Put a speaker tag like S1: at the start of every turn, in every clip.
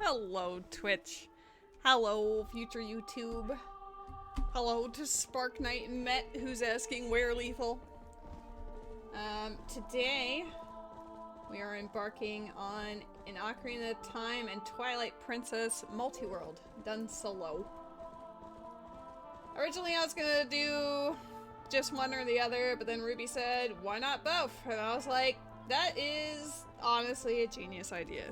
S1: Hello, Twitch. Hello, future YouTube. Hello to Spark Knight and Met, who's asking where lethal. Today, we are embarking on an Ocarina of Time and Twilight Princess multi-world, done solo. Originally, I was gonna do just one or the other, but then Ruby said, why not both? And I was like, that is honestly a genius idea.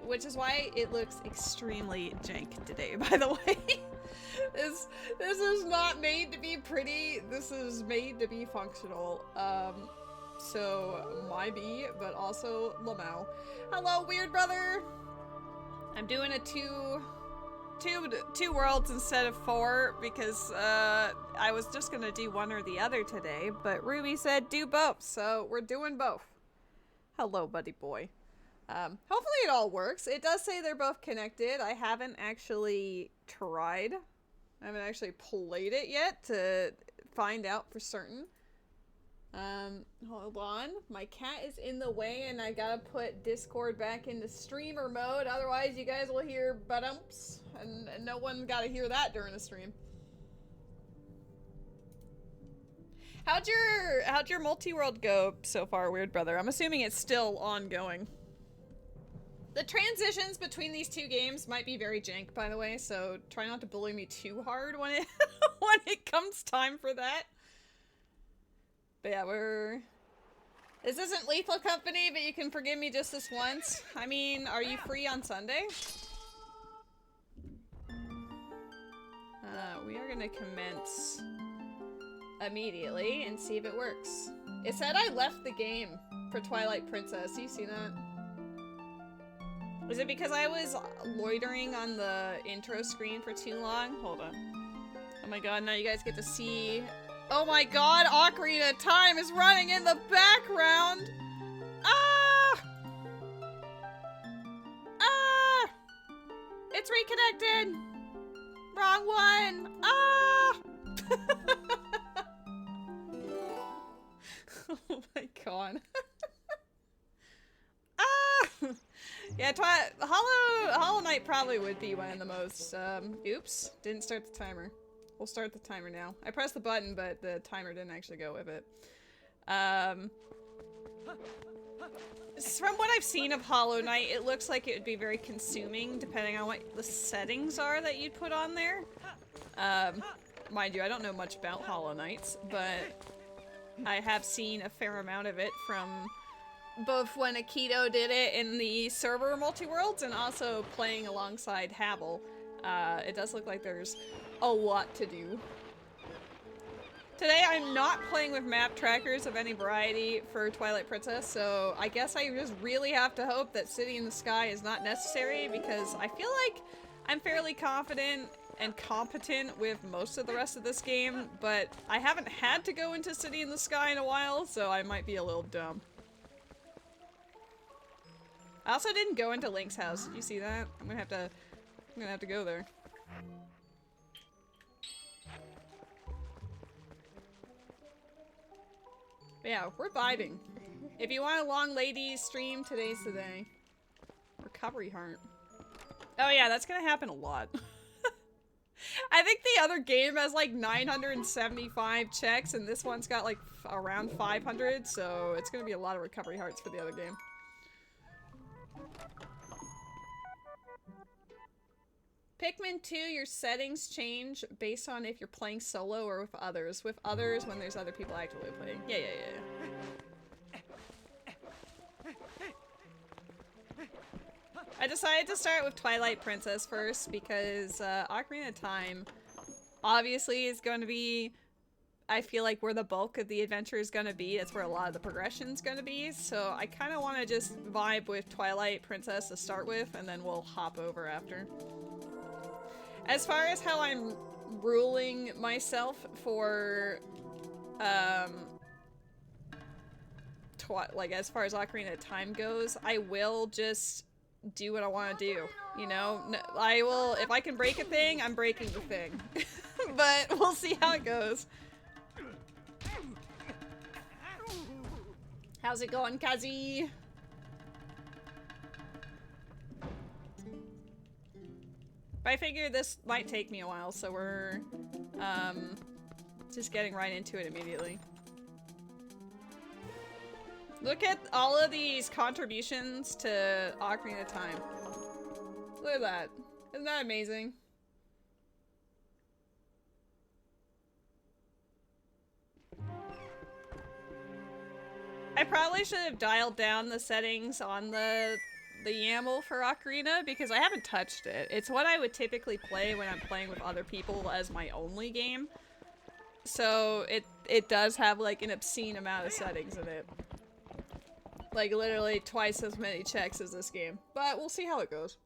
S1: Which is why it looks extremely jank today, by the way. This is not made to be pretty, this is made to be functional. So, my B, but also Lamau. Hello, weird brother! I'm doing a two worlds instead of 4 because I was just gonna do one or the other today, but Ruby said do both, so we're doing both. Hello, buddy boy. Hopefully it all works. It does say they're both connected. I haven't actually tried. I haven't actually played it yet to find out for certain. Hold on. My cat is in the way and I gotta put Discord back into streamer mode. Otherwise you guys will hear ba-dumps. And no one gotta hear that during the stream. How'd your multi-world go so far, weird brother? I'm assuming it's still ongoing. The transitions between these two games might be very jank, by the way, so try not to bully me too hard when it when it comes time for that. But yeah, this isn't Lethal Company, but you can forgive me just this once. I mean, are you free on Sunday? We are gonna commence immediately and see if it works. It said I left the game for Twilight Princess. You see that? Was it because I was loitering on the intro screen for too long? Hold on. Oh my god, now you guys get to see... Oh my god, Ocarina of Time is running in the background! Ah! Ah! It's reconnected! Wrong one! Ah! Oh my god. Ah! Yeah, Hollow Knight probably would be one of the most, oops, didn't start the timer. We'll start the timer now. I pressed the button, but the timer didn't actually go with it. From what I've seen of Hollow Knight, it looks like it would be very consuming, depending on what the settings are that you'd put on there. Mind you, I don't know much about Hollow Knights, but I have seen a fair amount of it from both when Akito did it in the server multi-worlds and also playing alongside Havel. It does look like there's a lot to do. Today I'm not playing with map trackers of any variety for Twilight Princess, so I guess I just really have to hope that City in the Sky is not necessary because I feel like I'm fairly confident and competent with most of the rest of this game, but I haven't had to go into City in the Sky in a while, so I might be a little dumb. I also didn't go into Link's house. Did you see that? I'm gonna have to go there. But yeah, we're vibing. If you want a long ladies stream, today's the day. Recovery heart. Oh yeah, that's gonna happen a lot. I think the other game has like 975 checks and this one's got like around 500, so it's gonna be a lot of recovery hearts for the other game. Pikmin 2, your settings change based on if you're playing solo or with others. With others, when there's other people actively playing. Yeah. I decided to start with Twilight Princess first because Ocarina of Time obviously is going to be, I feel like, where the bulk of the adventure is going to be. That's where a lot of the progression is going to be. So I kind of want to just vibe with Twilight Princess to start with, and then we'll hop over after. As far as how I'm ruling myself for, like as far as Ocarina of Time goes, I will just do what I want to do, you know? I will, if I can break a thing, I'm breaking the thing. But we'll see how it goes. How's it going, Kazi? But I figured this might take me a while, so we're, just getting right into it immediately. Look at all of these contributions to Ocarina of Time. Look at that. Isn't that amazing? I probably should have dialed down the settings on the YAML for Ocarina because I haven't touched it. It's what I would typically play when I'm playing with other people as my only game. So it does have like an obscene amount of settings in it. Like literally twice as many checks as this game. But we'll see how it goes.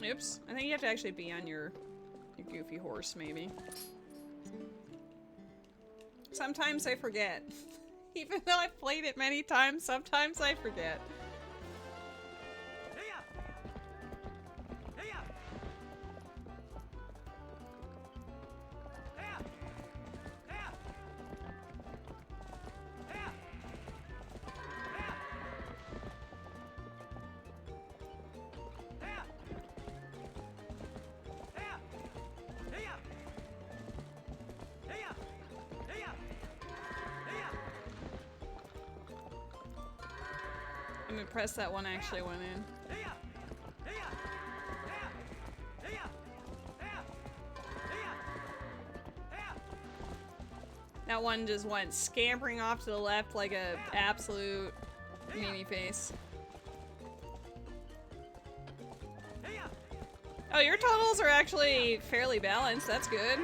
S1: Oops. I think you have to actually be on your goofy horse, maybe. Sometimes I forget. Even though I've played it many times, sometimes I forget. I'm impressed that one actually went in. That one just went scampering off to the left like a absolute meanie face. Oh, your totals are actually fairly balanced. That's good.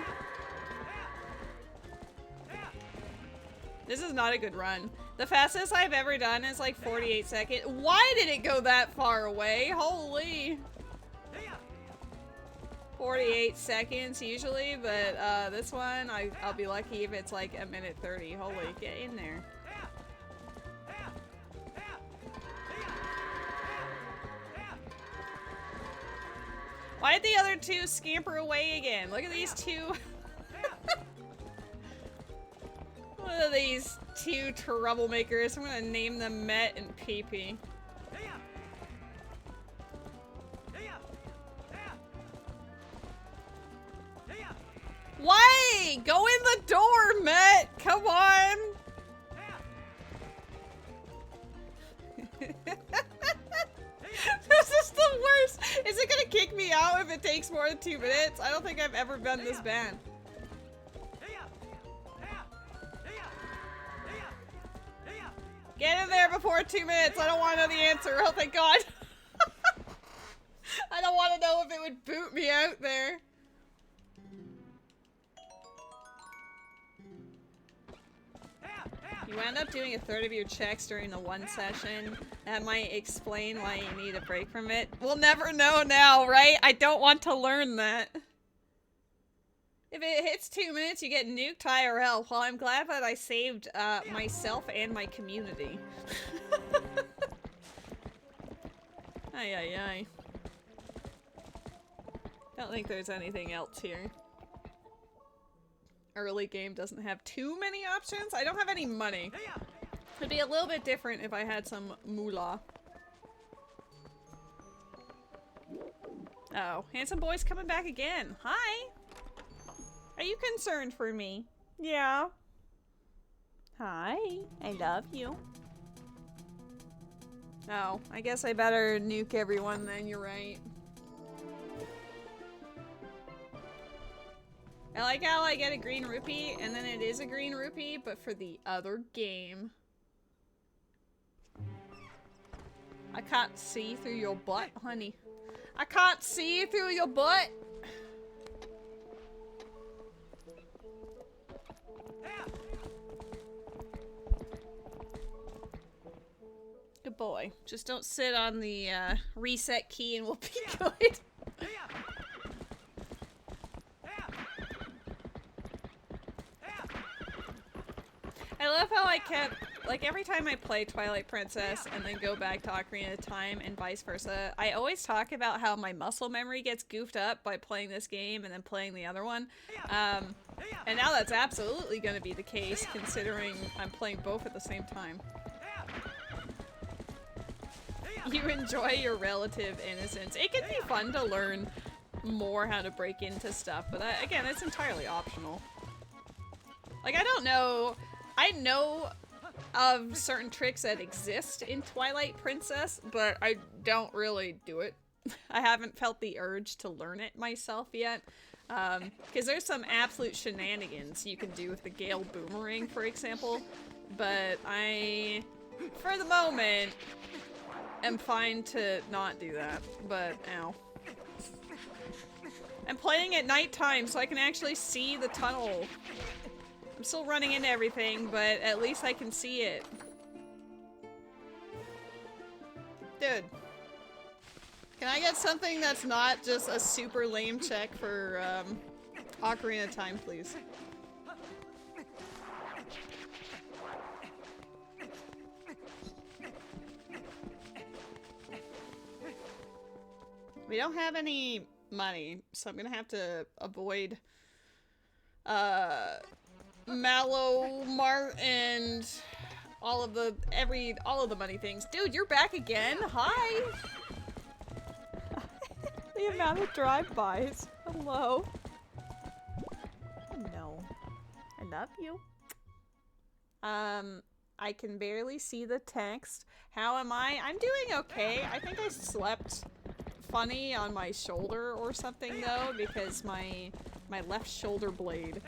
S1: This is not a good run. The fastest I've ever done is like 48 seconds. Why did it go that far away? Holy. 48 seconds usually, but this one, I'll be lucky if it's like a minute 30. Holy, get in there. Why did the other two scamper away again? Look at these two. What are these two troublemakers? I'm gonna name them Met and PP. Why? Go in the door, Met! Come on! This is the worst! Is it gonna kick me out if it takes more than 2 minutes? I don't think I've ever been this bad. Get in there before 2 minutes. I don't want to know the answer. Oh, thank God. I don't want to know if it would boot me out there. You end up doing a third of your checks during the one session. That might explain why you need a break from it. We'll never know now, right? I don't want to learn that. If it hits 2 minutes, you get nuked IRL. Well, I'm glad that I saved myself and my community. Ay, ay, ay. Don't think there's anything else here. Early game doesn't have too many options. I don't have any money. It'd be a little bit different if I had some moolah. Uh oh, handsome boy's coming back again. Hi! Are you concerned for me? Yeah. Hi, I love you. Oh, I guess I better nuke everyone then, you're right. I like how I get a green rupee, and then it is a green rupee, but for the other game. I can't see through your butt, honey. I can't see through your butt! Good boy. Just don't sit on the reset key and we'll be good. I love how I kept like every time I play Twilight Princess and then go back to Ocarina of Time and vice versa, I always talk about how my muscle memory gets goofed up by playing this game and then playing the other one. And now that's absolutely going to be the case considering I'm playing both at the same time. You enjoy your relative innocence. It can be fun to learn more how to break into stuff, but that, again, it's entirely optional. Like, I don't know. I know of certain tricks that exist in Twilight Princess, but I don't really do it. I haven't felt the urge to learn it myself yet. Because there's some absolute shenanigans you can do with the Gale Boomerang, for example. But I, for the moment, am fine to not do that. But, ow. I'm playing at nighttime so I can actually see the tunnel. I'm still running into everything, but at least I can see it. Dude. Can I get something that's not just a super lame check for, Ocarina of Time, please? We don't have any money, so I'm gonna have to avoid, Mallow Mart and all of the money things. Dude, you're back again? Hi! The amount of drive-bys. Hello. No. I love you. I can barely see the text. How am I? I'm doing okay. I think I slept funny on my shoulder or something though, because my left shoulder blade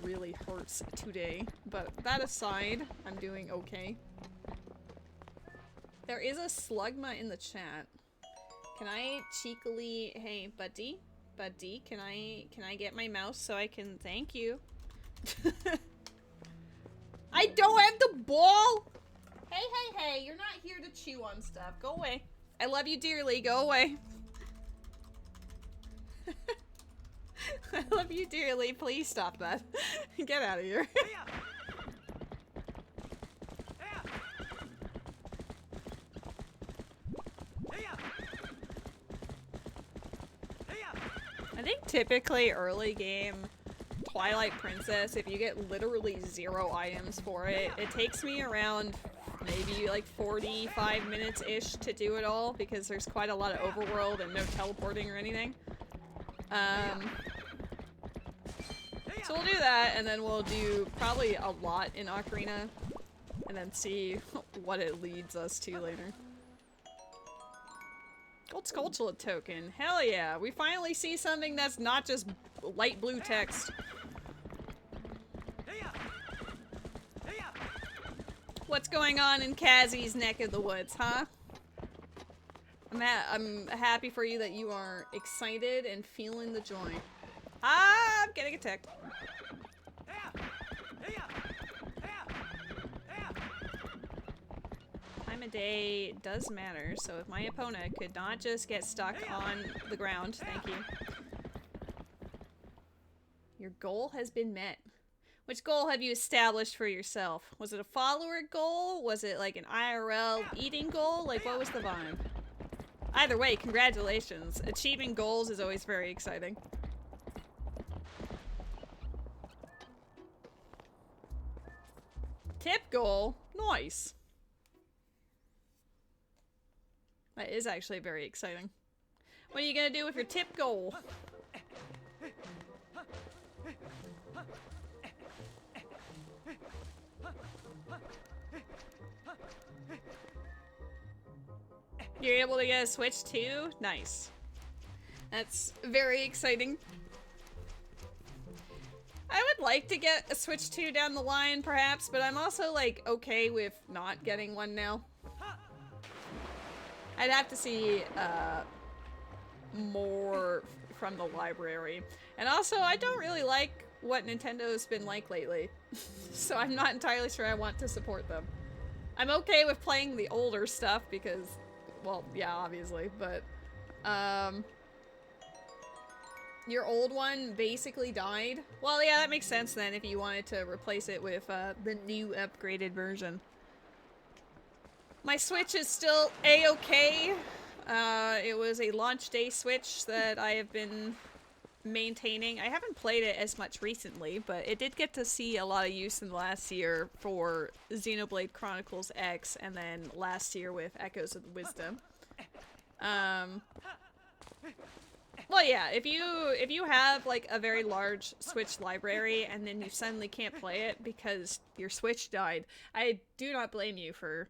S1: really hurts today. But that aside, I'm doing okay. There is a slugma in the chat. Can I cheekily, hey buddy, can I get my mouse so I can thank you? I don't have the ball! Hey, you're not here to chew on stuff. Go away. I love you dearly, go away. I love you dearly, please stop that. Get out of here. I think typically early game Twilight Princess, if you get literally 0 items for it, it takes me around maybe like 45 minutes-ish to do it all because there's quite a lot of overworld and no teleporting or anything. So we'll do that and then we'll do probably a lot in Ocarina and then see what it leads us to later. Gold Skulltula token. Hell yeah. We finally see something that's not just light blue text. What's going on in Kazi's neck of the woods, huh? I'm happy for you that you are excited and feeling the joy. Ah, I'm getting attacked. Time of day does matter, so if my opponent could not just get stuck on the ground, thank you. Your goal has been met. Which goal have you established for yourself? Was it a follower goal? Was it like an IRL eating goal? Like, what was the vibe? Either way, congratulations. Achieving goals is always very exciting. Tip goal? Nice. That is actually very exciting. What are you gonna do with your tip goal? You're able to get a Switch too? Nice. That's very exciting. I would like to get a Switch 2 down the line, perhaps, but I'm also, like, okay with not getting one now. I'd have to see, more from the library. And also, I don't really like what Nintendo's been like lately. So I'm not entirely sure I want to support them. I'm okay with playing the older stuff because, well, yeah, obviously, but, Your old one basically died. Well, yeah, that makes sense then if you wanted to replace it with the new upgraded version. My Switch is still a-okay. It was a launch day Switch that I have been maintaining. I haven't played it as much recently, but it did get to see a lot of use in the last year for Xenoblade Chronicles X, and then last year with Echoes of Wisdom. Well, yeah, if you have like a very large Switch library and then you suddenly can't play it because your Switch died, I do not blame you for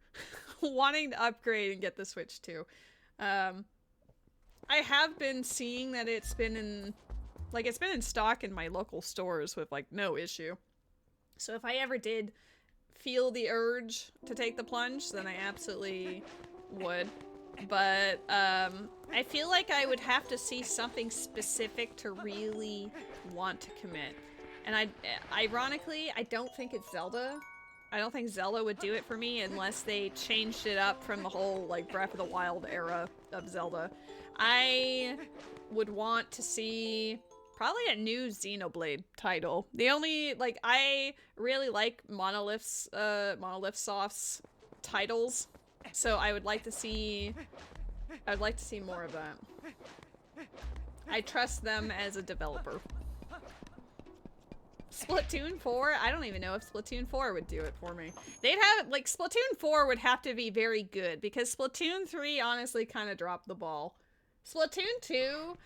S1: wanting to upgrade and get the Switch too. I have been seeing that it's been in stock in my local stores with like no issue. So if I ever did feel the urge to take the plunge, then I absolutely would. But I feel like I would have to see something specific to really want to commit. And ironically, I don't think it's Zelda. I don't think Zelda would do it for me unless they changed it up from the whole like Breath of the Wild era of Zelda. I would want to see probably a new Xenoblade title. The only, like, I really like Monolith Soft's titles. So I would like to see more of that. I trust them as a developer. Splatoon 4? I don't even know if Splatoon 4 would do it for me. They'd have, like, Splatoon 4 would have to be very good, because Splatoon 3 honestly kind of dropped the ball. Splatoon 2,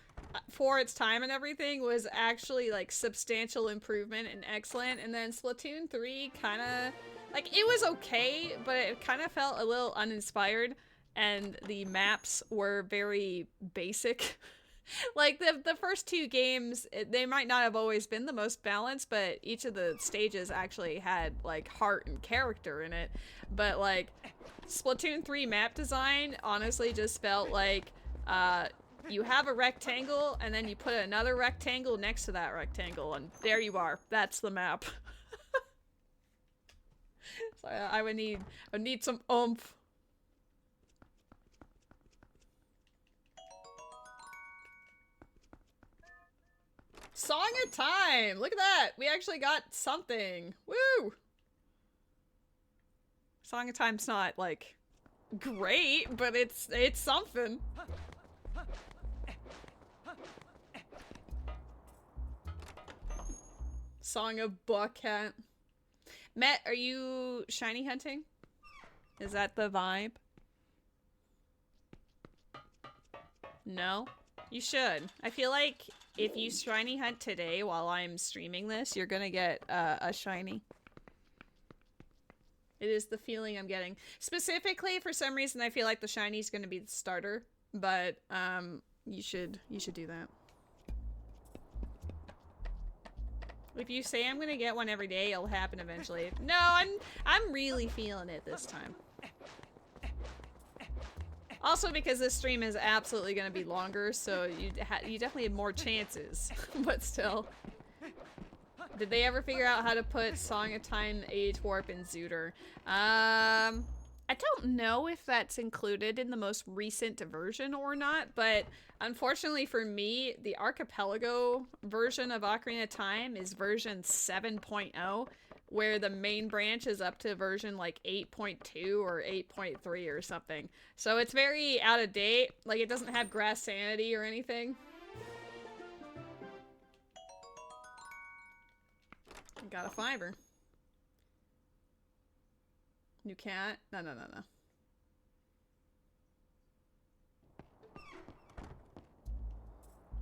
S1: for its time and everything, was actually, like, substantial improvement and excellent, and then Splatoon 3 kind of... like, it was okay, but it kind of felt a little uninspired, and the maps were very basic. Like, the first two games, they might not have always been the most balanced, but each of the stages actually had, like, heart and character in it. But, like, Splatoon 3 map design honestly just felt like, you have a rectangle, and then you put another rectangle next to that rectangle, and there you are. That's the map. So I would need some oomph. Song of Time! Look at that! We actually got something! Woo! Song of Time's not, like, great, but it's something. Song of Buckhat. Met, are you shiny hunting? Is that the vibe? No? You should. I feel like if you shiny hunt today while I'm streaming this, you're gonna get a shiny. It is the feeling I'm getting. Specifically, for some reason, I feel like the shiny's gonna be the starter, but you should do that. If you say I'm gonna get one every day, it'll happen eventually. No, I'm really feeling it this time. Also because this stream is absolutely gonna be longer, so you definitely have more chances. But still. Did they ever figure out how to put Song of Time Age Warp in Zooter? I don't know if that's included in the most recent version or not, but unfortunately for me, the Archipelago version of Ocarina of Time is version 7.0, where the main branch is up to version like 8.2 or 8.3 or something. So it's very out of date. Like, it doesn't have grass sanity or anything. Got a fiber. New cat? No.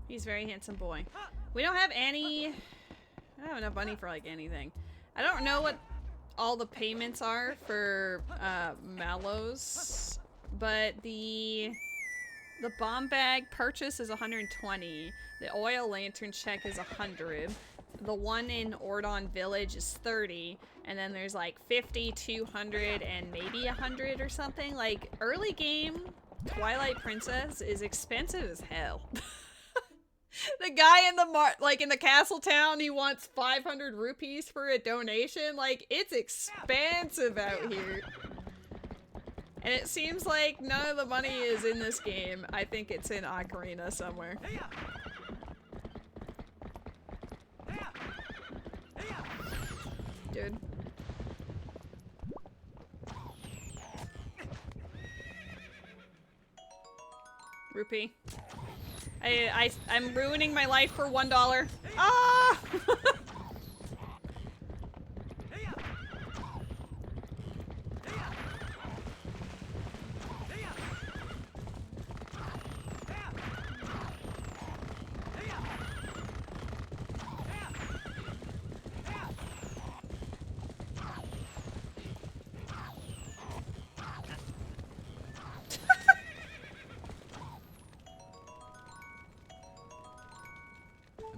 S1: He's a very handsome boy. We don't have any... I don't have enough money for, like, anything. I don't know what all the payments are for, Mallows, but the bomb bag purchase is 120. The oil lantern check is 100. The one in Ordon Village is 30, and then there's like 50, 200, and maybe 100 or something. Like, early game Twilight Princess is expensive as hell. The guy in the in the castle town, he wants 500 rupees for a donation. Like, it's expensive out here. And it seems like none of the money is in this game. I think it's in Ocarina somewhere. good. Rupee. I'm ruining my life for $1. Ah!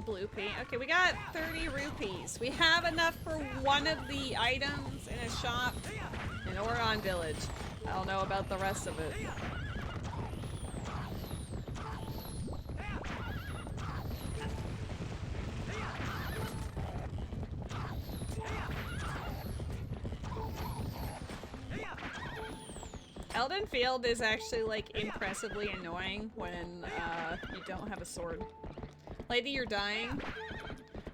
S1: Blue pea. Okay, we got 30 rupees. We have enough for one of the items in a shop in Oron Village. I don't know about the rest of it. Elden Field is actually like impressively annoying when you don't have a sword. Lady, you're dying.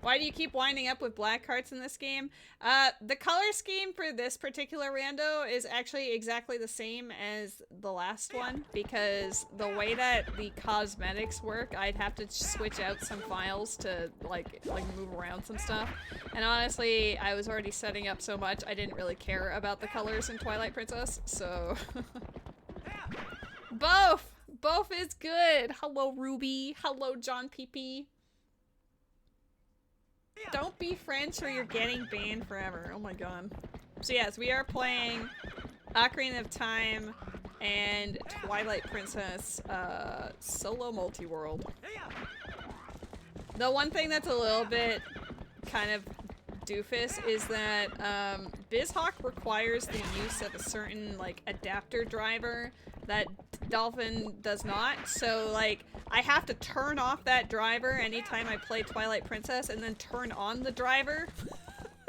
S1: Why do you keep winding up with black hearts in this game? The color scheme for this particular rando is actually exactly the same as the last one, because the way that the cosmetics work, I'd have to switch out some files to like move around some stuff. And honestly, I was already setting up so much, I didn't really care about the colors in Twilight Princess, so... Both! Both is good! Hello, Ruby. Hello, John PP. Don't be French or you're getting banned forever. Oh my god. So yes, we are playing Ocarina of Time and Twilight Princess solo multi-world. The one thing that's a little bit kind of doofus is that BizHawk requires the use of a certain like adapter driver that Dolphin does not, so like I have to turn off that driver anytime I play Twilight Princess and then turn on the driver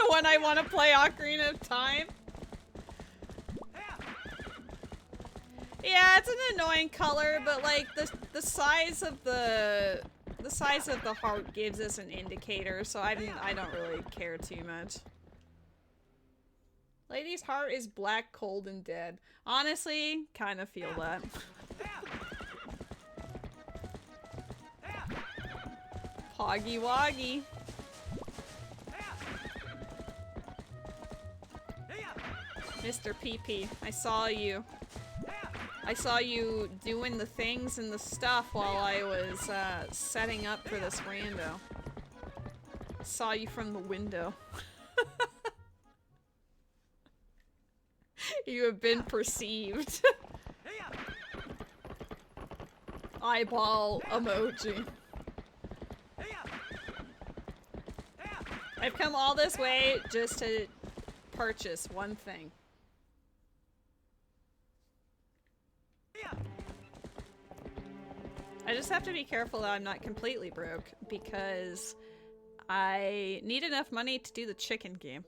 S1: when I want to play Ocarina of Time. Yeah, it's an annoying color, but like the size of the heart gives us an indicator, so I don't really care too much. Lady's heart is black, cold, and dead. Honestly, kind of feel that. Poggy Woggy. Mr. PP, I saw you. I saw you doing the things and the stuff while I was setting up for this rando. I saw you from the window. You have been perceived. Eyeball emoji. I've come all this way just to purchase one thing. I just have to be careful that I'm not completely broke, because I need enough money to do the chicken game.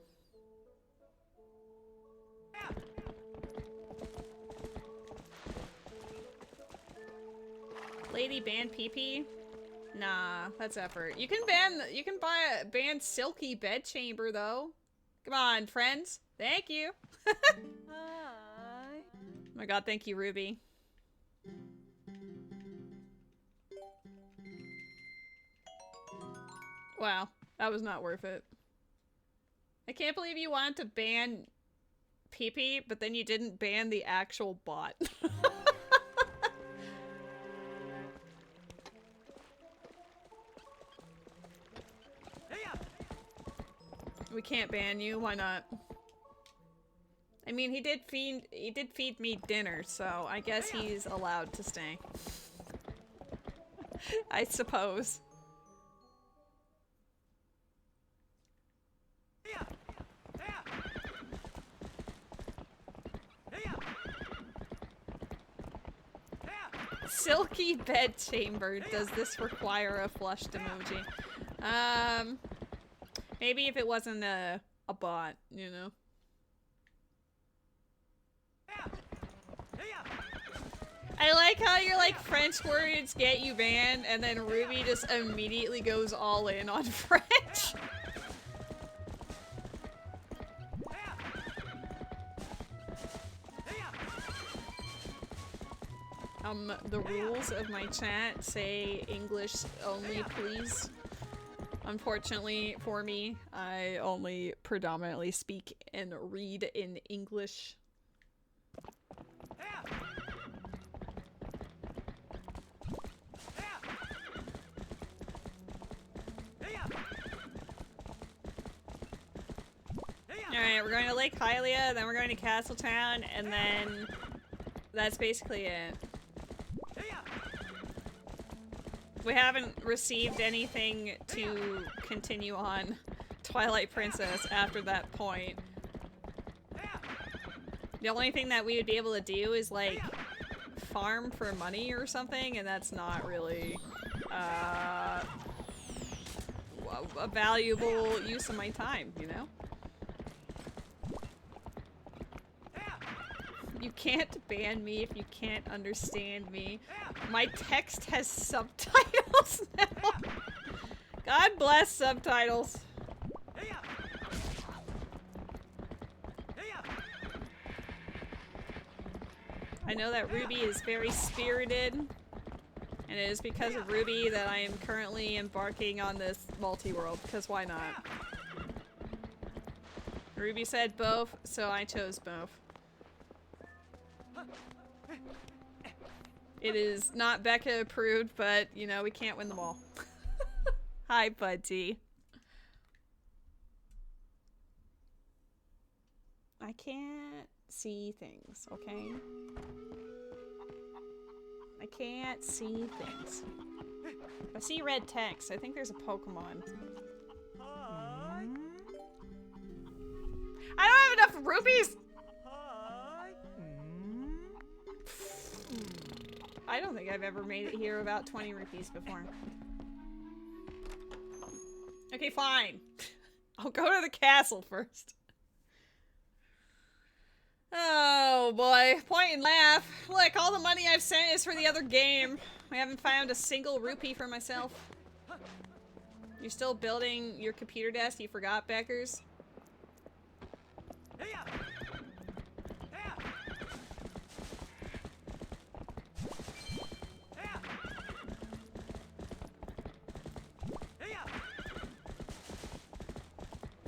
S1: Lady ban PP? Nah, that's effort. You can ban Silky Bed Chamber though. Come on, friends. Thank you. Hi. Oh my god, thank you, Ruby. Wow, that was not worth it. I can't believe you wanted to ban PP, but then you didn't ban the actual bot. We can't ban you, why not? I mean, he did feed me dinner, so I guess he's allowed to stay. I suppose. Silky Bed Chamber. Does this require a flushed emoji? Maybe if it wasn't a bot, you know? I like how you're like, French words get you banned, and then Ruby just immediately goes all in on French. The rules of my chat say English only, please. Unfortunately for me, I only predominantly speak and read in English. Alright, we're going to Lake Hylia, then we're going to Castletown, and then that's basically it. We haven't received anything to continue on Twilight Princess after that point. The only thing that we would be able to do is, like, farm for money or something, and that's not really, a valuable use of my time, you know? You can't ban me if you can't understand me. My text has subtitles now. God bless subtitles. I know that Ruby is very spirited, and it is because of Ruby that I am currently embarking on this multi-world, because why not? Ruby said both, so I chose both. It is not Becca approved, but, you know, we can't win them all. Hi, Buddy. I can't see things, okay? I can't see things. I see red text. I think there's a Pokemon. I don't have enough rupees! I don't think I've ever made it here without 20 rupees before. Okay, fine. I'll go to the castle first. Oh boy, point and laugh. Look, all the money I've sent is for the other game. I haven't found a single rupee for myself. You're still building your computer desk, you forgot, Beckers?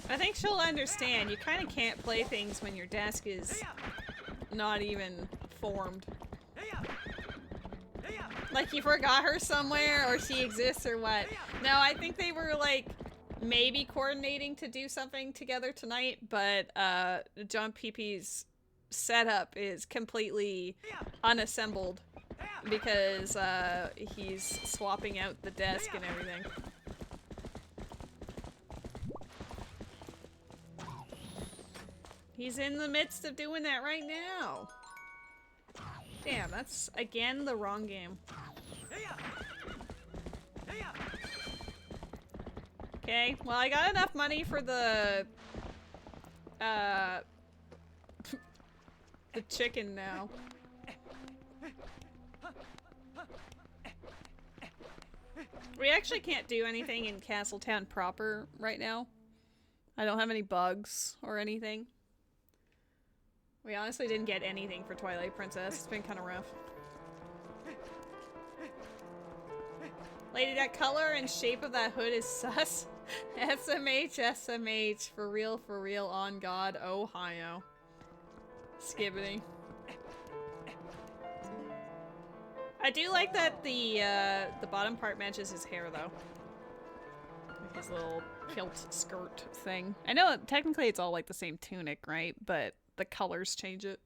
S1: I think she'll understand. You kind of can't play things when your desk is not even formed. Like you forgot her somewhere or she exists or what. No, I think they were like maybe coordinating to do something together tonight, but John PP's setup is completely unassembled because he's swapping out the desk and everything. He's in the midst of doing that right now. Damn, that's again the wrong game. Okay, well I got enough money for the the chicken now. We actually can't do anything in Castletown proper right now. I don't have any bugs or anything. We honestly didn't get anything for Twilight Princess. It's been kind of rough. Lady, that color and shape of that hood is sus. SMH, SMH. For real, on God, Ohio. Skibbity. I do like that the bottom part matches his hair, though. Like his little kilt skirt thing. I know technically it's all like the same tunic, right? But the colors change it.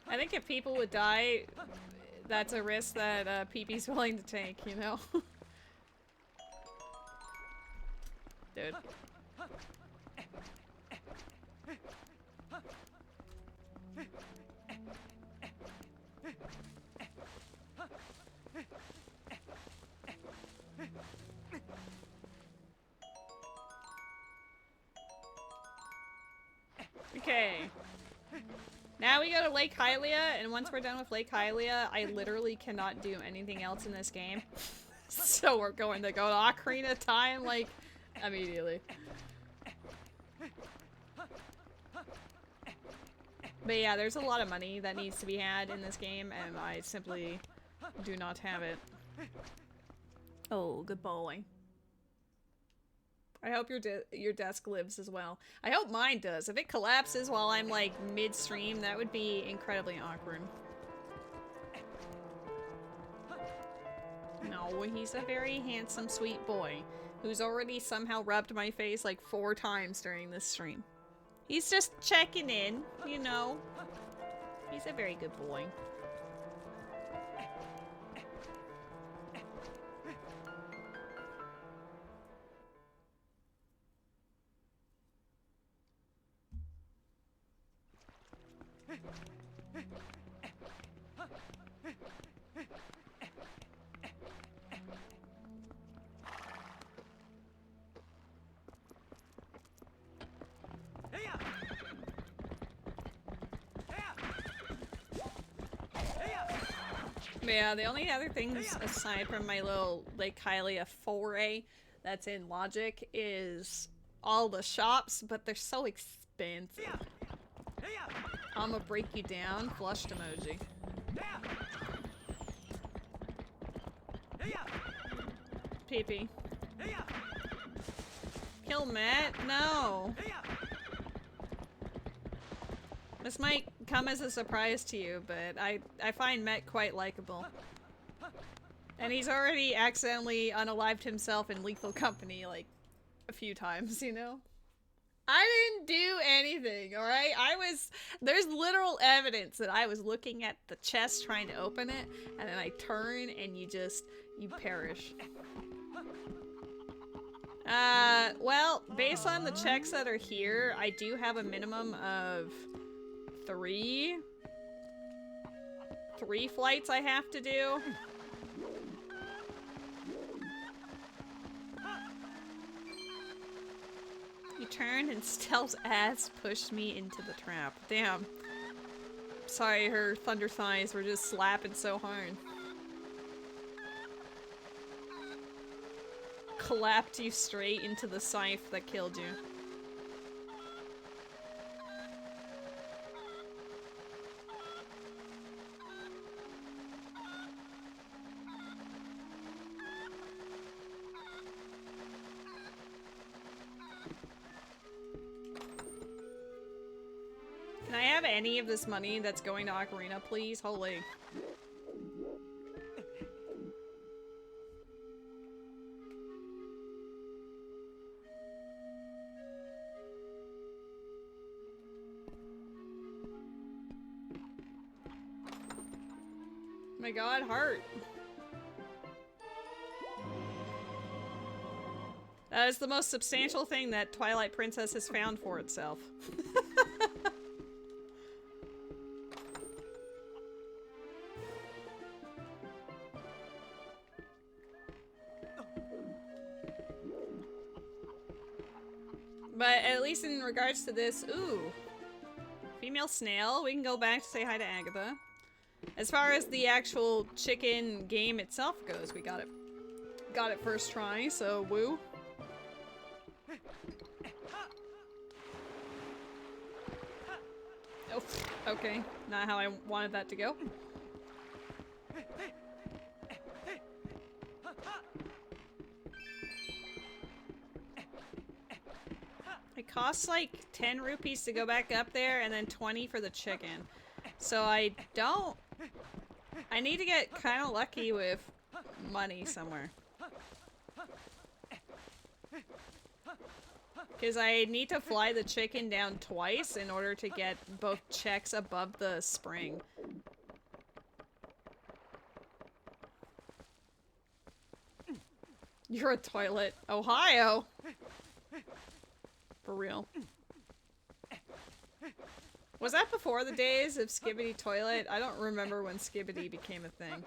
S1: I think if people would die, that's a risk that PP's willing to take, you know? Dude. Okay. Now we go to Lake Hylia, and once we're done with Lake Hylia, I literally cannot do anything else in this game. So we're going to go to Ocarina of Time, like, immediately. But yeah, there's a lot of money that needs to be had in this game, and I simply do not have it. Oh, good boy. I hope your desk lives as well. I hope mine does. If it collapses while I'm like midstream, that would be incredibly awkward. No, he's a very handsome, sweet boy who's already somehow rubbed my face like 4 times during this stream. He's just checking in, you know. He's a very good boy. Yeah, the only other things aside from my little, like, Hylia foray that's in logic is all the shops, but they're so expensive. I'ma break you down, flushed emoji. Pee-pee. Kill Matt? No. This might come as a surprise to you, but I find Met quite likable. And he's already accidentally unalived himself in Lethal Company, like, a few times, you know? I didn't do anything, alright? There's literal evidence that I was looking at the chest trying to open it, and then I turn and you perish. Well, based on the checks that are here, I do have a minimum of three flights I have to do. You turned and Stell's ass pushed me into the trap. Damn. Sorry, her thunder thighs were just slapping so hard. Clapped you straight into the scythe that killed you. Can I have any of this money that's going to Ocarina, please? Holy. My god, heart. That is the most substantial thing that Twilight Princess has found for itself. But at least in regards to this, ooh. Female snail, we can go back to say hi to Agatha. As far as the actual chicken game itself goes, we got it first try, so woo. Oh, okay. Not how I wanted that to go. It costs like 10 rupees to go back up there and then 20 for the chicken. So I need to get kind of lucky with money somewhere. Because I need to fly the chicken down twice in order to get both checks above the spring. You're a toilet. Ohio! For real. Was that before the days of Skibbity Toilet? I don't remember when Skibbity became a thing.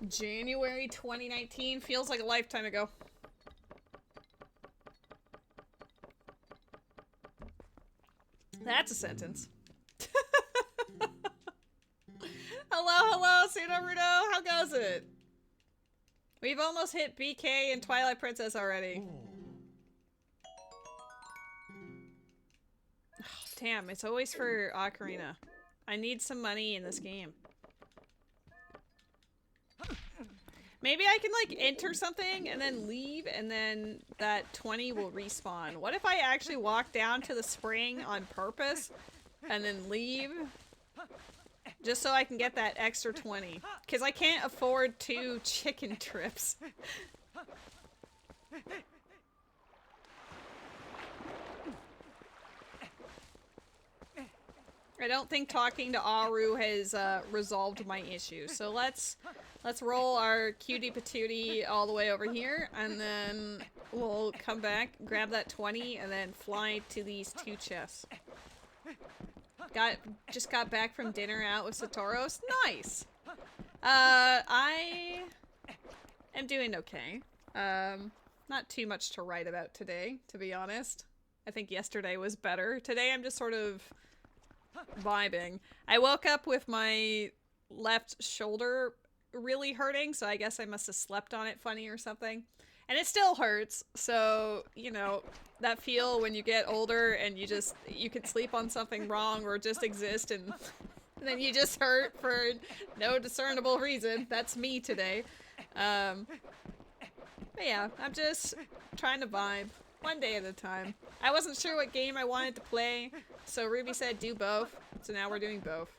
S1: January 2019 feels like a lifetime ago. That's a sentence. Hello, Pseudo-Rudo. How goes it? We've almost hit BK and Twilight Princess already. Oh, damn, it's always for Ocarina. I need some money in this game. Maybe I can, like, enter something and then leave, and then that 20 will respawn. What if I actually walk down to the spring on purpose and then leave? Just so I can get that extra 20. Because I can't afford 2 chicken trips. I don't think talking to Aru has resolved my issue. So let's roll our cutie patootie all the way over here, and then we'll come back, grab that 20, and then fly to these 2 chests. Just got back from dinner out with Satoros. Nice! I am doing okay. Not too much to write about today, to be honest. I think yesterday was better. Today I'm just sort of vibing. I woke up with my left shoulder really hurting, so I guess I must have slept on it funny or something. And it still hurts, so, you know, that feel when you get older and you could sleep on something wrong or just exist and then you just hurt for no discernible reason. That's me today. But yeah, I'm just trying to vibe. One day at a time. I wasn't sure what game I wanted to play, so Ruby said do both, so now we're doing both.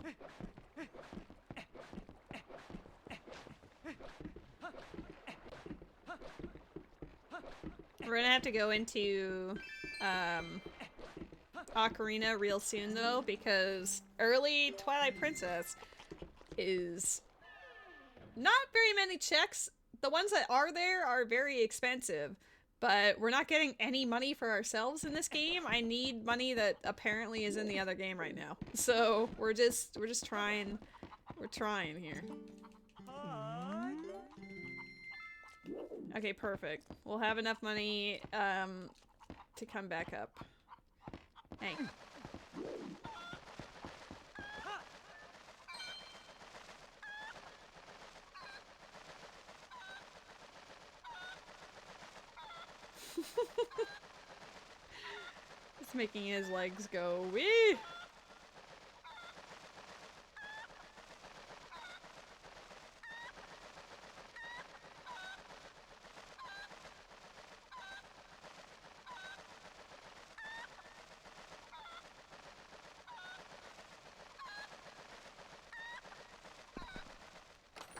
S1: We're gonna have to go into Ocarina real soon though, because early Twilight Princess is not very many checks. The ones that are there are very expensive, but we're not getting any money for ourselves in this game. I need money that apparently is in the other game right now. So we're just trying. We're trying here. Okay, perfect. We'll have enough money to come back up. Hey. It's making his legs go wee.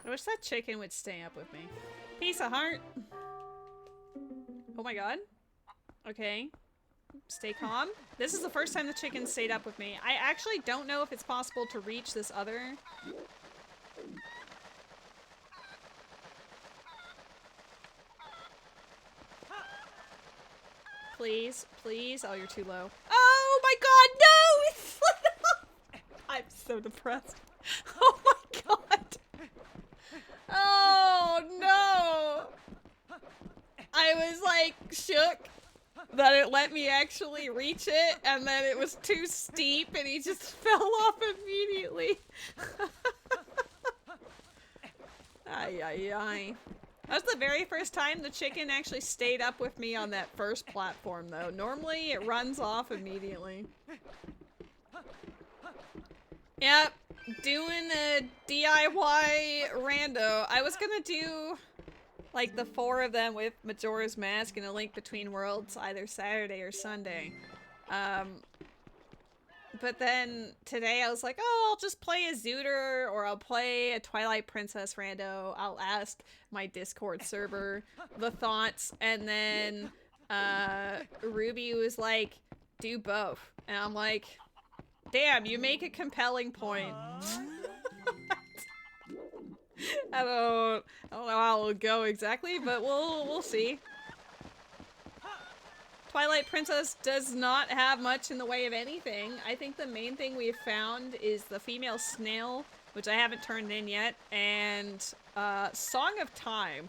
S1: I wish that chicken would stay up with me. Piece of heart. Oh my god. Okay. Stay calm. This is the first time the chicken stayed up with me. I actually don't know if it's possible to reach this other. Please, please. Oh, you're too low. Oh my god, no! It's I'm so depressed. Oh my god. Oh no! I was like shook that it let me actually reach it, and then it was too steep and he just fell off immediately. Ay ay ay. That was the very first time the chicken actually stayed up with me on that first platform though. Normally it runs off immediately. Yep. Doing a DIY rando. I was gonna do like the 4 of them with Majora's Mask and A Link Between Worlds either Saturday or Sunday. But then today I was like, oh, I'll just play a Zooter or I'll play a Twilight Princess rando. I'll ask my Discord server the thoughts, and then Ruby was like, do both. And I'm like, damn, you make a compelling point. I don't know how it'll go exactly, but we'll see. Twilight Princess does not have much in the way of anything. I think the main thing we've found is the female snail, which I haven't turned in yet, and Song of Time.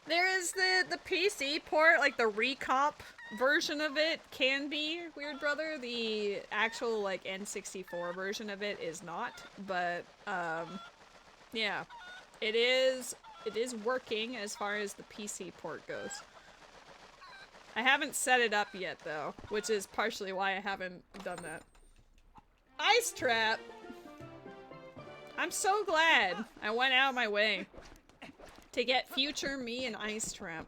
S1: There is the PC port, like the recomp version of it can be Weird Brother. The actual, like, N64 version of it is not, but, yeah. It is working as far as the PC port goes. I haven't set it up yet, though, which is partially why I haven't done that. Ice Trap! I'm so glad I went out of my way to get future me an Ice Trap.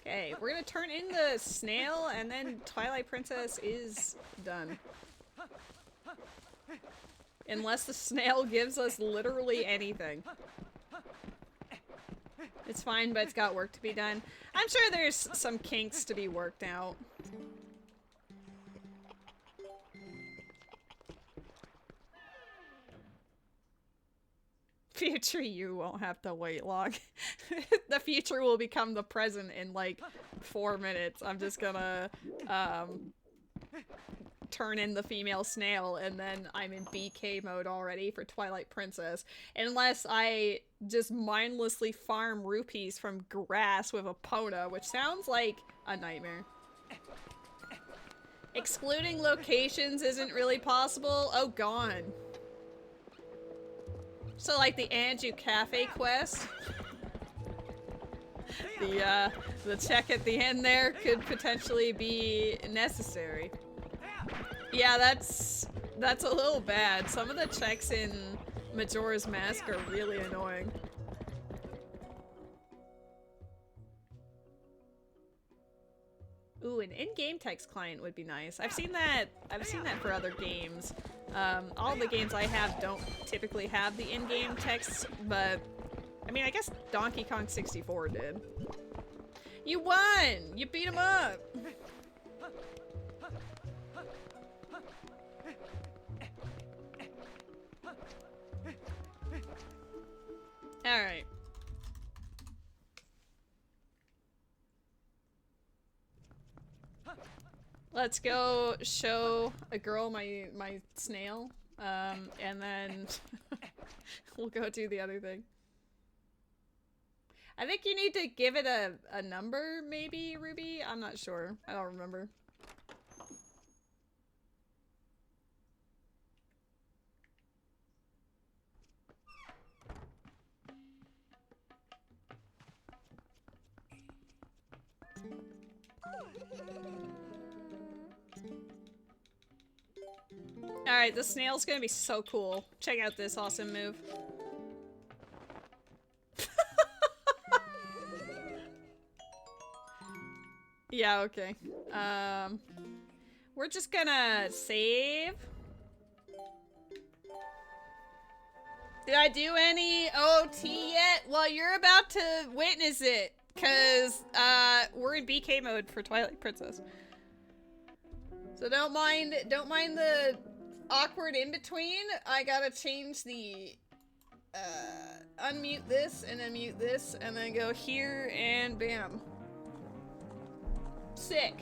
S1: Okay, we're gonna turn in the snail, and then Twilight Princess is done. Unless the snail gives us literally anything. It's fine, but it's got work to be done. I'm sure there's some kinks to be worked out. Future you won't have to wait long. The future will become the present in like 4 minutes. I'm just gonna turn in the female snail and then I'm in BK mode already for Twilight Princess. Unless I just mindlessly farm rupees from grass with a Pona, which sounds like a nightmare. Excluding locations isn't really possible. Oh, gone. So like the Anju Cafe quest, the check at the end there could potentially be necessary. Yeah, that's a little bad. Some of the checks in Majora's Mask are really annoying. Ooh, an in-game text client would be nice. I've seen that for other games. All the games I have don't typically have the in-game text, but I mean, I guess Donkey Kong 64 did. You won! You beat him up! Alright. Let's go show a girl my snail, and then we'll go do the other thing. I think you need to give it a number, maybe, Ruby? I'm not sure. I don't remember. Alright, the snail's gonna be so cool. Check out this awesome move. Yeah, okay. We're just gonna save. Did I do any OT yet? Well, you're about to witness it, cause we're in BK mode for Twilight Princess. So don't mind the awkward in between. I gotta change the unmute this and unmute this and then go here and bam. Sick.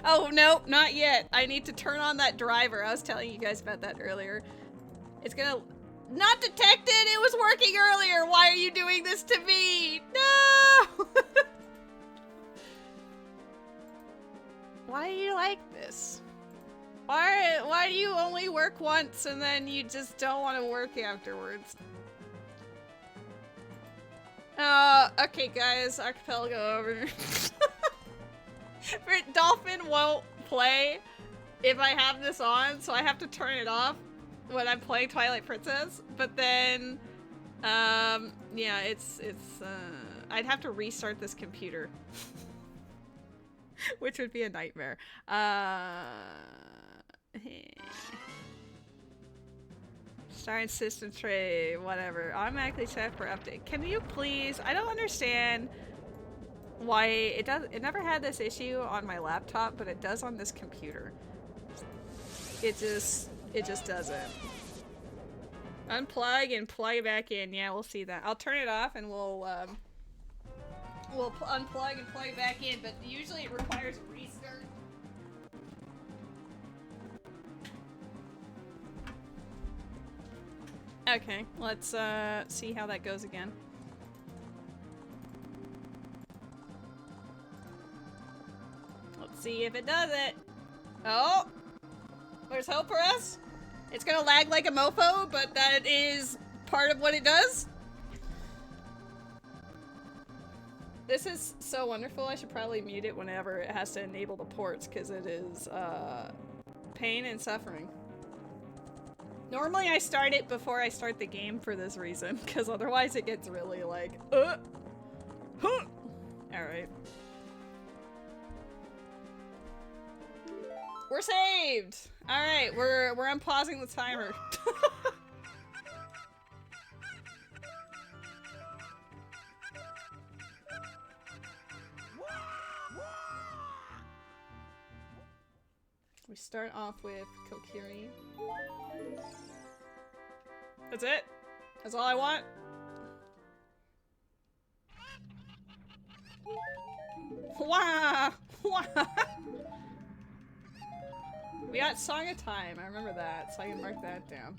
S1: Oh no, not yet. I need to turn on that driver. I was telling you guys about that earlier. It's gonna not detected. It was working earlier. Why are you doing this to me? No. Why do you like this? Why do you only work once and then you just don't want to work afterwards? Okay guys, Archipelago over. Dolphin won't play if I have this on, so I have to turn it off when I'm playing Twilight Princess. But then, yeah, I'd have to restart this computer. Which would be a nightmare. Start system tray, whatever. Automatically set for update. Can you please? I don't understand why it never had this issue on my laptop, but it does on this computer. It just doesn't. Unplug and plug back in. Yeah, we'll see that. I'll turn it off and we'll unplug and plug it back in, but usually it requires a restart. Okay, let's see how that goes again. Let's see if it does it. Oh! There's hope for us. It's gonna lag like a mofo, but that is part of what it does. This is so wonderful. I should probably mute it whenever it has to enable the ports, because it is pain and suffering. Normally I start it before I start the game for this reason, because otherwise it gets really like, huh. Alright. We're saved! Alright, we're unpausing the timer. We start off with Kokiri. That's it? That's all I want? Wah! Wah! We got Song of Time, I remember that, so I can mark that down.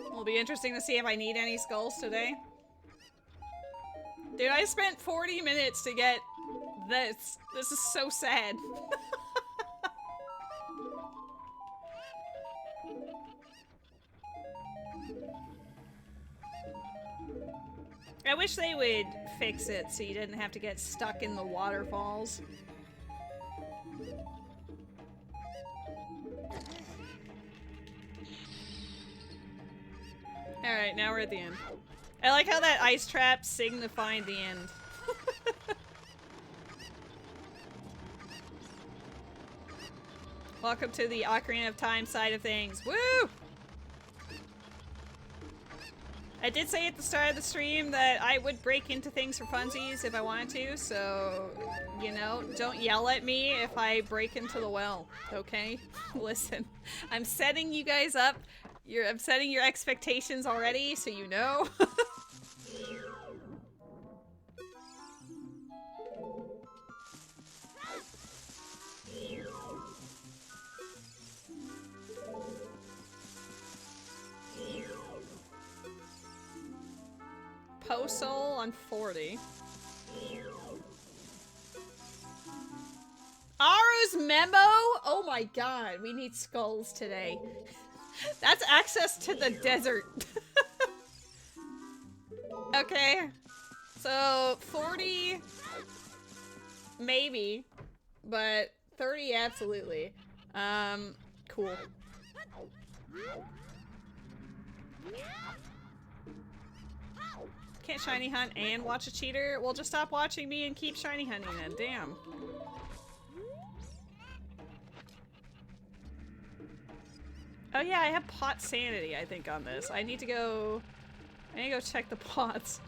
S1: It'll be interesting to see if I need any skulls today. Dude, I spent 40 minutes to get this. This is so sad. I wish they would fix it so you didn't have to get stuck in the waterfalls. Alright, now we're at the end. I like how that ice trap signified the end. Welcome to the Ocarina of Time side of things. Woo! I did say at the start of the stream that I would break into things for funsies if I wanted to, so, you know, don't yell at me if I break into the well, okay? Listen, I'm setting you guys up. I'm setting your expectations already, so you know. Posol on 40. Aru's memo? Oh my god, we need skulls today. That's access to the desert. Okay. So, 40... maybe. But 30 absolutely. Cool. Can't shiny hunt and watch a cheater? Well, just stop watching me and keep shiny hunting then. Damn. Oh yeah, I have pot sanity, I think, on this. I need to go check the pots.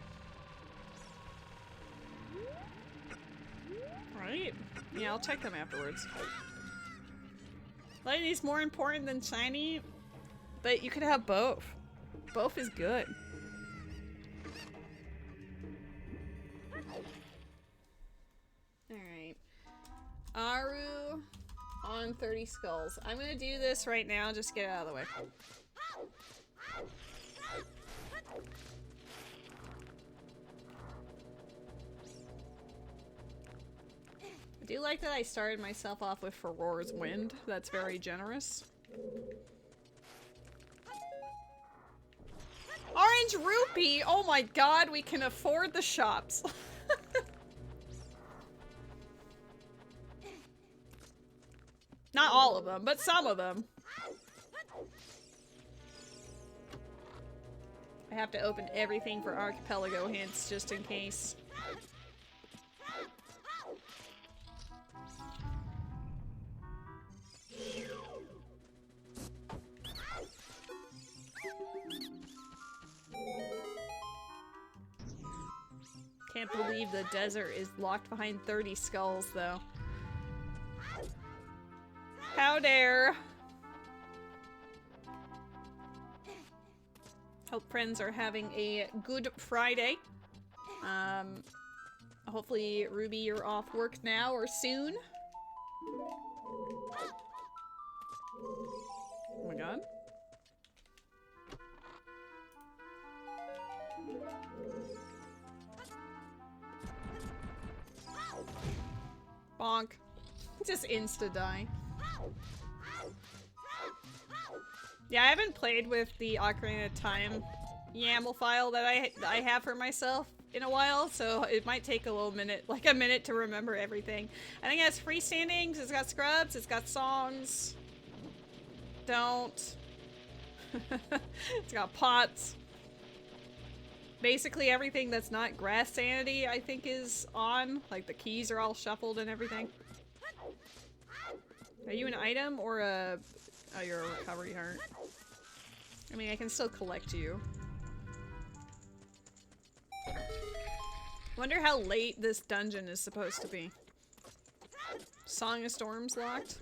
S1: Right? Yeah, I'll check them afterwards. Lightning is more important than shiny, but you could have both. Both is good. Alright. Aru on 30 skulls. I'm gonna do this right now, just get it out of the way. I do like that I started myself off with Furor's Wind. That's very generous. Orange Rupee! Oh my god, we can afford the shops. Not all of them, but some of them. I have to open everything for Archipelago hints just in case. Can't believe the desert is locked behind 30 skulls, though. How dare! Hope friends are having a good Friday. Hopefully, Ruby, you're off work now or soon. Bonk. Just insta-die. Yeah, I haven't played with the Ocarina of Time YAML file that I have for myself in a while, so it might take a little minute, like a minute to remember everything. I think it has freestandings, it's got scrubs, it's got songs. Don't. It's got pots. Basically everything that's not grass sanity, I think, is on. Like the keys are all shuffled and everything. Are you an item or a... Oh, you're a recovery heart. I mean, I can still collect you. Wonder how late this dungeon is supposed to be. Song of Storms locked.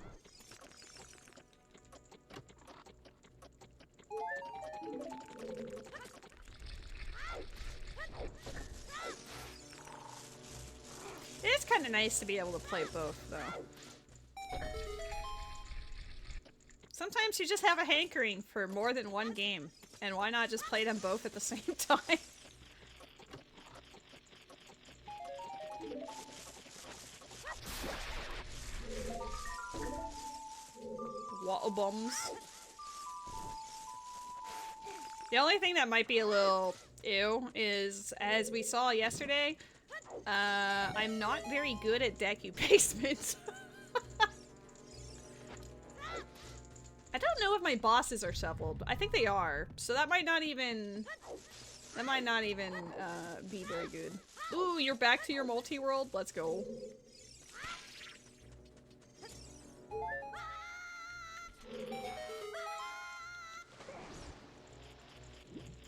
S1: It is kind of nice to be able to play both, though. Sometimes you just have a hankering for more than one game, and why not just play them both at the same time? Water bombs. The only thing that might be a little ew is, as we saw yesterday, I'm not very good at Deku basement. I don't know if my bosses are shuffled. I think they are, so that might not even be very good. Ooh, you're back to your multi-world? Let's go.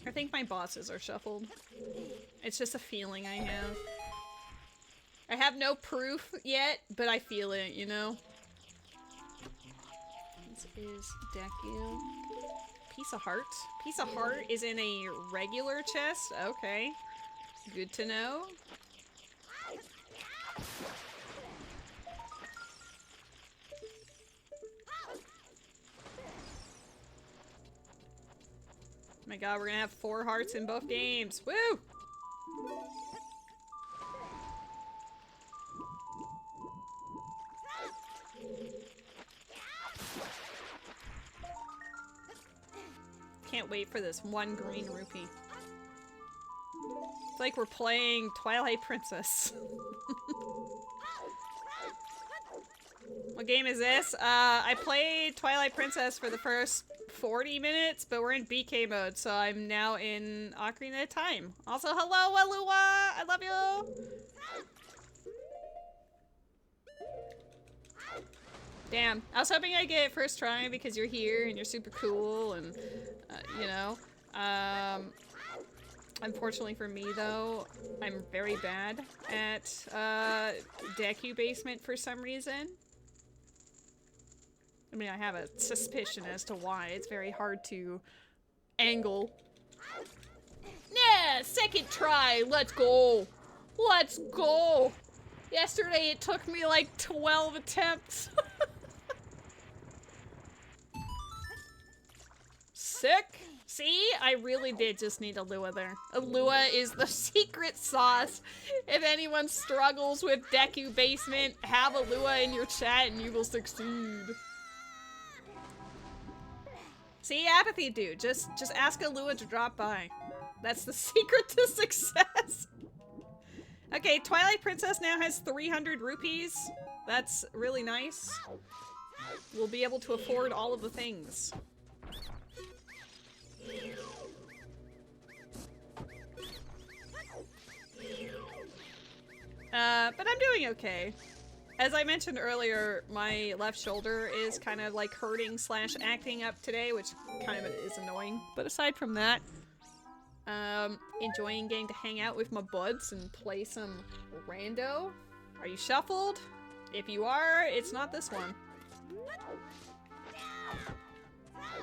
S1: I think my bosses are shuffled. It's just a feeling I have. I have no proof yet, but I feel it, you know? This is Deku. Piece of heart. Piece of heart is in a regular chest? Okay. Good to know. Oh my god, we're gonna have 4 hearts in both games. Woo! Can't wait for this 1 green rupee. It's like we're playing Twilight Princess. What game is this? I played Twilight Princess for the first 40 minutes, but we're in BK mode, so I'm now in Ocarina of Time. Also, hello, Alua! I love you! Damn, I was hoping I'd get it first try because you're here and you're super cool and, you know. Unfortunately for me, though, I'm very bad at Deku basement for some reason. I mean, I have a suspicion as to why. It's very hard to angle. Yeah, second try. Let's go. Let's go. Yesterday it took me like 12 attempts. Sick. See? I really did just need Alua there. Alua is the secret sauce. If anyone struggles with Deku basement, have Alua in your chat and you will succeed. See, apathy dude, just ask Alua to drop by. That's the secret to success. Okay, Twilight Princess now has 300 rupees. That's really nice. We'll be able to afford all of the things. But I'm doing okay. As I mentioned earlier, my left shoulder is kind of like hurting / acting up today, which kind of is annoying. But aside from that, enjoying getting to hang out with my buds and play some rando. Are you shuffled? If you are, it's not this one.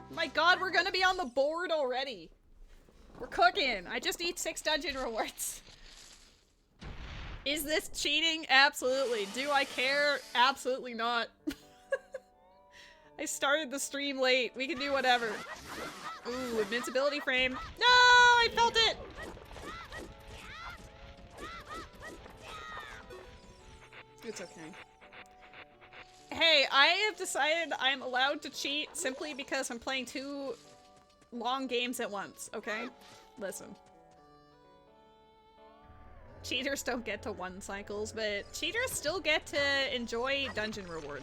S1: My god, we're gonna be on the board already. We're cooking. I just need 6 dungeon rewards. Is this cheating? Absolutely. Do I care? Absolutely not. I started the stream late. We can do whatever. Ooh, invincibility frame. No! I felt it! It's okay. Hey, I have decided I'm allowed to cheat simply because I'm playing 2 long games at once, okay? Listen. Cheaters don't get to 1 cycles, but cheaters still get to enjoy dungeon reward.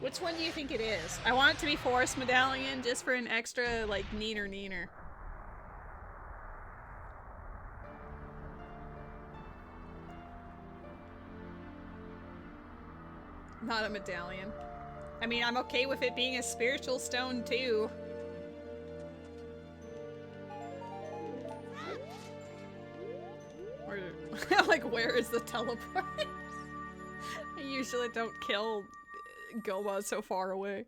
S1: Which one do you think it is? I want it to be Forest Medallion just for an extra, like, neener. Not a medallion. I mean, I'm okay with it being a spiritual stone, too. Where, like, where is the teleport? I usually don't kill Goma so far away.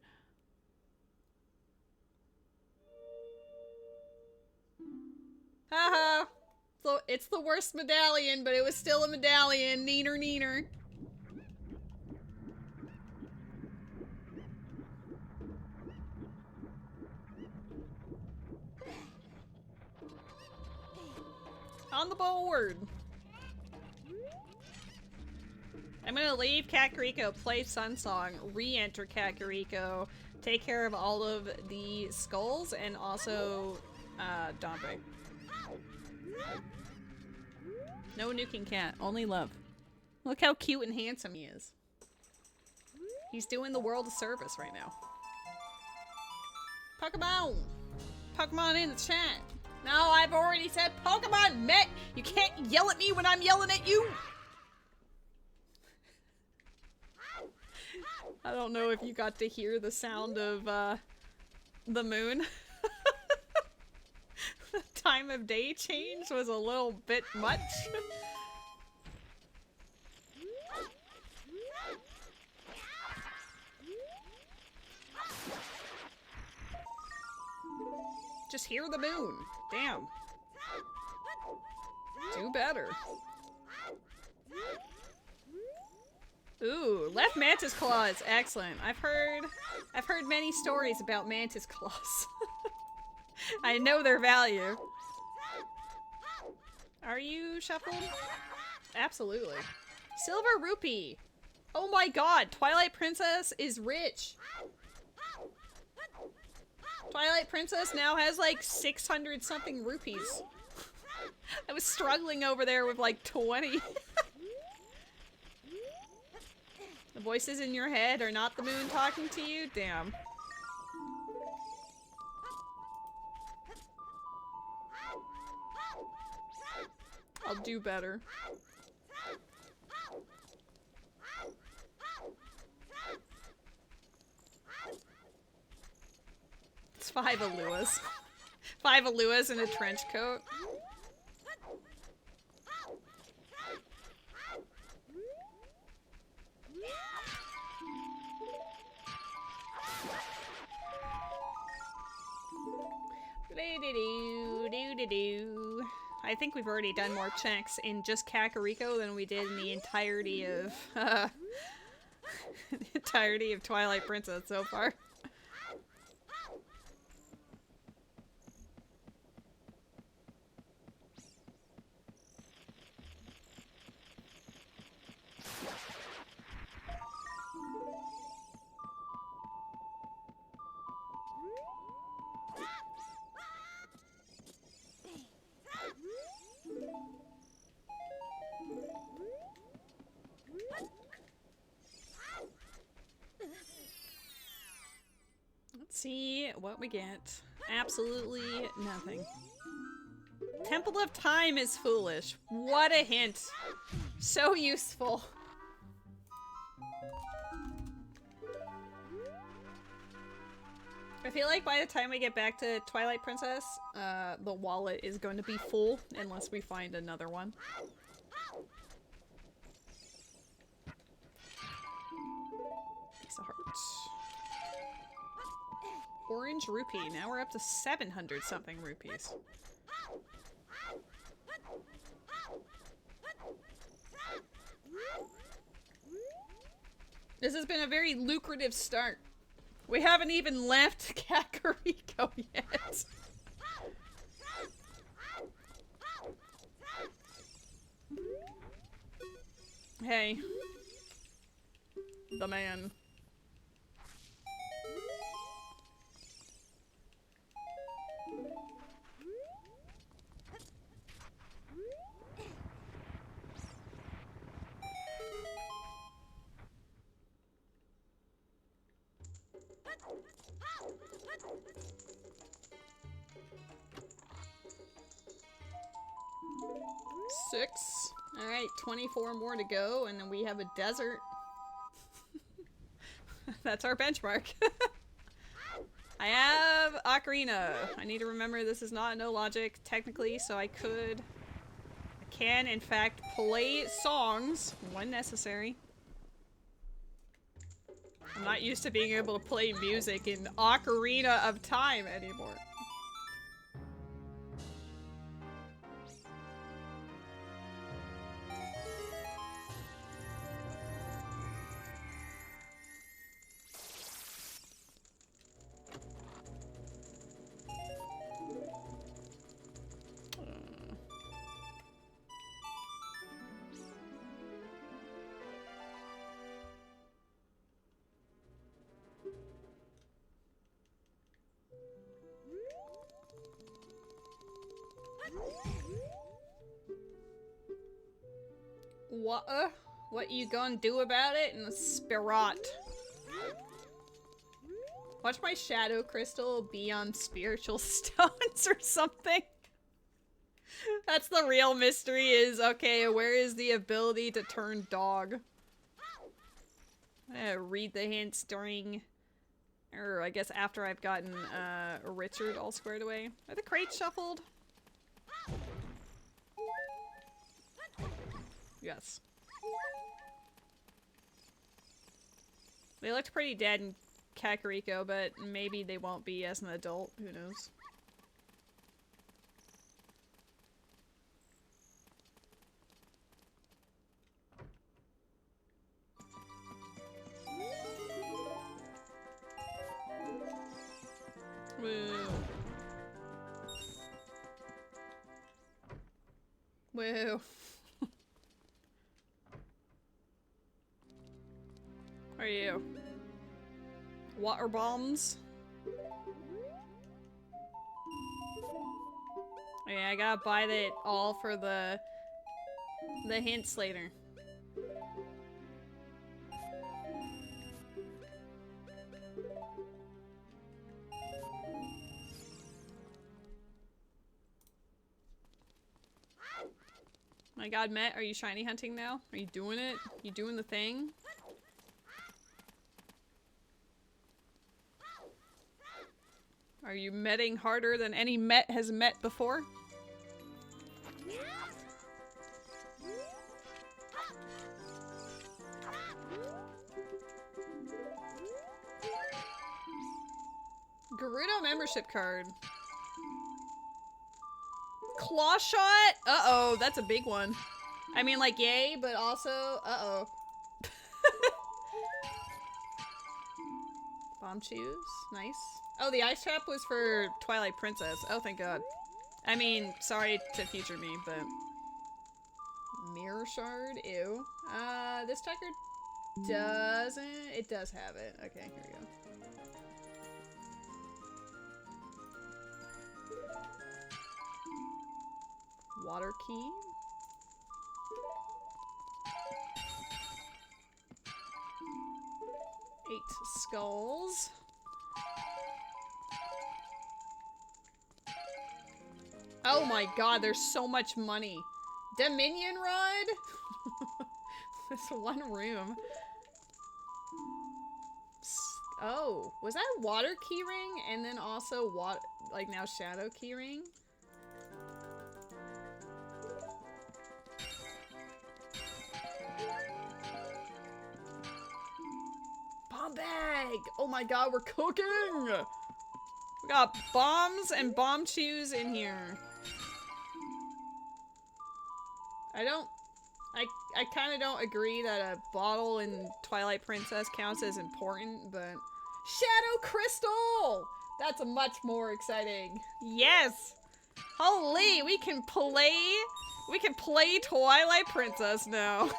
S1: Haha! So it's the worst medallion, but it was still a medallion. Neener. On the board! I'm gonna leave Kakariko, play Sunsong, re-enter Kakariko, take care of all of the skulls, and also, Dombe. No nuking cat, only love. Look how cute and handsome he is. He's doing the world a service right now. Pokemon! Pokemon in the chat! No, I've already said Pokemon met! You can't yell at me when I'm yelling at you! I don't know if you got to hear the sound of, the moon. The time of day change was a little bit much. Just hear the moon. Damn. Do better. Ooh, left mantis claws. Excellent. I've heard many stories about mantis claws. I know their value. Are you shuffled? Absolutely. Silver rupee. Oh my god, Twilight Princess is rich. Twilight Princess now has like 600 something rupees. I was struggling over there with like 20. The voices in your head are not the moon talking to you? Damn. I'll do better. It's 5 Aluas. 5 Aluas in a trench coat. I think we've already done more checks in just Kakariko than we did in the entirety of the entirety of Twilight Princess so far. See what we get. Absolutely nothing. Temple of Time is foolish. What a hint. So useful. I feel like by the time we get back to Twilight Princess, the wallet is going to be full unless we find another one. Piece of heart. Orange rupee. Now we're up to 700 something rupees. This has been a very lucrative start. We haven't even left Kakariko yet. Hey. The man. Six. Alright, 24 more to go, and then we have a desert. That's our benchmark. I have Ocarina. I need to remember this is not no logic, technically, so I can, in fact, play songs when necessary. I'm not used to being able to play music in Ocarina of Time anymore. What you gonna do about it in the spirit? Watch my shadow crystal be on spiritual stones or something. That's the real mystery is, okay, where is the ability to turn dog? I'm gonna read the hints during, or I guess after I've gotten Richard all squared away. Are the crates shuffled? Yes. They looked pretty dead in Kakariko, but maybe they won't be as an adult. Who knows? Woo. Woo. Where are you? Water bombs? Okay, I gotta buy that all for the hints later. My god, Met, are you shiny hunting now? Are you doing it? You doing the thing? Are you metting harder than any Met has met before? Gerudo membership card. Claw shot? Uh-oh, that's a big one. I mean, like, yay, but also, uh-oh. Bomb shoes, nice. Oh, the ice trap was for Twilight Princess. Oh, thank God. I mean, sorry to future me, but... Mirror shard? Ew. This checker doesn't... It does have it. Okay, here we go. Water key. Eight skulls. Oh my god, there's so much money. Dominion Rod? This one room. Oh, was that water keyring and then also like now shadow keyring? Bomb bag! Oh my god, we're cooking! We got bombs and bomb chews in here. I kind of don't agree that a bottle in Twilight Princess counts as important, but... Shadow Crystal! That's much more exciting. Yes! Holy, we can play Twilight Princess now.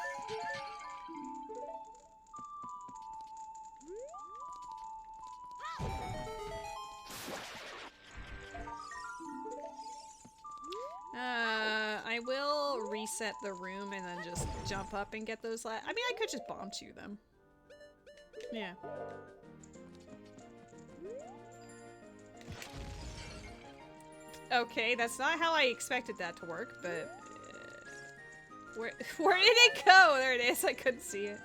S1: I will reset the room and then just jump up and get those I mean, I could just bomb chew them. Yeah. Okay, that's not how I expected that to work, but... where did it go? There it is, I couldn't see it.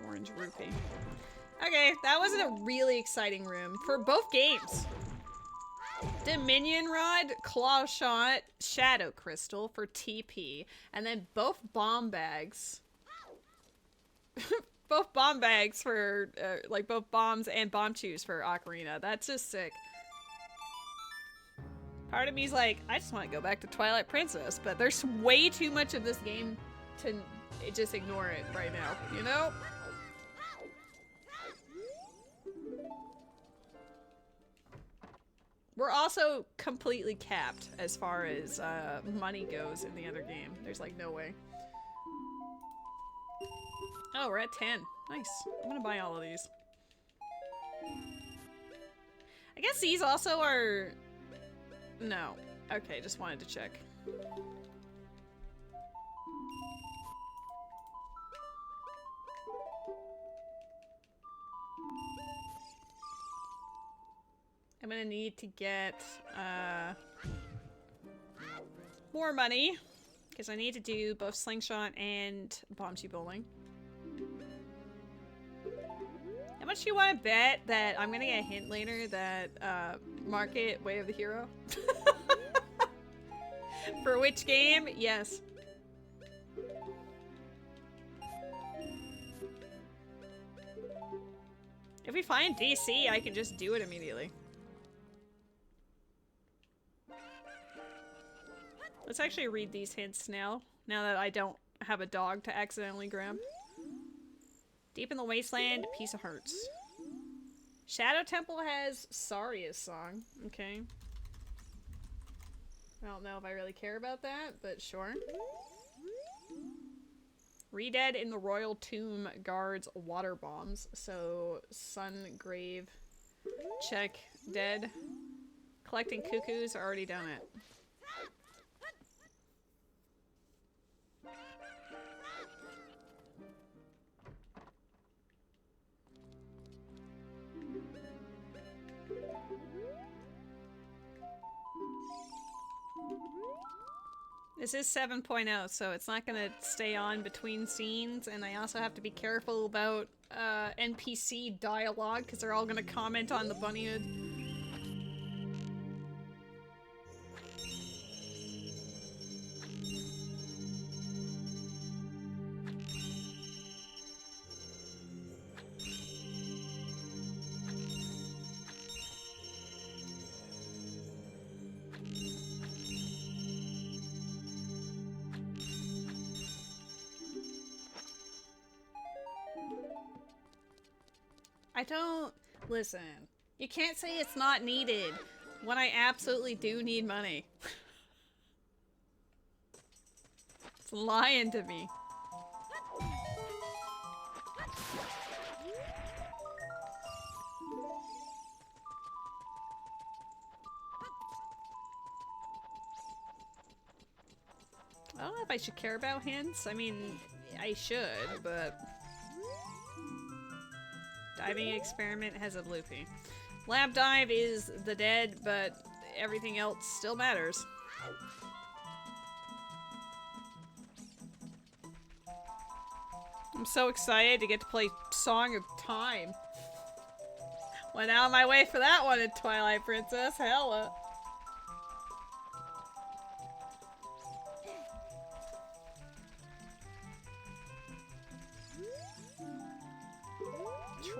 S1: Orange rupee. Okay, that was a really exciting room for both games. Dominion Rod, Claw Shot, Shadow Crystal for TP, and then both bomb bags. Both bomb bags for, like, both bombs and bomb chews for Ocarina. That's just sick. Part of me's like, I just want to go back to Twilight Princess, but there's way too much of this game to just ignore it right now, you know? We're also completely capped as far as money goes in the other game. There's like no way. Oh, we're at 10. Nice. I'm gonna buy all of these. I guess these also are... No. Okay, just wanted to check. I'm gonna need to get more money because I need to do both slingshot and bombsy bowling. How much do you want to bet that I'm gonna get a hint later that Market Way of the Hero? For which game? Yes. If we find DC, I can just do it immediately. Let's actually read these hints now that I don't have a dog to accidentally grab. Deep in the Wasteland, Piece of Hearts. Shadow Temple has Saria's song. Okay. I don't know if I really care about that, but sure. Redead in the Royal Tomb guards water bombs. So, Sun Grave. Check. Dead. Collecting cuckoos. Already done it. This is 7.0, so it's not gonna stay on between scenes, and I also have to be careful about NPC dialogue, because they're all gonna comment on the bunnyhood. Listen, you can't say it's not needed when I absolutely do need money. It's lying to me. I don't know if I should care about hints. I mean, I should, but... Diving experiment has a bloopy. Lab dive is the dead, but everything else still matters. I'm so excited to get to play Song of Time. Went out of my way for that one in Twilight Princess. Hella.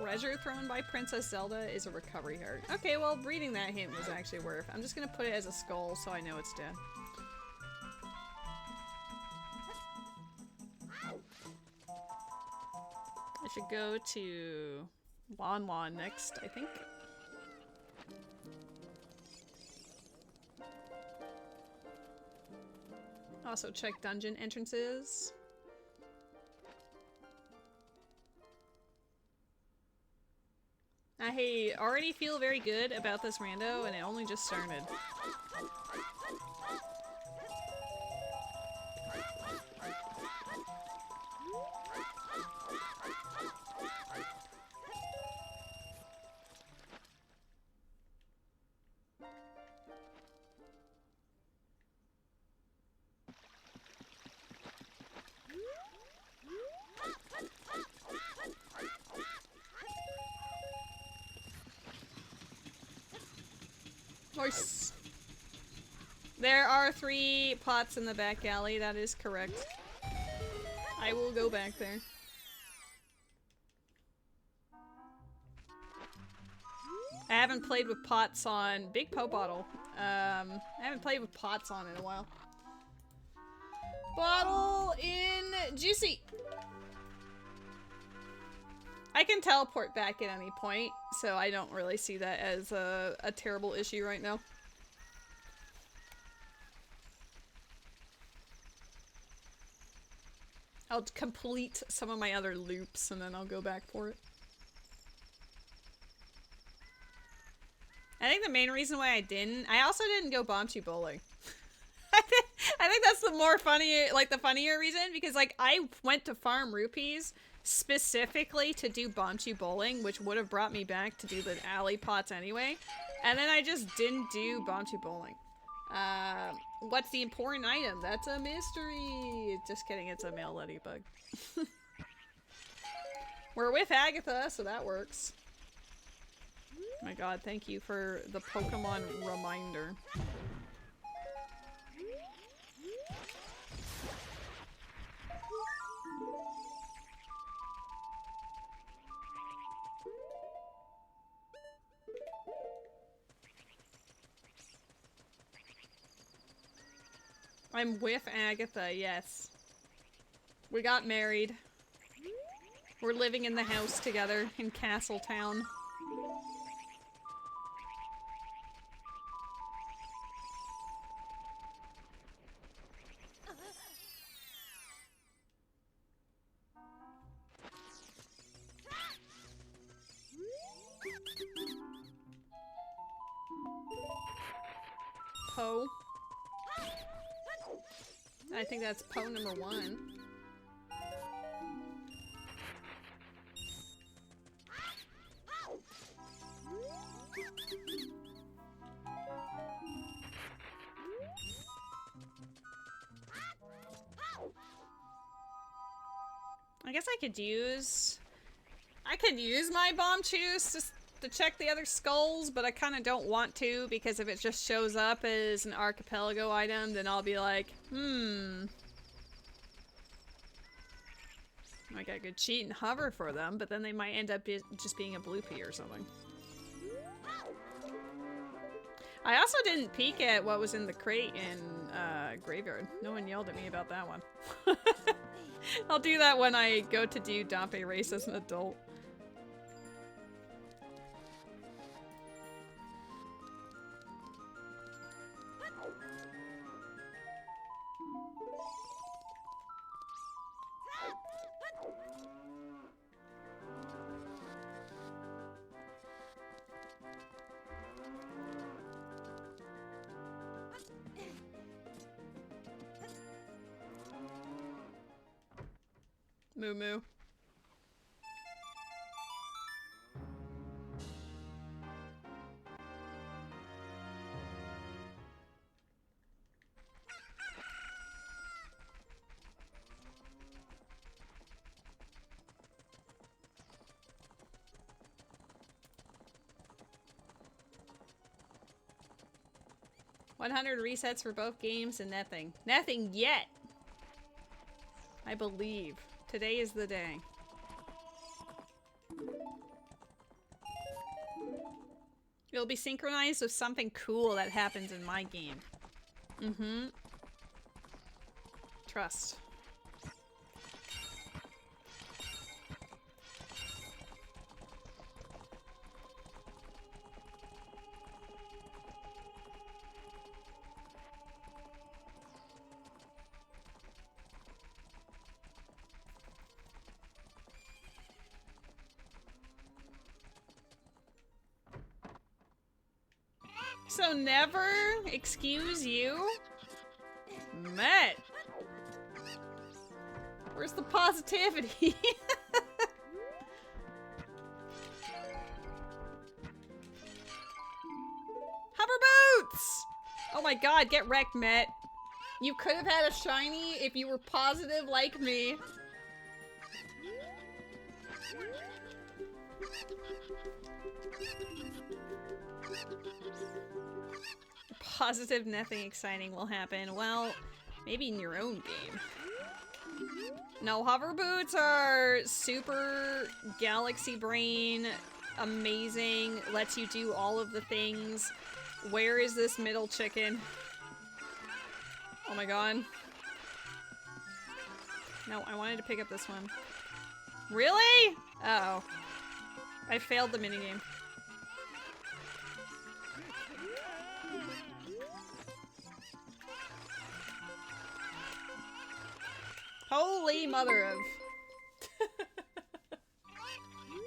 S1: Treasure thrown by Princess Zelda is a recovery heart. Okay, well, reading that hint was actually worth. I'm just gonna put it as a skull so I know it's dead. I should go to Lon Lon next, I think. Also check dungeon entrances. I already feel very good about this rando, and it only just started. Nice. There are 3 pots in the back alley, that is correct. I will go back there. I haven't played with pots on Big Po Bottle. I haven't played with pots on in a while. Bottle in Juicy. I can teleport back at any point, so I don't really see that as a terrible issue right now. I'll complete some of my other loops and then I'll go back for it. I think the main reason why I also didn't go Bombchu bowling. I think that's the more funnier, like the funnier reason, because like I went to farm rupees specifically to do Bombchu bowling, which would have brought me back to do the alley pots anyway, and then I just didn't do Bombchu bowling. What's the important item? That's a mystery! Just kidding, it's a male ladybug. We're with Agatha, so that works. Oh my god, thank you for the Pokemon reminder. I'm with Agatha, yes. We got married. We're living in the house together in Castletown. Po. I think that's Po number 1. I guess I could use my bomb juice to check the other skulls, but I kind of don't want to, because if it just shows up as an Archipelago item, then I'll be like, like I could cheat and hover for them, but then they might end up just being a bloopy or something. I also didn't peek at what was in the crate in Graveyard. No one yelled at me about that one. I'll do that when I go to do Dompe Race as an adult. Moo moo. $100 resets for both games and nothing. Nothing yet! I believe. Today is the day. It'll be synchronized with something cool that happens in my game. Mm-hmm. Trust. So never? Excuse you? Met. Where's the positivity? Hover boots! Oh my god, get wrecked, Met. You could have had a shiny if you were positive like me. Positive, nothing exciting will happen. Well, maybe in your own game. No, hover boots are super galaxy brain, amazing, lets you do all of the things. Where is this middle chicken? Oh my god. No, I wanted to pick up this one. Really? Uh-oh. I failed the minigame. Holy mother of...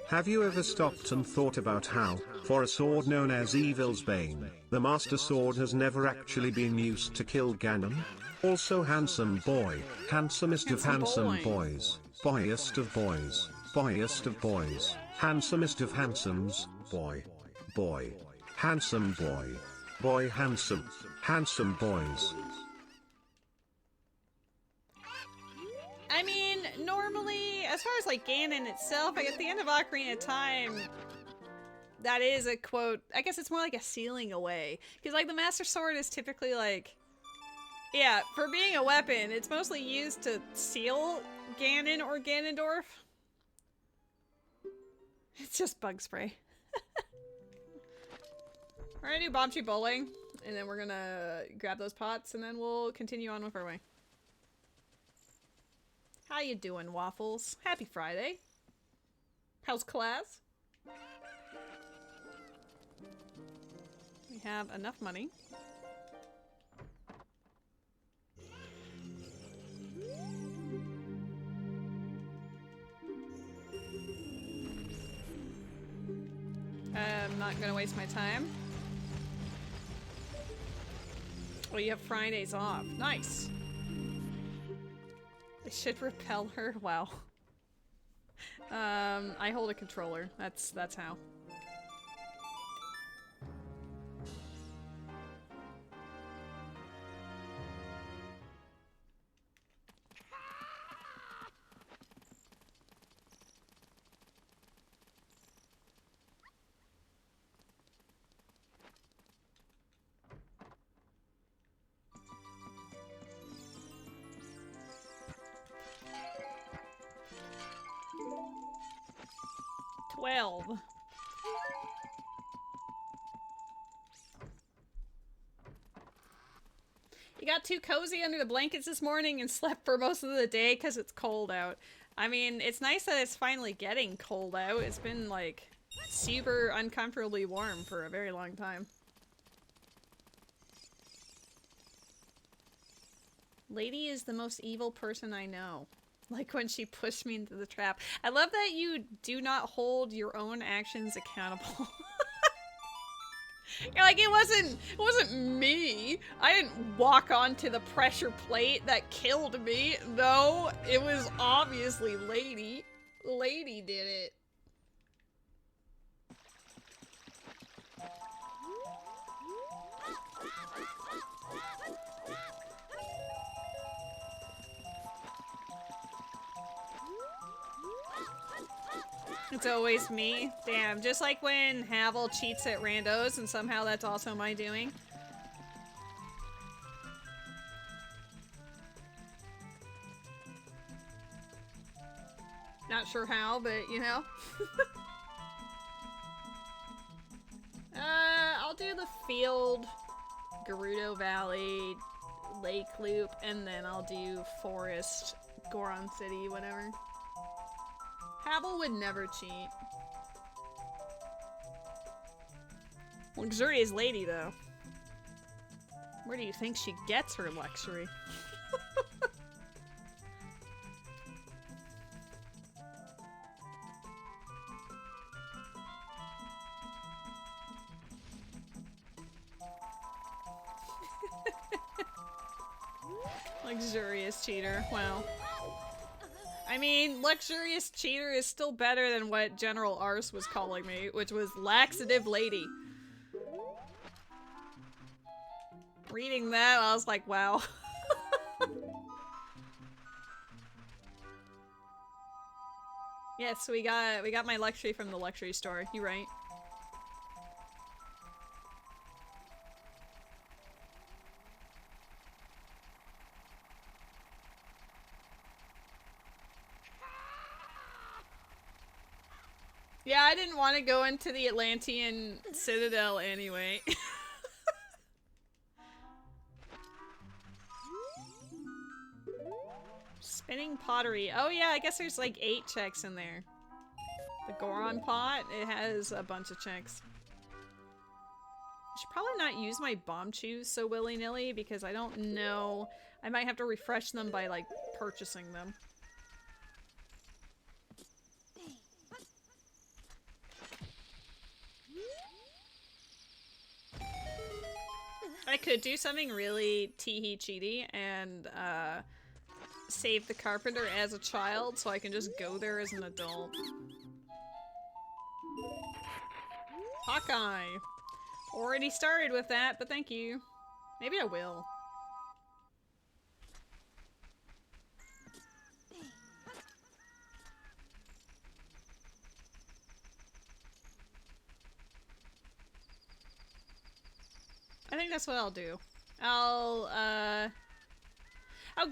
S2: Have you ever stopped and thought about how, for a sword known as Evil's Bane, the Master Sword has never actually been used to kill Ganon? Also handsome boy, handsomest of handsome boys, boyest of boys, boyest of boys, handsomest of handsomes, boy, boy, handsome boy, boy handsome, handsome boys.
S1: I mean, normally, as far as like Ganon itself, like at the end of Ocarina of Time, that is a quote, I guess it's more like a sealing away. Because like the Master Sword is typically like, yeah, for being a weapon, it's mostly used to seal Ganon or Ganondorf. It's just bug spray. We're gonna do Bomb Tree Bowling, and then we're gonna grab those pots, and then we'll continue on with our way. How you doing, Waffles? Happy Friday. How's class? We have enough money. I'm not gonna waste my time. Oh, you have Fridays off. Nice. I should repel her. Wow. I hold a controller. That's how. You got too cozy under the blankets this morning and slept for most of the day because it's cold out. I mean, it's nice that it's finally getting cold out. It's been, like, super uncomfortably warm for a very long time. Lady is the most evil person I know. Like when she pushed me into the trap. I love that you do not hold your own actions accountable. You're like, it wasn't me. I didn't walk onto the pressure plate that killed me. No, it was obviously Lady. Lady did it. It's always me. Damn, just like when Havel cheats at randos and somehow that's also my doing. Not sure how, but you know. I'll do the field, Gerudo Valley, Lake Loop, and then I'll do Forest, Goron City, whatever. Havel would never cheat. Luxurious Lady, though. Where do you think she gets her luxury? Luxurious cheater. Wow. I mean, luxurious cheater is still better than what General Arse was calling me, which was laxative lady. Reading that, I was like, wow. Yes, we got my luxury from the luxury store. You're right. Yeah, I didn't want to go into the Atlantean Citadel anyway. Spinning pottery. Oh yeah, I guess there's like 8 checks in there. The Goron pot, it has a bunch of checks. I should probably not use my bomb chews so willy-nilly because I don't know. I might have to refresh them by like purchasing them. I could do something really tee-hee cheaty and save the carpenter as a child so I can just go there as an adult. Hawkeye! Already started with that, but thank you. Maybe I will. I think that's what I'll do. I'll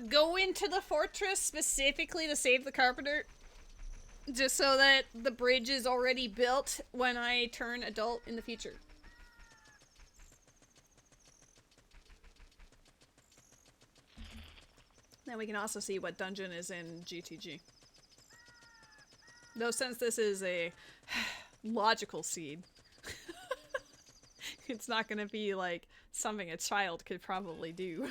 S1: go into the fortress specifically to save the carpenter. Just so that the bridge is already built when I turn adult in the future. Then we can also see what dungeon is in GTG. Though since this is a logical seed, it's not gonna be like something a child could probably do.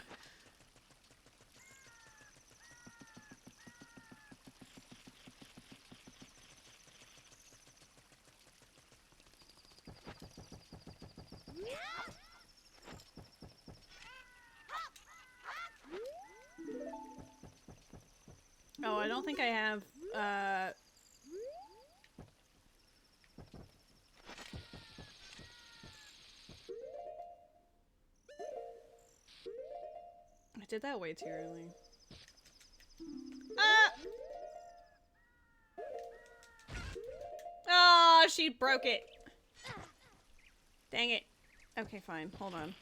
S1: Oh, I don't think I have, I did that way too early. Ah! Oh, she broke it. Dang it. Okay, fine. Hold on.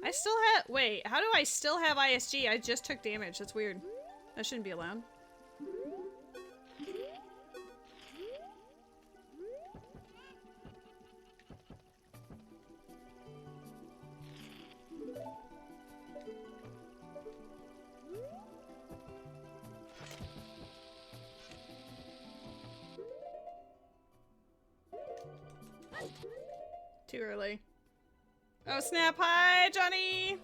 S1: I still have- wait, how do I still have ISG? I just took damage. That's weird. That shouldn't be allowed. Too early. Oh snap, hi Johnny!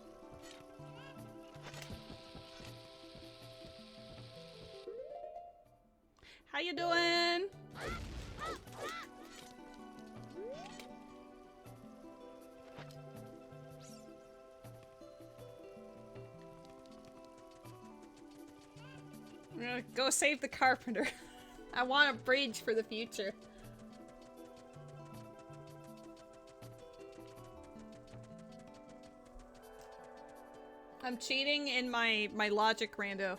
S1: How you doing? I'm gonna go save the carpenter. I want a bridge for the future. I'm cheating in my logic rando.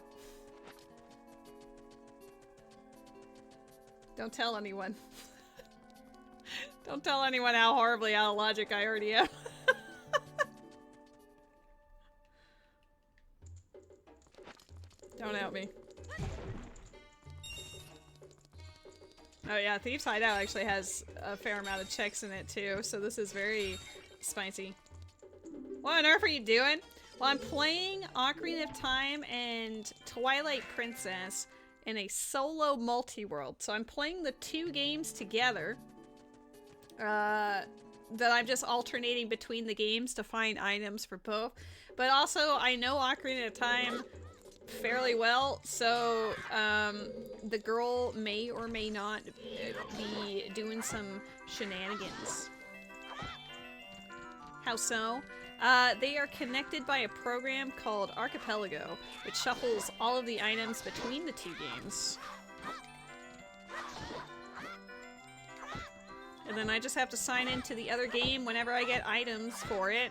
S1: Don't tell anyone. Don't tell anyone how horribly out of logic I already am. Don't out me. Oh yeah, Thieves Hideout actually has a fair amount of checks in it too, so this is very spicy. What on earth are you doing? Well, I'm playing Ocarina of Time and Twilight Princess in a solo multi-world. So I'm playing the 2 games together. That I'm just alternating between the games to find items for both. But also, I know Ocarina of Time fairly well, so the girl may or may not be doing some shenanigans. How so? They are connected by a program called Archipelago, which shuffles all of the items between the two games. And then I just have to sign into the other game whenever I get items for it,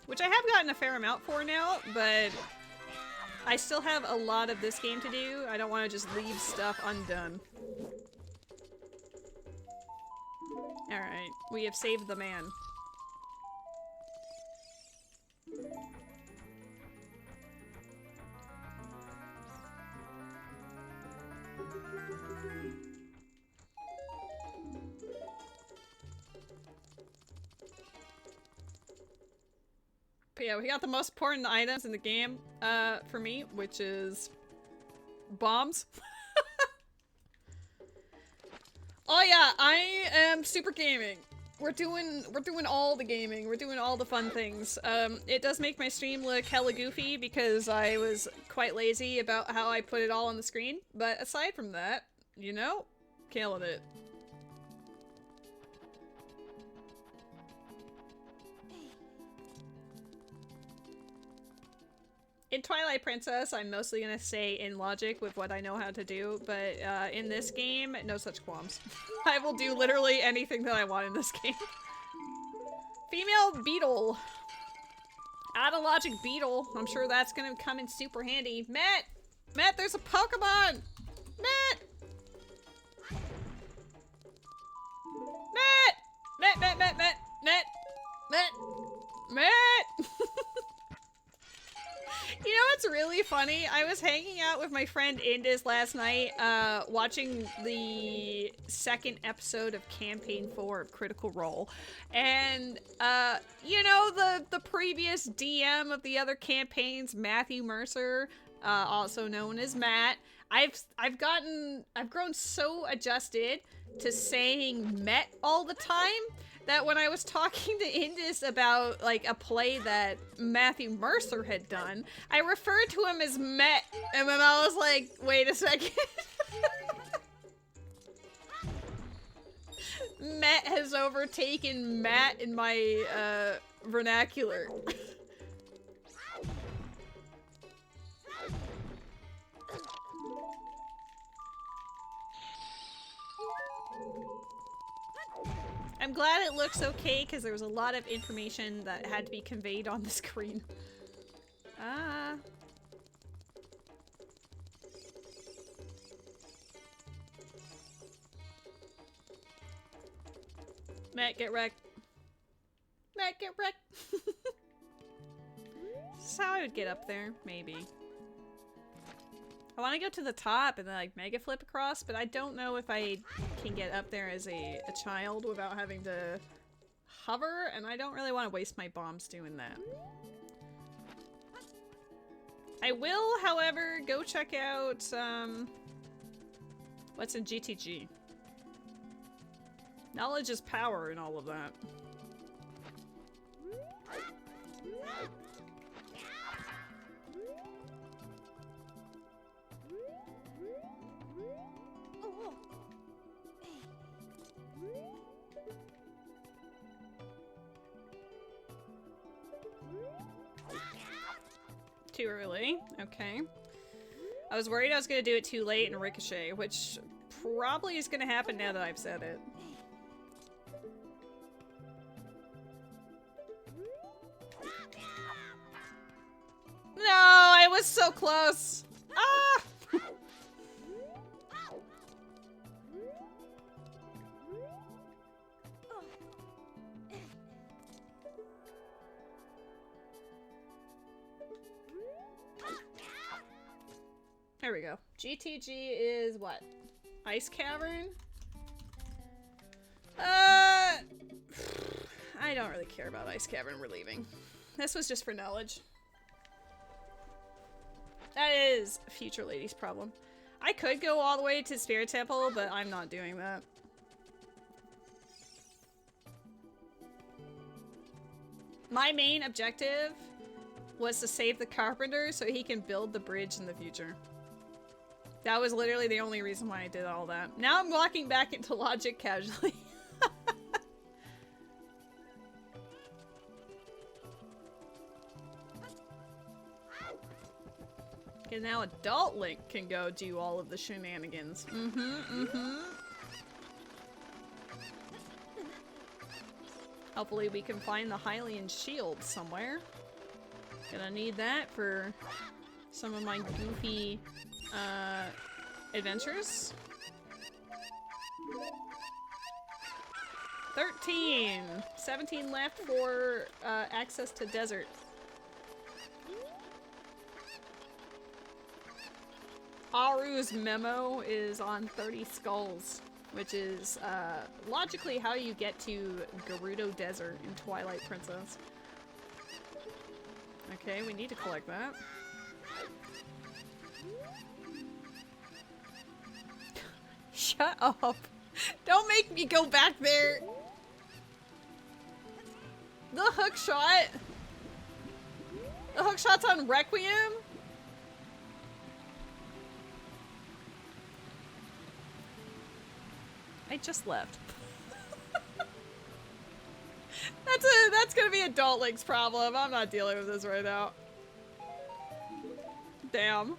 S1: which I have gotten a fair amount for now, but I still have a lot of this game to do. I don't want to just leave stuff undone. Alright, we have saved the man. But yeah, we got the most important items in the game, for me, which is bombs. Oh yeah, I am super gaming. We're doing all the gaming. We're doing all the fun things. It does make my stream look hella goofy because I was quite lazy about how I put it all on the screen. But aside from that, you know, killing it. In Twilight Princess, I'm mostly gonna say in logic with what I know how to do, but in this game, no such qualms. I will do literally anything that I want in this game. Female beetle. Add a logic beetle. I'm sure that's gonna come in super handy. Matt! Matt, there's a Pokemon! Matt! Matt! Matt, Matt, Matt, Matt, Matt! Matt! Matt! You know what's really funny? I was hanging out with my friend Indus last night, watching the second episode of Campaign 4 of Critical Role. And, you know, the previous DM of the other campaigns, Matthew Mercer, also known as Matt. I've grown so adjusted to saying Met all the time that when I was talking to Indus about, like, a play that Matthew Mercer had done, I referred to him as Met, and then I was like, wait a second. Met has overtaken Matt in my, vernacular. I'm glad it looks okay, because there was a lot of information that had to be conveyed on the screen. Ah. Matt, get wrecked. Matt, get wrecked. This is how I would get up there, maybe. I want to go to the top and then like mega flip across, but I don't know if I can get up there as a child without having to hover, and I don't really want to waste my bombs doing that. I will, however, go check out what's in GTG. Knowledge is power and all of that. Too early. Okay. I was worried I was gonna do it too late and ricochet, which probably is gonna happen now that I've said it. No, I was so close. Ah! There we go. GTG is what? Ice Cavern? I don't really care about Ice Cavern. We're leaving. This was just for knowledge. That is Future Lady's problem. I could go all the way to Spirit Temple, but I'm not doing that. My main objective was to save the carpenter so he can build the bridge in the future. That was literally the only reason why I did all that. Now I'm walking back into logic casually. Okay, now adult Link can go do all of the shenanigans. Hopefully we can find the Hylian shield somewhere. Gonna need that for some of my goofy adventures. 13! 17 left for access to desert. Aru's memo is on 30 skulls, which is logically how you get to Gerudo Desert in Twilight Princess. Okay, we need to collect that. Shut up! Don't make me go back there! The hook shot! The hook shot's on Requiem? I just left. That's gonna be Adult Link's problem. I'm not dealing with this right now. Damn.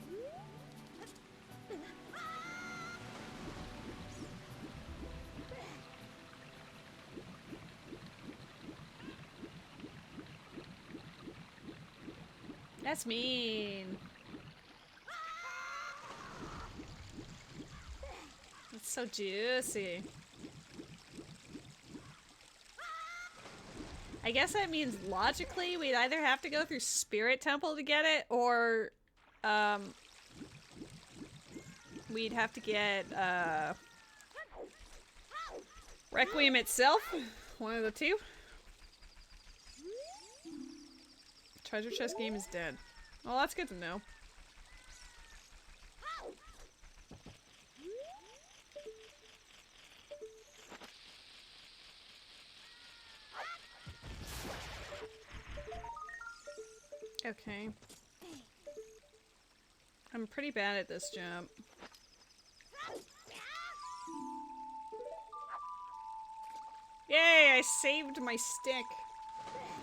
S1: That's mean. It's so juicy. I guess that means logically we'd either have to go through Spirit Temple to get it, or we'd have to get Requiem itself. One of the two. Treasure chest game is dead. Well, that's good to know. Okay. I'm pretty bad at this jump. Yay! I saved my stick.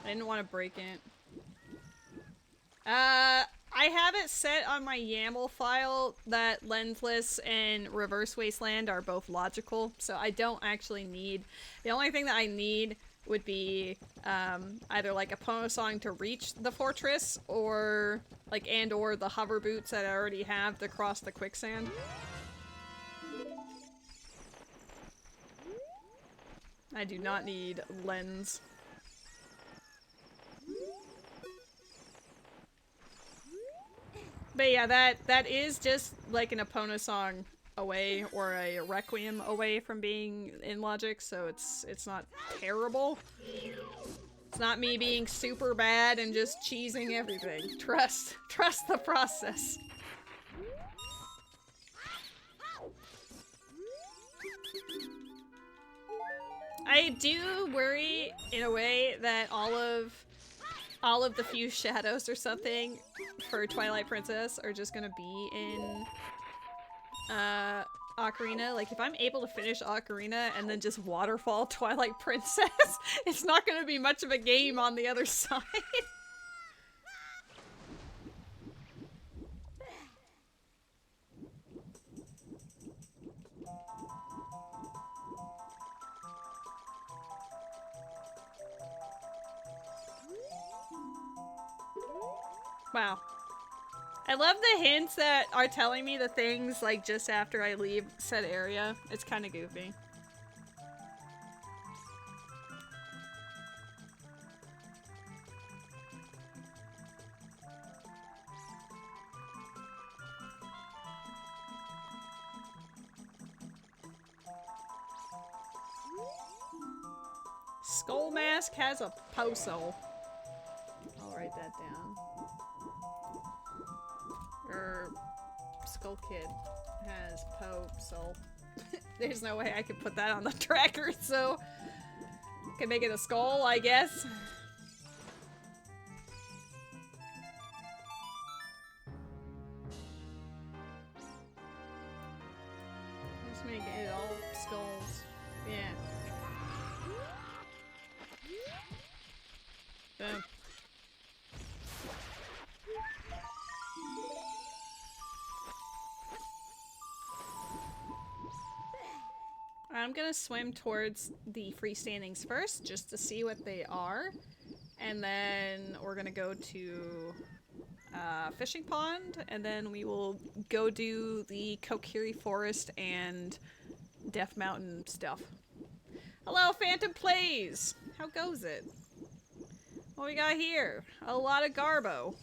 S1: I didn't want to break it. I have it set on my YAML file that Lensless and Reverse Wasteland are both logical, so I don't actually need... The only thing that I need would be either like a Pono song to reach the fortress, or like or the hover boots that I already have to cross the quicksand. I do not need lens. But yeah, that is just like an Epona song away, or a Requiem away from being in logic, so it's not terrible. It's not me being super bad and just cheesing everything. Trust the process. I do worry in a way that all of the few shadows or something for Twilight Princess are just gonna be in Ocarina. Like, if I'm able to finish Ocarina and then just waterfall Twilight Princess, it's not gonna be much of a game on the other side. Wow. I love the hints that are telling me the things like just after I leave said area. It's kind of goofy. Skull Mask has a Poso. I'll write that down. Or Skull Kid has Poso. There's no way I could put that on the tracker, so can make it a skull, I guess. Just make it all skulls. Yeah. Boom. I'm gonna swim towards the freestandings first, just to see what they are. And then we're gonna go to fishing pond, and then we will go do the Kokiri Forest and Death Mountain stuff. Hello, Phantom Plays! How goes it? What we got here? A lot of Garbo.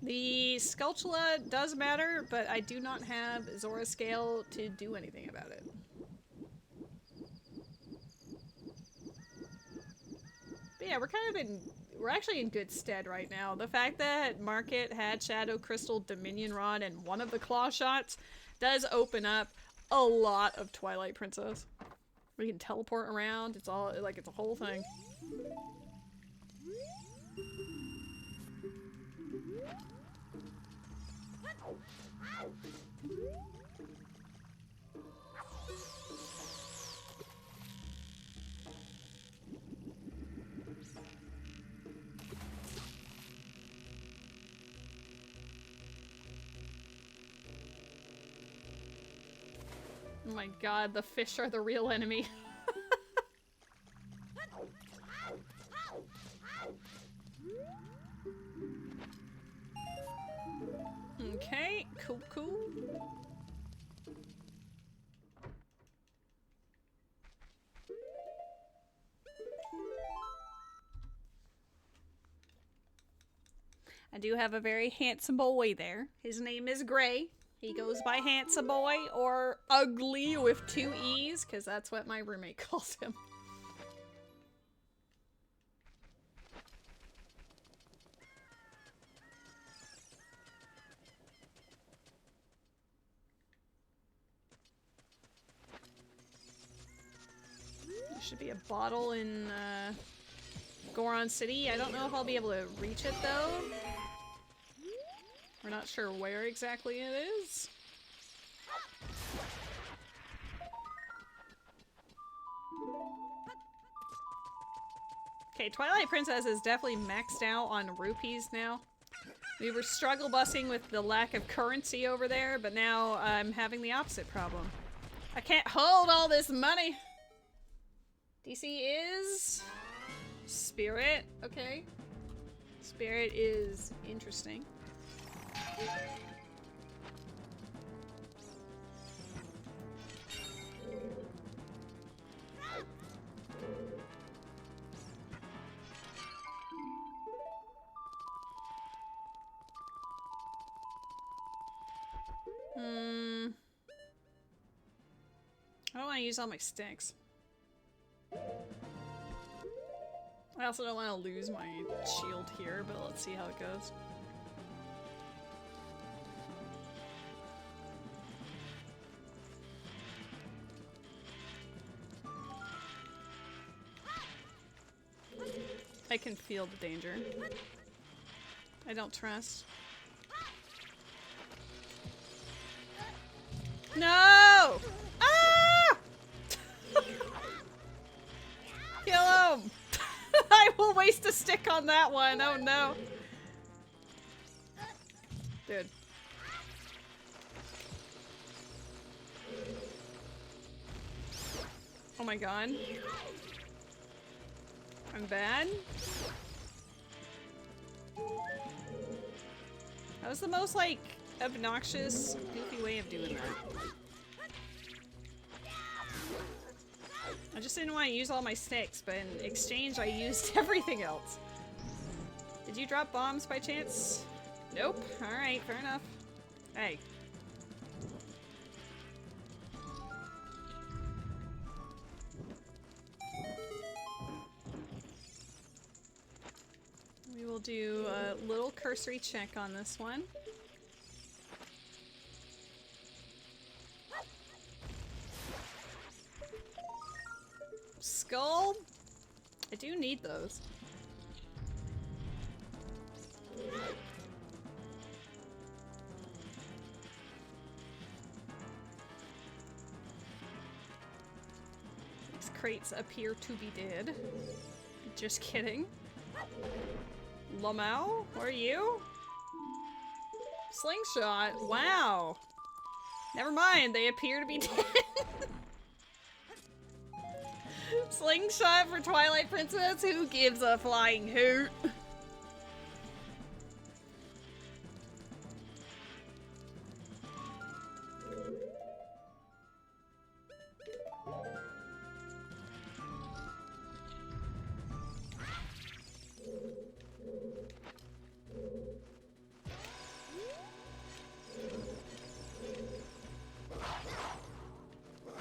S1: The Sculptula does matter, but I do not have Zora Scale to do anything about it. But yeah, we're actually in good stead right now. The fact that Market had Shadow Crystal, Dominion Rod, and one of the claw shots does open up a lot of Twilight Princess. We can teleport around. It's all like it's a whole thing. Oh my god, the fish are the real enemy. Okay, cool, cool. I do have a very handsome boy there. His name is Gray. He goes by Handsome Boy or Ugly with 2 E's, because that's what my roommate calls him. There should be a bottle in Goron City. I don't know if I'll be able to reach it though. We're not sure where exactly it is. Okay, Twilight Princess is definitely maxed out on rupees now. We were struggle busing with the lack of currency over there, but now I'm having the opposite problem. I can't hold all this money. DC is Spirit. Okay. Spirit is interesting. I don't want to use all my sticks. I also don't want to lose my shield here, but let's see how it goes. I can feel the danger. I don't trust. No! Ah! Kill him! I will waste a stick on that one. Oh no. Dude. Oh my god. I'm bad. That was the most, like, obnoxious, goofy way of doing that. I just didn't want to use all my sticks, but in exchange I used everything else. Did you drop bombs by chance? Nope. Alright, fair enough. Hey. We will do a little cursory check on this one. Skull? I do need those. These crates appear to be dead. Just kidding. Lamau, where are you? Slingshot? Wow. Never mind, they appear to be dead. Slingshot for Twilight Princess? Who gives a flying hoot?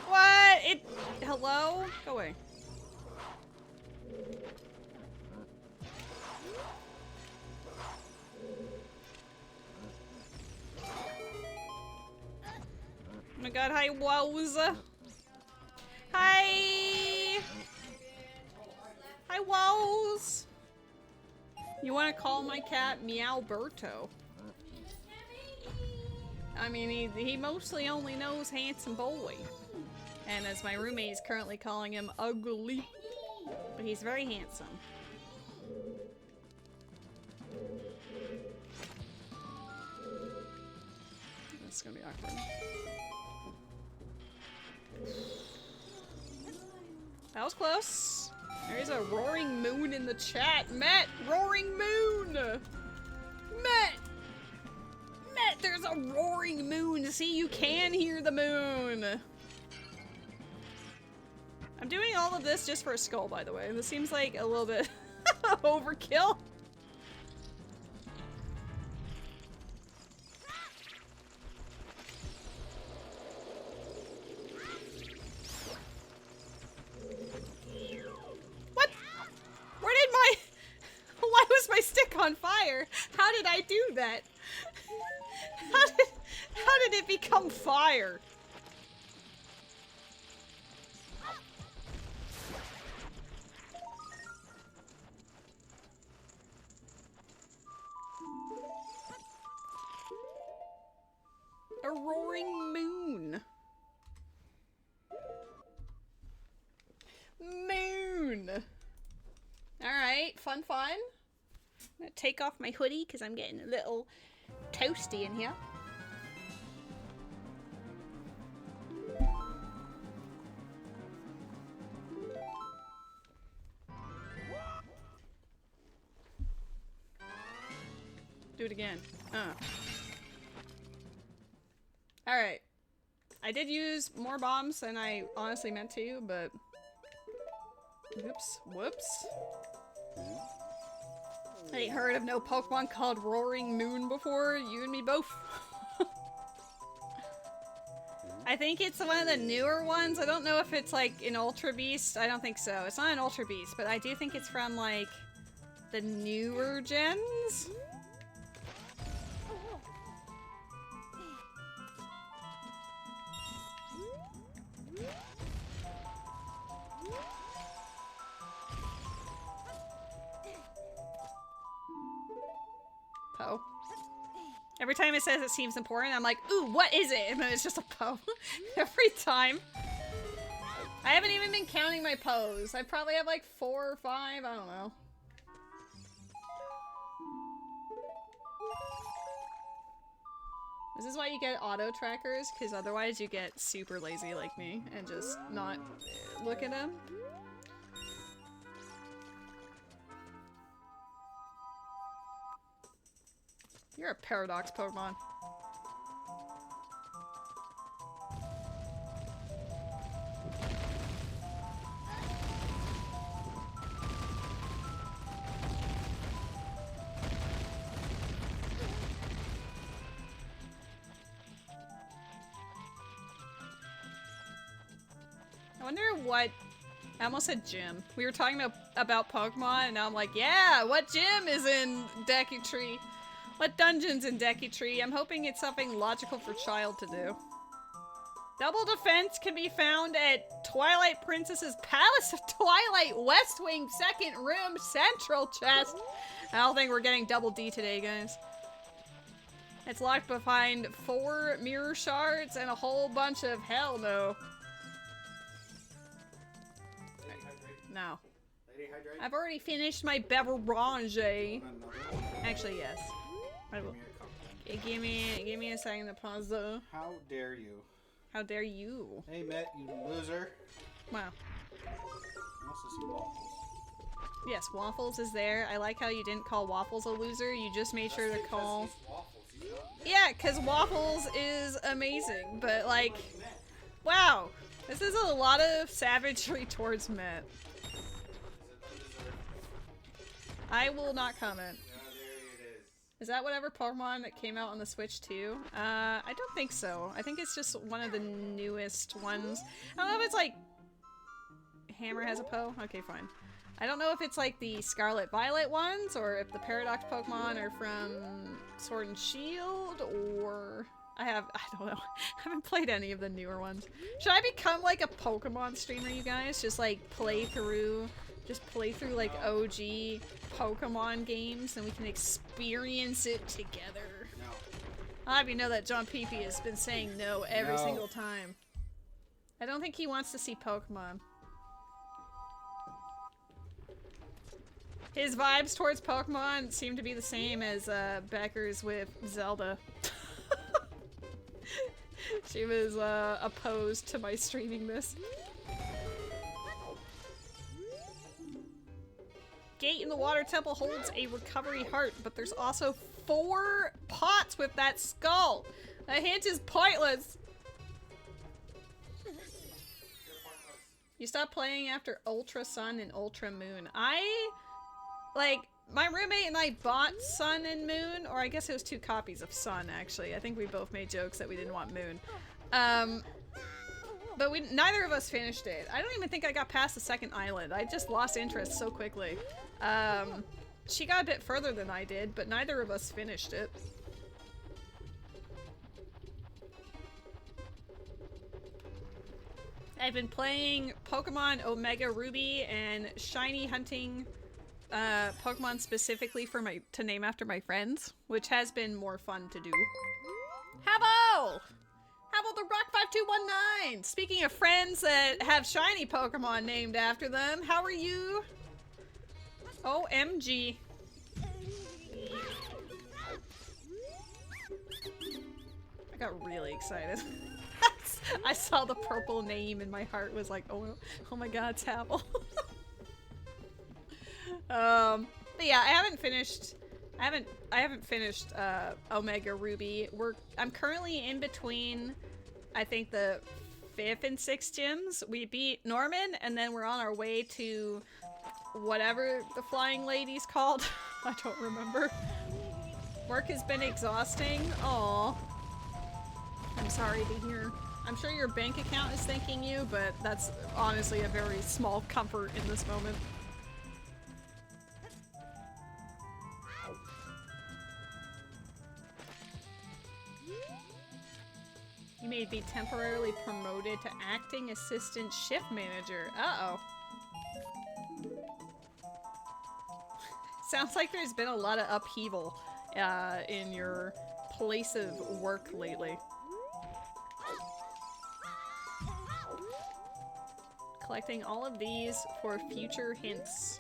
S1: What? Hello? Go away. Oh my god, hi wows. Hi! Hi wows! You wanna call my cat Meowberto? I mean, he mostly only knows handsome boy. And as my roommate is currently calling him ugly. But he's very handsome. This is gonna be awkward. That was close. There's a roaring moon in the chat. Matt, roaring moon! Matt! Matt, there's a roaring moon. See, you can hear the moon. I'm doing all of this just for a skull, by the way. This seems like a little bit overkill. What? Where did my... Why was my stick on fire? How did I do that? How did it become fire? A roaring moon. Moon. Alright, fun. I'm gonna take off my hoodie because I'm getting a little toasty in here. Do it again. Alright. I did use more bombs than I honestly meant to, but... Whoops. I ain't heard of no Pokemon called Roaring Moon before. You and me both. I think it's one of the newer ones. I don't know if it's like an Ultra Beast. I don't think so. It's not an Ultra Beast, but I do think it's from like the newer gens. Poe. Every time it says it seems important, I'm like, ooh, what is it? And then it's just a Poe. Every time. I haven't even been counting my Poes. I probably have like 4 or 5, I don't know. This is why you get auto trackers, because otherwise you get super lazy like me and just not look at them. You're a paradox Pokemon. I wonder what... I almost said gym. We were talking about Pokemon and now I'm like, yeah, what gym is in Deku Tree? What dungeon's in Deku Tree? I'm hoping it's something logical for Child to do. Double defense can be found at Twilight Princess's Palace of Twilight West Wing, second room, central chest. I don't think we're getting double D today, guys. It's locked behind 4 mirror shards and a whole bunch of hell no. No. I've already finished my beverage. Actually, yes. Give me a second to pause though.
S3: How dare you?
S1: How dare you?
S3: Hey, Matt, you loser.
S1: Wow.
S3: also see Waffles.
S1: Yes, Waffles is there. I like how you didn't call Waffles a loser. You just made sure to call...
S3: He's Waffles. He's not Matt.
S1: Yeah, because Waffles is amazing, but like... Wow! This is a lot of savagery towards Matt. I will not comment.
S3: Yeah, there it is.
S1: Is that whatever Pokemon that came out on the Switch too? I don't think so. I think it's just one of the newest ones. I don't know if it's like... Hammer has a Poe? Okay, fine. I don't know if it's like the Scarlet Violet ones, or if the Paradox Pokemon are from Sword and Shield, or... I don't know. I haven't played any of the newer ones. Should I become like a Pokemon streamer, you guys? Just like play through like OG Pokemon games and we can experience it together.
S3: No.
S1: I'll have you know that John Peepee has been saying no every single time. I don't think he wants to see Pokemon. His vibes towards Pokemon seem to be the same as Becker's with Zelda. She was opposed to my streaming this. Gate in the Water Temple holds a recovery heart, but there's also 4 pots with that skull. The hint is pointless. You stopped playing after Ultra Sun and Ultra Moon. My roommate and I bought Sun and Moon, or I guess it was 2 copies of Sun, actually. I think we both made jokes that we didn't want Moon. But neither of us finished it. I don't even think I got past the second island. I just lost interest so quickly. She got a bit further than I did, but neither of us finished it. I've been playing Pokemon Omega Ruby and shiny hunting Pokemon specifically to name after my friends, which has been more fun to do. How about the Rock 5219? Speaking of friends that have shiny Pokemon named after them, how are you? OMG. I got really excited. I saw the purple name and my heart was like, oh my god, it's Havel. But yeah, I haven't finished Omega Ruby. I'm currently in between, I think, the 5th and 6th gyms. We beat Norman and then we're on our way to whatever the flying lady's called. I don't remember. Work has been exhausting. Aw. I'm sorry to hear. I'm sure your bank account is thanking you, but that's honestly a very small comfort in this moment. You may be temporarily promoted to acting assistant shift manager. Uh-oh. Sounds like there's been a lot of upheaval in your place of work lately. Collecting all of these for future hints.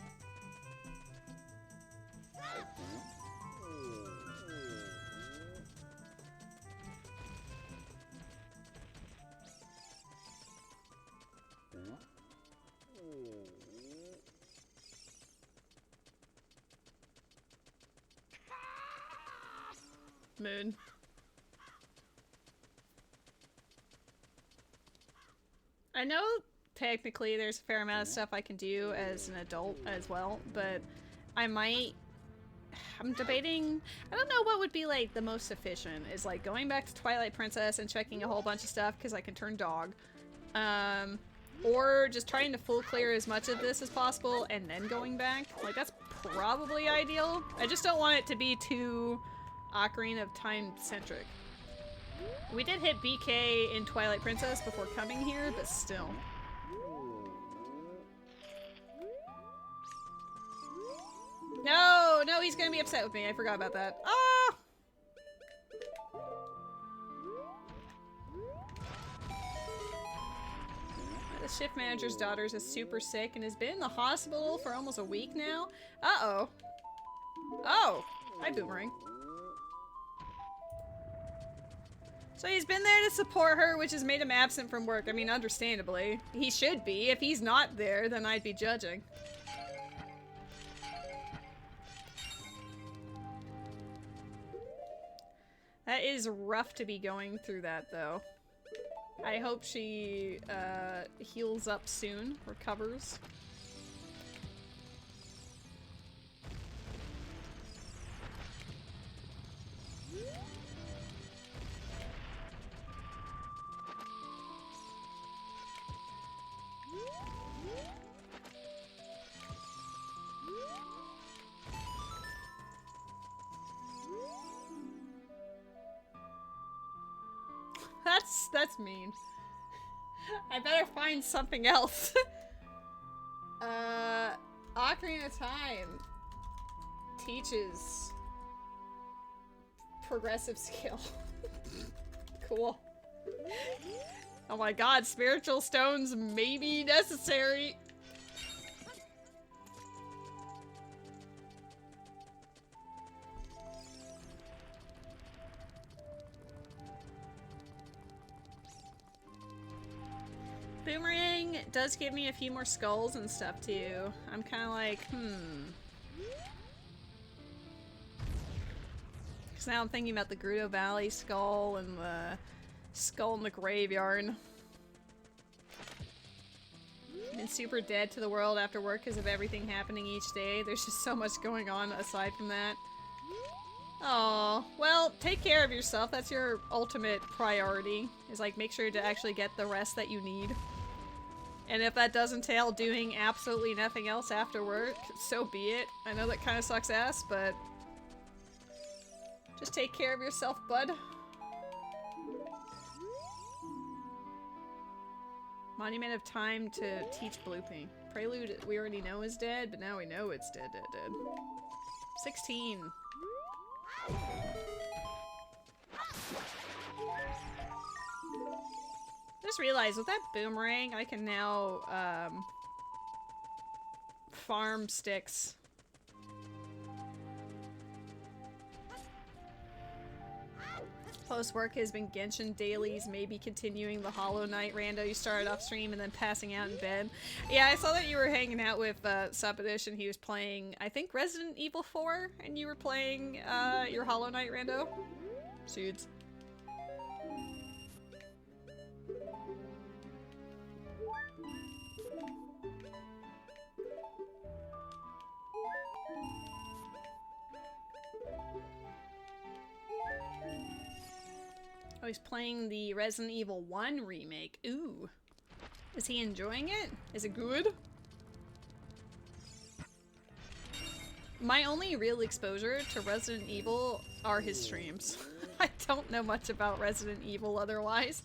S1: Moon. I know technically there's a fair amount of stuff I can do as an adult as well, but I'm debating, I don't know what would be like the most efficient, is like going back to Twilight Princess and checking a whole bunch of stuff because I can turn dog, or just trying to full clear as much of this as possible and then going back. Like, that's probably ideal. I just don't want it to be too Ocarina of Time centric. We did hit BK in Twilight Princess before coming here, but still. No, he's gonna be upset with me. I forgot about that. Ah! The shift manager's daughter is super sick and has been in the hospital for almost a week now. Uh-oh. Oh! Hi, Boomerang. So he's been there to support her, which has made him absent from work. I mean, understandably. He should be. If he's not there, then I'd be judging. That is rough to be going through that, though. I hope she heals up soon, recovers. That's mean. I better find something else. Ocarina of Time teaches progressive skill. Cool. Oh my god, spiritual stones may be necessary. Boomerang does give me a few more skulls and stuff too. I'm kind of like, Because now I'm thinking about the Gerudo Valley skull and the skull in the graveyard. Been super dead to the world after work because of everything happening each day. There's just so much going on aside from that. Oh, well, take care of yourself. That's your ultimate priority. Is like make sure to actually get the rest that you need. And if that does entail doing absolutely nothing else after work, so be it. I know that kind of sucks ass, but just take care of yourself, bud. Monument of Time to teach Blooping. Prelude we already know is dead, but now we know it's dead. 16. Just realized with that boomerang, I can now farm sticks. Post-work has been Genshin dailies, maybe continuing the Hollow Knight rando you started off stream and then passing out in bed. Yeah, I saw that you were hanging out with Supadish and he was playing, I think, Resident Evil 4, and you were playing your Hollow Knight rando. Shoots. Oh, he's playing the Resident Evil 1 remake. Ooh. Is he enjoying it? Is it good? My only real exposure to Resident Evil are his streams. I don't know much about Resident Evil otherwise.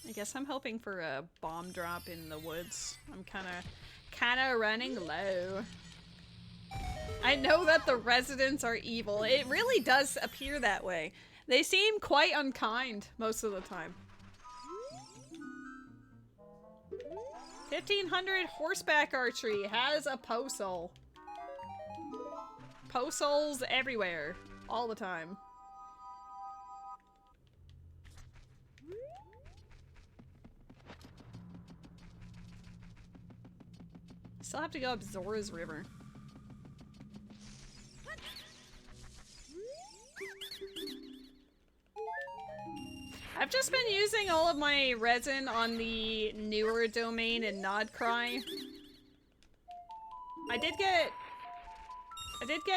S1: I guess I'm hoping for a bomb drop in the woods. I'm kinda running low. I know that the residents are evil. It really does appear that way. They seem quite unkind most of the time. 1500 horseback archery has a posol. Posols everywhere. All the time. Still have to go up Zora's River. I've just been using all of my resin on the newer domain in Nodcry. I did get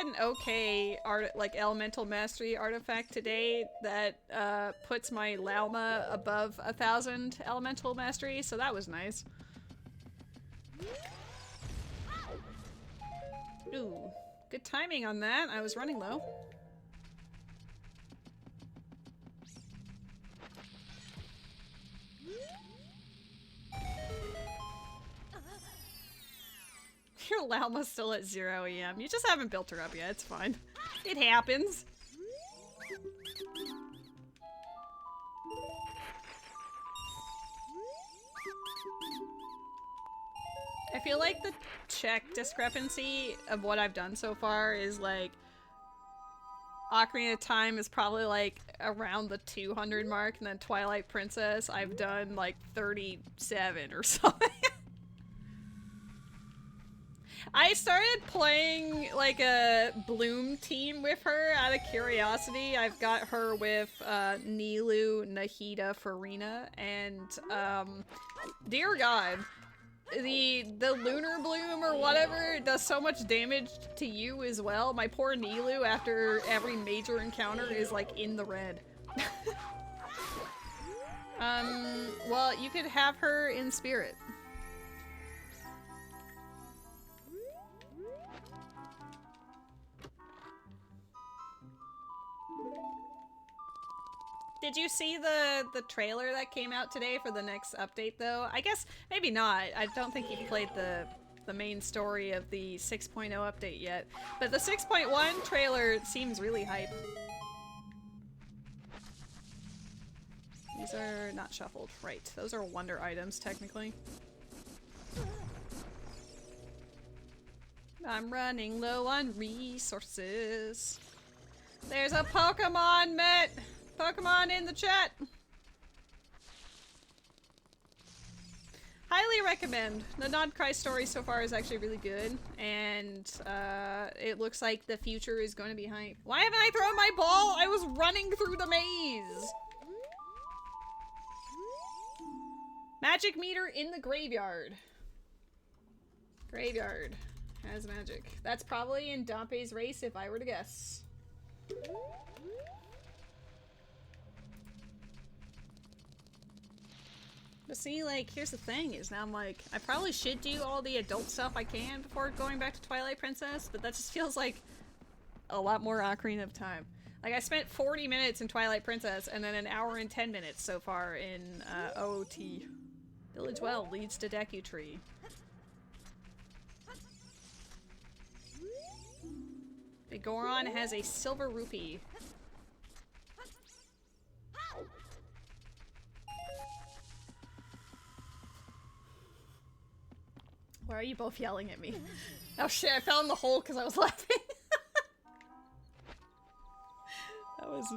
S1: an okay elemental mastery artifact today that puts my Lauma above 1000 elemental mastery, so that was nice. Ooh, good timing on that. I was running low. Your Lauma's still at 0 EM. You just haven't built her up yet. It's fine. It happens. I feel like the check discrepancy of what I've done so far is like Ocarina of Time is probably like around the 200 mark, and then Twilight Princess I've done like 37 or something. I started playing like a Bloom team with her out of curiosity. I've got her with Nilu, Nahida, Farina, and dear God, the Lunar Bloom or whatever does so much damage to you as well. My poor Nilu after every major encounter is like in the red. Well, you could have her in spirit. Did you see the trailer that came out today for the next update, though? I guess maybe not. I don't think you've played the main story of the 6.0 update yet. But the 6.1 trailer seems really hype. These are not shuffled. Right. Those are wonder items, technically. I'm running low on resources. There's a Pokemon, Met! Pokemon in the chat! Highly recommend. The Non-Cry story so far is actually really good, and it looks like the future is going to be hype. Why haven't I thrown my ball? I was running through the maze! Magic meter in the graveyard. Graveyard has magic. That's probably in Dompe's race if I were to guess. But see, like, here's the thing, is now I'm like, I probably should do all the adult stuff I can before going back to Twilight Princess, but that just feels like a lot more Ocarina of Time. Like, I spent 40 minutes in Twilight Princess, and then an hour and 10 minutes so far in OOT. Village Well leads to Deku Tree. Big Goron has a silver rupee. Why are you both yelling at me? Oh shit, I fell in the hole because I was laughing.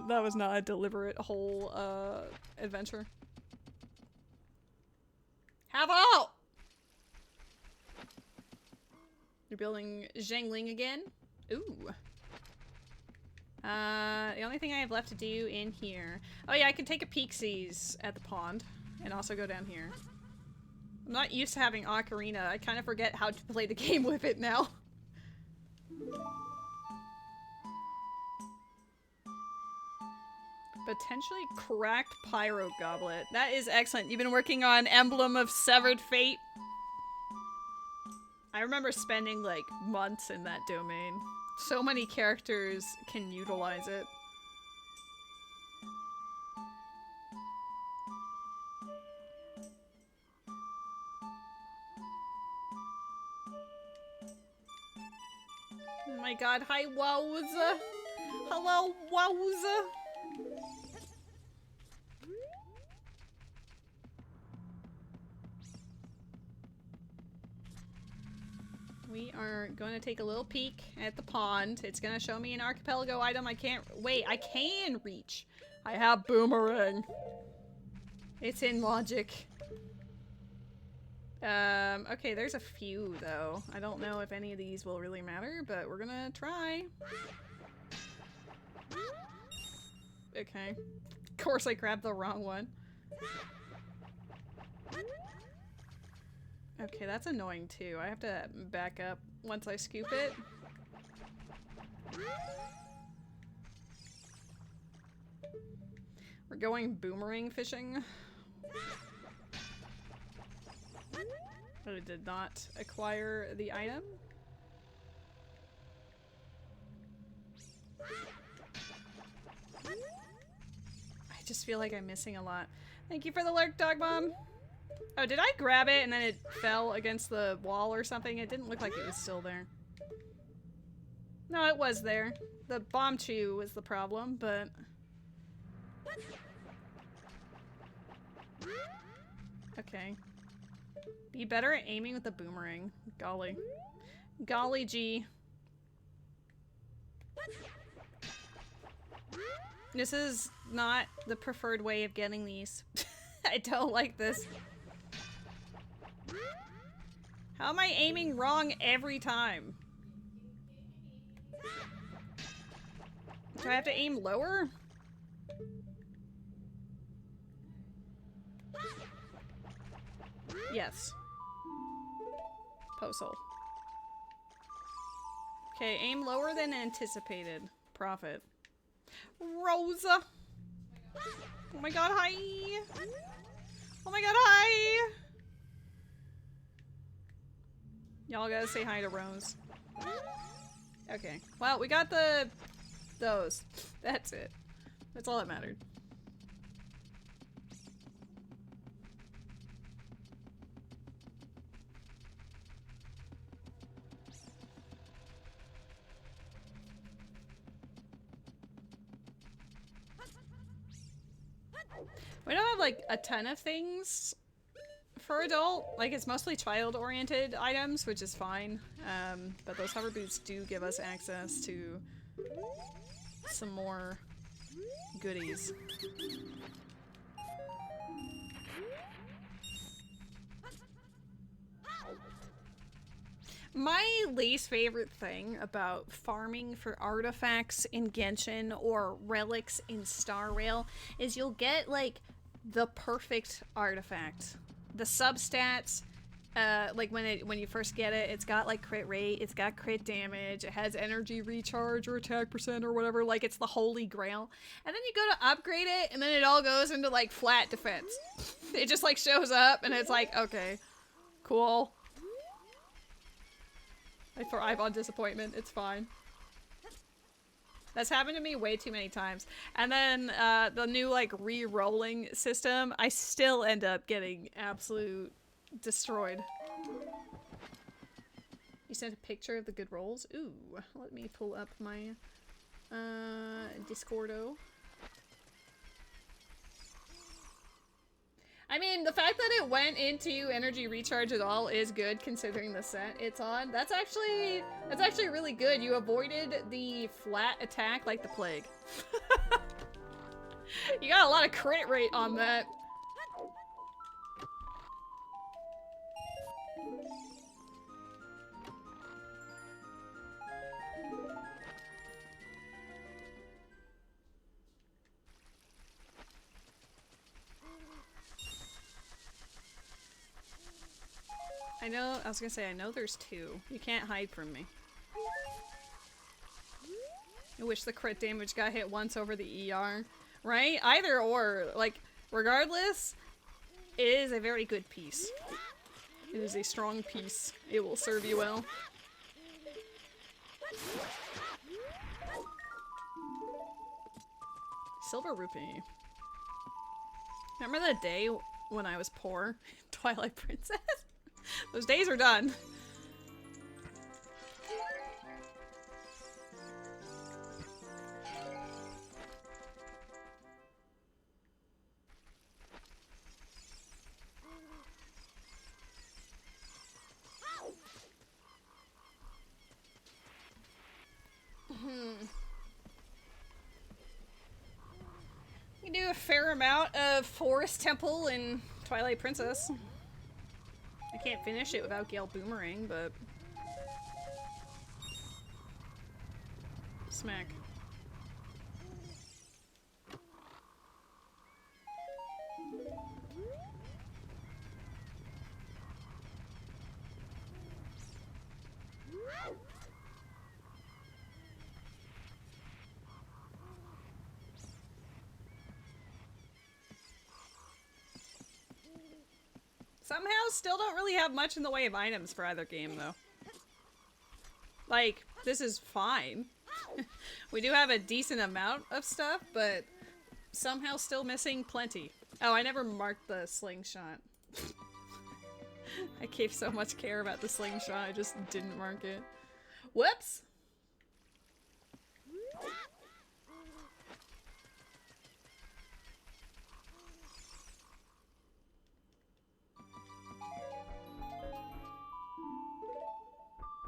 S1: That was not a deliberate hole adventure. Have all! You're building Zhengling again? Ooh. The only thing I have left to do in here... Oh yeah, I can take a peek-sees at the pond. And also go down here. I'm not used to having Ocarina. I kind of forget how to play the game with it now. Potentially cracked Pyro Goblet. That is excellent. You've been working on Emblem of Severed Fate. I remember spending like months in that domain. So many characters can utilize it. Oh my god, hi Wowza! Hello Wowza! We are going to take a little peek at the pond. It's going to show me an archipelago item I can't- wait, I can reach! I have Boomerang! It's in logic. Okay, there's a few, though. I don't know if any of these will really matter, but we're gonna try. Okay. Of course I grabbed the wrong one. Okay, that's annoying, too. I have to back up once I scoop it. We're going boomerang fishing. But it did not acquire the item. I just feel like I'm missing a lot. Thank you for the lurk, Dog Mom. Oh, did I grab it and then it fell against the wall or something? It didn't look like it was still there. No, it was there. The bomb chew was the problem, but... Okay. Be better at aiming with the boomerang. Golly. Golly gee. This is not the preferred way of getting these. I don't like this. How am I aiming wrong every time? Do I have to aim lower? Yes. Postal. Okay, aim lower than anticipated. Profit. Rosa! Oh my god, hi! Oh my god, hi! Y'all gotta say hi to Rose. Okay. Well, we got those. That's it. That's all that mattered. We don't have like a ton of things for adult. Like it's mostly child-oriented items, which is fine. But those hover boots do give us access to some more goodies. My least favorite thing about farming for artifacts in Genshin or relics in Star Rail is you'll get like the perfect artifact. The substats, like when you first get it, it's got like crit rate, it's got crit damage, it has energy recharge or attack percent or whatever, like it's the holy grail. And then you go to upgrade it and then it all goes into like flat defense. It just like shows up and it's like, okay, cool. I thrive on disappointment, it's fine. That's happened to me way too many times. And then the new like re-rolling system, I still end up getting absolute destroyed. You sent a picture of the good rolls? Ooh, let me pull up my Discordo. I mean, the fact that it went into energy recharge at all is good considering the set it's on. That's actually really good. You avoided the flat attack like the plague. You got a lot of crit rate on that. I was gonna say, I know there's two. You can't hide from me. I wish the crit damage got hit once over the ER. Right? Either or. Like, regardless, it is a very good piece. It is a strong piece. It will serve you well. Silver rupee. Remember that day when I was poor? Twilight Princess? Those days are done. You do a fair amount of Forest Temple in Twilight Princess. I can't finish it without Gale Boomerang, but... Smack. Somehow still don't really have much in the way of items for either game, though. Like, this is fine. We do have a decent amount of stuff, but somehow still missing plenty. Oh, I never marked the slingshot. I gave so much care about the slingshot, I just didn't mark it. Whoops!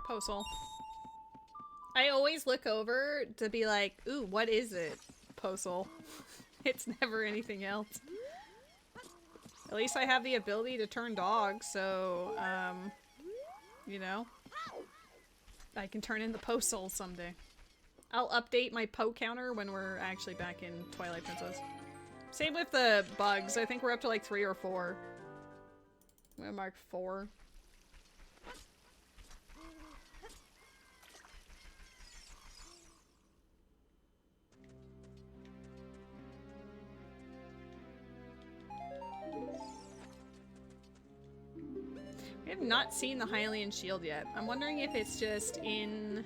S1: Postal. I always look over to be like, ooh, what is it? Postal. It's never anything else. At least I have the ability to turn dog, so, you know. I can turn into Postal someday. I'll update my Poe counter when we're actually back in Twilight Princess. Same with the bugs. I think we're up to like 3 or 4. I'm gonna mark 4. We have not seen the Hylian shield yet. I'm wondering if it's just in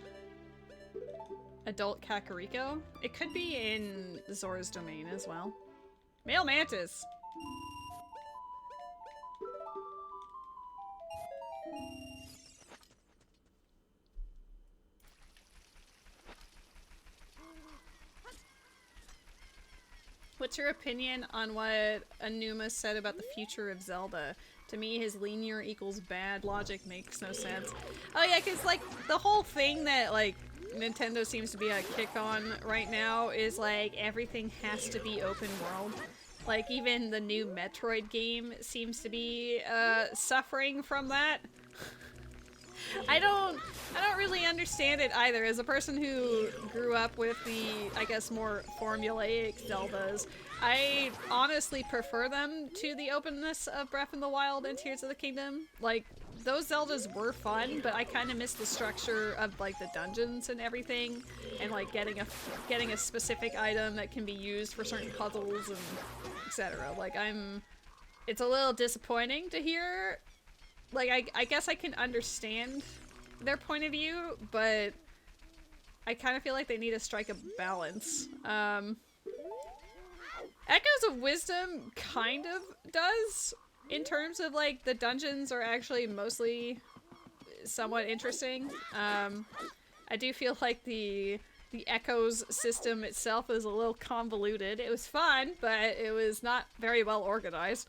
S1: Adult Kakariko. It could be in Zora's Domain as well. Male Mantis! What's your opinion on what Anuma said about the future of Zelda? To me, his linear equals bad logic makes no sense. Oh yeah, because like the whole thing that like Nintendo seems to be a kick on right now is like everything has to be open world. Like even the new Metroid game seems to be suffering from that. I don't really understand it either. As a person who grew up with the, I guess, more formulaic Zeldas, I honestly prefer them to the openness of Breath of the Wild and Tears of the Kingdom. Like, those Zeldas were fun, but I kind of miss the structure of, like, the dungeons and everything, and, like, getting a specific item that can be used for certain puzzles and etc. Like, it's a little disappointing to hear. Like, I guess I can understand their point of view, but I kind of feel like they need to strike a balance. Echoes of Wisdom kind of does, in terms of, like, the dungeons are actually mostly somewhat interesting. I do feel like the Echoes system itself is a little convoluted. It was fun, but it was not very well organized.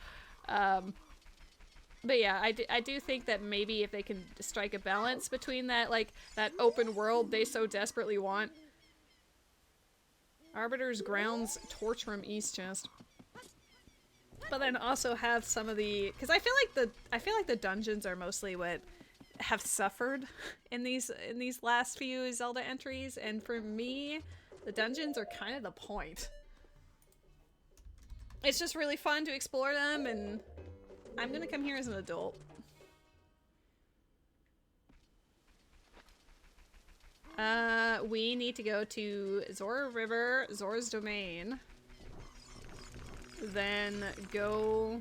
S1: But yeah, I do think that maybe if they can strike a balance between that, like, that open world they so desperately want. Arbiter's Grounds Torch Room East Chest. But then also have some of the, because I feel like the dungeons are mostly what have suffered in these last few Zelda entries, and for me, the dungeons are kind of the point. It's just really fun to explore them, and I'm gonna come here as an adult. We need to go to Zora River, Zora's Domain. Then go...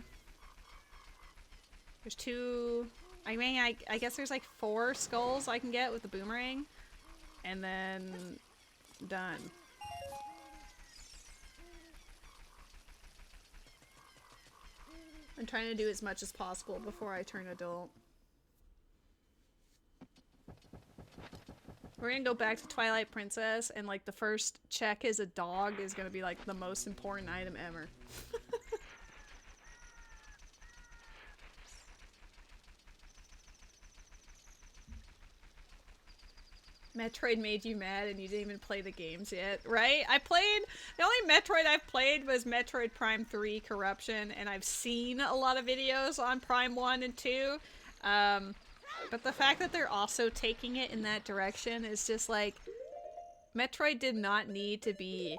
S1: There's 2... I mean, I guess there's like 4 skulls I can get with the boomerang. And then... done. I'm trying to do as much as possible before I turn adult. We're gonna go back to Twilight Princess, and like the first check as a dog is gonna be like the most important item ever. Metroid made you mad and you didn't even play the games yet, right? The only Metroid I've played was Metroid Prime 3 Corruption, and I've seen a lot of videos on Prime 1 and 2. But the fact that they're also taking it in that direction is just like, Metroid did not need to be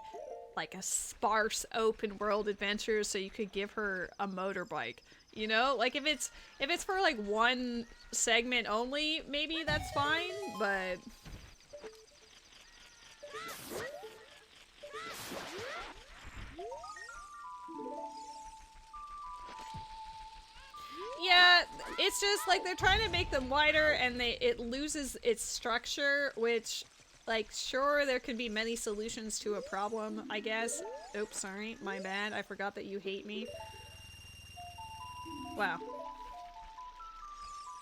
S1: like a sparse open world adventure so you could give her a motorbike. You know? Like if it's for like one segment only, maybe that's fine, but yeah, it's just like they're trying to make them wider and it loses its structure, which, like, sure, there could be many solutions to a problem, I guess. Oops, sorry, my bad. I forgot that you hate me. Wow.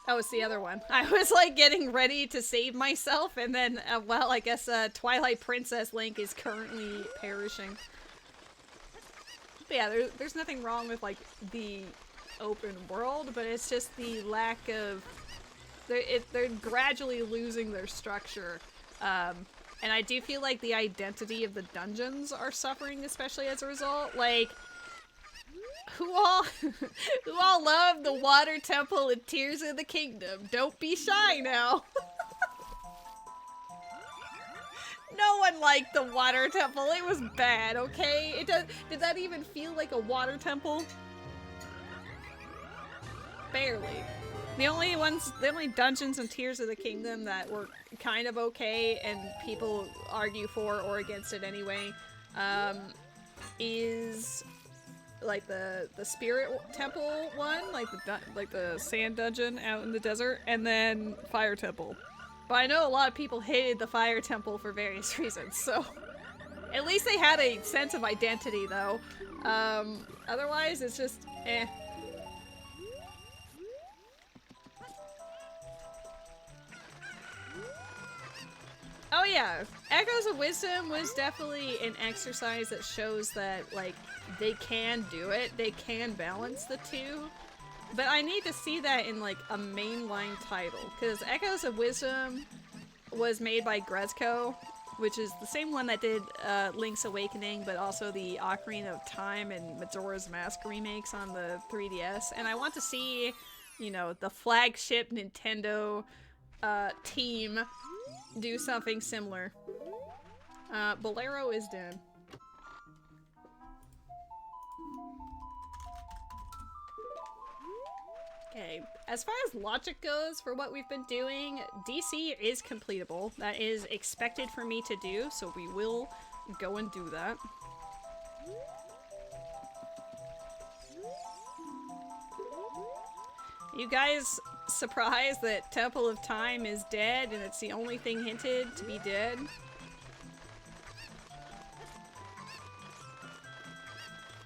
S1: That was the other one. I was, like, getting ready to save myself, and then, well, I guess Twilight Princess Link is currently perishing. But yeah, there's nothing wrong with, like, the open world, but it's just the lack of they're gradually losing their structure. And I do feel like the identity of the dungeons are suffering, especially as a result. Like, who all love the Water Temple and Tears of the Kingdom? Don't be shy now. No one liked the Water Temple. It was bad, okay? Did that even feel like a water temple? Barely. The only dungeons in Tears of the Kingdom that were kind of okay and people argue for or against it anyway, is like the Spirit Temple one, like the sand dungeon out in the desert, and then Fire Temple. But I know a lot of people hated the Fire Temple for various reasons, so at least they had a sense of identity though. Otherwise it's just eh. Oh yeah, Echoes of Wisdom was definitely an exercise that shows that, like, they can do it, they can balance the two, but I need to see that in, like, a mainline title, because Echoes of Wisdom was made by Grezco, which is the same one that did Link's Awakening, but also the Ocarina of Time and Majora's Mask remakes on the 3DS, and I want to see, you know, the flagship Nintendo team do something similar. Bolero is dead. Okay, as far as logic goes for what we've been doing, DC is completable. That is expected for me to do, so we will go and do that. You guys surprised that Temple of Time is dead and it's the only thing hinted to be dead?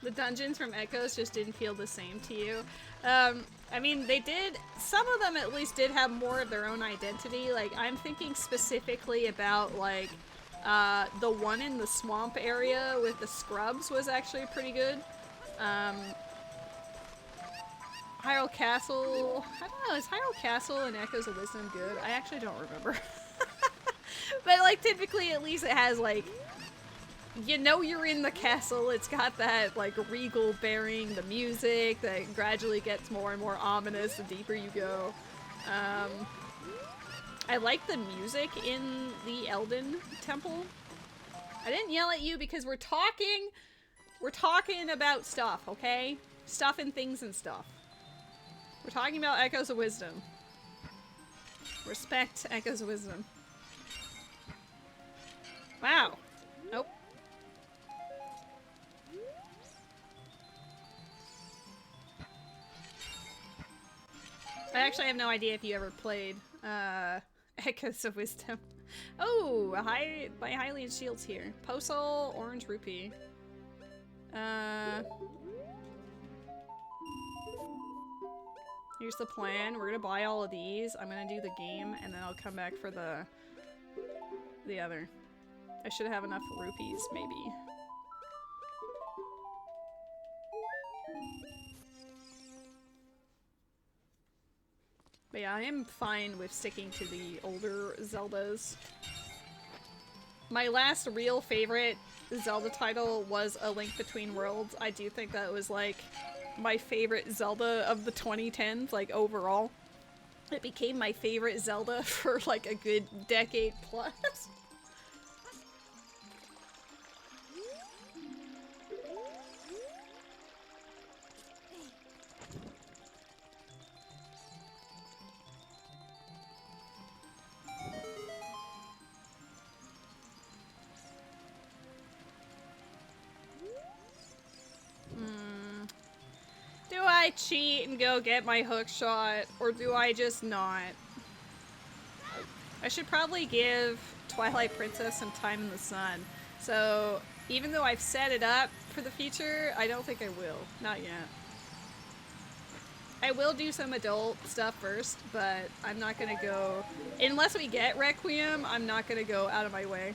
S1: The dungeons from Echoes just didn't feel the same to you. I mean, they did, some of them at least did have more of their own identity. Like, I'm thinking specifically about, like, the one in the swamp area with the scrubs was actually pretty good. Hyrule Castle, I don't know, is Hyrule Castle and Echoes of Wisdom good? I actually don't remember. But, like, typically at least it has, like, you know you're in the castle, it's got that, like, regal bearing, the music that gradually gets more and more ominous the deeper you go. I like the music in the Elden Temple. I didn't yell at you because we're talking about stuff, okay? Stuff and things and stuff. We're talking about Echoes of Wisdom. Respect Echoes of Wisdom. Wow. Nope. I actually have no idea if you ever played Echoes of Wisdom. Oh, by Hylian Shields here. Postal, Orange Rupee. Here's the plan. We're gonna buy all of these. I'm gonna do the game, and then I'll come back for the other. I should have enough rupees, maybe. But yeah, I am fine with sticking to the older Zeldas. My last real favorite Zelda title was A Link Between Worlds. I do think that was, like, my favorite Zelda of the 2010s, like, overall. It became my favorite Zelda for, like, a good decade plus. Do I cheat and go get my hook shot, or do I just not? I should probably give Twilight Princess some time in the sun. So, even though I've set it up for the future, I don't think I will. Not yet. I will do some adult stuff first, but I'm not gonna go... Unless we get Requiem, I'm not gonna go out of my way.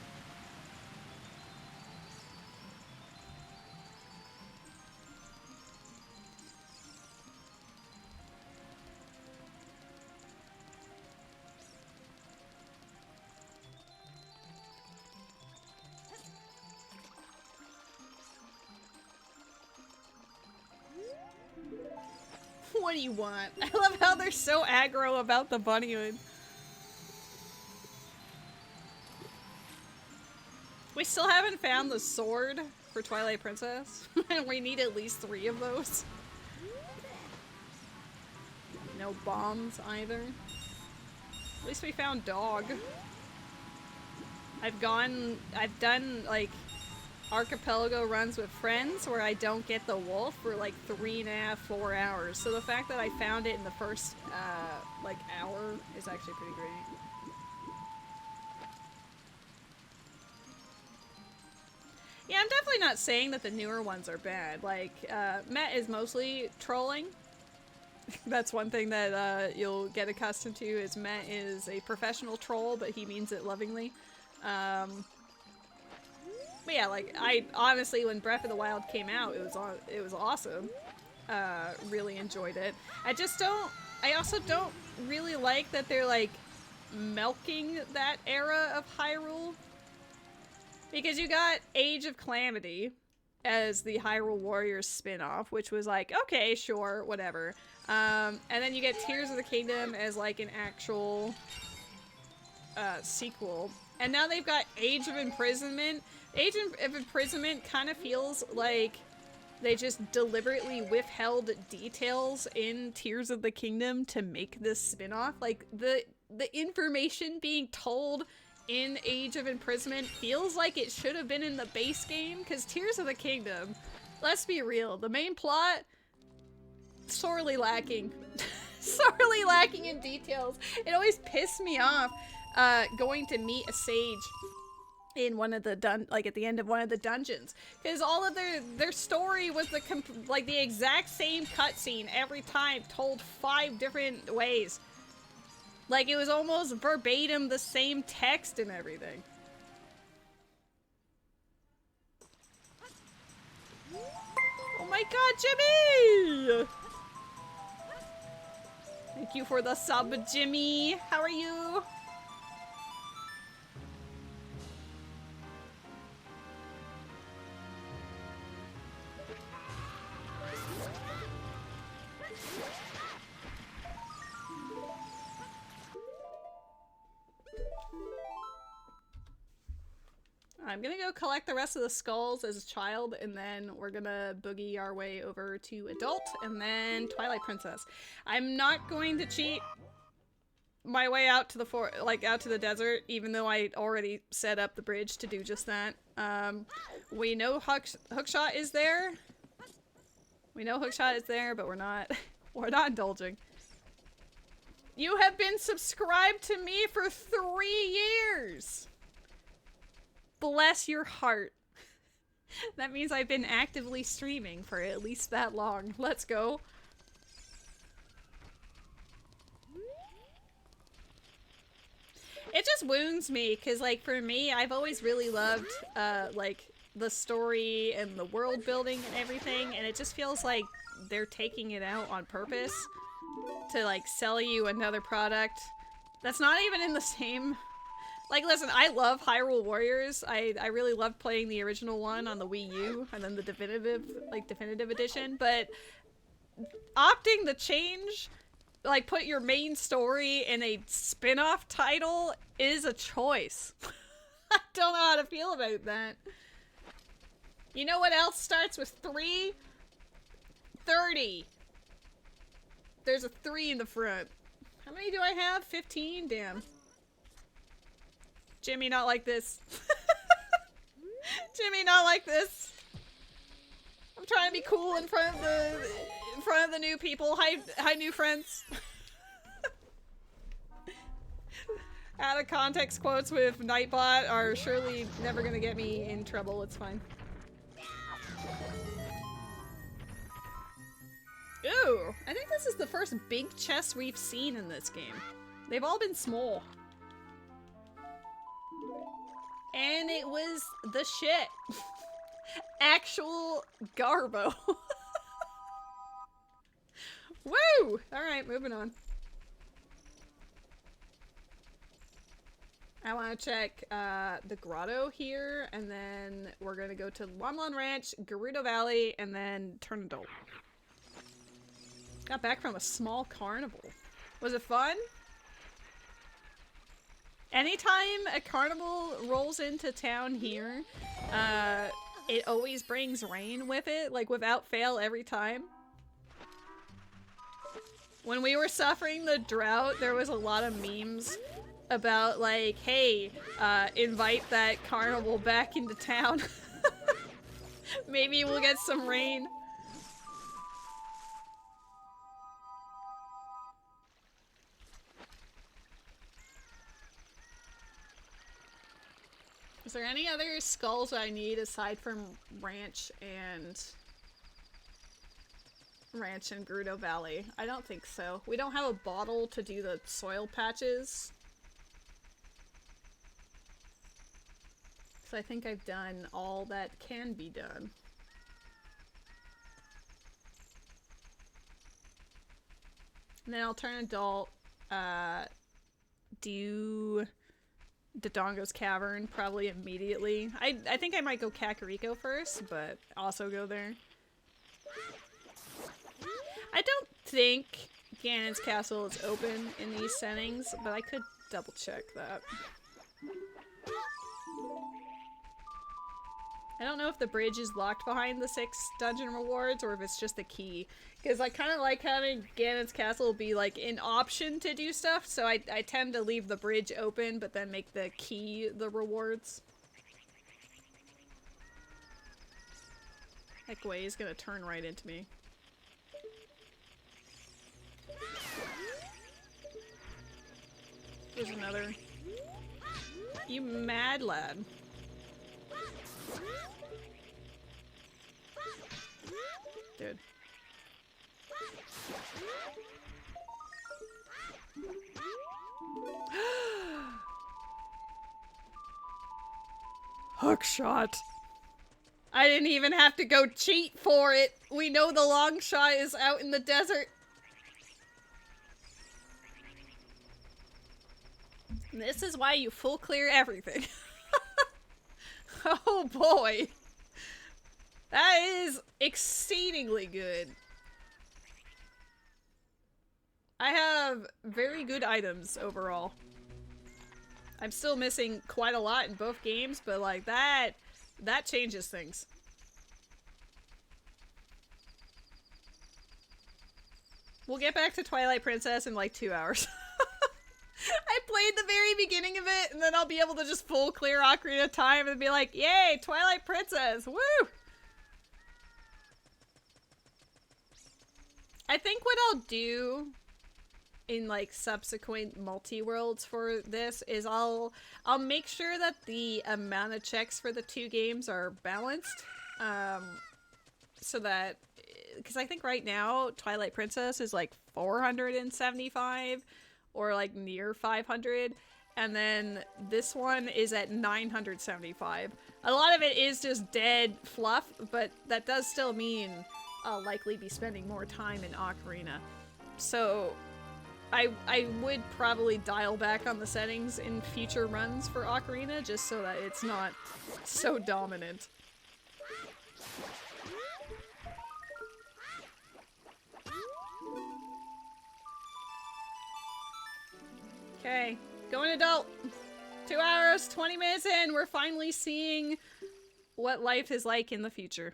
S1: what do you want? I love how they're so aggro about the bunnyhood. We still haven't found the sword for Twilight Princess. And we need at least 3 of those. No bombs either. At least we found dog. I've done like Archipelago runs with friends where I don't get the wolf for like 3.5, 4 hours. So the fact that I found it in the first like hour is actually pretty great. Yeah, I'm definitely not saying that the newer ones are bad. Like, Met is mostly trolling. That's one thing that you'll get accustomed to, is Met is a professional troll, but he means it lovingly. But yeah, like, I honestly, when Breath of the Wild came out, it was awesome. Really enjoyed it. I also don't really like that they're, like, milking that era of Hyrule. Because you got Age of Calamity as the Hyrule Warriors spin-off, which was like, okay, sure, whatever. And then you get Tears of the Kingdom as like an actual sequel. And now they've got Age of Imprisonment. Age of Imprisonment kind of feels like they just deliberately withheld details in Tears of the Kingdom to make this spin-off. Like, the information being told in Age of Imprisonment feels like it should have been in the base game, because Tears of the Kingdom, let's be real, the main plot, sorely lacking. Sorely lacking in details. It always pissed me off going to meet a sage in one of the at the end of one of the dungeons, because all of their story was the exact same cutscene every time, told 5 different ways. Like, it was almost verbatim the same text and everything. Oh my god, Jimmy! Thank you for the sub, Jimmy. How are you? I'm gonna go collect the rest of the skulls as a child, and then we're gonna boogie our way over to adult, and then Twilight Princess. I'm not going to cheat my way out to the out to the desert, even though I already set up the bridge to do just that. We know Hookshot is there. We know Hookshot is there, but we're not indulging. You have been subscribed to me for 3 years! Bless your heart. That means I've been actively streaming for at least that long. Let's go. It just wounds me, because, like, for me, I've always really loved, like, the story and the world building and everything, and it just feels like they're taking it out on purpose to, like, sell you another product that's not even in the same... Like, listen, I love Hyrule Warriors. I really loved playing the original one on the Wii U, and then the definitive edition, but opting to change, like, put your main story in a spin-off title is a choice. I don't know how to feel about that. You know what else starts with 3? 30. There's a 3 in the front. How many do I have? 15? Damn. Jimmy, not like this. Jimmy, not like this. I'm trying to be cool in front of the new people. Hi, new friends. Out of context quotes with Nightbot are surely never gonna get me in trouble. It's fine. Ooh, I think this is the first big chest we've seen in this game. They've all been small. And it was the shit. Actual Garbo. Woo! Alright, moving on. I want to check the grotto here, and then we're going to go to Lomlon Ranch, Gerudo Valley, and then turn adult. Got back from a small carnival. Was it fun? Anytime a carnival rolls into town here, it always brings rain with it, like without fail every time. When we were suffering the drought, there was a lot of memes about like, hey, invite that carnival back into town. Maybe we'll get some rain. Is there any other skulls I need aside from Ranch and Gerudo Valley? I don't think so. We don't have a bottle to do the soil patches. So I think I've done all that can be done. And then I'll turn adult, do Dodongo's Cavern probably immediately. I think I might go Kakariko first, but also go there. I don't think Ganon's Castle is open in these settings, but I could double check that. I don't know if the bridge is locked behind the 6 dungeon rewards or if it's just a key. Because I kind of like having Ganon's Castle be like an option to do stuff, so I tend to leave the bridge open but then make the key the rewards. Heck way, he's gonna turn right into me. There's another. You mad lad. Dude. Hook shot. I didn't even have to go cheat for it. We know the long shot is out in the desert. This is why you full clear everything. Oh boy. That is exceedingly good. I have very good items overall. I'm still missing quite a lot in both games, but like that changes things. We'll get back to Twilight Princess in like 2 hours. I played the very beginning of it, and then I'll be able to just full clear Ocarina of Time and be like, yay, Twilight Princess, woo! I think what I'll do in like subsequent multi-worlds for this is I'll make sure that the amount of checks for the 2 games are balanced, so that, because I think right now Twilight Princess is like 475 or like near 500, and then this one is at 975. A lot of it is just dead fluff, but that does still mean I'll likely be spending more time in Ocarina. So I would probably dial back on the settings in future runs for Ocarina just so that it's not so dominant. Okay, going adult. 2 hours, 20 minutes in, we're finally seeing what life is like in the future.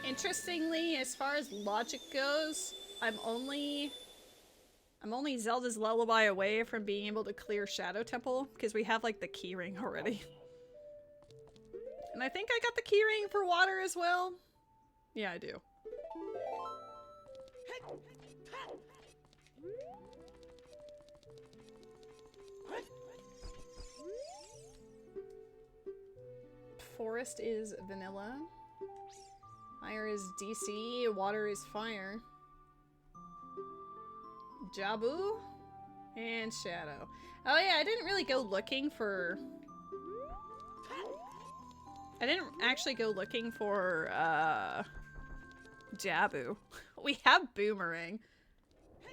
S1: Interestingly, as far as logic goes, I'm only Zelda's Lullaby away from being able to clear Shadow Temple, because we have, like, the keyring already. And I think I got the keyring for water as well. Yeah, I do. Forest is vanilla. Fire is DC, water is fire. Jabu and Shadow. Oh yeah, I didn't really go looking for... I didn't actually go looking for Jabu. We have Boomerang.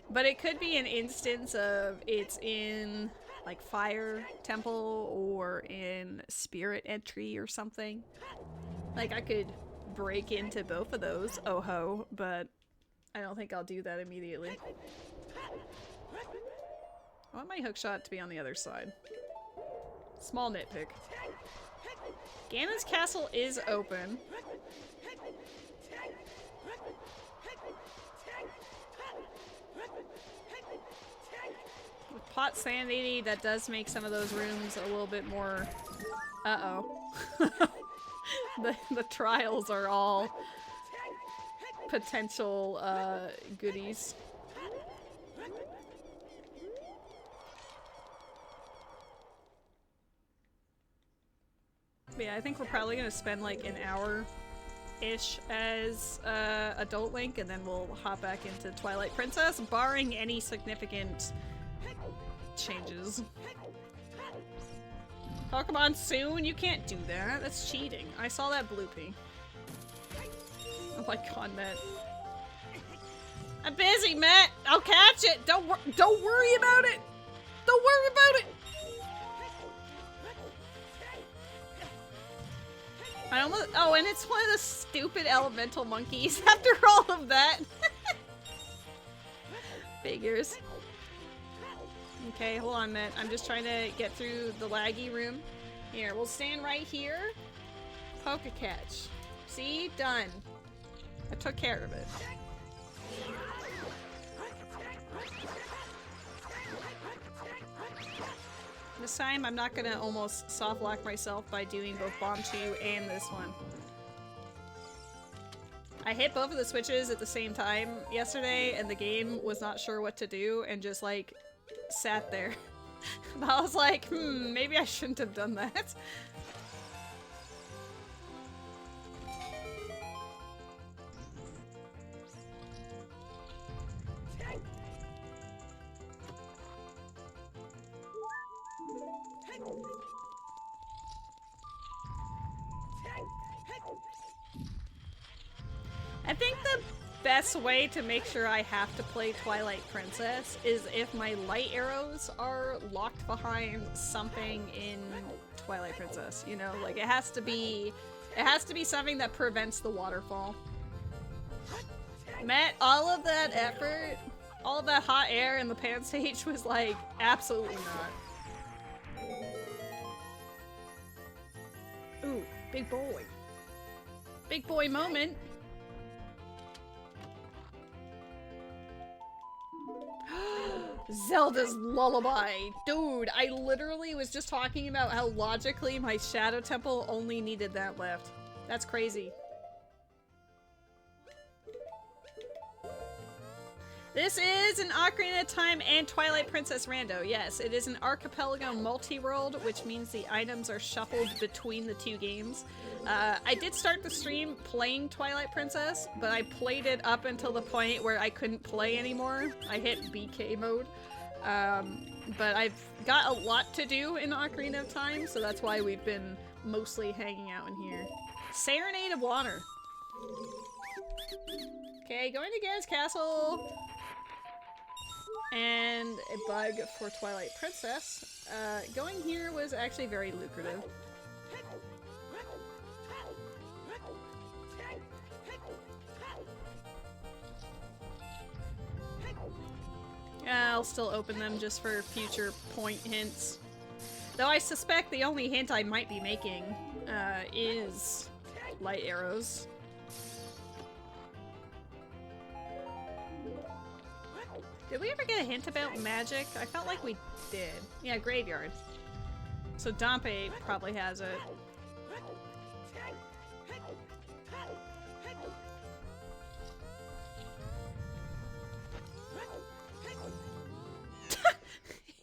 S1: But it could be an instance of it's in, like, Fire Temple or in Spirit Entry or something. Like, I could break into both of those, oh ho, but I don't think I'll do that immediately. I want my hookshot to be on the other side. Small nitpick. Ganon's castle is open. With pot sanity, that does make some of those rooms a little bit more... Uh-oh. the trials are all potential goodies. But yeah, I think we're probably gonna spend like an hour-ish as Adult Link, and then we'll hop back into Twilight Princess, barring any significant changes. Pokemon soon? You can't do that. That's cheating. I saw that bloopy. Oh my god, Matt. I'm busy, Matt! I'll catch it! Don't worry about it! Don't worry about it! I almost- oh, and it's one of the stupid elemental monkeys after all of that. Figures. Okay, hold on, Matt. I'm just trying to get through the laggy room. Here, we'll stand right here. Poke-a-catch. See? Done. I took care of it. This time, I'm not gonna almost soft-lock myself by doing both Bomb 2 and this one. I hit both of the switches at the same time yesterday, and the game was not sure what to do, and just, like, sat there. I was like, maybe I shouldn't have done that. I think the best way to make sure I have to play Twilight Princess is if my light arrows are locked behind something in Twilight Princess. You know, like it has to be something that prevents the waterfall. Matt, all of that effort, all of that hot air in the pan stage was like, absolutely not. Ooh, big boy. Big boy moment. Zelda's Lullaby. Dude, I literally was just talking about how logically my Shadow Temple only needed that left. That's crazy. This is an Ocarina of Time and Twilight Princess rando. Yes, it is an Archipelago multi-world, which means the items are shuffled between the two games. I did start the stream playing Twilight Princess, but I played it up until the point where I couldn't play anymore. I hit BK mode. But I've got a lot to do in Ocarina of Time, so that's why we've been mostly hanging out in here. Serenade of Water. Okay, going to Ganon's Castle. And a bug for Twilight Princess. Going here was actually very lucrative. I'll still open them just for future point hints. Though I suspect the only hint I might be making is light arrows. Did we ever get a hint about magic? I felt like we did. Yeah, graveyard. So Dompe probably has it.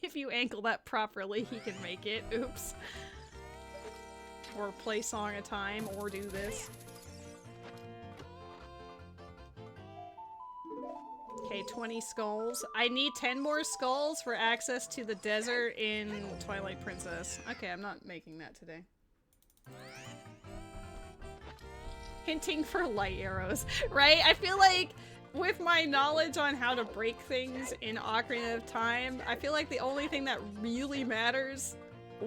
S1: If you angle that properly, he can make it. Oops. Or play Song of Time, or do this. Okay, 20 skulls. I need 10 more skulls for access to the desert in Twilight Princess. Okay, I'm not making that today. hinting for light arrows, right? I feel like with my knowledge on how to break things in Ocarina of Time, I feel like the only thing that really matters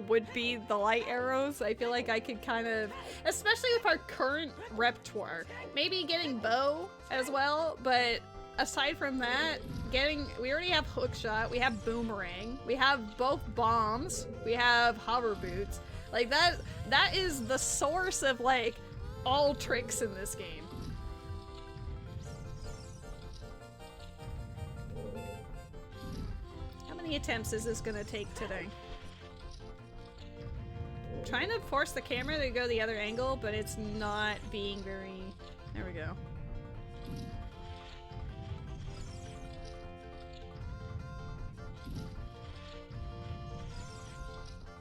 S1: would be the light arrows. I feel like I could kind of, especially with our current repertoire, maybe getting bow as well, but aside from that, we already have hookshot, we have boomerang, we have both bombs, we have hover boots. Like that is the source of like all tricks in this game. How many attempts is this gonna take today? I'm trying to force the camera to go the other angle, but it's not being very... There we go.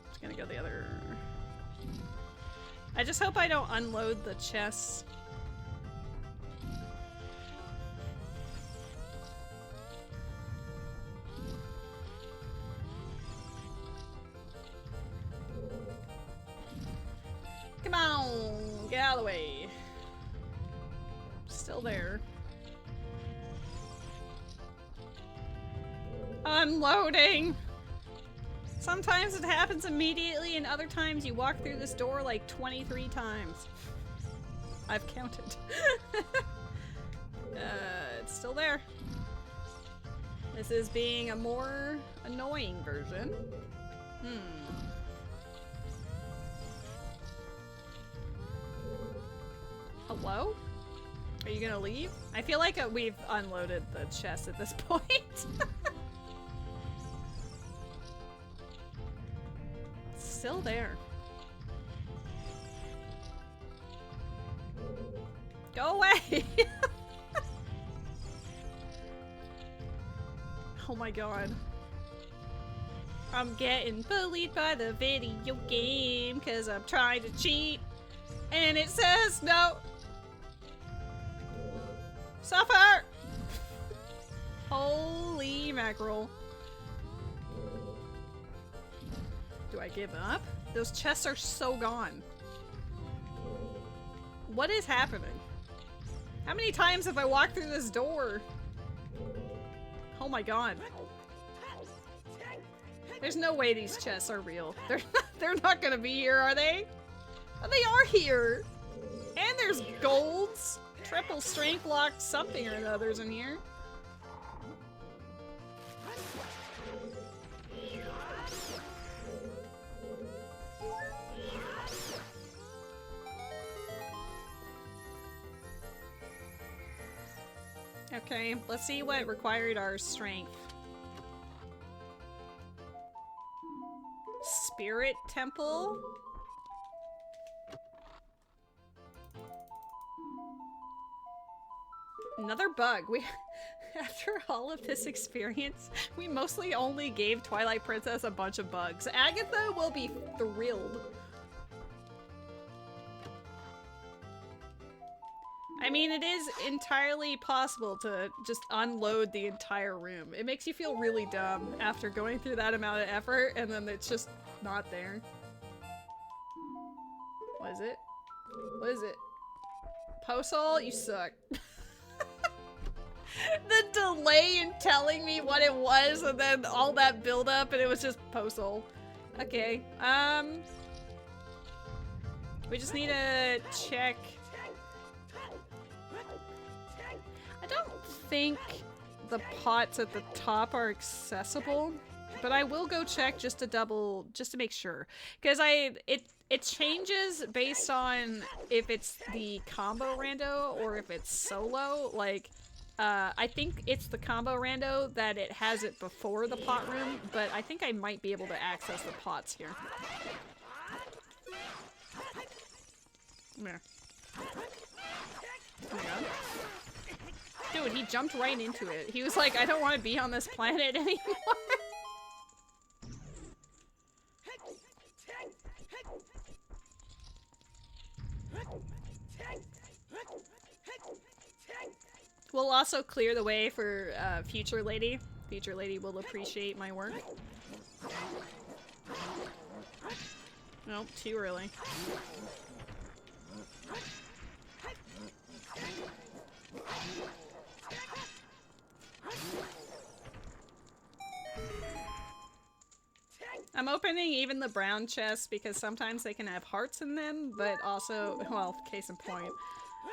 S1: Just gonna go the other... I just hope I don't unload the chests. Come on! Get out of the way. Still there. Unloading! Sometimes it happens immediately, and other times you walk through this door like 23 times. I've counted. It's still there. This is being a more annoying version. Hello? Are you gonna leave? I feel like we've unloaded the chest at this point. Still there. Go away! Oh my god. I'm getting bullied by the video game because I'm trying to cheat. And it says no. Suffer! Holy mackerel. Do I give up? Those chests are so gone. What is happening? How many times have I walked through this door? Oh my god. There's no way these chests are real. They're not gonna be here, are they? Oh, they are here! And there's golds. Triple strength locked something or others in here. Okay, let's see what required our strength. Spirit Temple? Another bug. After all of this experience, we mostly only gave Twilight Princess a bunch of bugs. Agatha will be thrilled. I mean, it is entirely possible to just unload the entire room. It makes you feel really dumb after going through that amount of effort and then it's just not there. What is it? What is it? Posol? You suck. The delay in telling me what it was and then all that build up and it was just Posol. Okay, we just need to check. I don't think the pots at the top are accessible, but I will go check just to make sure. Because it changes based on if it's the combo rando or if it's solo. Like, I think it's the combo rando that it has it before the pot room, but I think I might be able to access the pots here. Come here. Oh my god. Dude, he jumped right into it. He was like, I don't want to be on this planet anymore. We'll also clear the way for Future Lady. Future Lady will appreciate my work. Nope, too early. I'm opening even the brown chests because sometimes they can have hearts in them, but also, well, case in point.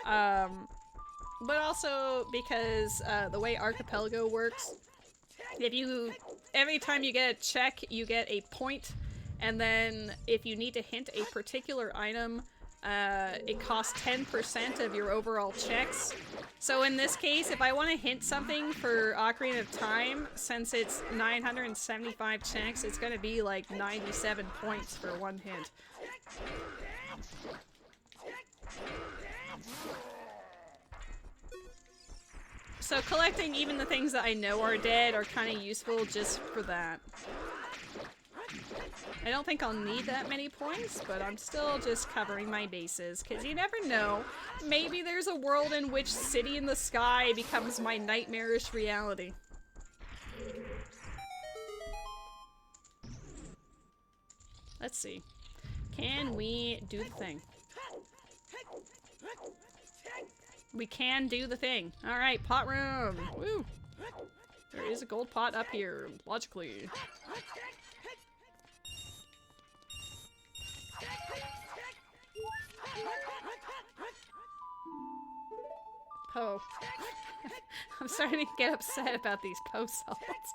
S1: But also because the way Archipelago works, every time you get a check, you get a point, and then if you need to hint a particular item, it costs 10% of your overall checks. So in this case, if I want to hint something for Ocarina of Time, since it's 975 checks, it's gonna be like 97 points for one hint. So collecting even the things that I know are dead are kind of useful just for that. I don't think I'll need that many points, but I'm still just covering my bases, because you never know. Maybe there's a world in which City in the Sky becomes my nightmarish reality. Let's see. Can we do the thing? We can do the thing. Alright, pot room. Woo! There is a gold pot up here, logically. Poe. I'm starting to get upset about these Poe salts.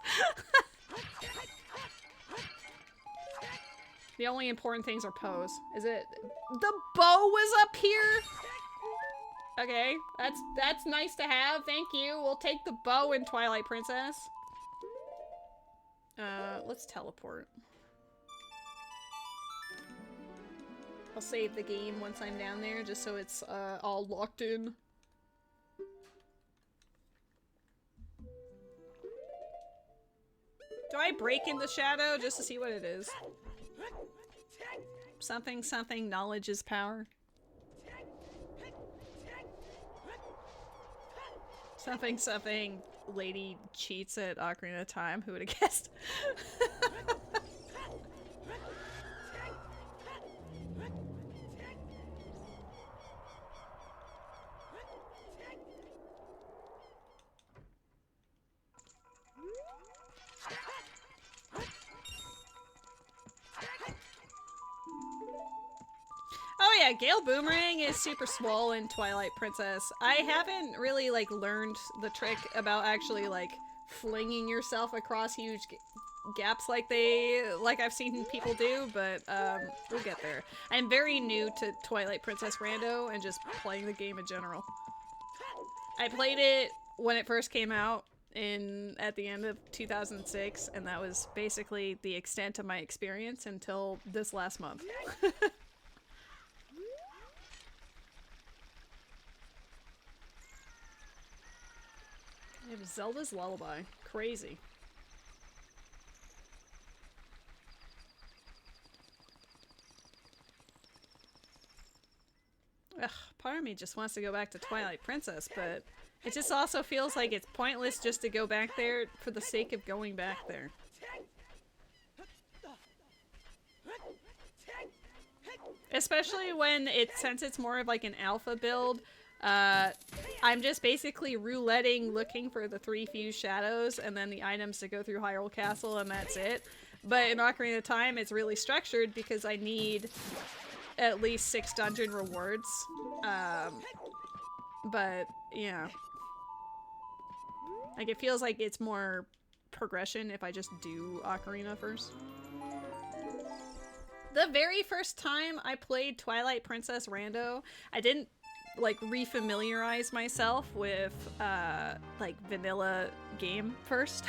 S1: The only important things are Poes. Is it... The bow was up here?! Okay, that's nice to have, thank you. We'll take the bow in Twilight Princess. Let's teleport. I'll save the game once I'm down there, just so it's all locked in. Do I break in the shadow just to see what it is? Something, something, knowledge is power. Something, something, lady cheats at Ocarina of Time. Who would have guessed? Oh yeah, Gale Boomerang is super swole in Twilight Princess. I haven't really, like, learned the trick about actually, like, flinging yourself across huge gaps like I've seen people do, but, we'll get there. I'm very new to Twilight Princess Rando and just playing the game in general. I played it when it first came out at the end of 2006, and that was basically the extent of my experience until this last month. It was Zelda's Lullaby. Crazy. Ugh, part of me just wants to go back to Twilight Princess, but it just also feels like it's pointless just to go back there for the sake of going back there. Especially when since it's more of like an alpha build, I'm just basically rouletting looking for the 3 fused shadows and then the items to go through Hyrule Castle, and that's it. But in Ocarina of Time, it's really structured because I need at least 6 dungeon rewards. But, yeah. Like, it feels like it's more progression if I just do Ocarina first. The very first time I played Twilight Princess Rando, I didn't like refamiliarize myself with like vanilla game first.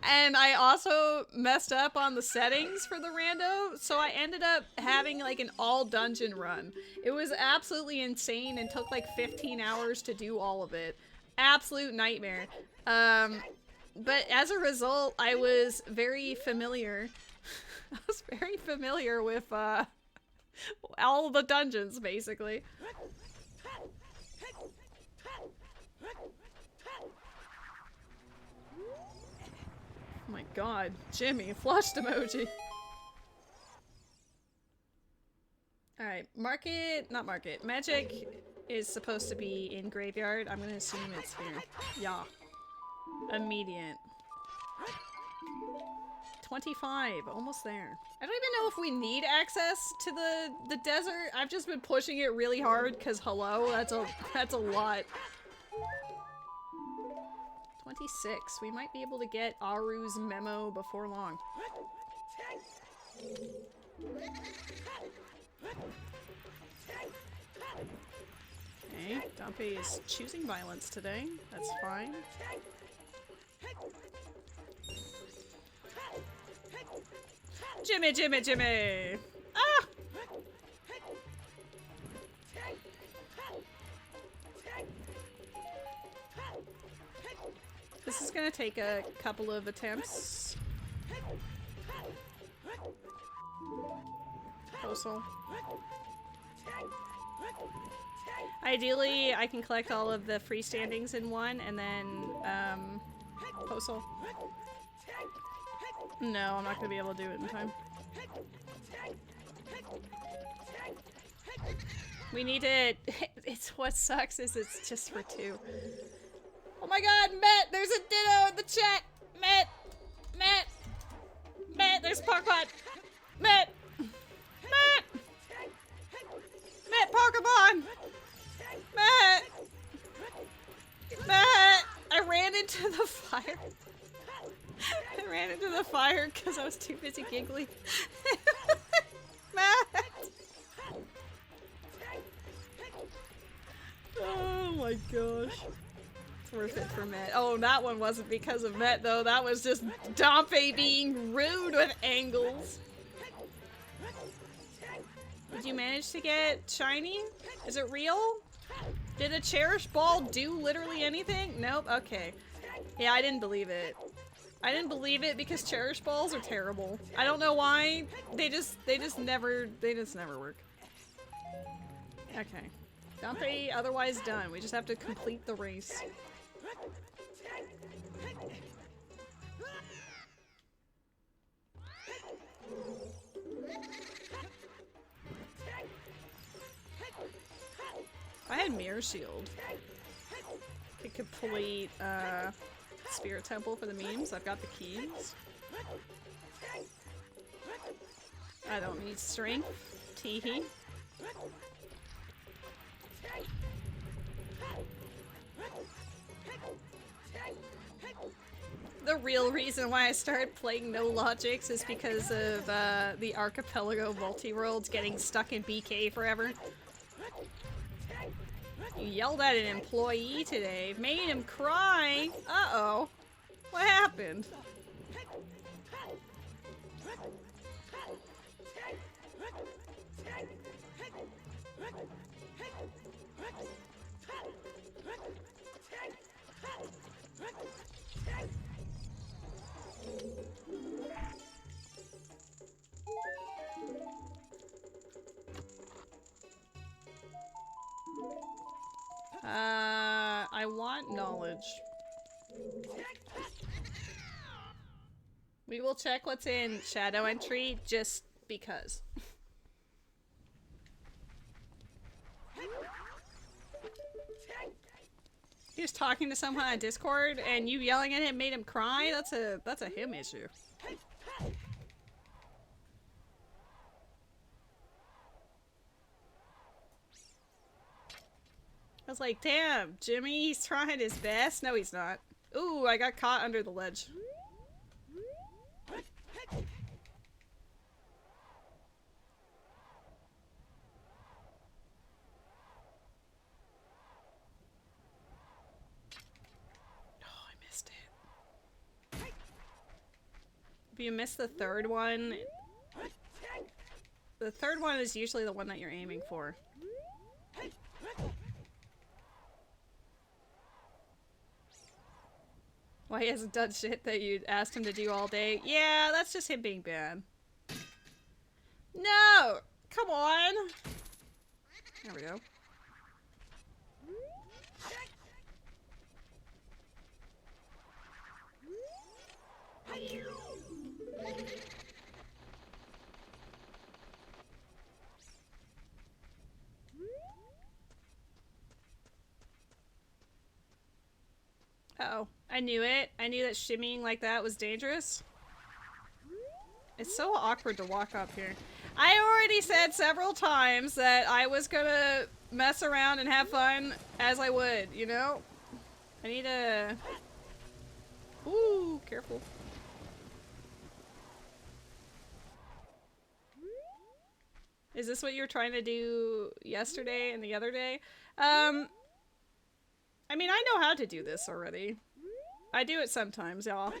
S1: And I also messed up on the settings for the rando, so I ended up having like an all dungeon run. It was absolutely insane and took like 15 hours to do all of it. Absolute nightmare. But as a result, I was very familiar. I was very familiar with all the dungeons, basically. Oh my god, Jimmy, flushed emoji. Alright, magic is supposed to be in graveyard. I'm gonna assume it's here. Yeah. Immediate. 25, almost there. I don't even know if we need access to the desert. I've just been pushing it really hard because hello, that's a lot. 26. We might be able to get Aru's memo before long. Okay, Dampé is choosing violence today. That's fine. Jimmy, Jimmy, Jimmy! Ah! This is gonna take a couple of attempts. Postal. Ideally, I can collect all of the freestandings in one, and then, Postal. No, I'm not gonna be able to do it in time. We need it. It's what sucks is it's just for 2. Oh my god, Matt! There's a ditto in the chat! Matt! Matt! Matt, there's Pokemon! Matt! Matt! Matt, Pokemon! Matt! Matt! I ran into the fire. I ran into the fire because I was too busy giggling. Matt! Oh my gosh. It's worth it for Matt. Oh, that one wasn't because of Matt though. That was just Dampé being rude with angles. Did you manage to get shiny? Is it real? Did a Cherish Ball do literally anything? Nope. Okay. Yeah, I didn't believe it. I didn't believe it because Cherish Balls are terrible. I don't know why. They just never work. Okay. Dampé otherwise done. We just have to complete the race. I had Mirror Shield. Could complete Spirit Temple for the memes. I've got the keys. I don't need strength. Teehee. The real reason why I started playing No Logics is because of the Archipelago multi-worlds getting stuck in BK forever. You yelled at an employee today, made him cry. Uh-oh. What happened? I want knowledge. We will check what's in Shadow Entry just because. He was talking to someone on Discord and you yelling at him made him cry? That's a him issue. I was like, damn, Jimmy, he's trying his best. No, he's not. Ooh, I got caught under the ledge. Oh, I missed it. If you miss the third one, the third one is usually the one that you're aiming for. Why he hasn't done shit that you'd asked him to do all day? Yeah, that's just him being bad. No! Come on! There we go. Oh, I knew it. I knew that shimmying like that was dangerous. It's so awkward to walk up here. I already said several times that I was gonna mess around and have fun as I would, you know? I need to... Ooh, careful. Is this what you were trying to do yesterday and the other day? I mean, I know how to do this already. I do it sometimes, y'all.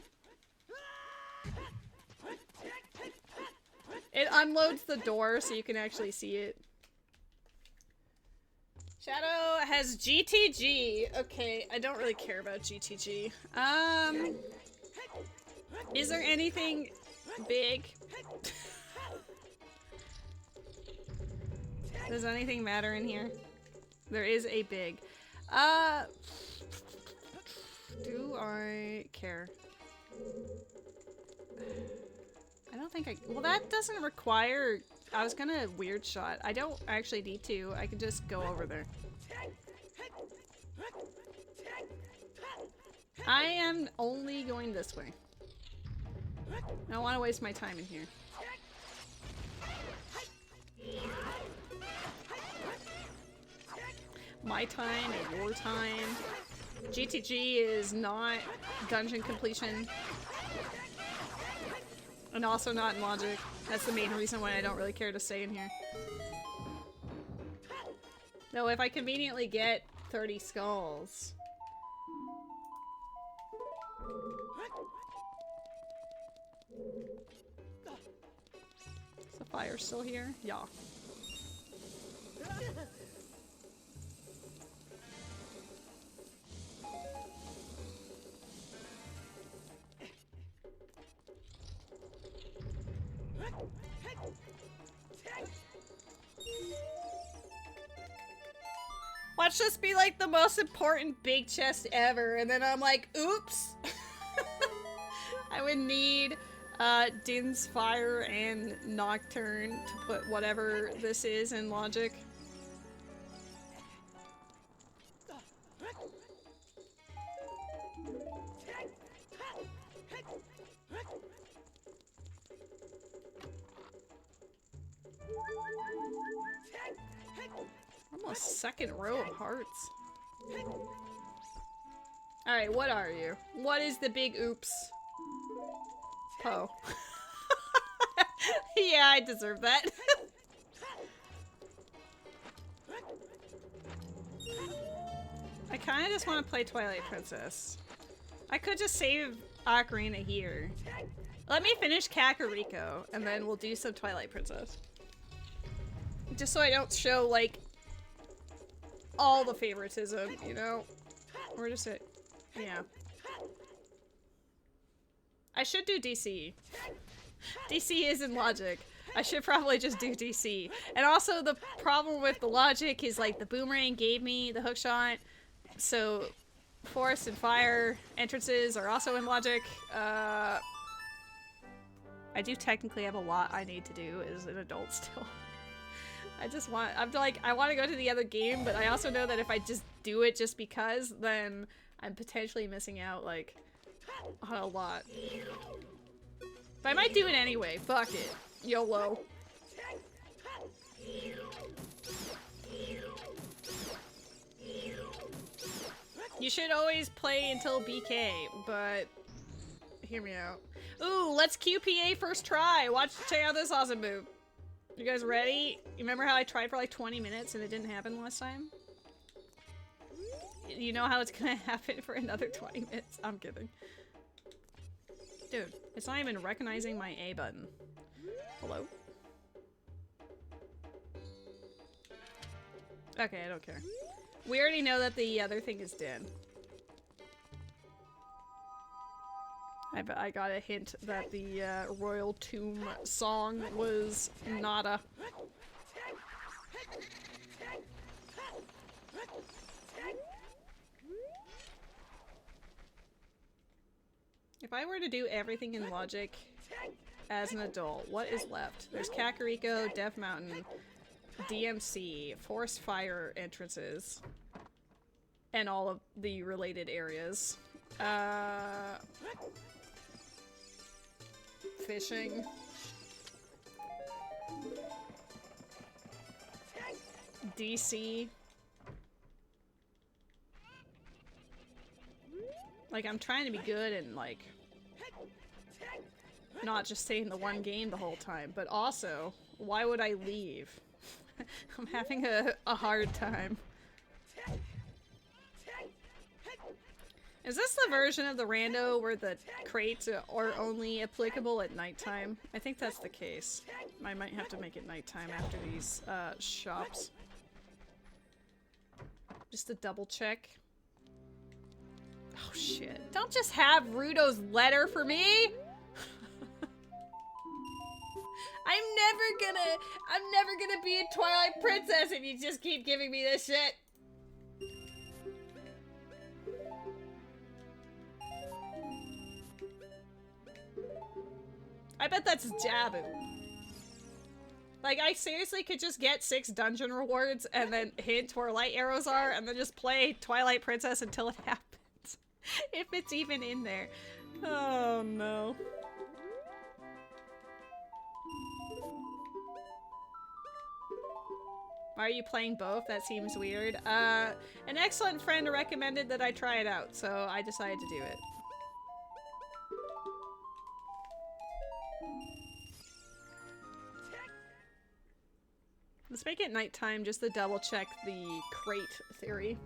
S1: It unloads the door so you can actually see it. Shadow has GTG. Okay, I don't really care about GTG. Is there anything big? Does anything matter in here? There is a big. Do I care? I don't think I... Well, that doesn't require... I was gonna weird shot. I don't actually need to. I can just go over there. I am only going this way. I don't want to waste my time in here. My time and your time. GTG is not dungeon completion. And also not in logic. That's the main reason why I don't really care to stay in here. Though if I conveniently get 30 skulls... Is the fire still here? Yeah. Watch this be like the most important big chest ever, and then I'm like, oops! I would need Din's Fire and Nocturne to put whatever this is in logic. Almost second row of hearts. Alright, what are you? What is the big oops? Poe. Yeah, I deserve that. I kinda just want to play Twilight Princess. I could just save Ocarina here. Let me finish Kakariko, and then we'll do some Twilight Princess. Just so I don't show, like, all the favoritism, you know? Or just it. Yeah. I should do DC. DC is in logic. I should probably just do DC. And also the problem with the logic is like the boomerang gave me the hookshot. So forest and fire entrances are also in logic. I do technically have a lot I need to do as an adult still. I want to go to the other game, but I also know that if I just do it just because, then I'm potentially missing out, like, on a lot. But I might do it anyway. Fuck it. YOLO. You should always play until BK, but hear me out. Ooh, let's QPA first try. Check out this awesome move. You guys ready? You remember how I tried for like 20 minutes and it didn't happen last time? You know how it's gonna happen for another 20 minutes? I'm kidding. Dude, it's not even recognizing my A button. Hello? Okay, I don't care. We already know that the other thing is dead. I got a hint that the Royal Tomb song was nada. If I were to do everything in logic as an adult, what is left? There's Kakariko, Death Mountain, DMC, Forest Fire entrances, and all of the related areas. Fishing. DC. Like, I'm trying to be good and, like, not just stay in the one game the whole time, but also, why would I leave? I'm having a hard time. Is this the version of the rando where the crates are only applicable at nighttime? I think that's the case. I might have to make it nighttime after these shops. Just to double check. Oh shit. Don't just have Rudo's letter for me! I'm never gonna be a Twilight Princess if you just keep giving me this shit! I bet that's Jabu. Like, I seriously could just get 6 dungeon rewards and then hint where light arrows are and then just play Twilight Princess until it happens. If it's even in there. Oh no. Why are you playing both? That seems weird. An excellent friend recommended that I try it out, so I decided to do it. Let's make it nighttime just to double check the crate theory.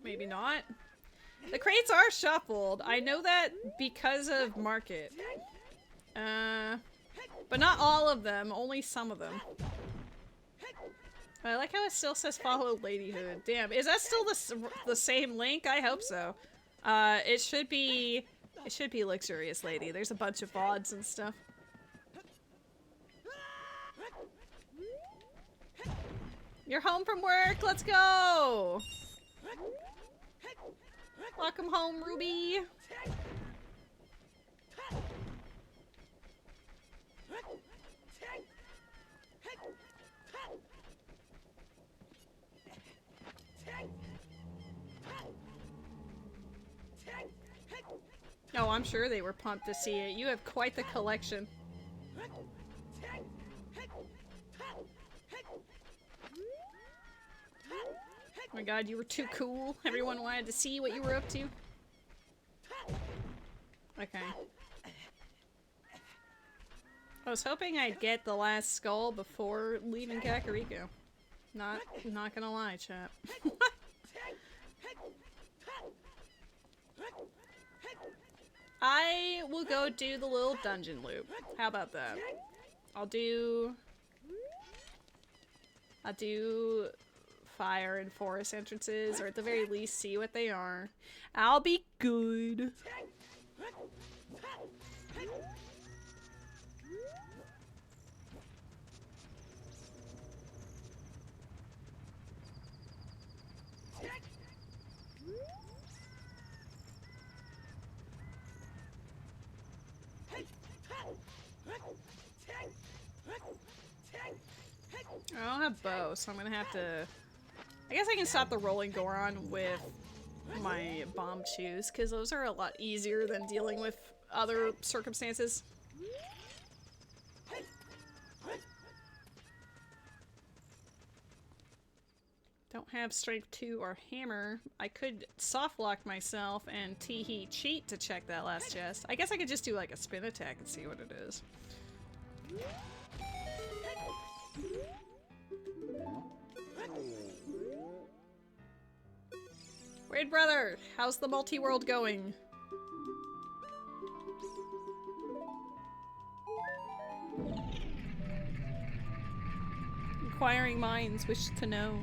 S1: Maybe not. The crates are shuffled. I know that because of market. But not all of them, only some of them. I like how it still says follow Ladyhood. Damn, is that still the same link? I hope so. It should be LuxuriousLady. There's a bunch of VODs and stuff. You're home from work, let's go! Welcome home, Ruby! Oh, I'm sure they were pumped to see it. You have quite the collection. Oh my god, you were too cool. Everyone wanted to see what you were up to. Okay. I was hoping I'd get the last skull before leaving Kakariko. Not gonna lie, chat. I will go do the little dungeon loop. How about that? I'll do fire and forest entrances, or at the very least see what they are. I'll be good. I don't have bow, so I'm gonna have to... I guess I can stop the rolling Goron with my bomb shoes, because those are a lot easier than dealing with other circumstances. Don't have strength 2 or hammer. I could soft lock myself and Teehee cheat to check that last chest. I guess I could just do like a spin attack and see what it is. Weird brother, how's the multi-world going? Inquiring minds wish to know.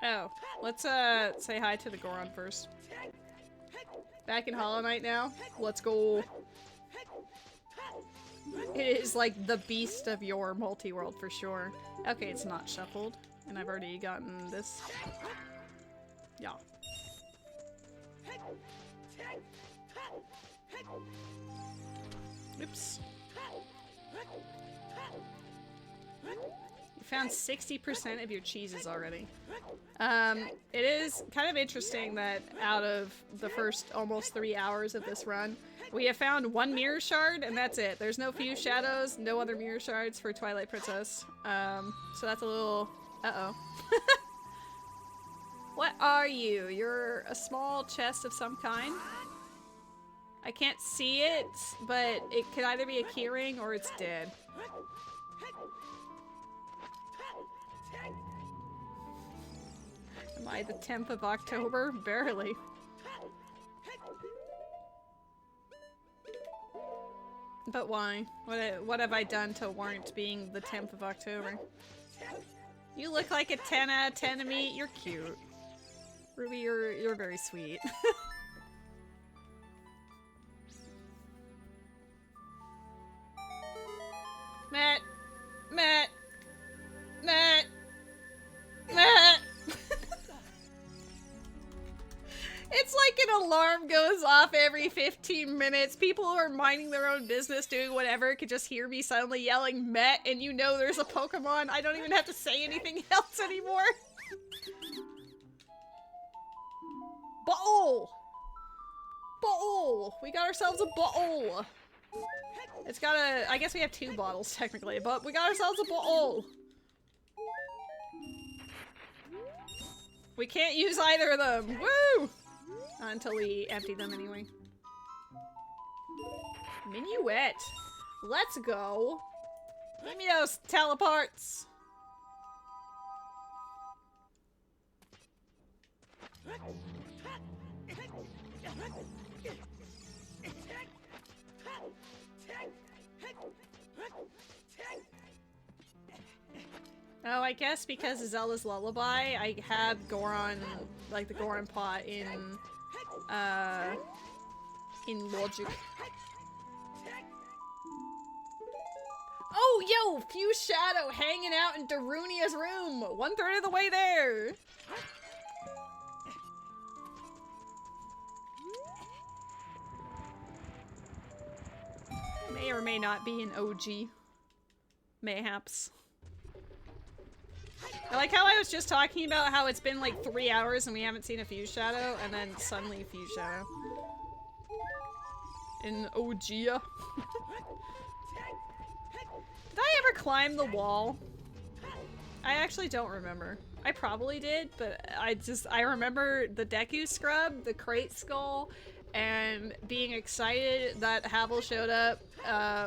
S1: Oh, let's say hi to the Goron first. Back in Hollow Knight now? Let's go. It is like the beast of your multi-world for sure. Okay, it's not shuffled, and I've already gotten this. Yeah. Oops. You found 60% of your cheeses already. It is kind of interesting that out of the first almost 3 hours of this run, we have found 1 mirror shard, and that's it. There's no fused shadows, no other mirror shards for Twilight Princess. So that's a little... Uh-oh. What are you? You're a small chest of some kind? I can't see it, but it could either be a keyring or it's dead. Am I the 10th of October? Barely. But why? What have I done to warrant being the 10th of October? You look like a 10 out of 10 to me. You're cute. Ruby, you're very sweet. Matt! Matt! Matt! Matt! It's like an alarm goes off every 15 minutes. People who are minding their own business, doing whatever, could just hear me suddenly yelling Met, and you know there's a Pokemon. I don't even have to say anything else anymore. Bottle! Bottle! We got ourselves a bottle! It's got a... I guess we have 2 bottles, technically, but we got ourselves a bottle! We can't use either of them! Woo! Not until we empty them anyway. Minuet! Let's go! Give me those teleports! Oh, I guess because of Zelda's Lullaby, I have Goron, like the Goron pot in Logic. Oh, yo! Fuse Shadow hanging out in Darunia's room! 1/3 of the way there! May or may not be an OG. Mayhaps. I like how I was just talking about how it's been like 3 hours and we haven't seen a Fuse Shadow, and then suddenly Fuse Shadow. In Ogia. Did I ever climb the wall? I actually don't remember. I probably did, but I remember the Deku Scrub, the Crate Skull, and being excited that Havel showed up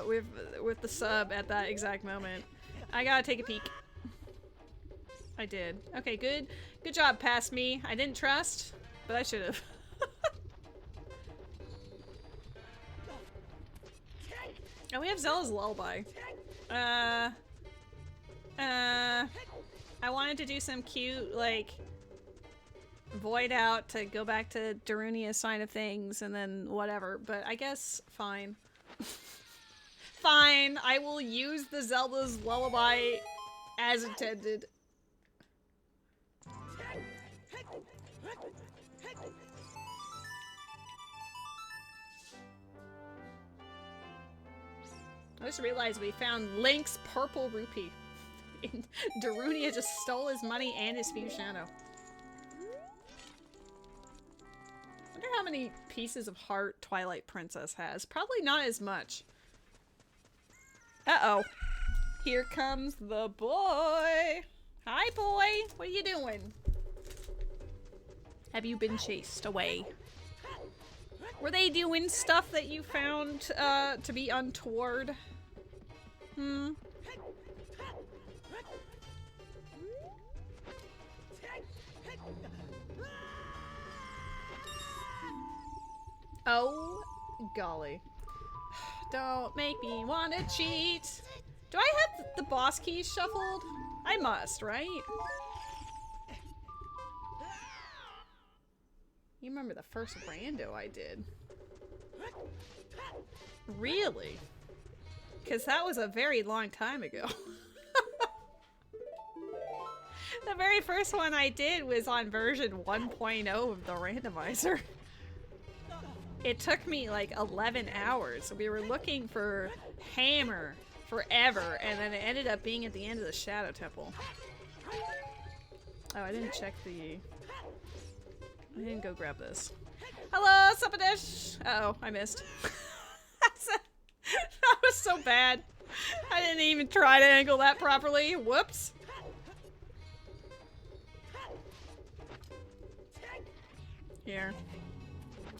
S1: with the sub at that exact moment. I gotta take a peek. I did. Okay, good. Good job, past me. I didn't trust, but I should have. Oh, we have Zelda's Lullaby. I wanted to do some cute, like, void out to go back to Darunia's side of things and then whatever, but I guess fine. Fine, I will use the Zelda's Lullaby as intended. I just realized we found Link's purple rupee. And Darunia just stole his money and his Fuse Shadow. I wonder how many pieces of heart Twilight Princess has. Probably not as much. Uh-oh. Here comes the boy. Hi, boy. What are you doing? Have you been chased away? Were they doing stuff that you found to be untoward? Hmm. Oh, golly. Don't make me want to cheat. Do I have the boss keys shuffled? I must, right? You remember the first rando I did. Really? Because that was a very long time ago. The very first one I did was on version 1.0 of the randomizer. It took me like 11 hours. We were looking for Hammer forever, and then it ended up being at the end of the Shadow Temple. Oh, I didn't check the... I didn't go grab this. Hello, Suppadish! Uh-oh, I missed. That was so bad. I didn't even try to angle that properly. Whoops. Here.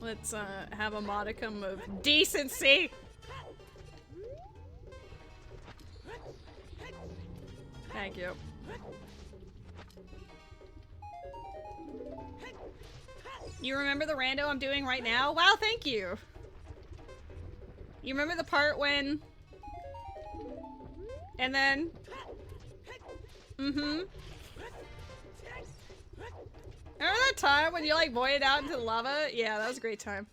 S1: Let's have a modicum of decency. Thank you. You remember the rando I'm doing right now? Wow, thank you. You remember the part when... And then... Mm-hmm. Remember that time when you like voided out into the lava? Yeah, that was a great time.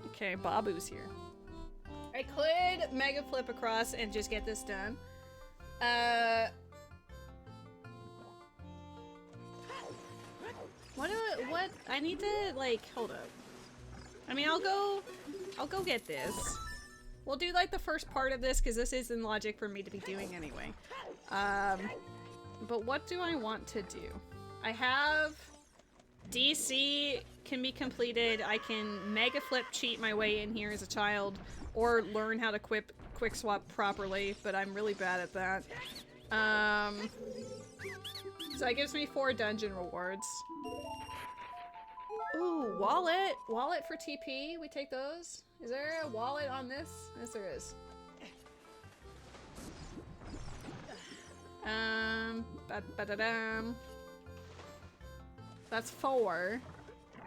S1: Okay, Babu's here. I could mega flip across and just get this done. What? I need to, like, hold up. I mean, I'll go get this. We'll do, like, the first part of this, because this is in logic for me to be doing anyway. But what do I want to do? I have... DC can be completed. I can mega flip cheat my way in here as a child, or learn how to quick swap properly, but I'm really bad at that. So that gives me 4 dungeon rewards. Ooh, wallet! Wallet for TP, we take those? Is there a wallet on this? Yes, there is. Ba-da-dum. That's 4.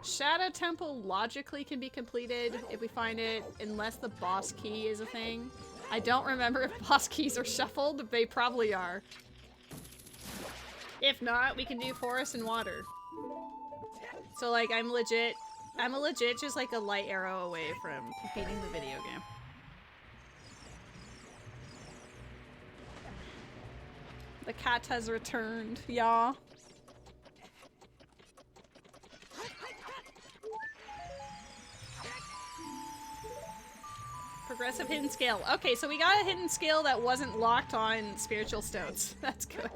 S1: Shadow Temple logically can be completed if we find it, unless the boss key is a thing. I don't remember if boss keys are shuffled, they probably are. If not, we can do forest and water. So like, I'm legit just like a light arrow away from beating the video game. The cat has returned, y'all. Progressive hidden skill. Okay, so we got a hidden skill that wasn't locked on spiritual stones. That's good.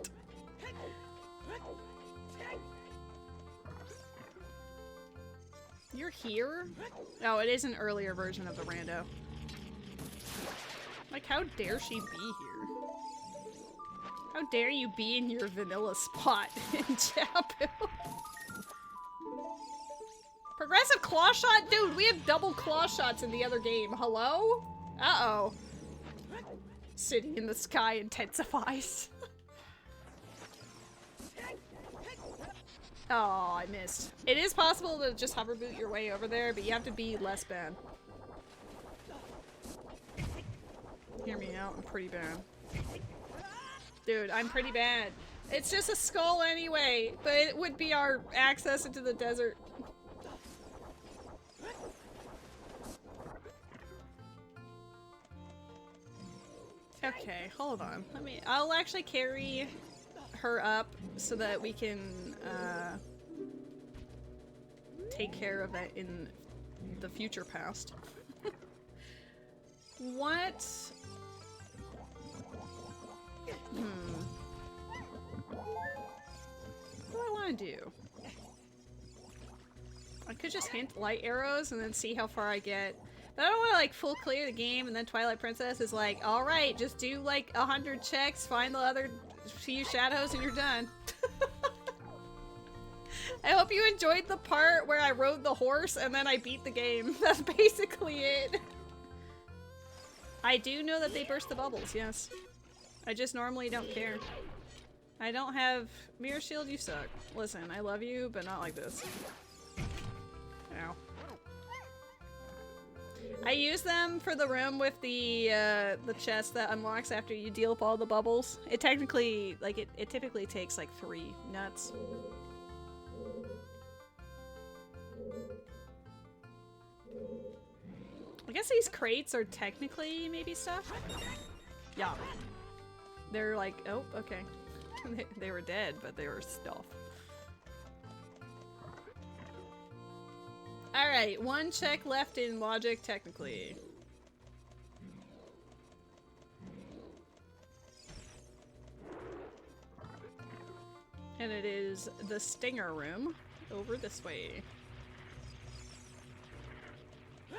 S1: You're here? Oh, it is an earlier version of the rando. Like, how dare she be here? How dare you be in your vanilla spot in Jabu? Progressive claw shot? Dude, we have double claw shots in the other game. Hello? Uh-oh. City in the sky intensifies. Oh, I missed. It is possible to just hover boot your way over there, but you have to be less bad. Hear me out, I'm pretty bad. Dude, I'm pretty bad. It's just a skull anyway, but it would be our access into the desert. Okay, hold on. I'll actually carry her up so that we can take care of it in the future past. What? What do I want to do? I could just hint light arrows and then see how far I get. But I don't want to like full clear the game and then Twilight Princess is like, alright, just do like 100 checks, find the other few shadows and you're done. I hope you enjoyed the part where I rode the horse and then I beat the game. That's basically it. I do know that they burst the bubbles, yes. I just normally don't care. I don't have... Mirror Shield, you suck. Listen, I love you, but not like this. Ow. I use them for the room with the chest that unlocks after you deal with all the bubbles. It technically, like, it typically takes like 3 nuts. I guess these crates are technically maybe stuff? Yeah. They're like, oh, okay. They were dead, but they were stuff. Alright, one check left in logic, technically. And it is the Stinger room over this way.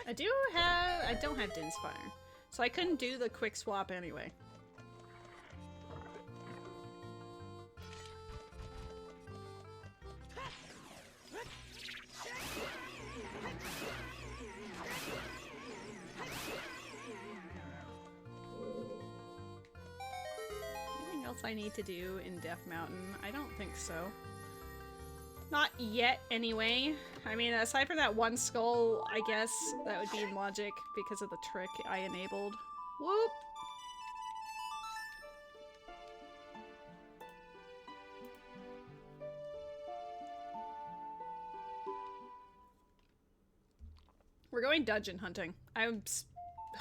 S1: I don't have Din's Fire, so I couldn't do the quick swap anyway. Anything else I need to do in Death Mountain? I don't think so. Not yet, anyway. I mean, aside from that one skull, I guess that would be in logic because of the trick I enabled. Whoop! We're going dungeon hunting.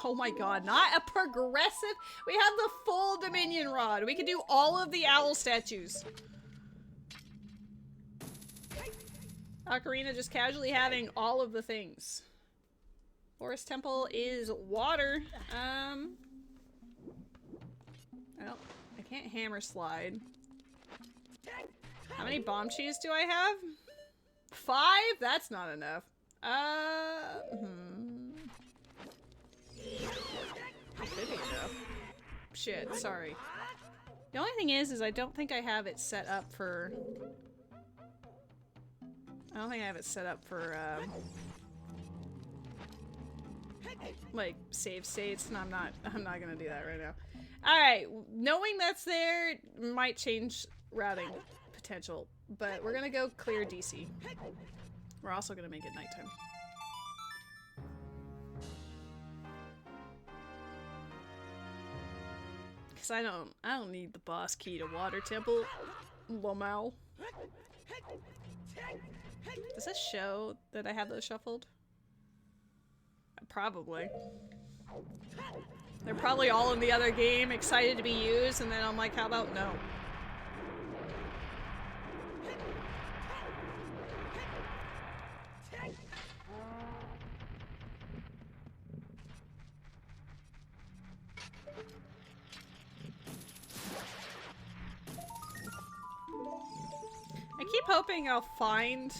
S1: Oh my god, not a progressive? We have the full Dominion Rod. We can do all of the owl statues. Ocarina just casually having all of the things. Forest Temple is water. I can't hammer slide. How many bomb cheese do I have? 5? That's not enough. Could be enough. Shit, sorry. The only thing is I don't think I have it set up for... I don't think I have it set up for, like, save states, and I'm not gonna do that right now. Alright, knowing that's there might change routing potential, but we're gonna go clear DC. We're also gonna make it nighttime. Cause I don't need the boss key to Water Temple. Lomao. Does this show that I have those shuffled? Probably. They're probably all in the other game, excited to be used, and then I'm like, how about no? I keep hoping I'll find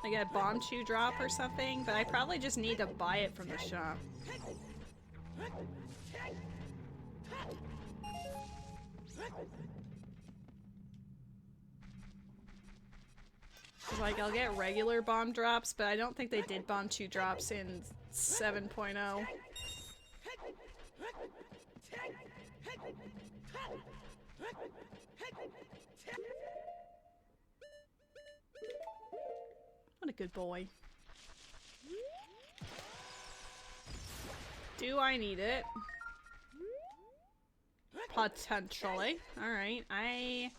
S1: like a bomb chew drop or something, but I probably just need to buy it from the shop. Like, I'll get regular bomb drops, but I don't think they did bomb chew drops in 7.0. What a good boy. Do I need it? Potentially. Alright, I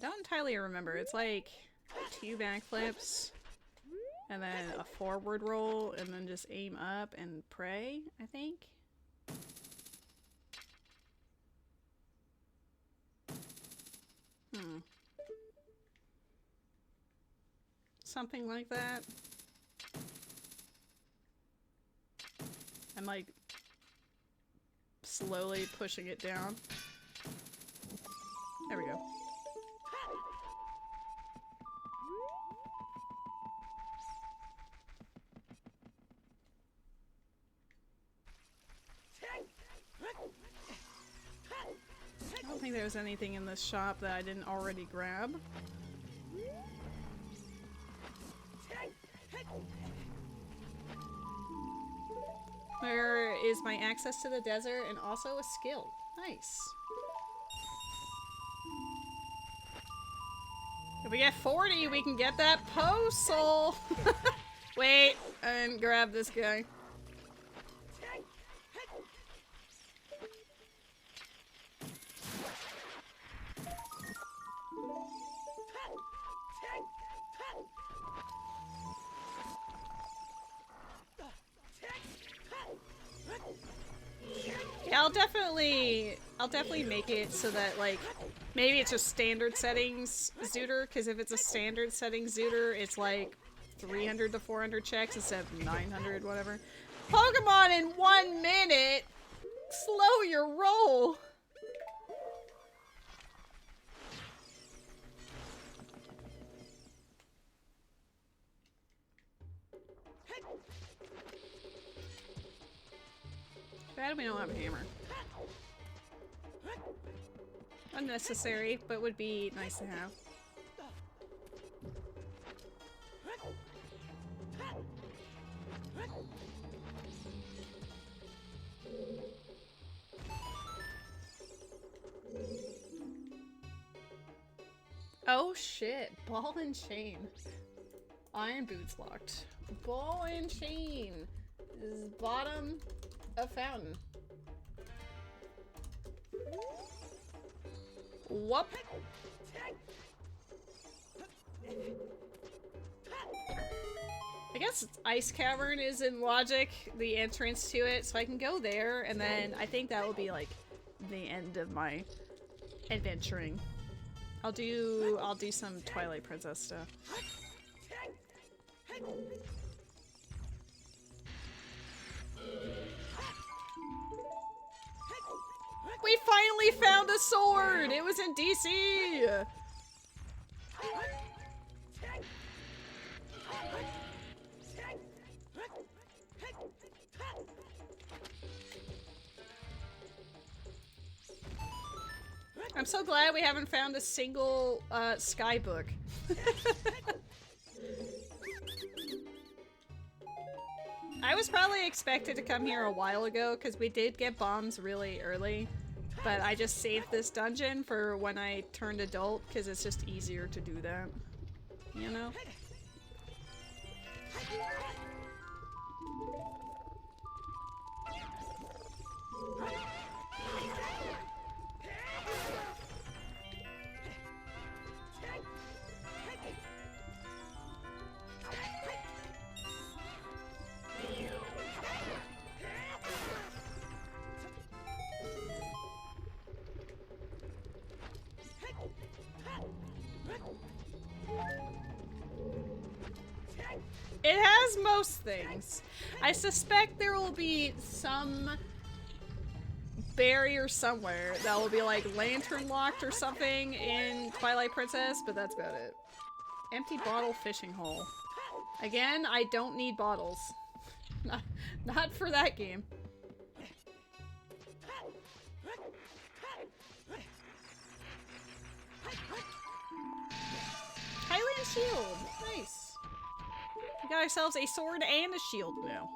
S1: don't entirely remember. It's like 2 backflips, and then a forward roll, and then just aim up and pray, I think. Something like that. I'm like slowly pushing it down. There we go. I don't think there was anything in this shop that I didn't already grab. Where is my access to the desert and also a skill? Nice. If we get 40, we can get that post soul. Wait, and grab this guy. I'll definitely make it so that, like, maybe it's just standard settings Zooter, because if it's a standard settings Zooter, it's like 300 to 400 checks instead of 900, whatever. Pokemon in 1 minute! Slow your roll! Bad we don't have a hammer. Unnecessary, but would be nice to have. Oh shit, ball and chain. Iron boots locked. Ball and chain. This is bottom of fountain. Whoop. I guess Ice Cavern is in logic, the entrance to it, so I can go there, and then I think that will be like the end of my adventuring. I'll do some Twilight Princess stuff. We finally found a sword! It was in DC! I'm so glad we haven't found a single sky book. I was probably expected to come here a while ago because we did get bombs really early, but I just saved this dungeon for when I turned adult because it's just easier to do that, you know? It has most things. I suspect there will be some barrier somewhere that will be like lantern locked or something in Twilight Princess, but that's about it. Empty bottle fishing hole. Again, I don't need bottles. Not for that game. Highland Shield. Nice. We got ourselves a sword and a shield now.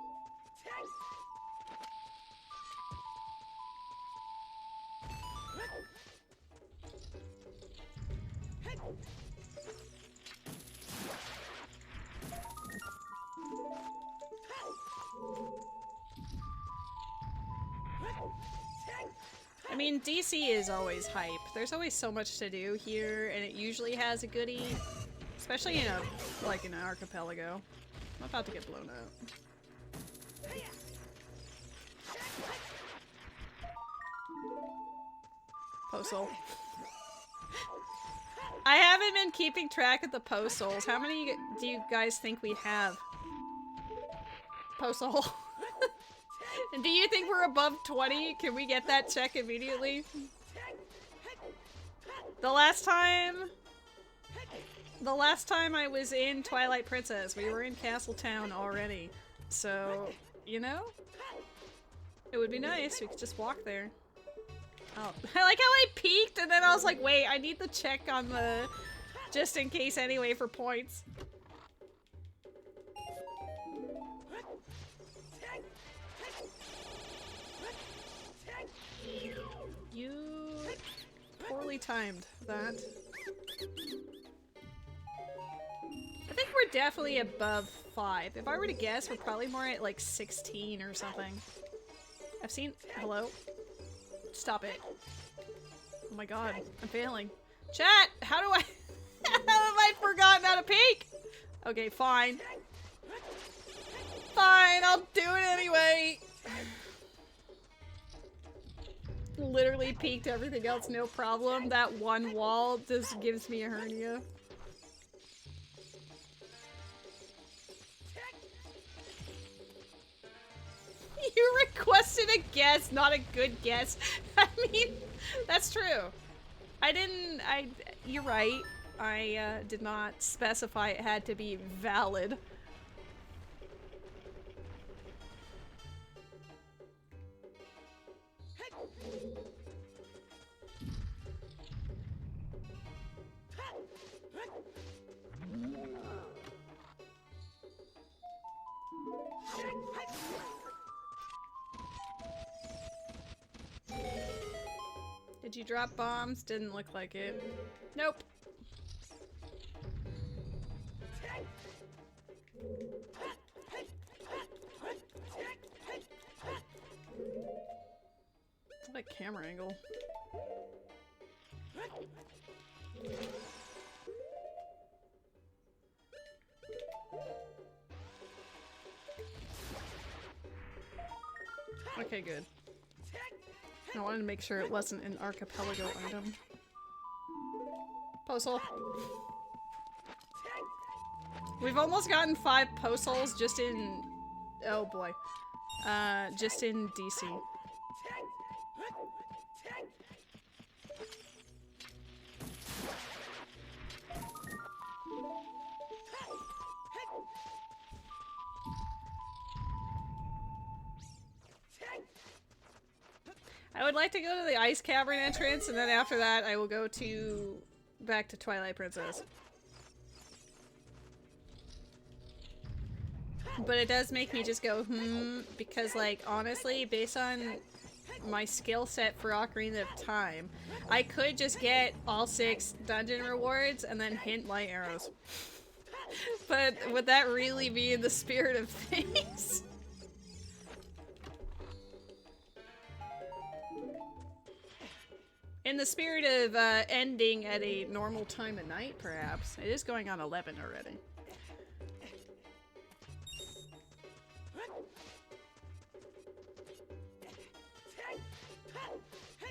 S1: I mean, DC is always hype. There's always so much to do here, and it usually has a goodie. Especially in an archipelago. I'm about to get blown up. Postal. I haven't been keeping track of the postals. How many do you guys think we have? Postal. And do you think we're above 20? Can we get that check immediately? The last time I was in Twilight Princess, we were in Castle Town already. So, you know? It would be nice. We could just walk there. Oh, I like how I peeked and then I was like, wait, I need the check on the... just in case anyway for points. You poorly timed that. I think we're definitely above 5. If I were to guess, we're probably more at like 16 or something. I've seen- hello? Stop it. Oh my god, I'm failing. Chat! How do I- how have I forgotten how to peek? Okay, fine. Fine, I'll do it anyway. literally peeked everything else, no problem. That one wall just gives me a hernia. You requested a guess, not a good guess. I mean, that's true. You're right. I did not specify it had to be valid. Did you drop bombs? Didn't look like it. Nope. What a camera angle. Okay, good. I wanted to make sure it wasn't an Archipelago item. Postal. We've almost gotten 5 postals just in... Oh boy. Just in DC. I would like to go to the ice cavern entrance, and then after that I will go back to Twilight Princess. But it does make me just go, because like, honestly, based on my skill set for Ocarina of Time, I could just get all 6 dungeon rewards and then hint light arrows. But would that really be in the spirit of things? In the spirit of ending at a normal time of night, perhaps. It is going on 11 already.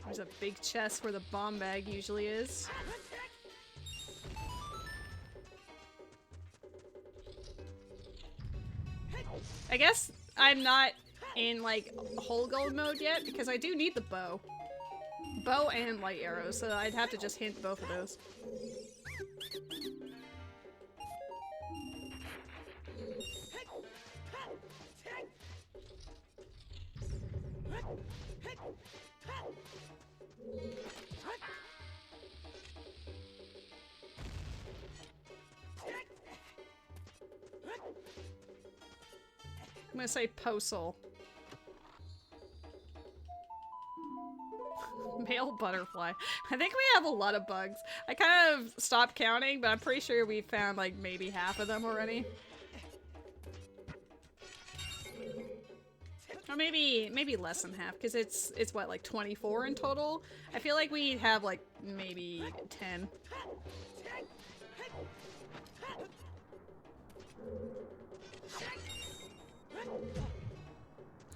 S1: There's a big chest where the bomb bag usually is. I guess I'm not in like whole gold mode yet because I do need the bow. Bow and light arrows, so I'd have to just hint both of those. I'm gonna say postal. Male butterfly. I think we have a lot of bugs. I kind of stopped counting, but I'm pretty sure we found like maybe half of them already. Or maybe less than half, because it's what, like 24 in total? I feel like we have like maybe 10.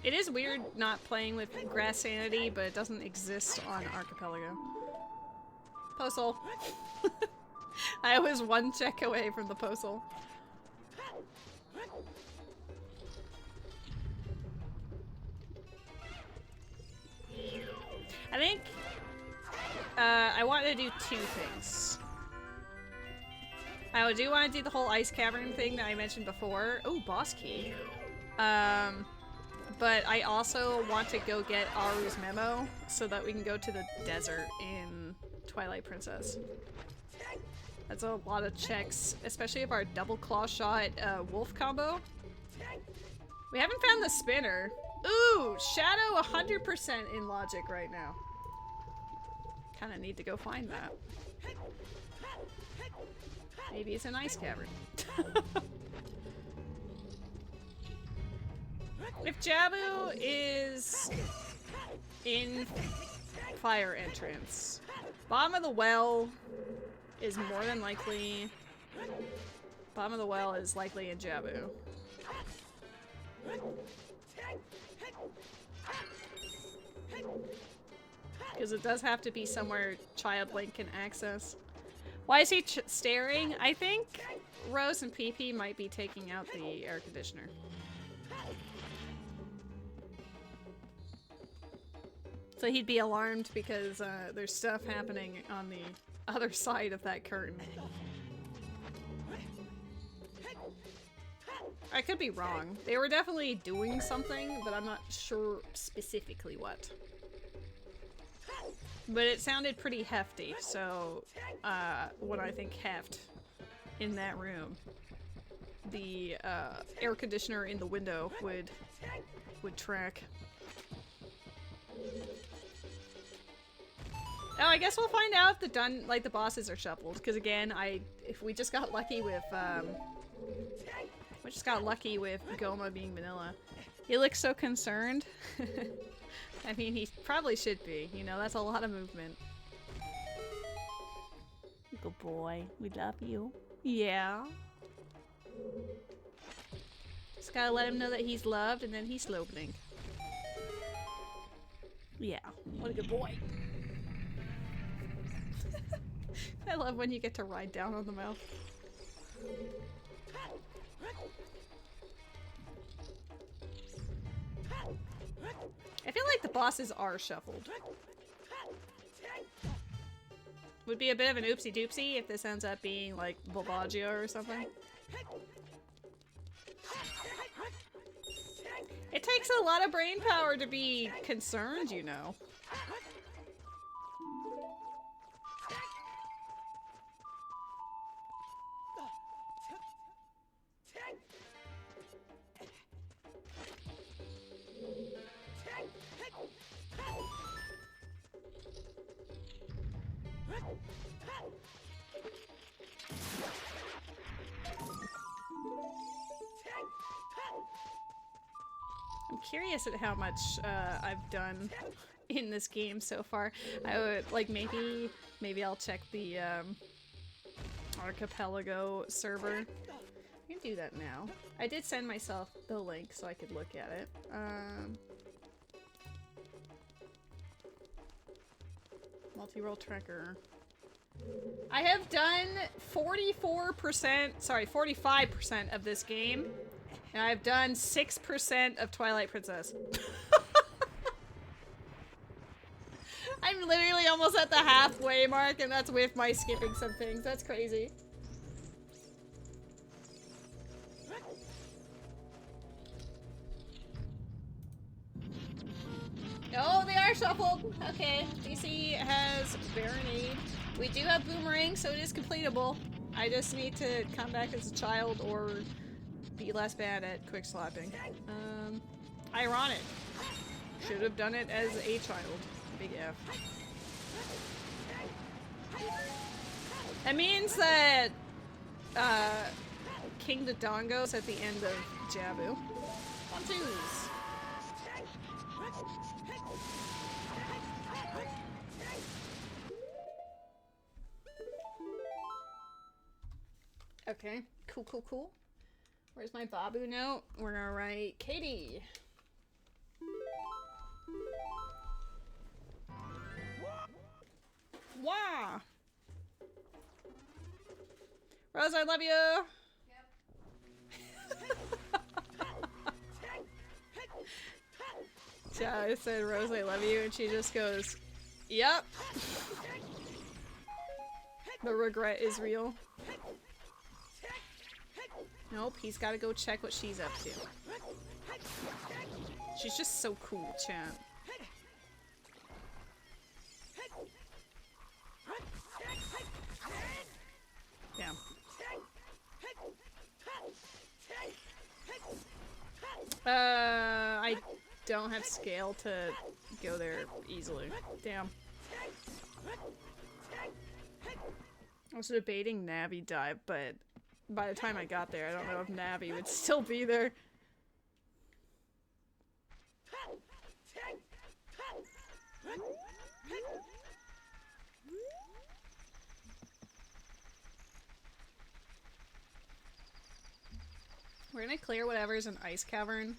S1: It is weird not playing with grass sanity, but it doesn't exist on Archipelago. Postal. I was one check away from the postal. I think I want to do 2 things. I do want to do the whole ice cavern thing that I mentioned before. Oh, boss key. But I also want to go get Aru's memo so that we can go to the desert in Twilight Princess. That's a lot of checks, especially if our double claw shot wolf combo. We haven't found the spinner. Ooh, Shadow 100% in logic right now. Kinda need to go find that. Maybe it's an ice cavern. If Jabu is in fire entrance, bottom of the well is more than likely. Bottom of the well is likely in Jabu. Because it does have to be somewhere Child Link can access. Why is he staring? I think Rose and PP might be taking out the air conditioner. So he'd be alarmed because there's stuff happening on the other side of that curtain. I could be wrong. They were definitely doing something, but I'm not sure specifically what. But it sounded pretty hefty, so when I think heft in that room, the air conditioner in the window would track. Oh, I guess we'll find out if the bosses are shuffled. Because again, if we just got lucky with Goma being vanilla. He looks so concerned. I mean, he probably should be. You know, that's a lot of movement. Good boy, we love you. Yeah. Just gotta let him know that he's loved, and then he's sloping. Yeah, what a good boy. I love when you get to ride down on the mouth. I feel like the bosses are shuffled. Would be a bit of an oopsie doopsie if this ends up being like Bulbagia or something. It takes a lot of brain power to be concerned, you know. I'm curious at how much I've done in this game so far. I would like maybe I'll check the Archipelago server. I can do that now. I did send myself the link so I could look at it. Multi-role tracker. I have done 45% of this game, and I've done 6% of Twilight Princess. I'm literally almost at the halfway mark, and that's with my skipping some things. That's crazy. Oh, they are shuffled. Okay, DC has Baronade. We do have Boomerang, so it is completable. I just need to come back as a child or be less bad at quick slapping. Ironic. Should have done it as a child. Big F. That means that King Dodongo's at the end of Jabu. 1-2s. Okay, cool. Where's my Babu note? We're gonna write Katie. Wow. Rose, I love you. Yep. Yeah, I said, Rose, I love you, and she just goes, yep. The regret is real. Nope, he's gotta go check what she's up to. She's just so cool, chat. Damn. I don't have scale to go there easily. Damn. I was debating Navi dive, but by the time I got there, I don't know if Navi would still be there. We're gonna clear whatever's an ice cavern.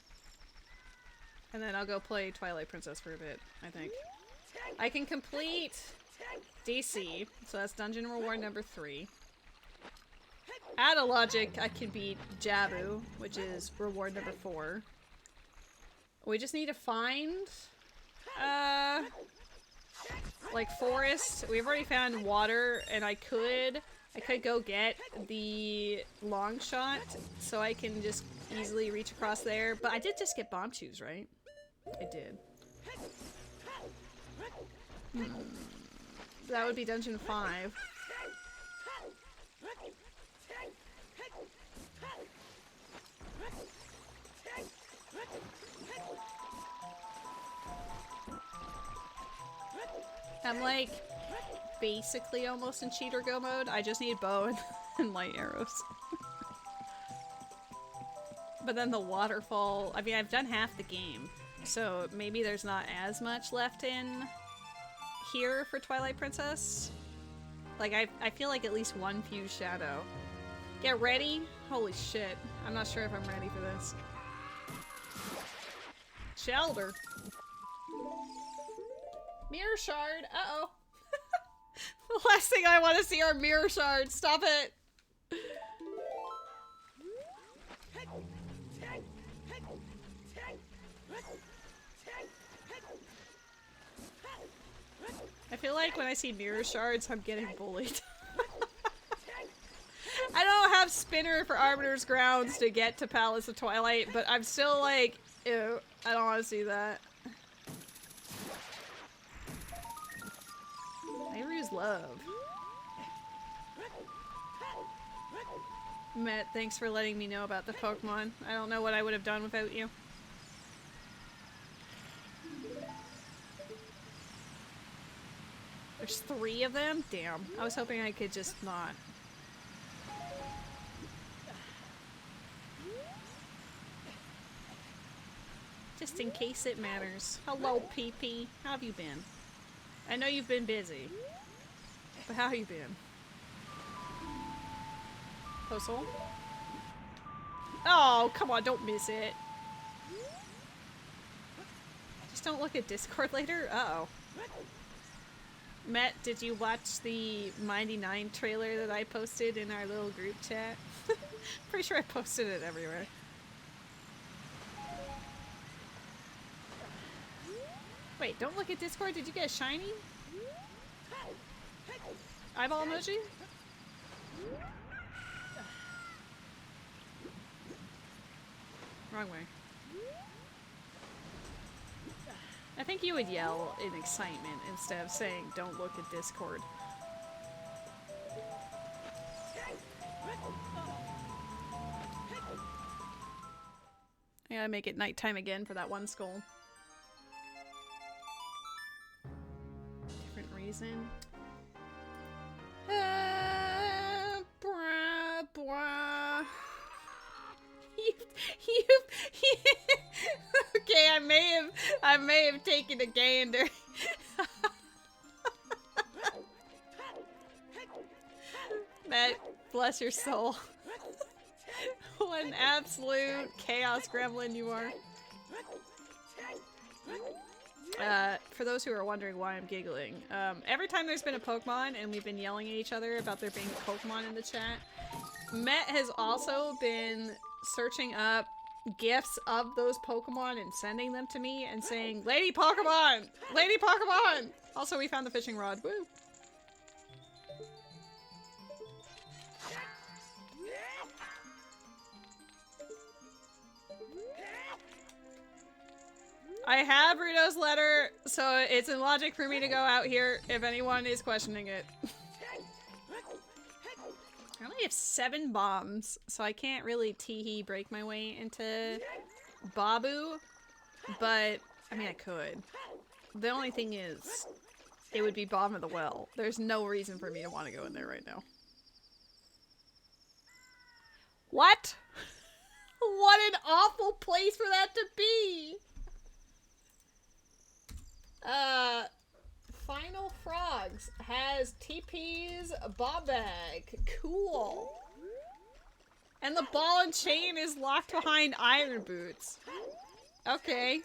S1: And then I'll go play Twilight Princess for a bit, I think. I can complete DC, so that's dungeon reward number 3. Out of logic, I can beat Jabu, which is reward number 4. We just need to find, like forest. We've already found water, and I could go get the long shot, so I can just easily reach across there. But I did just get bomb shoes, right? I did. That would be dungeon 5. I'm like basically almost in cheater go mode. I just need bow and light arrows. But then the waterfall, I mean, I've done half the game, so maybe there's not as much left in here for Twilight Princess. Like, I feel like at least one fused shadow. Get ready? Holy shit. I'm not sure if I'm ready for this. Shelter. Mirror shard. Uh-oh. The last thing I want to see are mirror shards. Stop it. I feel like when I see mirror shards, I'm getting bullied. I don't have spinner for Arbiter's Grounds to get to Palace of Twilight, but I'm still like, ew, I don't want to see that. Nehru's love. Matt, thanks for letting me know about the Pokemon. I don't know what I would have done without you. There's 3 of them? Damn. I was hoping I could just not. Just in case it matters. Hello, PP. How have you been? I know you've been busy. But how have you been? Postal? Oh, come on, don't miss it. Just don't look at Discord later? Uh-oh. Matt, did you watch the Mighty 9 trailer that I posted in our little group chat? Pretty sure I posted it everywhere. Wait, don't look at Discord. Did you get a shiny? Eyeball emoji? Wrong way. I think you would yell in excitement instead of saying, don't look at Discord. I gotta make it nighttime again for that one skull. Different reason. Brah, brah. Okay, I may have taken a gander. Matt, bless your soul. What an absolute chaos gremlin you are. For those who are wondering why I'm giggling, every time there's been a Pokemon and we've been yelling at each other about there being a Pokemon in the chat, Met has also been searching up gifs of those Pokemon and sending them to me and saying, Lady Pokemon! Lady Pokemon! Also, we found the fishing rod. Woo! I have Rudo's letter, so it's in logic for me to go out here if anyone is questioning it. I only have 7 bombs, so I can't really tee-hee break my way into Babu, but, I mean, I could. The only thing is, it would be bottom of the well. There's no reason for me to want to go in there right now. What? What an awful place for that to be! Final Frogs has TP's Bob Bag. Cool. And the ball and chain is locked behind iron boots. Okay.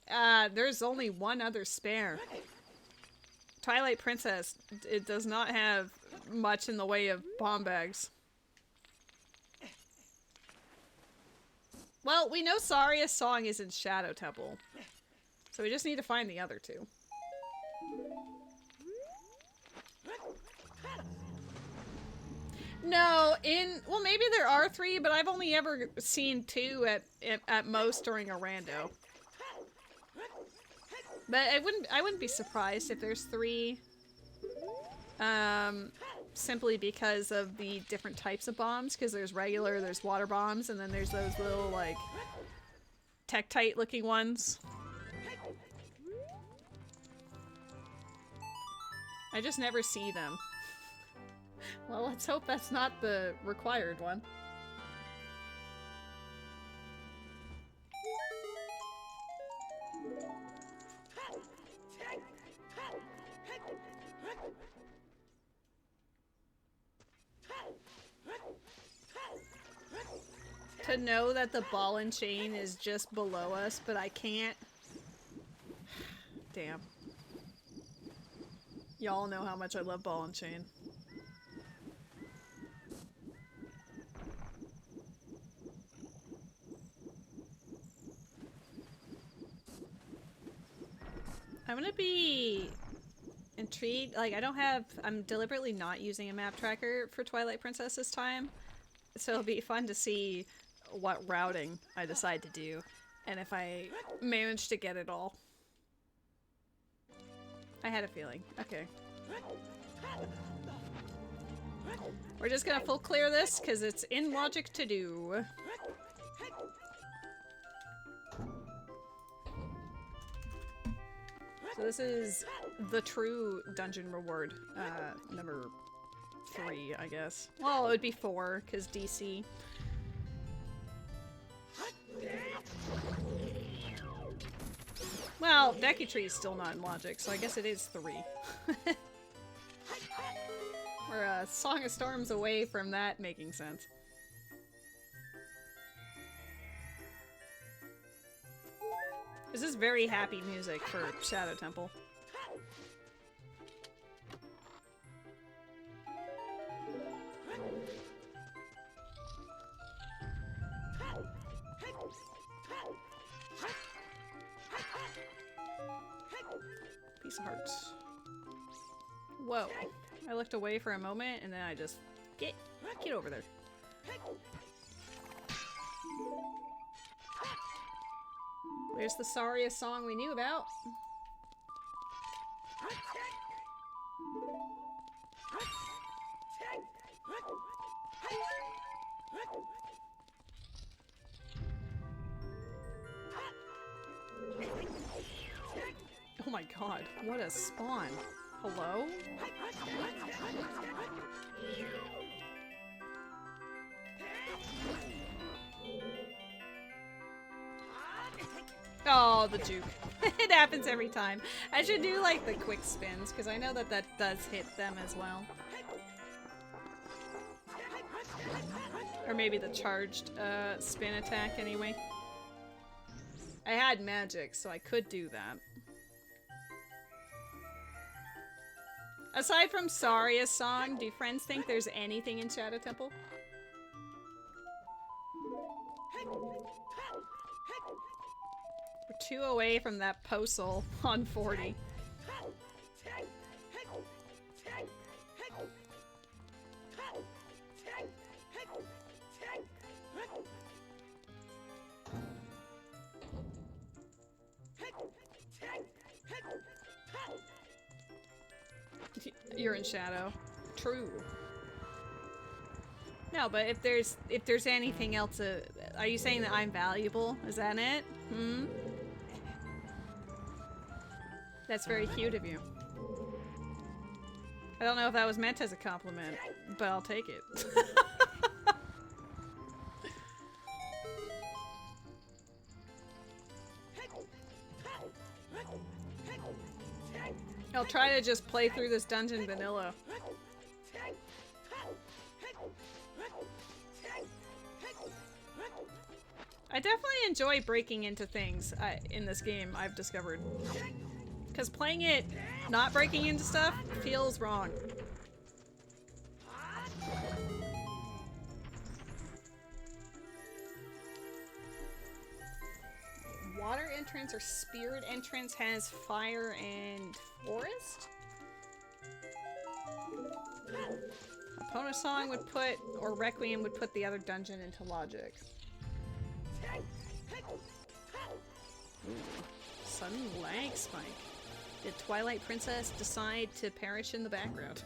S1: There's only one other spare. Twilight Princess, it does not have much in the way of bomb bags. Well, we know Saria's song is in Shadow Temple. So we just need to find the other two. No, well maybe there are 3, but I've only ever seen 2 at most during a rando. But I wouldn't be surprised if there's 3. Simply because of the different types of bombs, because there's regular, there's water bombs, and then there's those little, like, Tektite looking ones. I just never see them. Well, let's hope that's not the required one. To know that the ball and chain is just below us, but I can't. Damn. Y'all know how much I love ball and chain. I'm gonna be intrigued. Like, I'm deliberately not using a map tracker for Twilight Princess this time. So it'll be fun to see what routing I decide to do, and if I manage to get it all. I had a feeling. Okay. We're just gonna full clear this, because it's in logic to do. So this is the true dungeon reward, number 3, I guess. Well, it would be 4, because DC. Well, Deku Tree is still not in logic, so I guess it is 3. We're a Song of Storms away from that making sense. This is very happy music for Shadow Temple. Piece of hearts. Whoa. I looked away for a moment and then I just... Get over there. There's the Saria song we knew about. Oh my god, what a spawn. Hello? Oh, the juke. It happens every time. I should do like the quick spins, because I know that that does hit them as well. Or maybe the charged spin attack anyway. I had magic, so I could do that. Aside from Saria's song, do friends think there's anything in Shadow Temple? We're 2 away from that postal on 40. You're in Shadow. True. No, but if there's anything else, are you saying that I'm valuable? Is that it? Hmm? That's very cute of you. I don't know if that was meant as a compliment, but I'll take it. I'll try to just play through this dungeon vanilla. I definitely enjoy breaking into things in this game, I've discovered. Because playing it not breaking into stuff feels wrong. Water entrance or spirit entrance has fire and forest? Opponent song would put, or Requiem would put the other dungeon into logic. Ooh. Sudden lag spike. Did Twilight Princess decide to perish in the background?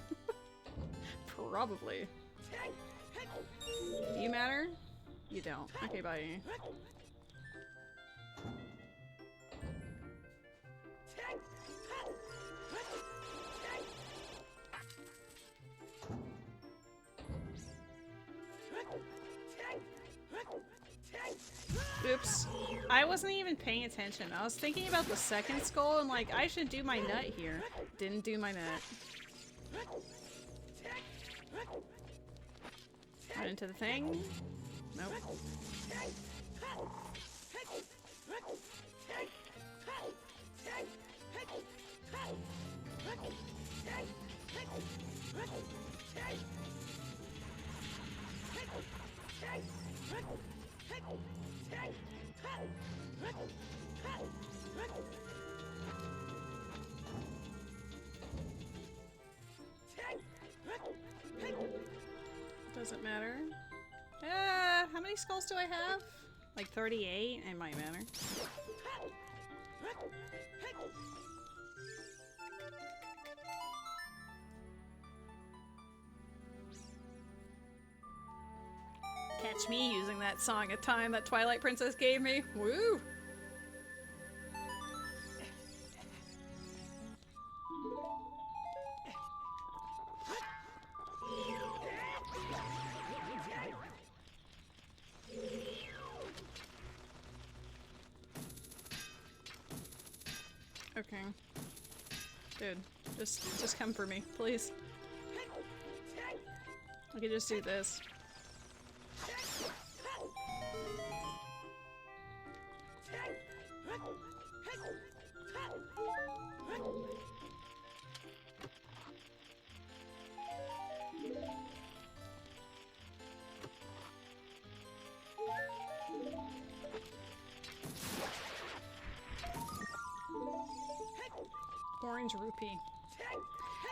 S1: Probably. Do you matter? You don't. Okay, bye. Oops. I wasn't even paying attention. I was thinking about the second skull and like, I should do my nut here. Didn't do my nut. Went into the thing. Nope. Doesn't matter. How many skulls do I have? Like 38? It might matter. Catch me using that song at time that Twilight Princess gave me. Woo! Okay. Dude, just come for me, please. I could just do this. Orange rupee.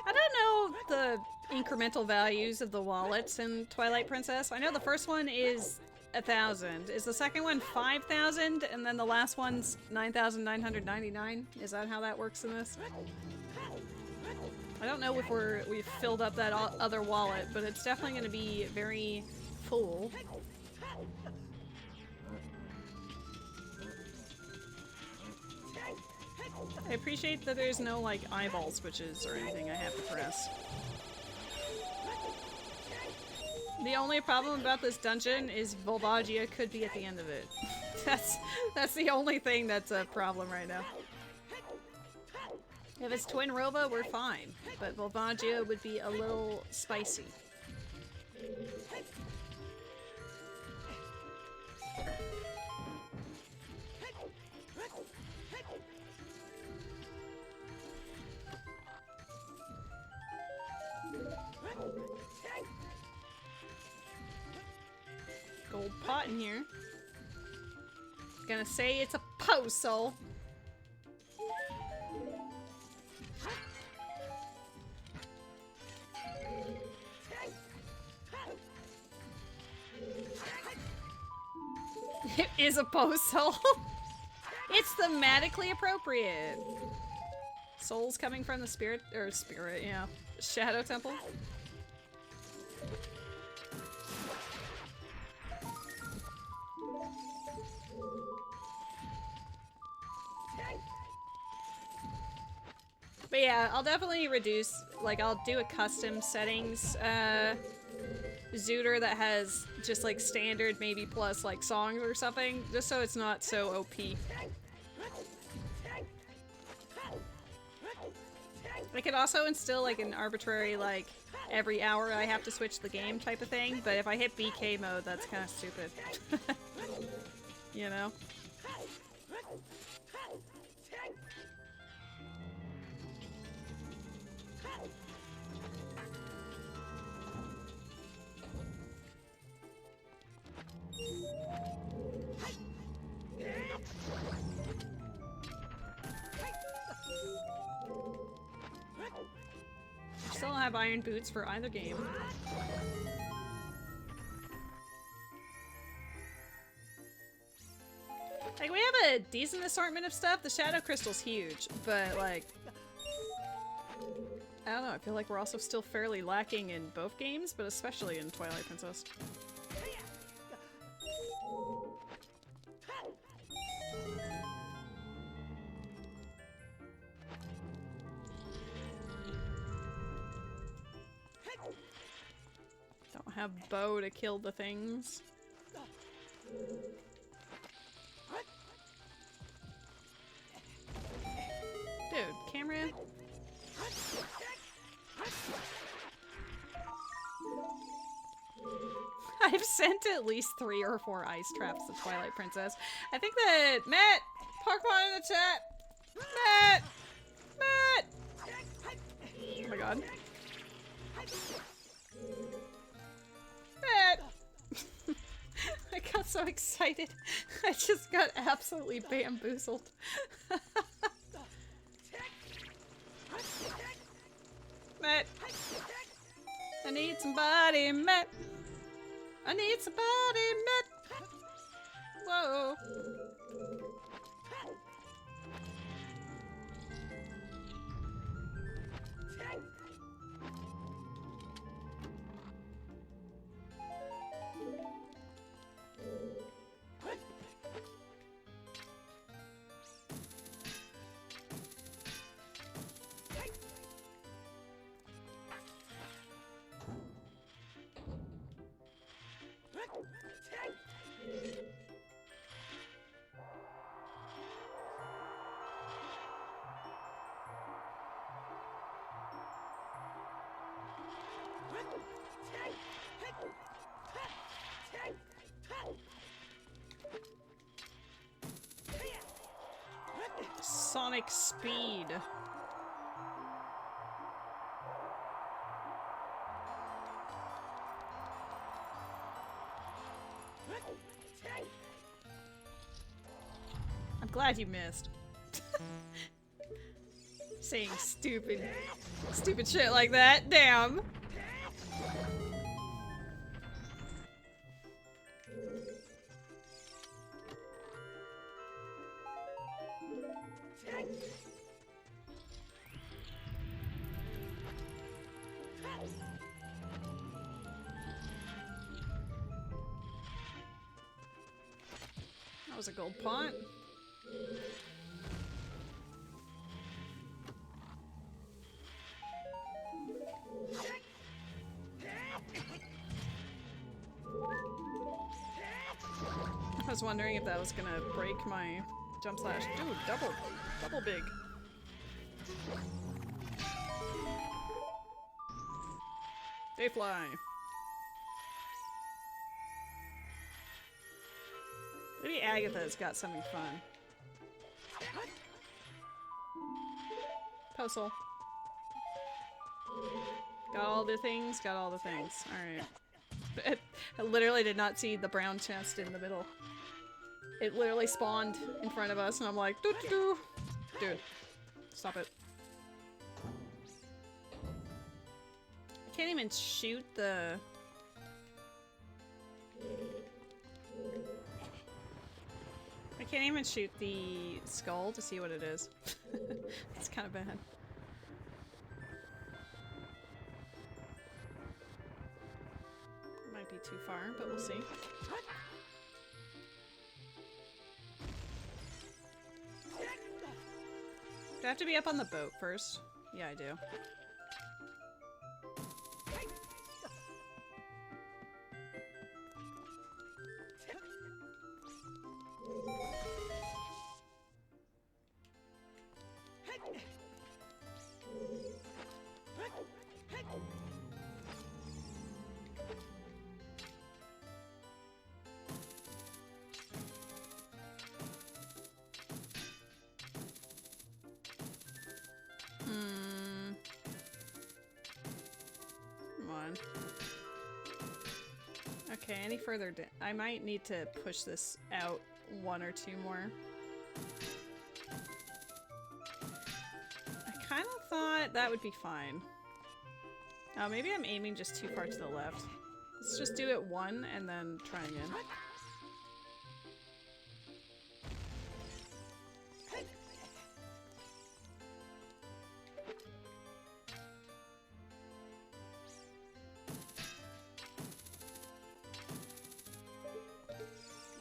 S1: I don't know the incremental values of the wallets in Twilight Princess. I know the first one is 1,000. Is the second one 5,000? And then the last one's 9,999? Is that how that works in this? I don't know if we've filled up that other wallet, but it's definitely going to be very full. I appreciate that there's no, like, eyeball switches or anything I have to press. The only problem about this dungeon is Volvagia could be at the end of it. That's the only thing that's a problem right now. If it's Twin Rova, we're fine, but Volvagia would be a little spicy. Gold pot in here. Gonna say it's a postal. It is a postal. It's thematically appropriate. Souls coming from the spirit, yeah. Shadow Temple. But yeah, I'll definitely reduce, like, I'll do a custom settings, Zooter that has just, like, standard, maybe plus, like, songs or something, just so it's not so OP. I could also instill, like, an arbitrary, like, every hour I have to switch the game type of thing, but if I hit BK mode, that's kind of stupid. you know? I still don't have iron boots for either game. Like, we have a decent assortment of stuff. The Shadow Crystal's huge, but like, I don't know, I feel like we're also still fairly lacking in both games, but especially in Twilight Princess. Don't have bow to kill the things. Dude, camera. I've sent at least 3 or 4 ice traps to Twilight Princess. I think that Matt, Pokemon in the chat. Matt, oh my god. Matt. I got so excited. I just got absolutely bamboozled. Matt. I need somebody, Matt. I need somebody, Matt. Whoa. Sonic speed. I'm glad you missed. Saying stupid shit like that. Damn. That was a gold pont. I was wondering if that was gonna break my jump slash. Dude, double big. They fly. Maybe Agatha's got something fun. Postal. Got all the things, got all the things. Alright. I literally did not see the brown chest in the middle. It literally spawned in front of us and I'm like, doo doo doo. Dude, stop it. I can't even shoot the... I can't even shoot the skull to see what it is. It's kind of bad. Might be too far, but we'll see. Do I have to be up on the boat first? Yeah, I do. on. Okay, any further I might need to push this out one or two more. I kind of thought that would be fine. Oh, maybe I'm aiming just too far to the left. Let's just do it one and then try again.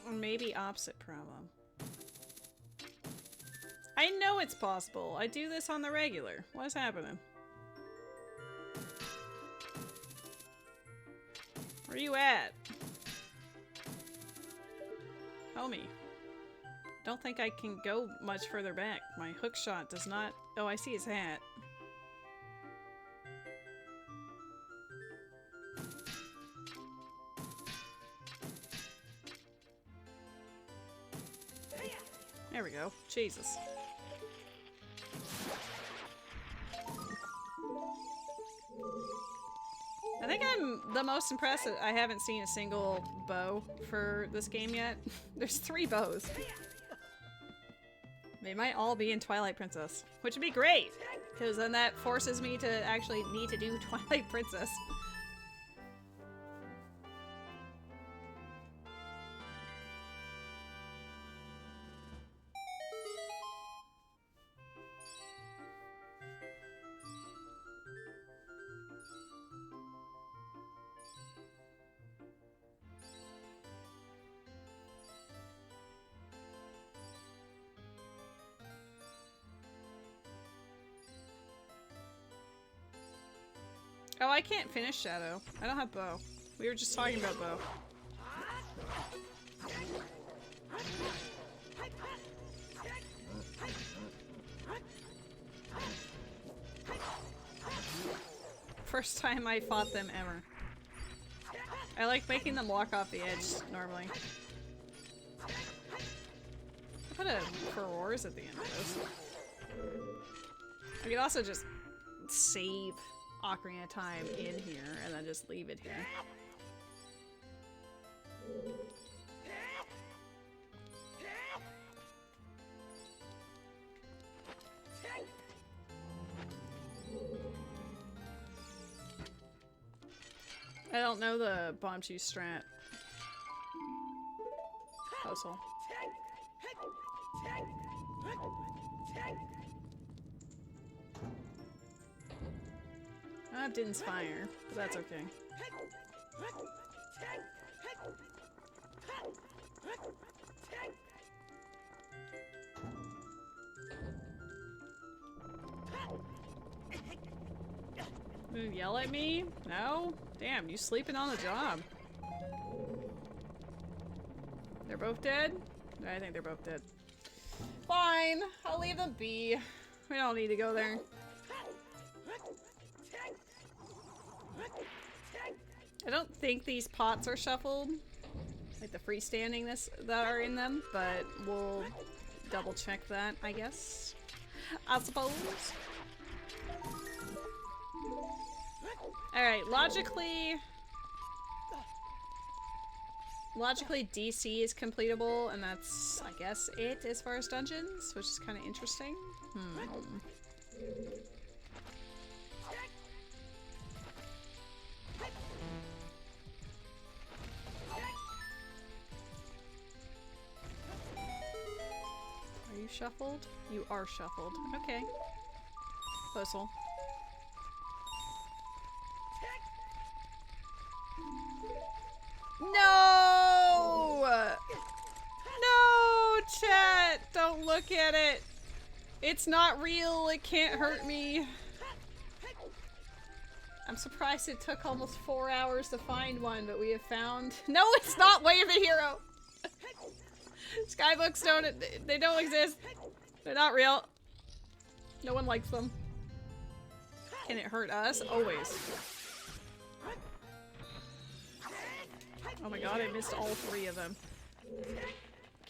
S1: Or maybe opposite problem. I know it's possible. I do this on the regular. What's happening? Where you at? Homie. Don't think I can go much further back. My hook shot does not... Oh, I see his hat. There we go. Jesus. I think I'm the most impressed. I haven't seen a single bow for this game yet. There's 3 bows. They might all be in Twilight Princess, which would be great, because then that forces me to actually need to do Twilight Princess. Oh, I can't finish Shadow. I don't have bow. We were just talking about bow. First time I fought them ever. I like making them walk off the edge normally. I put a Furores at the end of this. I could also just save Ocarina of Time in here and then just leave it here. I don't know the bomb juice strat. Puzzle. That didn't inspire, but that's okay. You yell at me? No? Damn, you sleeping on the job. They're both dead? I think they're both dead. Fine, I'll leave them be. We don't need to go there. I don't think these pots are shuffled, like the freestandingness that are in them, but we'll double check that, I guess. I suppose. Alright, logically DC is completable, and that's, I guess, it as far as dungeons, which is kind of interesting. Are you shuffled? You are shuffled. Okay. Puzzle. No! No, chat! Don't look at it! It's not real, it can't hurt me. I'm surprised it took almost 4 hours to find one, but we have found— No, it's not Way of the Hero! Skybooks they don't exist. They're not real. No one likes them. Can it hurt us? Always. Oh my god, I missed all 3 of them.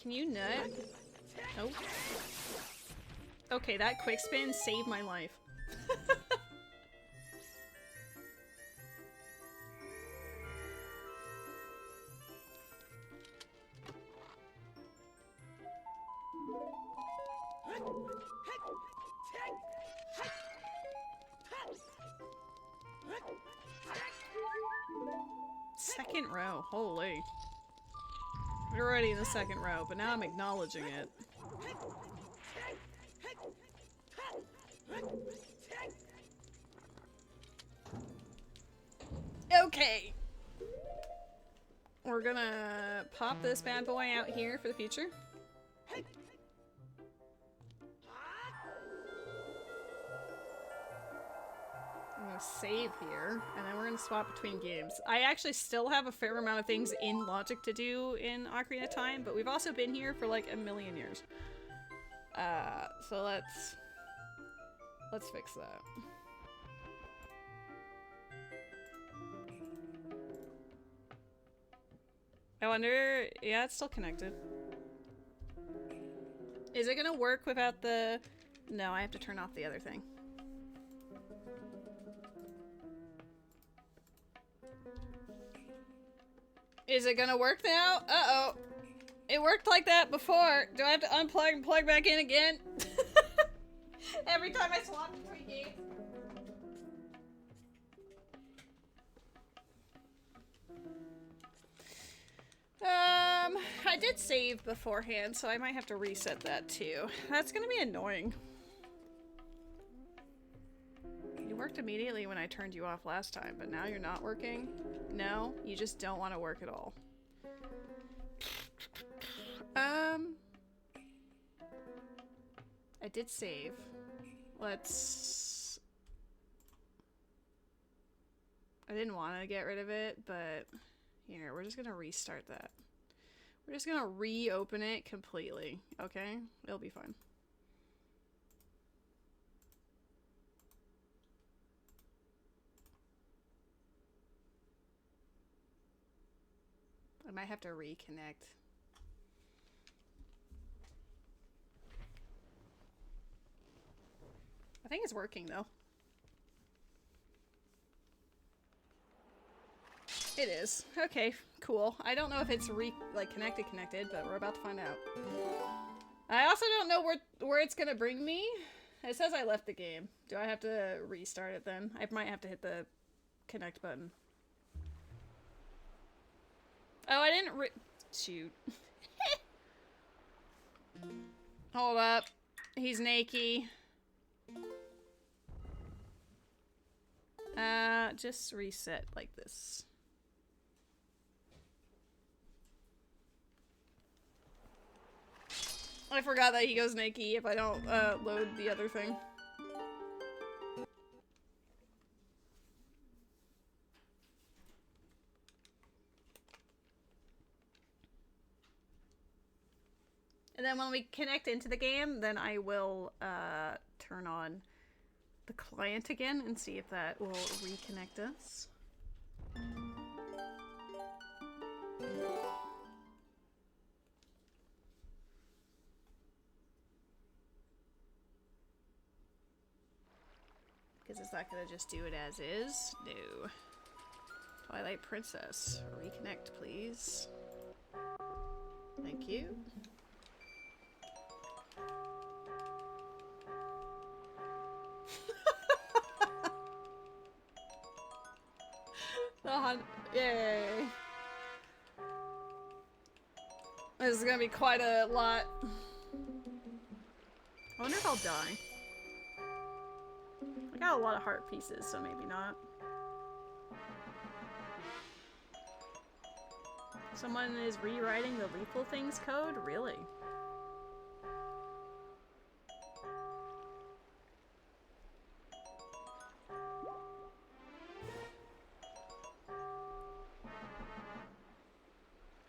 S1: Can you nut? Nope. Okay, that quick spin saved my life. Second row. Holy. We're already in the second row, but now I'm acknowledging it. Okay. We're gonna pop this bad boy out here for the future. I'm gonna save here, and then we're gonna swap between games. I actually still have a fair amount of things in logic to do in Ocarina of Time, but we've also been here for like a million years. So let's fix that. I wonder, yeah, it's still connected. Is it gonna work without the... No, I have to turn off the other thing. Is it gonna work now? Uh-oh. It worked like that before. Do I have to unplug and plug back in again? Every time I swap between games. I did save beforehand, so I might have to reset that too. That's gonna be annoying. You worked immediately when I turned you off last time, but now you're not working? No? You just don't want to work at all. I did save. Let's... I didn't want to get rid of it, but here, we're just gonna restart that. We're just gonna reopen it completely, okay? It'll be fine. I might have to reconnect. I think it's working though. It is. Okay, cool. I don't know if it's connected, but we're about to find out. I also don't know where it's gonna bring me. It says I left the game. Do I have to restart it then? I might have to hit the connect button. Oh, I didn't shoot. Hold up. He's naked. Just reset like this. I forgot that he goes naked if I don't load the other thing. And then when we connect into the game, then I will turn on the client again and see if that will reconnect us. Because it's not gonna just do it as is. No. Twilight Princess, reconnect please. Thank you. Yay. This is gonna be quite a lot. I wonder if I'll die. I got a lot of heart pieces, so maybe not. Someone is rewriting the Lethal Things code? Really?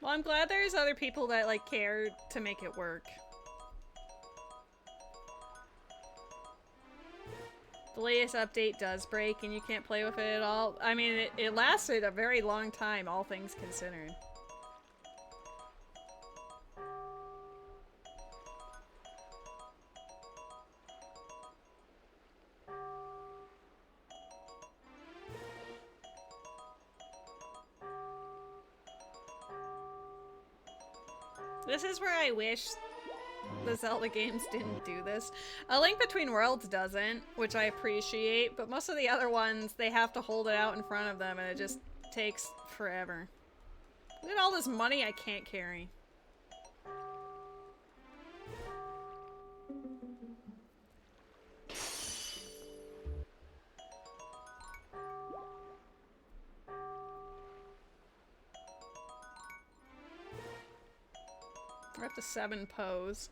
S1: Well, I'm glad there's other people that, like, care to make it work. The latest update does break and you can't play with it at all. I mean, it lasted a very long time, all things considered. This is where I wish the Zelda games didn't do this. A Link Between Worlds doesn't, which I appreciate, but most of the other ones, they have to hold it out in front of them and it just takes forever. Look at all this money I can't carry. We're up to 7 pose.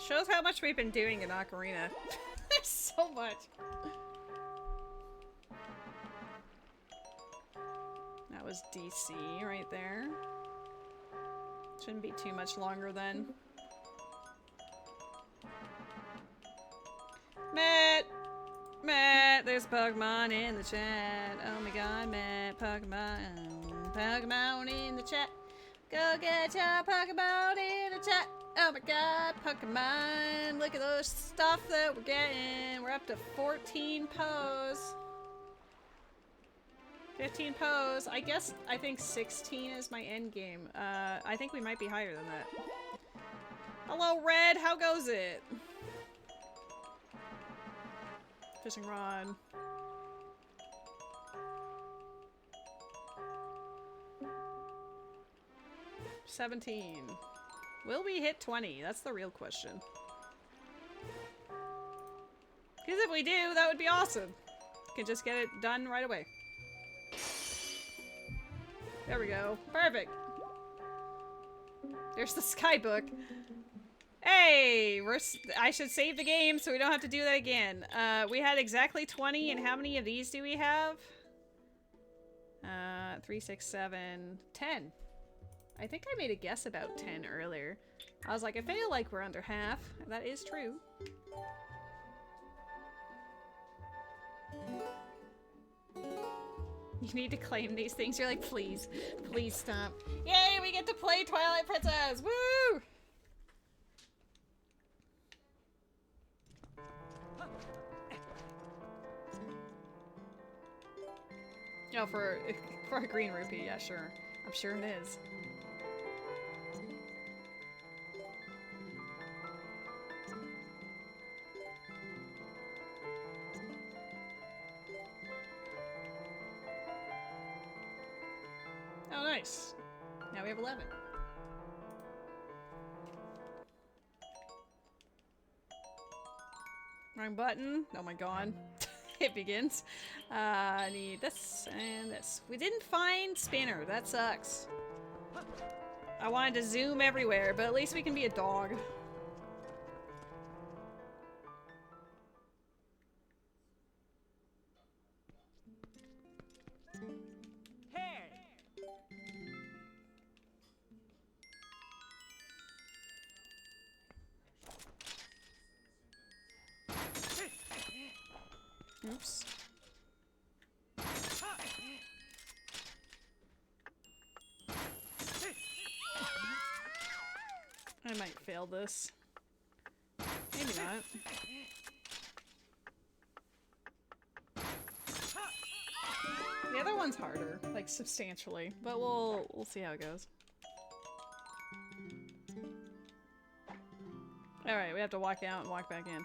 S1: Shows how much we've been doing in Ocarina. There's so much. That was DC right there. Shouldn't be too much longer then. Matt! Matt! There's Pokemon in the chat. Oh my god, Matt. Pokemon. Pokemon in the chat. Go get your Pokemon in the chat. Oh my god, Pokemon. Look at those stuff that we're getting. We're up to 14 pose. 15 pose. I think 16 is my end game. I think we might be higher than that. Hello, Red. How goes it? Fishing rod. $17. Will we hit 20? That's the real question. Because if we do, that would be awesome. Can just get it done right away. There we go. Perfect. There's the skybook. Hey! I should save the game so we don't have to do that again. We had exactly 20, and how many of these do we have? 3, 6, 7, 10. I think I made a guess about 10 earlier. I was like, I feel like we're under half. That is true. You need to claim these things. You're like, please, please stop. Yay, we get to play Twilight Princess! Woo! Oh, for a green rupee, yeah, sure. I'm sure it is. Oh, nice. Now we have 11. Wrong button. Oh my god. It begins. I need this and this. We didn't find Spinner. That sucks. I wanted to zoom everywhere, but at least we can be a dog. Oops. I might fail this. Maybe not. The other one's harder, like substantially, but we'll see how it goes. All right, we have to walk out and walk back in.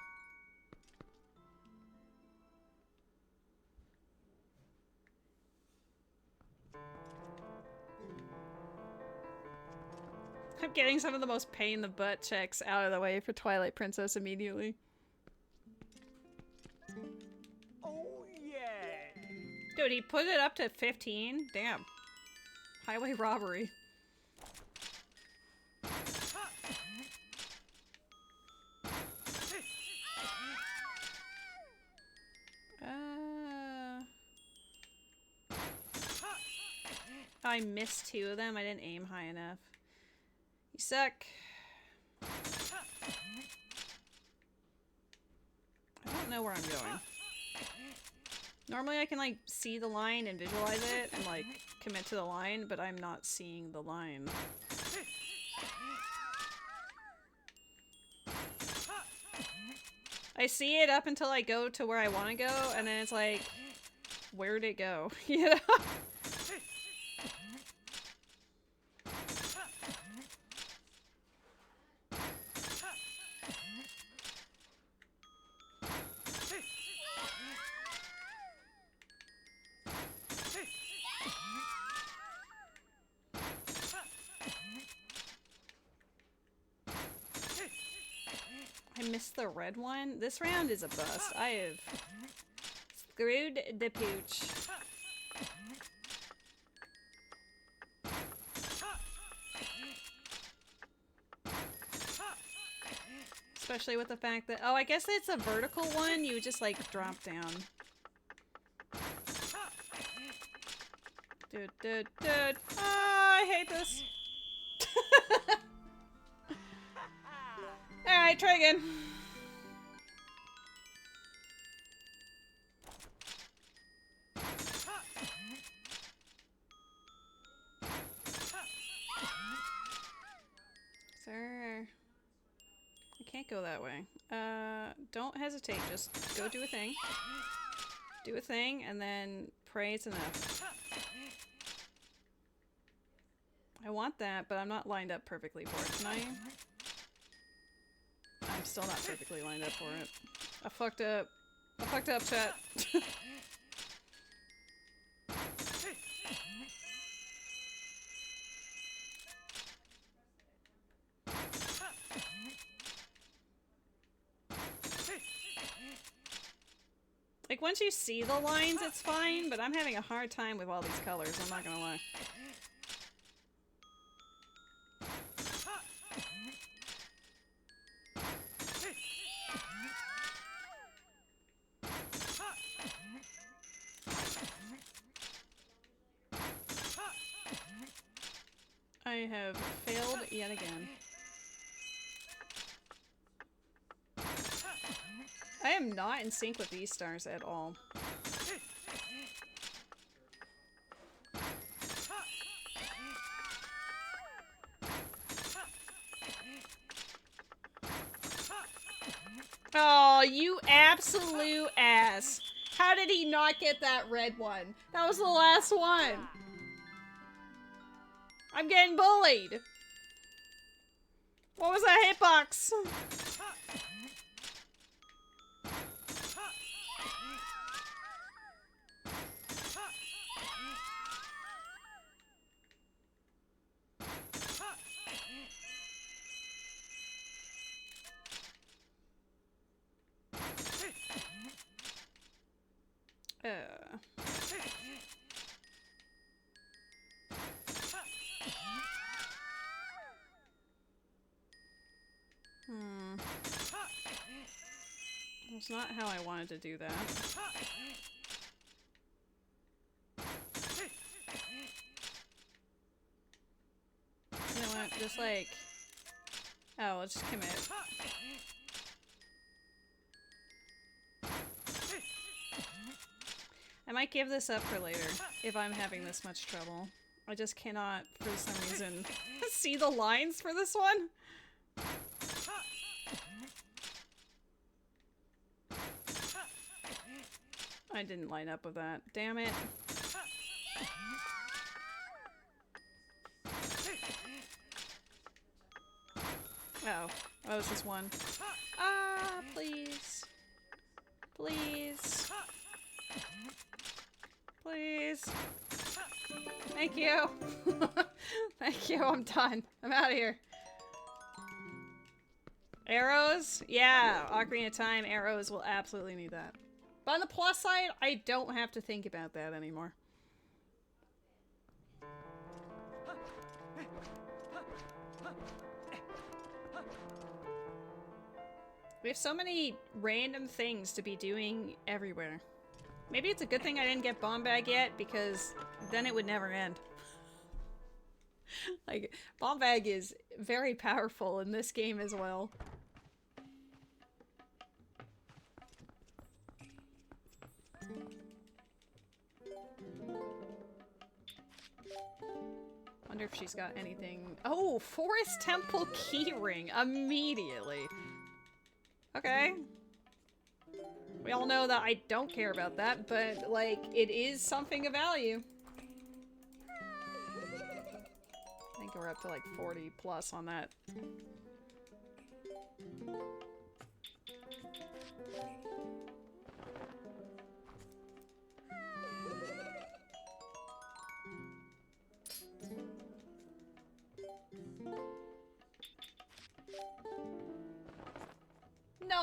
S1: I'm getting some of the most pain in the butt checks out of the way for Twilight Princess immediately.
S4: Oh yeah!
S1: Dude, he put it up to 15? Damn. Highway robbery. I missed 2 of them. I didn't aim high enough. You suck. I don't know where I'm going. Normally I can like see the line and visualize it and like commit to the line, but I'm not seeing the line. I see it up until I go to where I want to go, and then it's like, where'd it go? You know? missed the red one. This round is a bust. I have screwed the pooch. Especially with the fact that, oh, I guess it's a vertical one. You would just like drop down. Dude. Oh, I hate this. Alright, try again. Sir. I can't go that way. Don't hesitate. Just go do a thing. Do a thing, and then pray it's enough. I want that, but I'm not lined up perfectly for it. Can I? I'm still not perfectly lined up for it. I fucked up. I fucked up, chat. Like, once you see the lines, it's fine, but I'm having a hard time with all these colors, I'm not gonna lie. I have failed yet again. I am not in sync with these stars at all. Oh, you absolute ass. How did he not get that red one? That was the last one. I'm getting bullied. What was that hitbox? That's not how I wanted to do that. You know what? Just like... Oh, let's just commit. I might give this up for later, if I'm having this much trouble. I just cannot, for some reason, see the lines for this one. I didn't line up with that. Damn it. Oh, that was just one. Ah, please. Please. Please. Thank you. Thank you, I'm done. I'm out of here. Arrows? Yeah, Ocarina of Time arrows will absolutely need that. But on the plus side, I don't have to think about that anymore. We have so many random things to be doing everywhere. Maybe it's a good thing I didn't get Bomb Bag yet, because then it would never end. Like, Bomb Bag is very powerful in this game as well. Wonder if she's got anything. Oh, Forest Temple keyring immediately. Okay. We all know that I don't care about that, but like it is something of value. I think we're up to like 40 plus on that. No,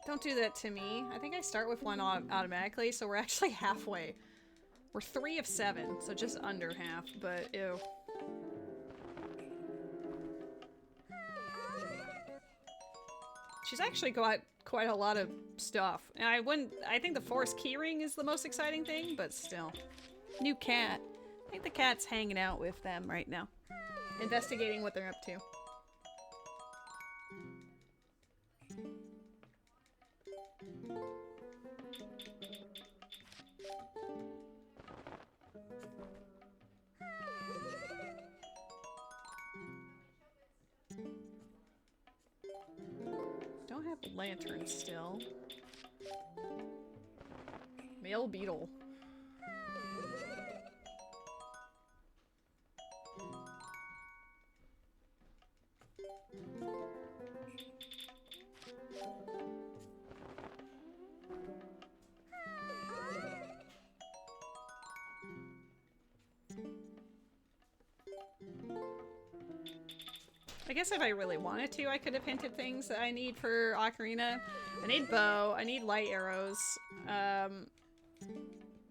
S1: Don't do that to me. I think I start with one automatically, so we're actually halfway. We're 3 of 7, so just under half, but ew. She's actually got quite a lot of stuff. And I think the forest keyring is the most exciting thing, but still. New cat. I think the cat's hanging out with them right now. Investigating what they're up to. Don't have lanterns still. Male beetle. I guess if I really wanted to, I could have hinted things that I need for Ocarina. I need bow, I need light arrows.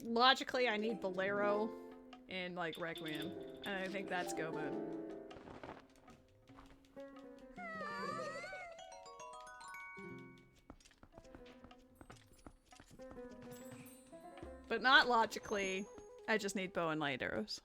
S1: Logically, I need Bolero and, like, Requiem. And I think that's go mode. But not logically, I just need bow and light arrows.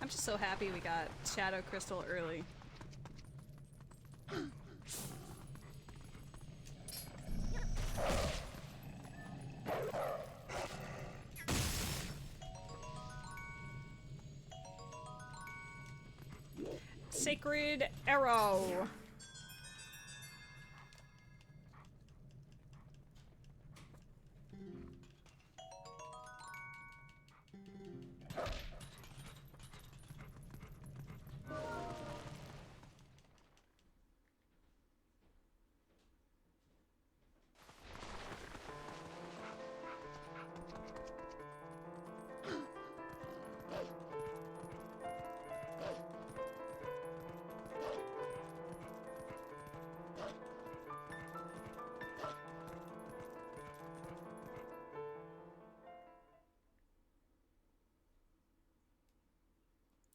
S1: I'm just so happy we got Shadow Crystal early. Sacred Arrow.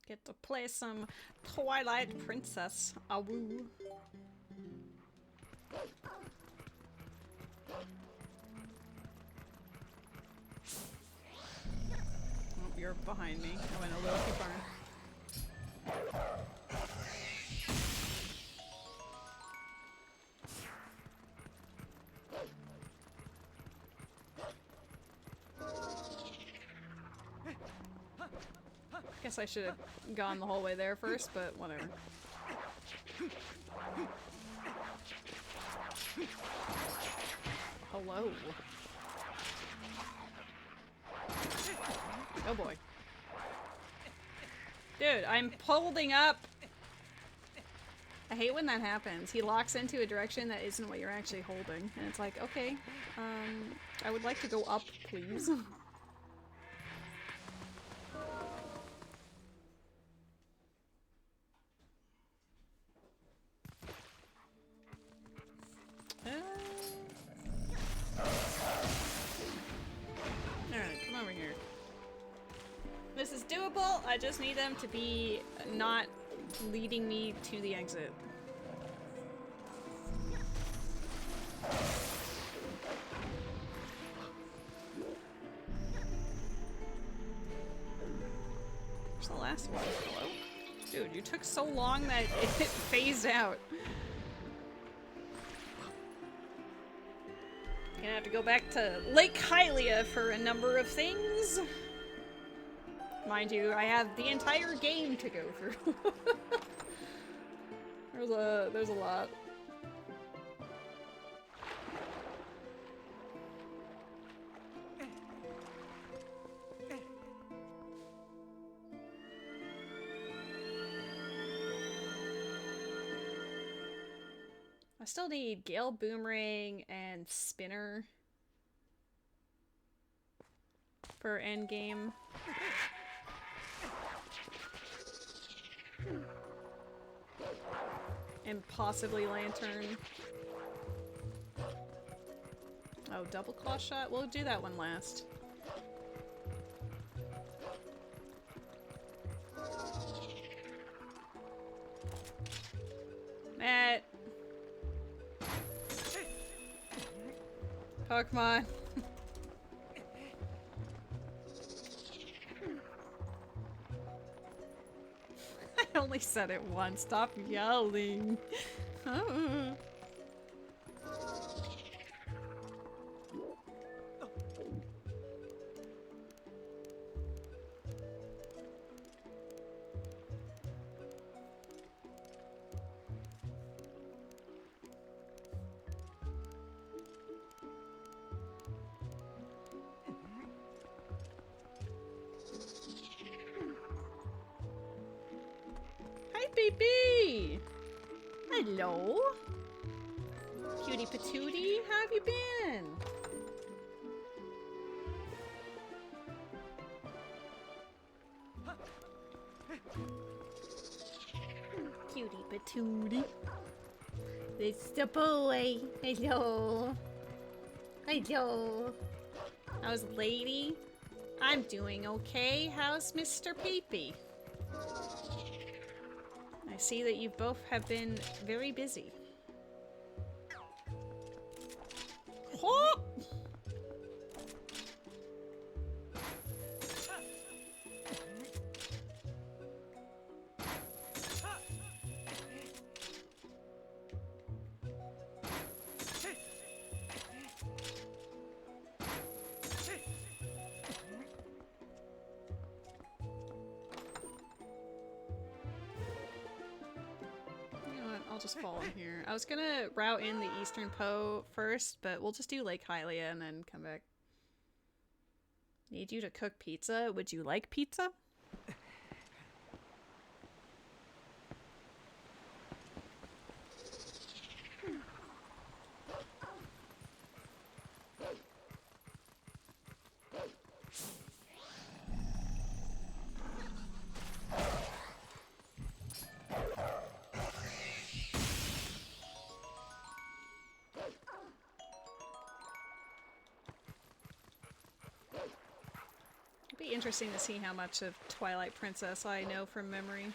S1: Get to play some Twilight Princess. Awoo. Oh, you're behind me. I went a little too far. Guess I should have gone the whole way there first, but whatever. Hello. Oh boy. Dude, I'm holding up. I hate when that happens. He locks into a direction that isn't what you're actually holding. And it's like, okay, I would like to go up, please. Alright, come over here. This is doable, I just need them to be not leading me to the exit. Where's the last one? Hello? Dude, you took so long that it phased out. Gonna have to go back to Lake Hylia for a number of things. Mind you, I have the entire game to go through. there's a lot. I still need Gale Boomerang and Spinner for endgame. And possibly Lantern. Oh, double claw shot? We'll do that one last. Matt! Pokemon! I only said it once. Stop yelling. Hi, baby! Hello? Cutie patootie, how have you been? Cutie patootie. It's the boy. Hello. Hello. How's Lady? I'm doing okay. How's Mr. Peepee? I see that you both have been very busy. Oh! I'll just fall in here. I was gonna route in the Eastern Po first, but we'll just do Lake Hylia and then come back. Need you to cook pizza. Would you like pizza? It'd be interesting to see how much of Twilight Princess I know from memory.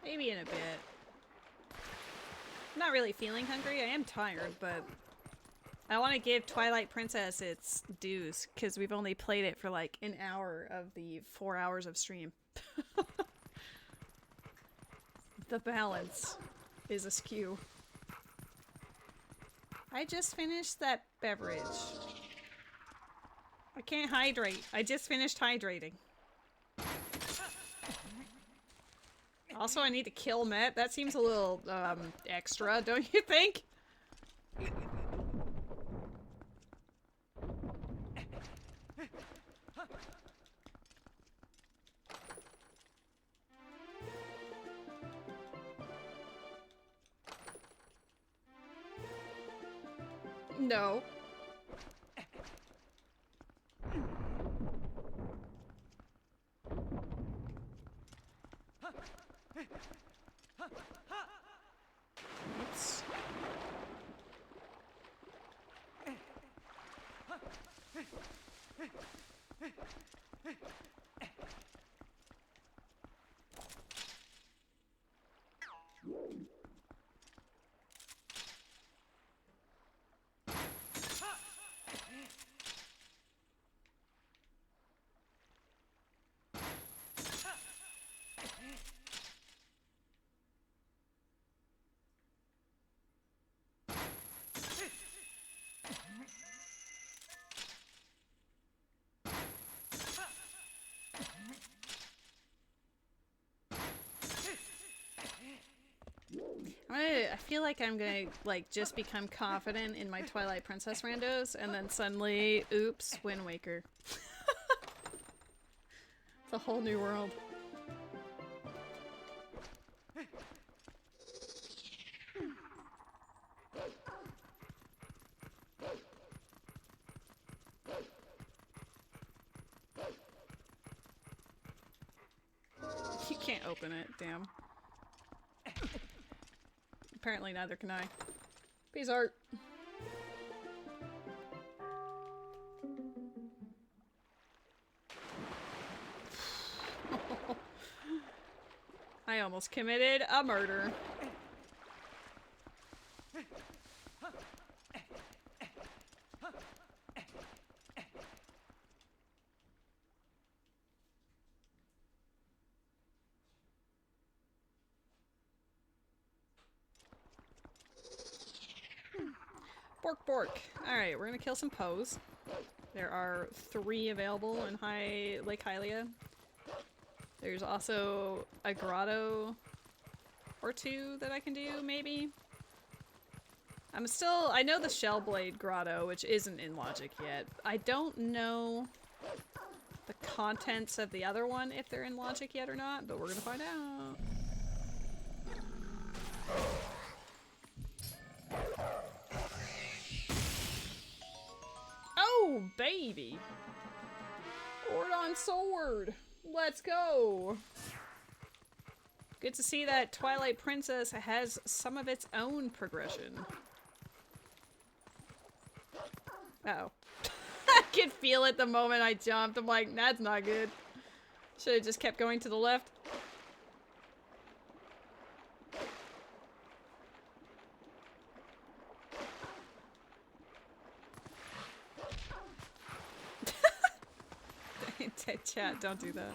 S1: Maybe in a bit. I'm not really feeling hungry. I am tired, but I want to give Twilight Princess its dues because we've only played it for like an hour of the 4 hours of stream. The balance is askew. I just finished that beverage. I can't hydrate. I just finished hydrating. Also, I need to kill Met. That seems a little, extra, don't you think? No. Oops. I feel like I'm gonna, like, just become confident in my Twilight Princess randos, and then suddenly, oops, Wind Waker. It's a whole new world. You can't open it, damn. Apparently neither can I. Peace art. I almost committed a murder. Bork bork. Alright, we're gonna kill some Poes. There are 3 available in Lake Hylia. There's also a grotto or 2 that I can do, maybe. I know the Shellblade grotto, which isn't in logic yet. I don't know the contents of the other one, if they're in logic yet or not, but we're gonna find out. Oh, baby! Ordon sword! Let's go! Good to see that Twilight Princess has some of its own progression. Uh-oh. I could feel it the moment I jumped. I'm like, that's not good. Should have just kept going to the left. Chat, don't do that.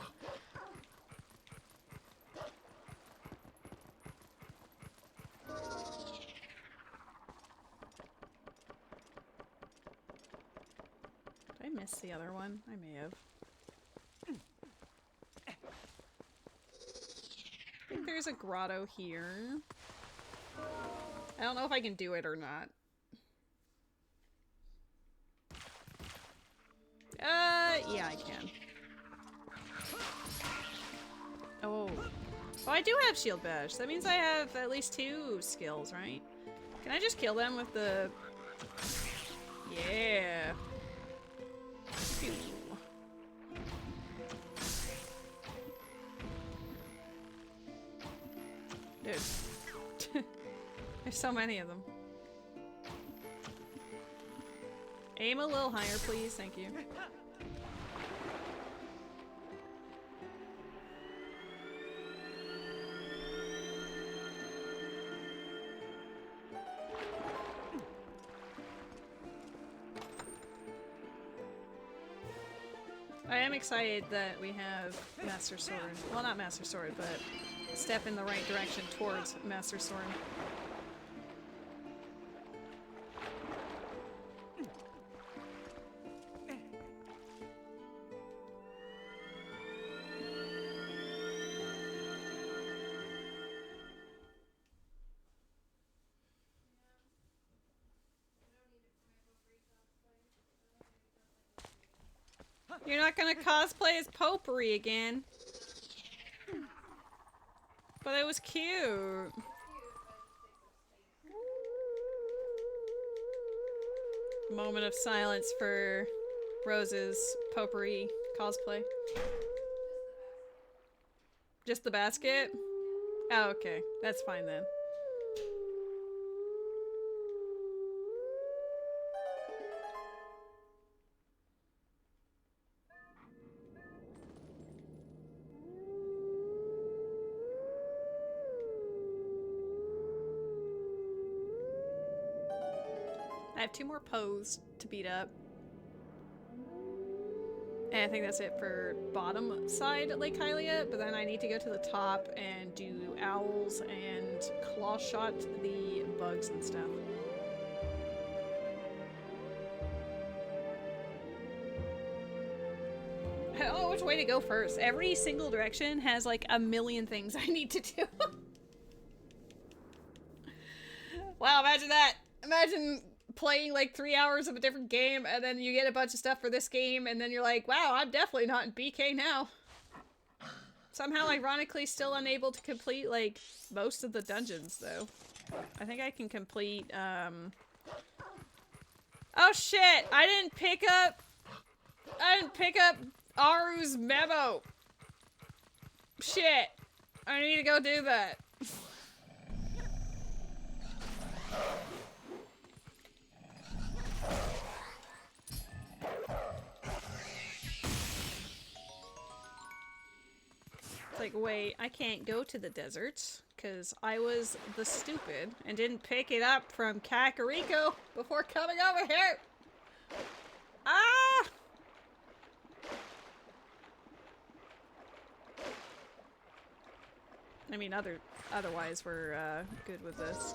S1: Did I miss the other one? I may have. I think there's a grotto here. I don't know if I can do it or not. Yeah, I can. Oh. Oh, I do have shield bash. That means I have at least 2 skills, right? Can I just kill them with the... Yeah. Phew. Dude. There's so many of them. Aim a little higher, please. Thank you. I am excited that we have Master Sword. Well, not Master Sword, but a step in the right direction towards Master Sword. You're not gonna cosplay as Potpourri again. But it was cute. Moment of silence for Rose's Potpourri cosplay. Just the basket? Oh, okay. That's fine then. I have 2 more Poes to beat up. And I think that's it for bottom side Lake Hylia, but then I need to go to the top and do owls and claw shot the bugs and stuff. I don't know which way to go first. Every single direction has like a million things I need to do. Wow, imagine that. Imagine playing like 3 hours of a different game and then you get a bunch of stuff for this game and then you're like, wow, I'm definitely not in BK now. Somehow, ironically, still unable to complete like most of the dungeons though. I think I can complete, oh shit! I didn't pick up Aru's memo! Shit! I need to go do that. It's like, wait, I can't go to the desert because I was the stupid and didn't pick it up from Kakariko before coming over here. Ah! I mean, otherwise we're good with this.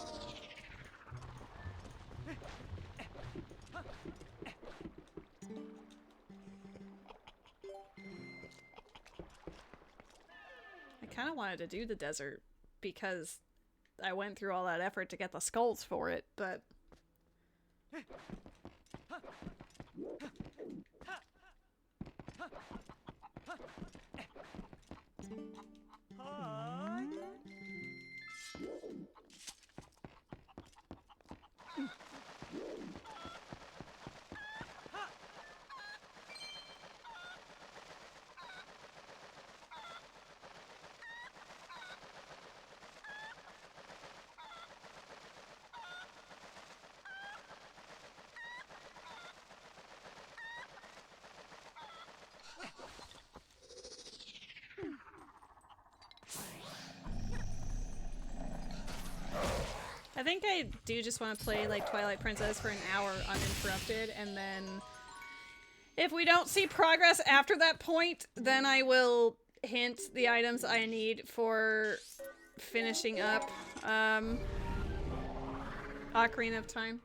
S1: I kind of wanted to do the desert because I went through all that effort to get the skulls for it, but I think I do just want to play like Twilight Princess for an hour uninterrupted, and then if we don't see progress after that point, then I will hint the items I need for finishing up Ocarina of Time.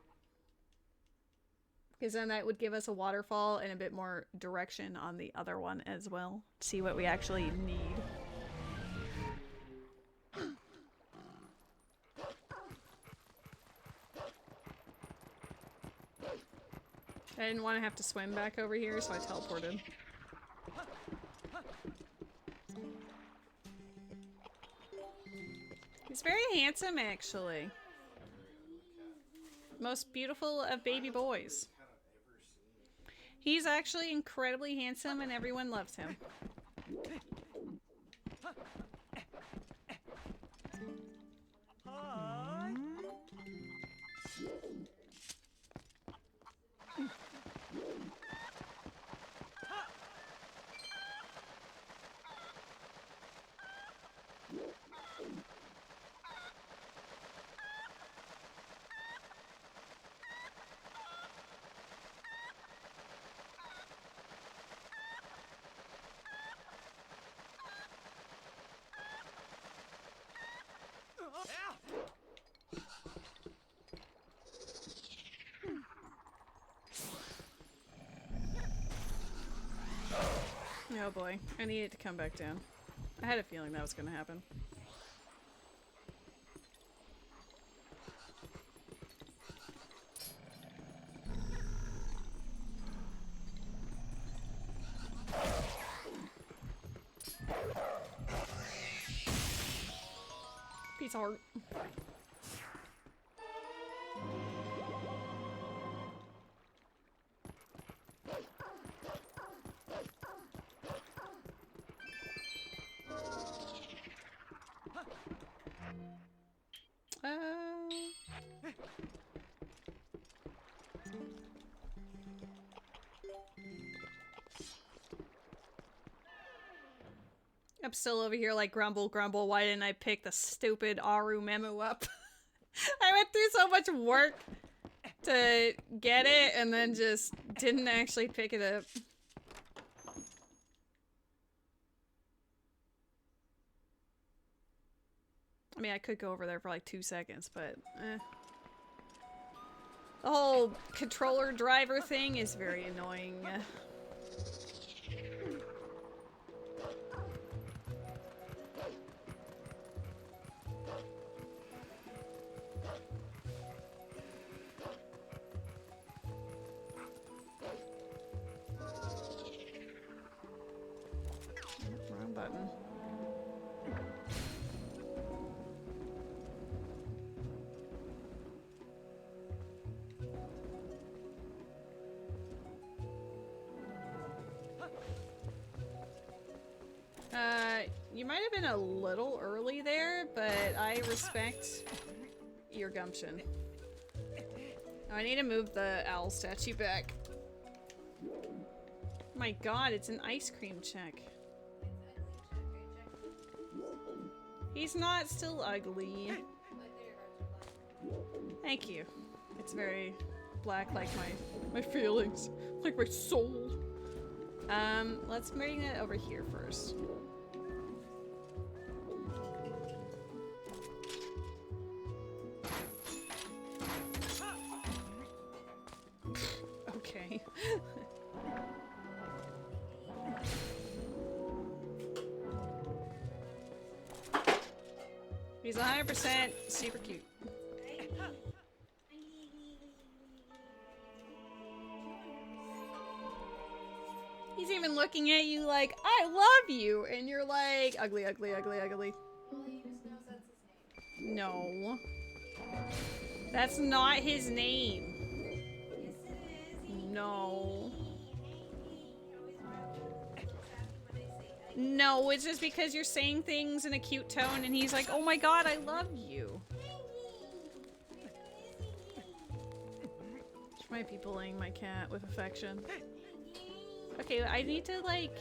S1: Because then that would give us a waterfall and a bit more direction on the other one as well. See what we actually need. I didn't want to have to swim back over here, so I teleported. He's very handsome, actually. Most beautiful of baby boys. He's actually incredibly handsome and everyone loves him. Oh boy, I needed to come back down. I had a feeling that was going to happen. Piece of heart. I'm still over here like grumble, grumble. Why didn't I pick the stupid Aru memo up? I went through so much work to get it and then just didn't actually pick it up. I mean, I could go over there for like 2 seconds, but eh. The whole controller driver thing is very annoying. you might have been a little early there, but I respect your gumption. Oh, I need to move the owl statue back. My god, it's an ice cream check. He's not still ugly. Thank you. It's very black, like my feelings, like my soul. Let's bring it over here first. Okay. He's 100% super cute. He's even looking at you like, I love you! And you're like, ugly, ugly, ugly, ugly. No. That's not his name. No. No, it's just because you're saying things in a cute tone and he's like, oh my god, I love you. She might be bullying my cat with affection. Okay, I need to like...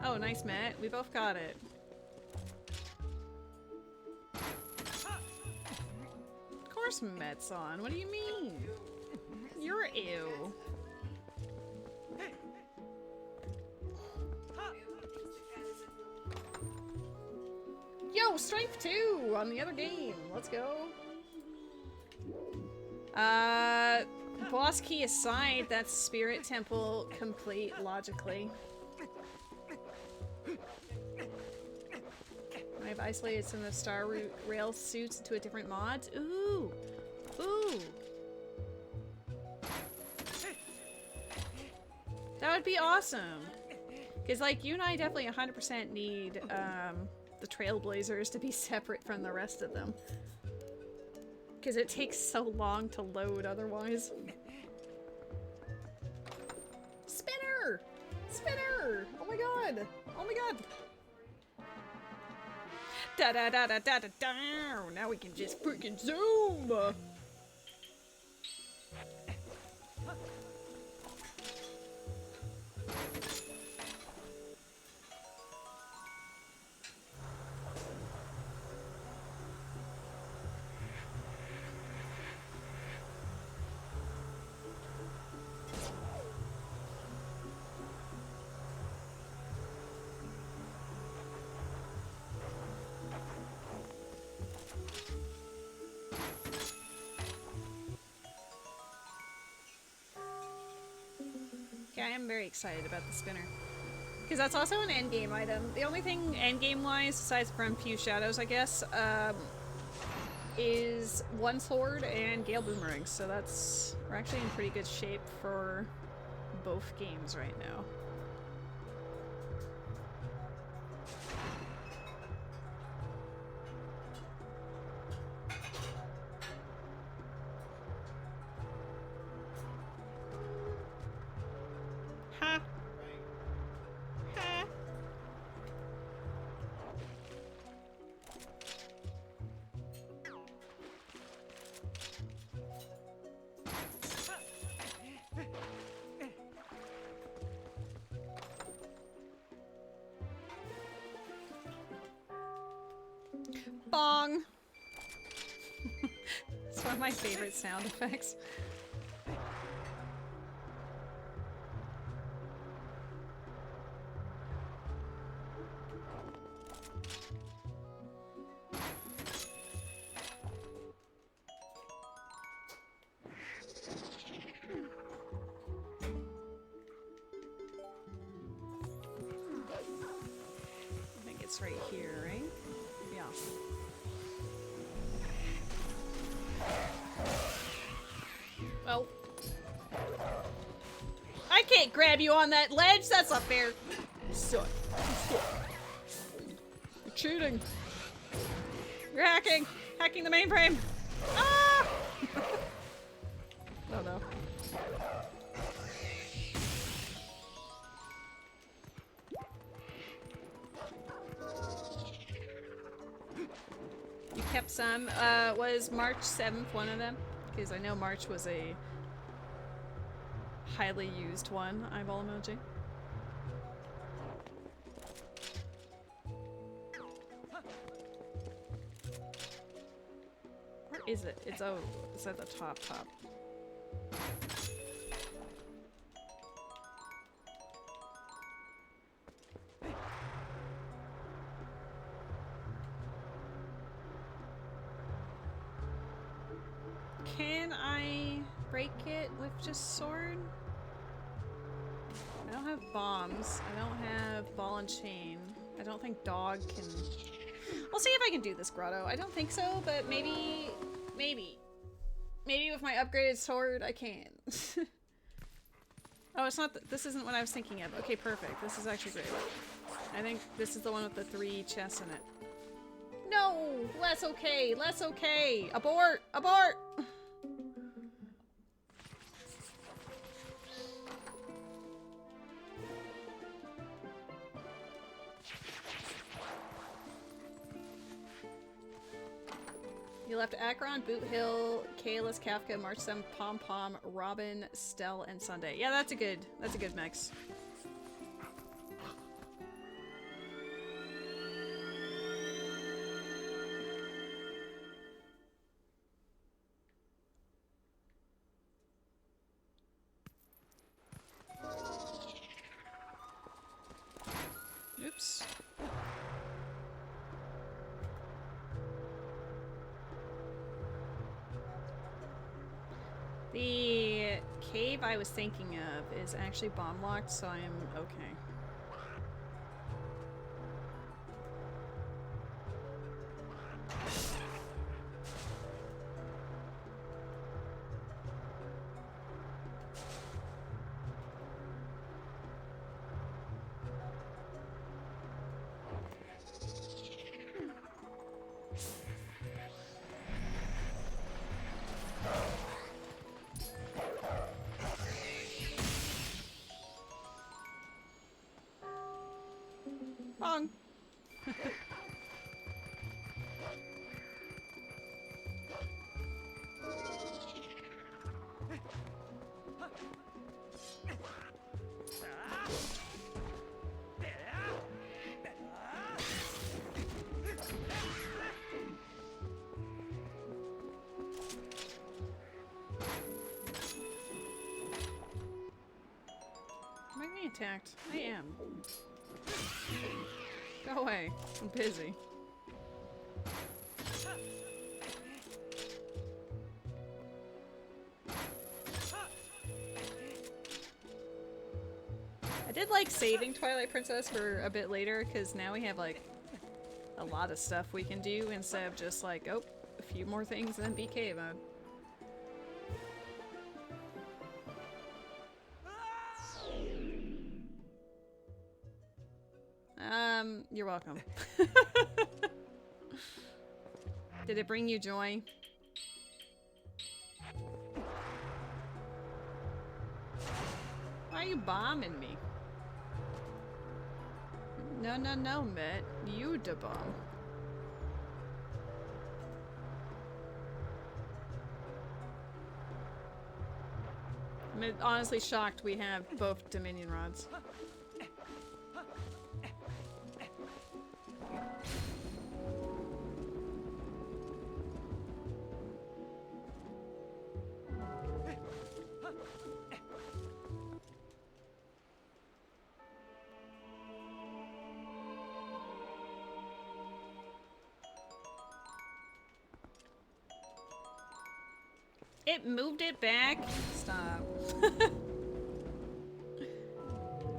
S1: Oh, nice, Matt. We both got it. Of course Matt's on. What do you mean? You're ew. Yo, strength 2 on the other game. Let's go. Boss key aside, that's Spirit Temple complete logically. I've isolated some of the Star Rail suits into a different mod. Ooh! Ooh! That would be awesome! Because, like, you and I definitely 100% need, the Trailblazers to be separate from the rest of them. Because it takes so long to load otherwise. Spinner! Spinner! Oh my god! Oh my god! Da da da da da da da! Now we can just freaking zoom! I am very excited about the spinner. Because that's also an endgame item. The only thing endgame-wise, aside from Few Shadows, I guess, is one sword and Gale Boomerangs. So that's... we're actually in pretty good shape for both games right now. Bong! It's one of my favorite sound effects. I think it's right here, right? Yeah. Well, I can't grab you on that ledge. That's not fair. Suck. You're cheating. You're hacking. Hacking the mainframe. Ah! Oh no. kept some. Was March 7th one of them? Because I know March was a highly used one. Eyeball emoji. Where is it? It's at the top. Can I break it with just sword? I don't have bombs. I don't have ball and chain. I don't think dog can... I'll see if I can do this grotto. I don't think so, but maybe with my upgraded sword I can. Oh, it's not this isn't what I was thinking of. Okay, perfect. This is actually great. I think this is the one with the 3 chests in it. No! Less okay! Less okay! Abort! Abort! You left Akron, Boot Hill, Kalis, Kafka, March 7, Pom Pom, Robin, Stell, and Sunday. Yeah, that's a good mix. Oops. The cave I was thinking of is actually bomb locked, so I am okay. Bong. Am I getting attacked? I am. Go away. I'm busy. I did like saving Twilight Princess for a bit later, because now we have like a lot of stuff we can do instead of just like, oh, a few more things and then BK mode. You're welcome. Did it bring you joy? Why are you bombing me? No, no, no, Matt. You da bomb. I'm honestly shocked we have both Dominion rods. It moved it back? Stop.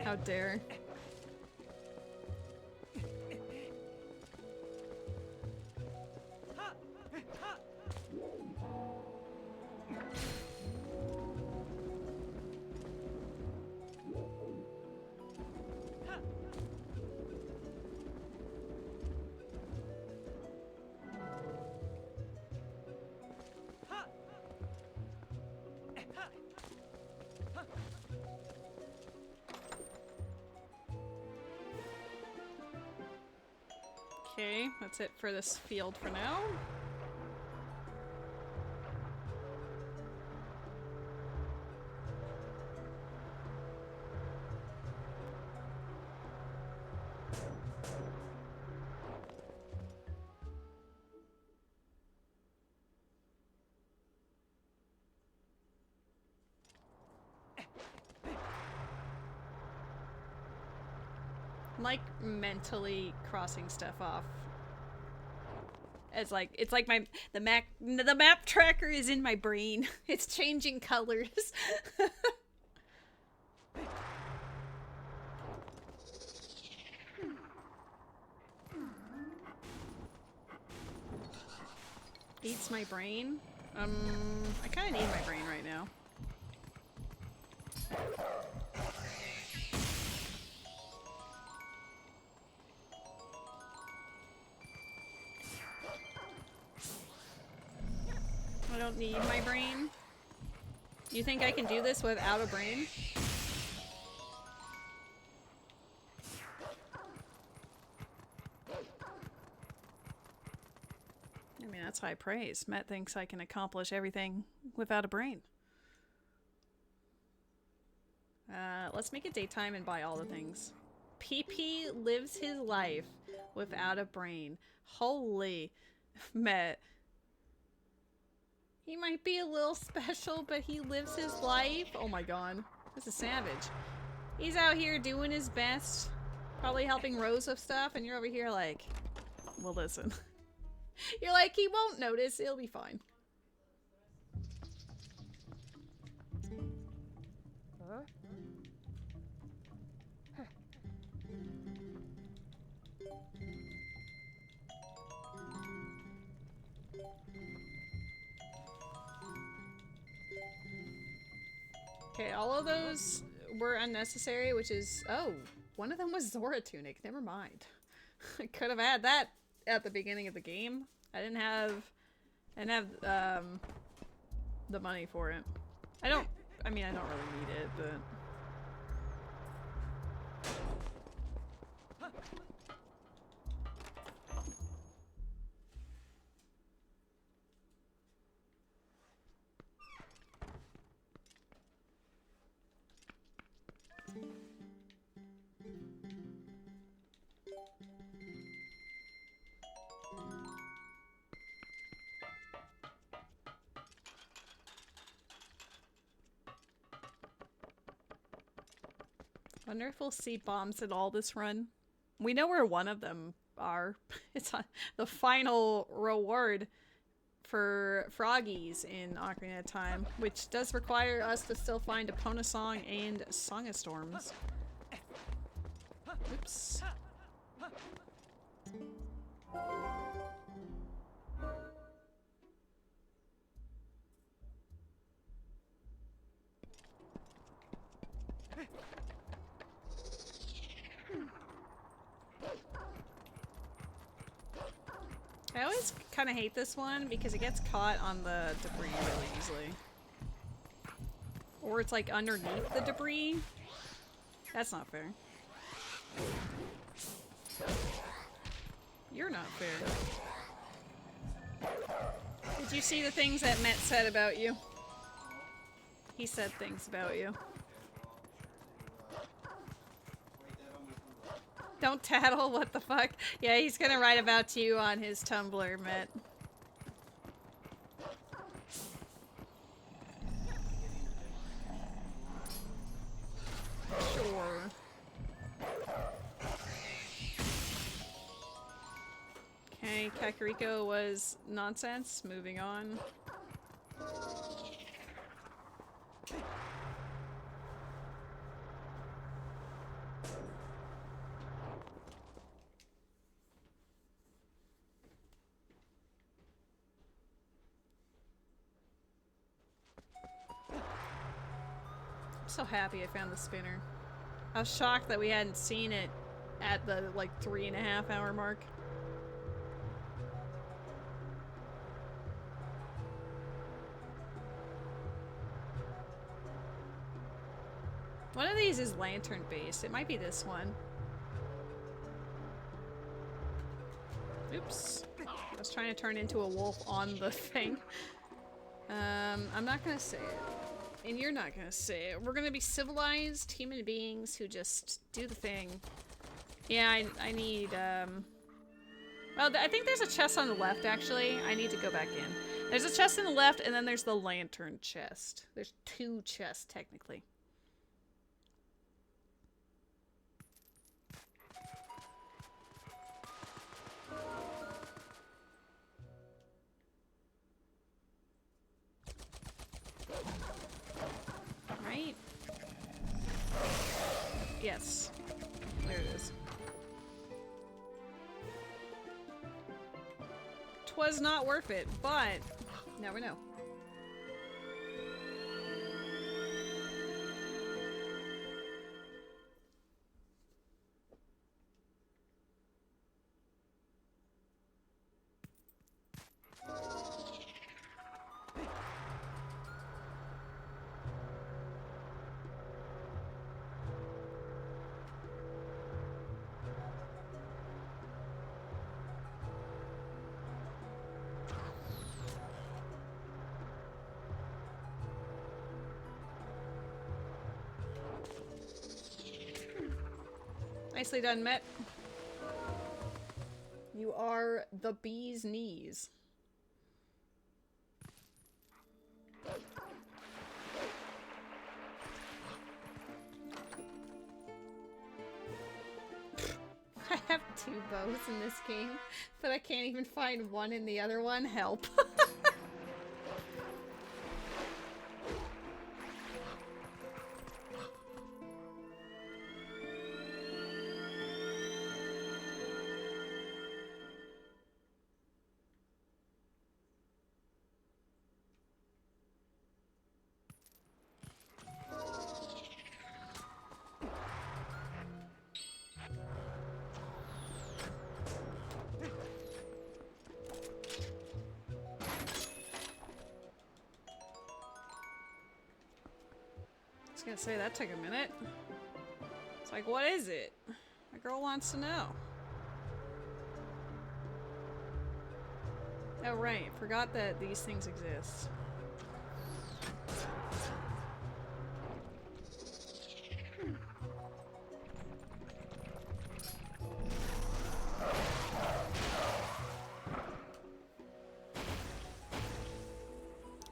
S1: How dare. Okay, that's it for this field for now. like mentally crossing stuff off. It's like the map tracker is in my brain. It's changing colors. Eats my brain? I kind of need my brain right now. I don't need my brain. You think I can do this without a brain? I mean, that's high praise. Matt thinks I can accomplish everything without a brain. Let's make it daytime and buy all the things. PP lives his life without a brain. Holy Matt. He might be a little special, but he lives his life. Oh my god. This is savage. He's out here doing his best. Probably helping Rose with stuff, and you're over here like, well, listen. You're like, he won't notice. It'll be fine.
S4: Huh?
S1: Okay, all of those were unnecessary, which is... Oh, one of them was Zora Tunic. Never mind. I could have had that at the beginning of the game. I didn't have the money for it. I mean, I don't really need it, but... Wonder if we'll see bombs at all this run. We know where one of them are. It's the final reward for froggies in Ocarina of Time, which does require us to still find Epona Song and Song of Storms. Oops. I always kind of hate this one because it gets caught on the debris really easily. Or it's like underneath the debris. That's not fair. You're not fair. Did you see the things that Matt said about you? He said things about you. Don't tattle, what the fuck? Yeah, he's gonna write about you on his Tumblr, Matt. Sure. Okay, Kakariko was nonsense. Moving on. So happy I found the spinner. I was shocked that we hadn't seen it at the like 3.5 hour mark. One of these is lantern based. It might be this one. Oops. I was trying to turn into a wolf on the thing. I'm not gonna say it. And you're not gonna say it. We're gonna be civilized human beings who just do the thing. Yeah, I need, well, I think there's a chest on the left, actually. I need to go back in. There's a chest on the left, and then there's the lantern chest. There's 2 chests, technically. 'twas not worth it, but now we know. Nicely done, Met. You are the bee's knees. I have 2 bows in this game, but I can't even find one in the other one. Help. I was gonna say, that took a minute. It's like, what is it? My girl wants to know. Oh right, forgot that these things exist.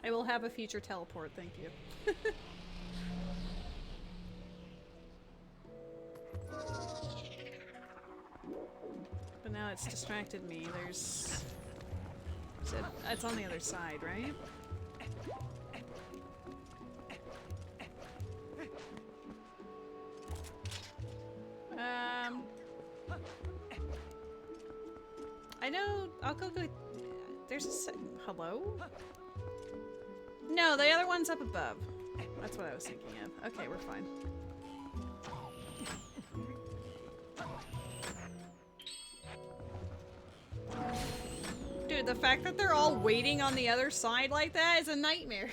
S1: I will have a future teleport, thank you. But now it's distracted me. There's... It's on the other side, right? I know... I'll go... There's a... Hello? No, the other one's up above. That's what I was thinking of. Okay, we're fine. Dude, the fact that they're all waiting on the other side like that is a nightmare.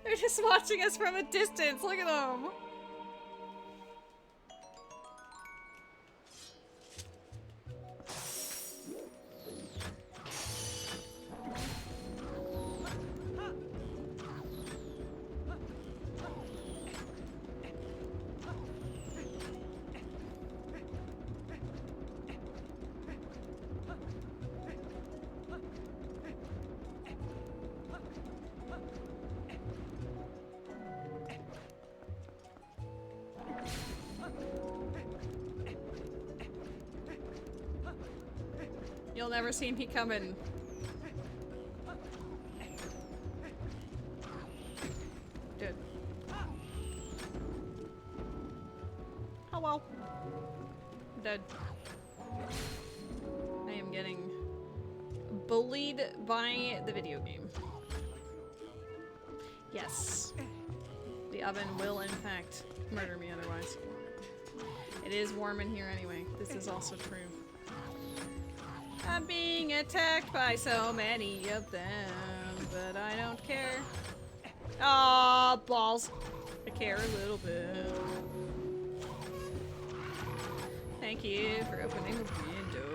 S1: They're just watching us from a distance. Look at them. You'll never see me coming. Dude. Oh well. I'm dead. I am getting bullied by the video game. Yes. The oven will, in fact, murder me otherwise. It is warm in here anyway. This is also true. I'm being attacked by so many of them, but I don't care. Aw, balls. I care a little bit. Thank you for opening the window.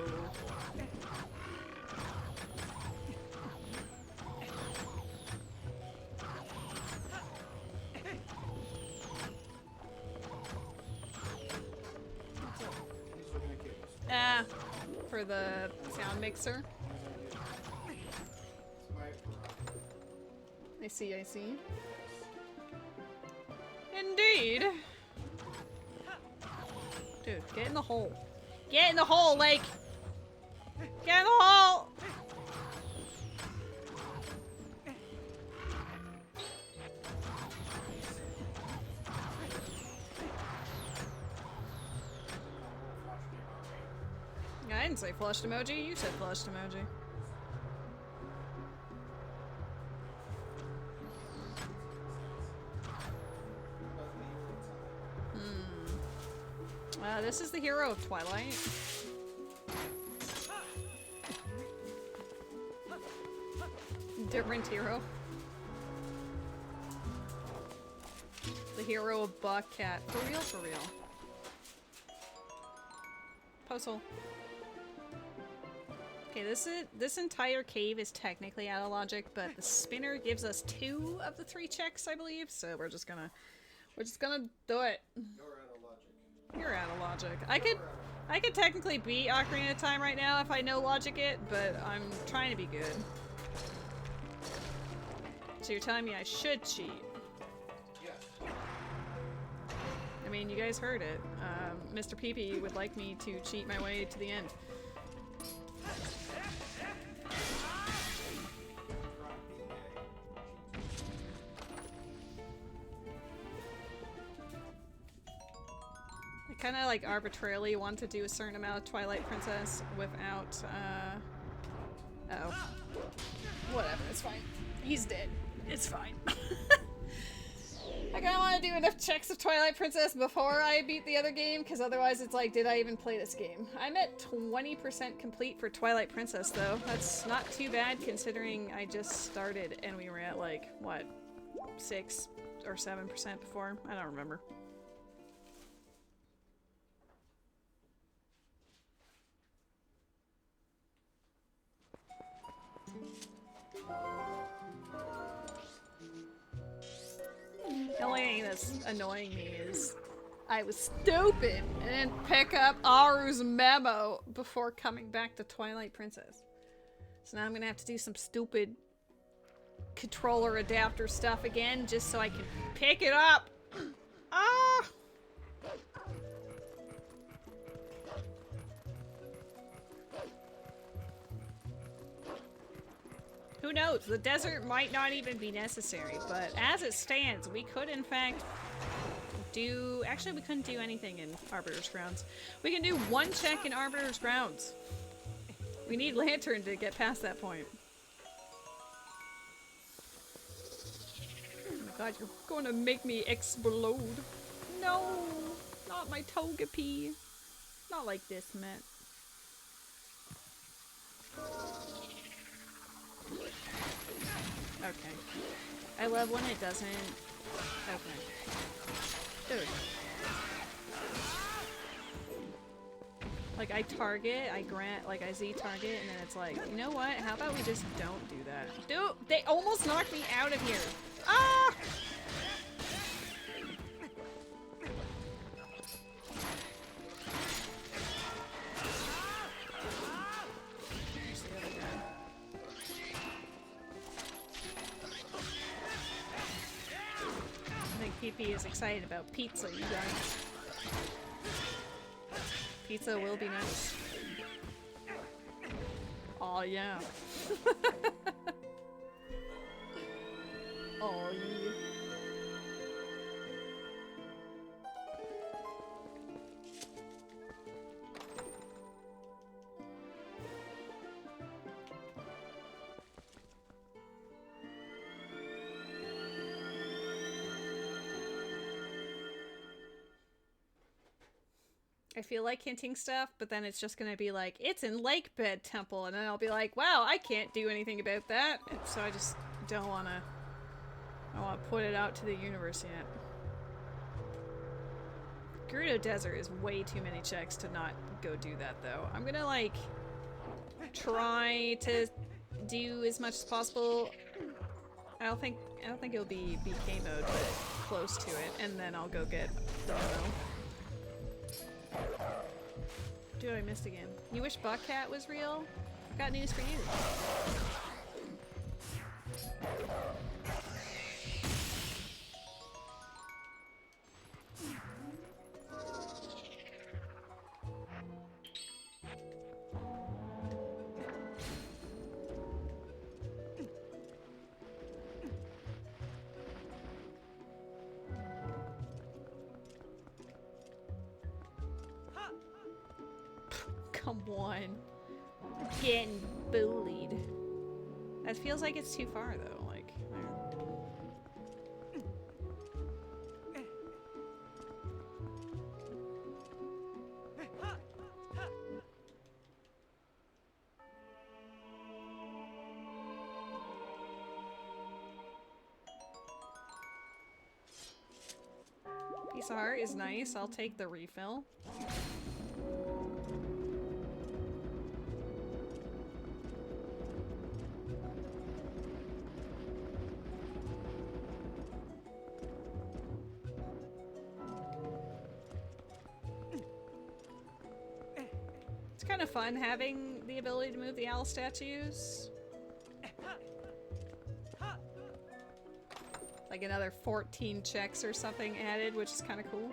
S1: For the sound mixer. I see, I see. Indeed. Dude, get in the hole. Get in the hole, Lake! Get in the hole! I didn't say flushed emoji, you said flushed emoji. This is the hero of Twilight. Different hero. The hero of Buckcat. For real, for real. Postal. Okay, this entire cave is technically out of logic, but the spinner gives us 2 of the 3 checks, I believe. So we're just gonna do it. You're out of logic. I could technically beat Ocarina of Time right now if I know logic it, but I'm trying to be good. So you're telling me I should cheat? I mean, you guys heard it. Mr. Peepee would like me to cheat my way to the end. I kind of like arbitrarily want to do a certain amount of Twilight Princess without, oh. Whatever, it's fine. He's dead. It's fine. I kinda want to do enough checks of Twilight Princess before I beat the other game, because otherwise it's like, did I even play this game? I'm at 20% complete for Twilight Princess, though. That's not too bad, considering I just started and we were at like, what, 6 or 7% before? I don't remember. The only thing that's annoying me is I was stupid and didn't pick up Aru's memo before coming back to Twilight Princess. So now I'm gonna have to do some stupid controller adapter stuff again just so I can pick it up. Ah! Who knows? The desert might not even be necessary, but as it stands, we could in fact do... Actually, we couldn't do anything in Arbiter's Grounds. We can do 1 check in Arbiter's Grounds. We need Lantern to get past that point. Oh my god, you're going to make me explode. No! Not my Togepi. Not like this, Matt. Okay. I love when it doesn't... Okay. Dude. Like, I target, I grant, like, I Z-target, and then it's like, you know what? How about we just don't do that? Dude, they almost knocked me out of here! Ah! PP is excited about pizza, you guys. Pizza will be nice. Aw, yeah. Aw, yeah. I feel like hinting stuff, but then it's just gonna be like, it's in Lakebed Temple, and then I'll be like, wow, I can't do anything about that. And so I just don't wanna put it out to the universe yet. Gerudo Desert is way too many checks to not go do that, though. I'm gonna, like, try to do as much as possible. I don't think it'll be BK mode, but close to it, and then I'll go get the memo. Dude, I missed again. You wish Buckcat was real? I've got news for you. Come on. I'm getting bullied. That feels like it's too far, though. Like, Phoenix Heart is nice. I'll take the refill. It's kind of fun having the ability to move the owl statues. Like another 14 checks or something added, which is kind of cool.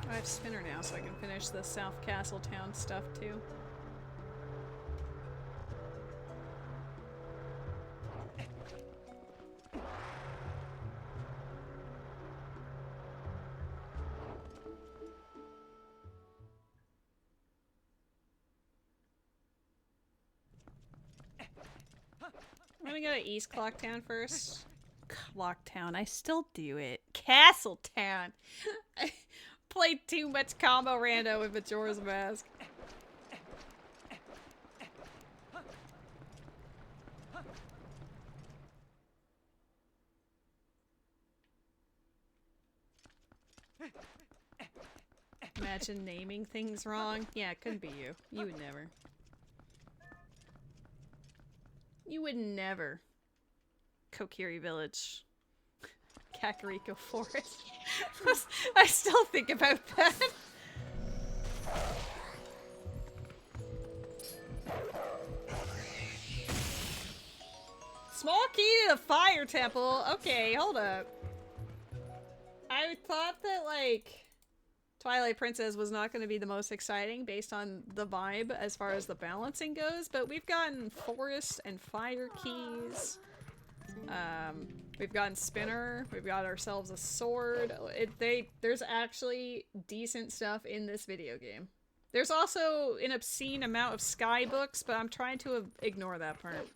S1: I have Spinner now, so I can finish the South Castle Town stuff too. I'm gonna go to East Clocktown first. Clocktown, I still do it. Castletown! I played too much combo rando with Majora's Mask. Imagine naming things wrong. Yeah, it couldn't be you. You would never. You would never. Kokiri Village. Kakariko Forest. I still think about that. Small key to the fire temple. Okay, hold up. I thought that, like, Twilight Princess was not going to be the most exciting based on the vibe as far as the balancing goes, but we've gotten forest and fire keys. We've gotten Spinner. We've got ourselves a sword. There's actually decent stuff in this video game. There's also an obscene amount of sky books, but I'm trying to ignore that part.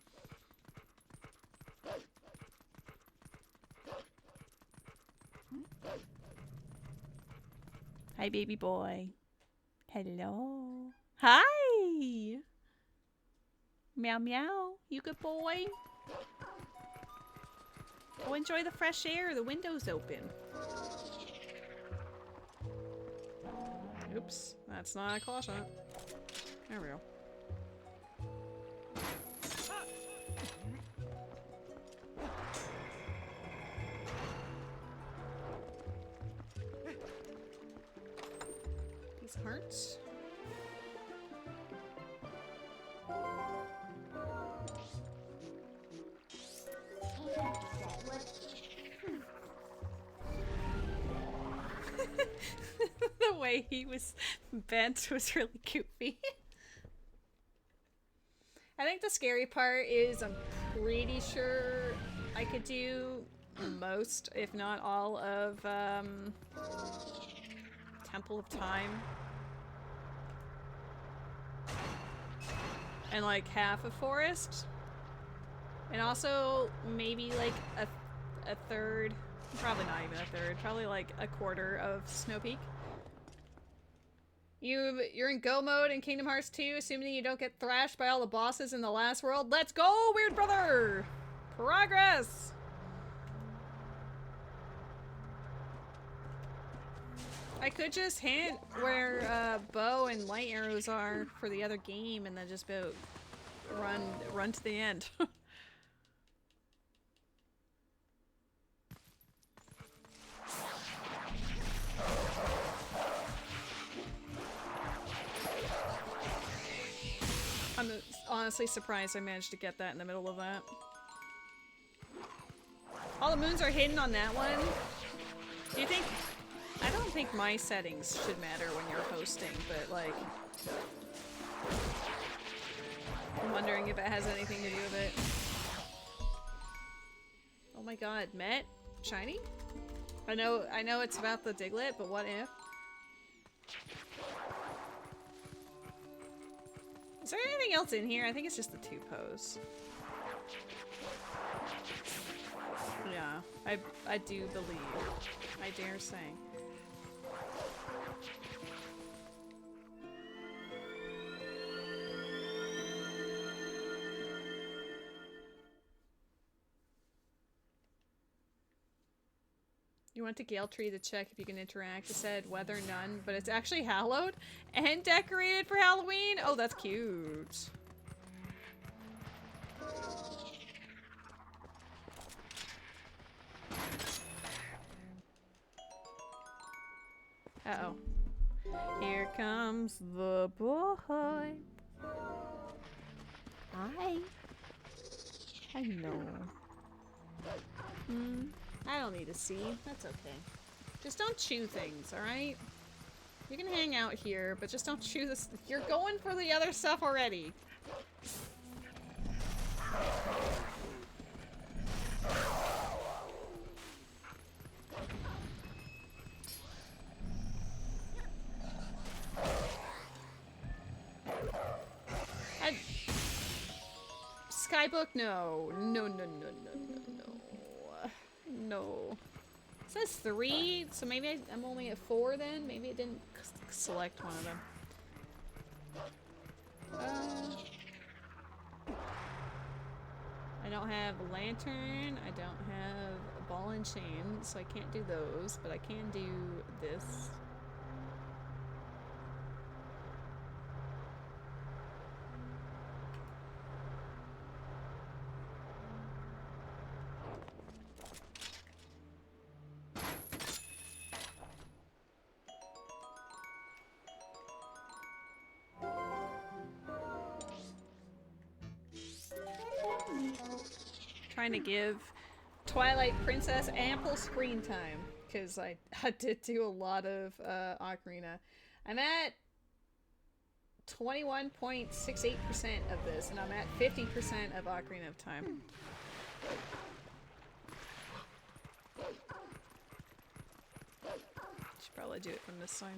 S1: Hi, baby boy. Hello. Hi! Meow meow. You good boy? Go enjoy the fresh air. The window's open. Oops. That's not a claw shot. There we go. These hearts. The way he was bent was really goofy. I think the scary part is I'm pretty sure I could do most, if not all, of Temple of Time. And like half of Forest. And also maybe like a third, probably not even a third, probably like a quarter of Snow Peak. You're in go mode in Kingdom Hearts 2, assuming you don't get thrashed by all the bosses in the last world. Let's go, weird brother! Progress! I could just hint where bow and light arrows are for the other game and then just run to the end. I'm honestly surprised I managed to get that in the middle of that. All the moons are hidden on that one. Do you think... I don't think my settings should matter when you're hosting, but like... I'm wondering if it has anything to do with it. Oh my god, Met? Shiny? I know it's about the Diglett, but what if? Is there anything else in here? I think it's just the two pose. Yeah, I do believe. I dare say. You went to Gale Tree to check if you can interact. It said weather none, but it's actually hallowed and decorated for Halloween. Oh, that's cute. Uh-oh. Here comes the boy. Hi. Hello. I don't need to see. That's okay. Just don't chew things, alright? You can hang out here, but just don't chew this. You're going for the other stuff already. Skybook? No. No, no, no, no, no, no. No. It says 3, so maybe I'm only at 4 then? Maybe it didn't select one of them. I don't have a lantern, I don't have a ball and chain, so I can't do those, but I can do this. Trying to give Twilight Princess ample screen time because I did do a lot of Ocarina. I'm at 21.68% of this, and I'm at 50% of Ocarina of Time. Should probably do it from this side.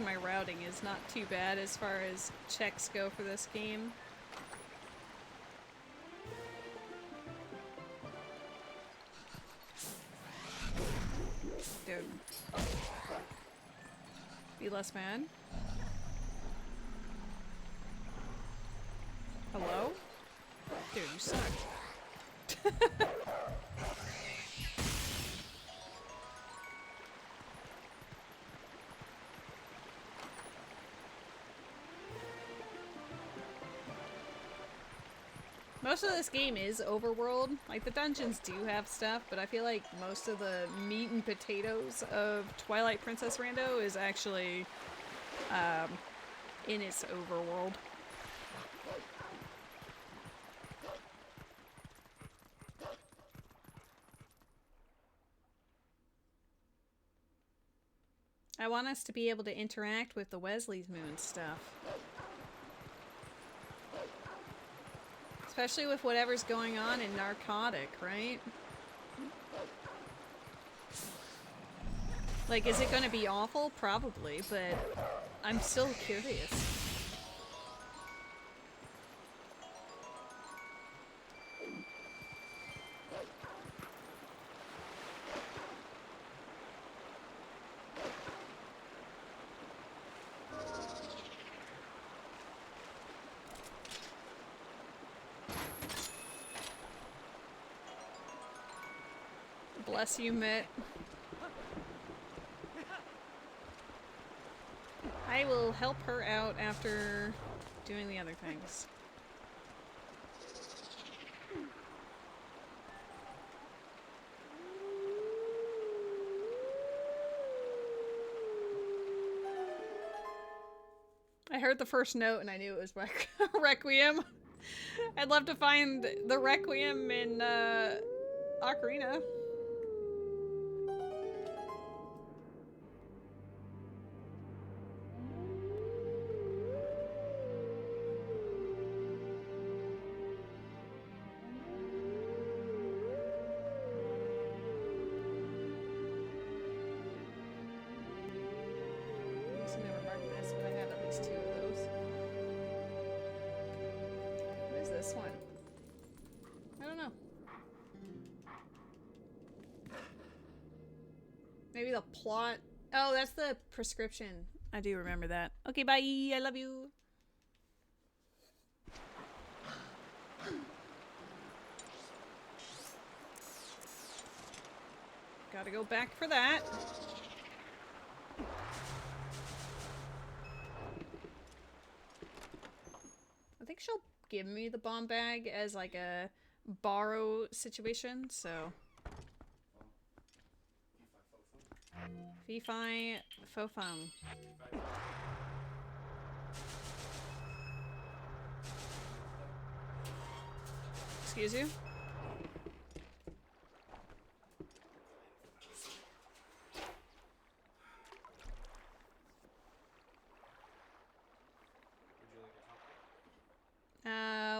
S1: My routing is not too bad as far as checks go for this game. Dude. Be less mad. Hello? Dude, you suck. Most of this game is overworld. Like, the dungeons do have stuff, but I feel like most of the meat and potatoes of Twilight Princess Rando is actually in its overworld. I want us to be able to interact with the Wesley's Moon stuff. Especially with whatever's going on in Narcotic, right? Like, is it gonna be awful? Probably, but I'm still curious. Bless you, Mitt. I will help her out after doing the other things. I heard the first note and I knew it was Requiem. I'd love to find the Requiem in Ocarina. this one? I don't know. Maybe the plot. Oh, that's the prescription. I do remember that. Okay, bye. I love you. Gotta go back for that. I think she'll give me the bomb bag as like a borrow situation, so. Fee-fi fo-fum. Excuse you?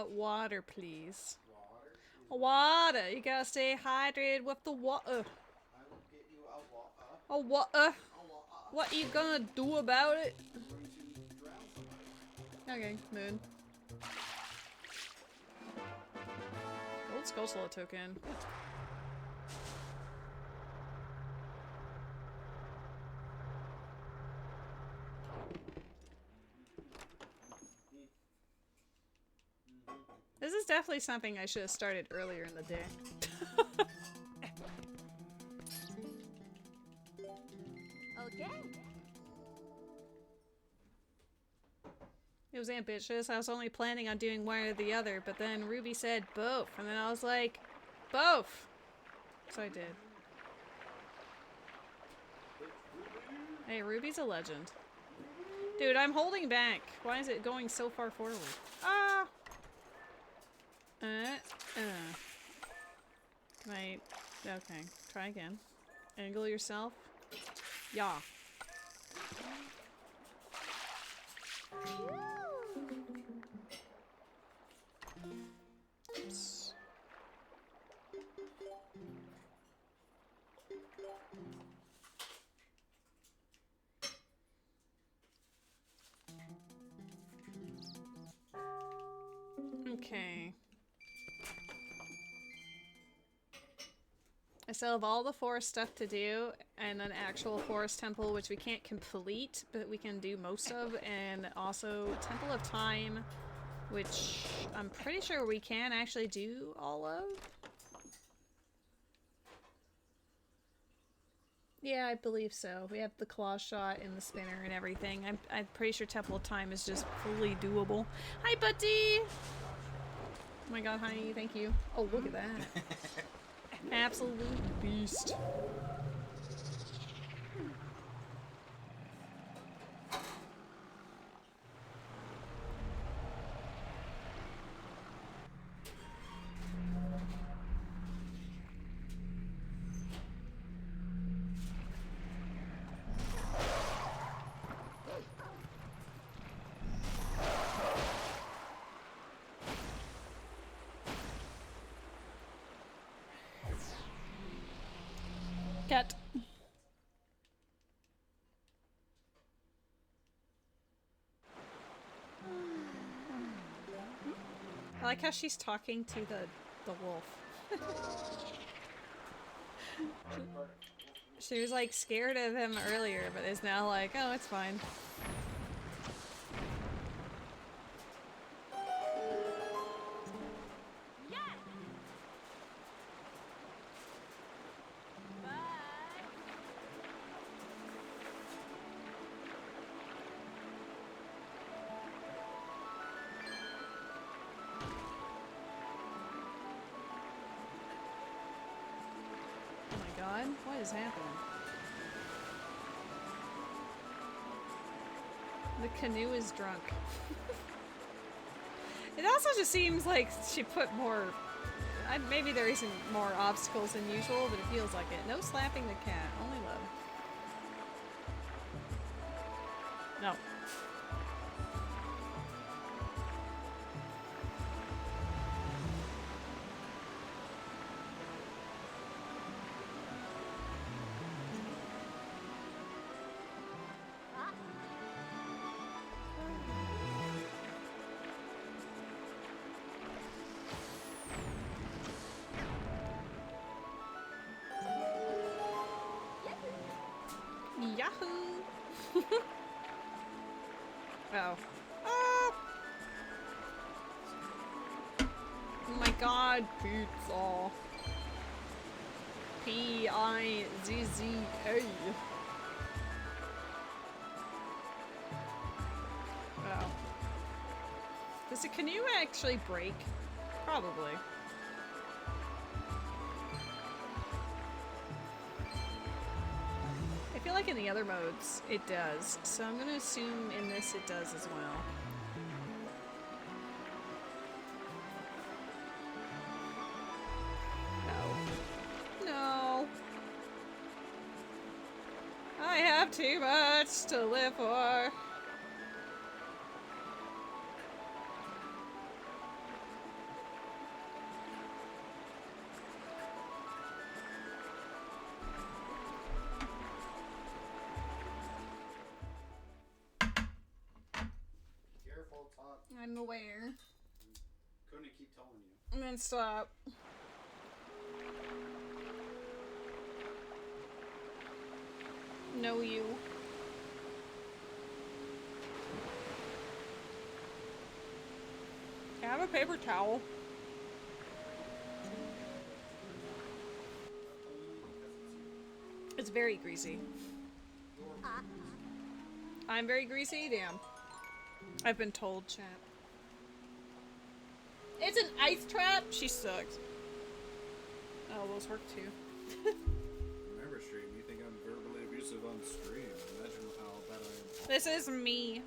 S1: Water, please. Water. You gotta stay hydrated with the water.
S3: I will get you a water.
S1: Oh, water. What are you gonna do about it? Okay, moon. Gold skull slot token. This is definitely something I should have started earlier in the day.
S5: Okay.
S1: It was ambitious. I was only planning on doing one or the other, but then Ruby said both, and then I was like, both! So I did. Hey, Ruby's a legend. Dude, I'm holding back. Why is it going so far forward? Ah! Can I... Okay, try again. Angle yourself. Yeah. Oops. Okay. I still have all the forest stuff to do, and an actual forest temple, which we can't complete, but we can do most of, and also Temple of Time, which I'm pretty sure we can actually do all of. Yeah, I believe so. We have the claw shot and the spinner and everything. I'm pretty sure Temple of Time is just fully doable. Hi, buddy! Oh my god, honey, thank you. Oh, look at that. Absolute beast. Cat. I like how she's talking to the wolf. She was like scared of him earlier, but is now like, oh, it's fine. What is happening? The canoe is drunk. It also just seems like she put more... maybe there isn't more obstacles than usual, but it feels like it. No slapping the cat, only love. No. Yahoo! Oh. Ah! Oh my god, pizza. P-I-Z-Z-A. Oh. Does the canoe actually break? Probably. I feel like in the other modes it does, so I'm gonna assume in this it does as well. No. No. I have too much to live for.
S3: Careful, Tot.
S1: I'm aware.
S3: Couldn't keep telling you.
S1: And then stop. Know you. Can I have a paper towel? It's very greasy. I'm very greasy? Damn. I've been told, chat. It's an ice trap? She sucks. Oh, those work too.
S3: Remember, stream, you think I'm verbally abusive on stream. Imagine how bad I am.
S1: This is me.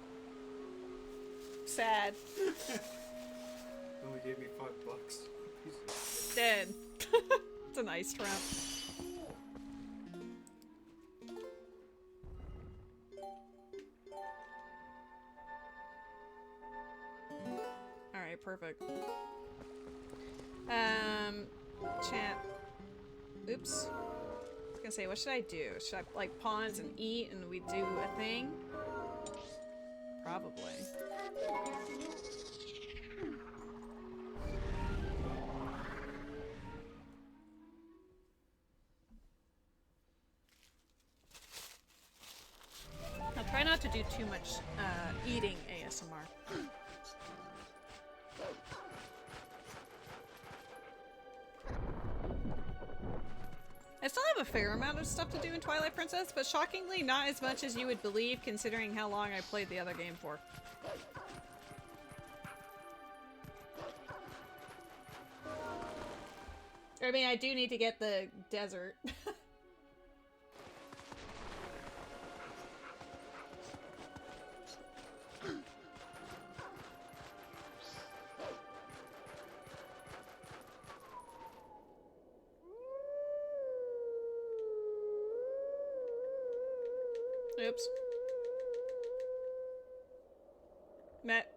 S1: Sad.
S3: Only gave me $5.
S1: Dead. It's an ice trap. Alright, perfect. Chat. Oops. I was gonna say, what should I do? Should I, like, pause and eat and we do a thing? Probably. I'll try not to do too much eating ASMR. I still have a fair amount of stuff to do in Twilight Princess, but shockingly not as much as you would believe considering how long I played the other game for. I mean, I do need to get the desert. Oops. Matt.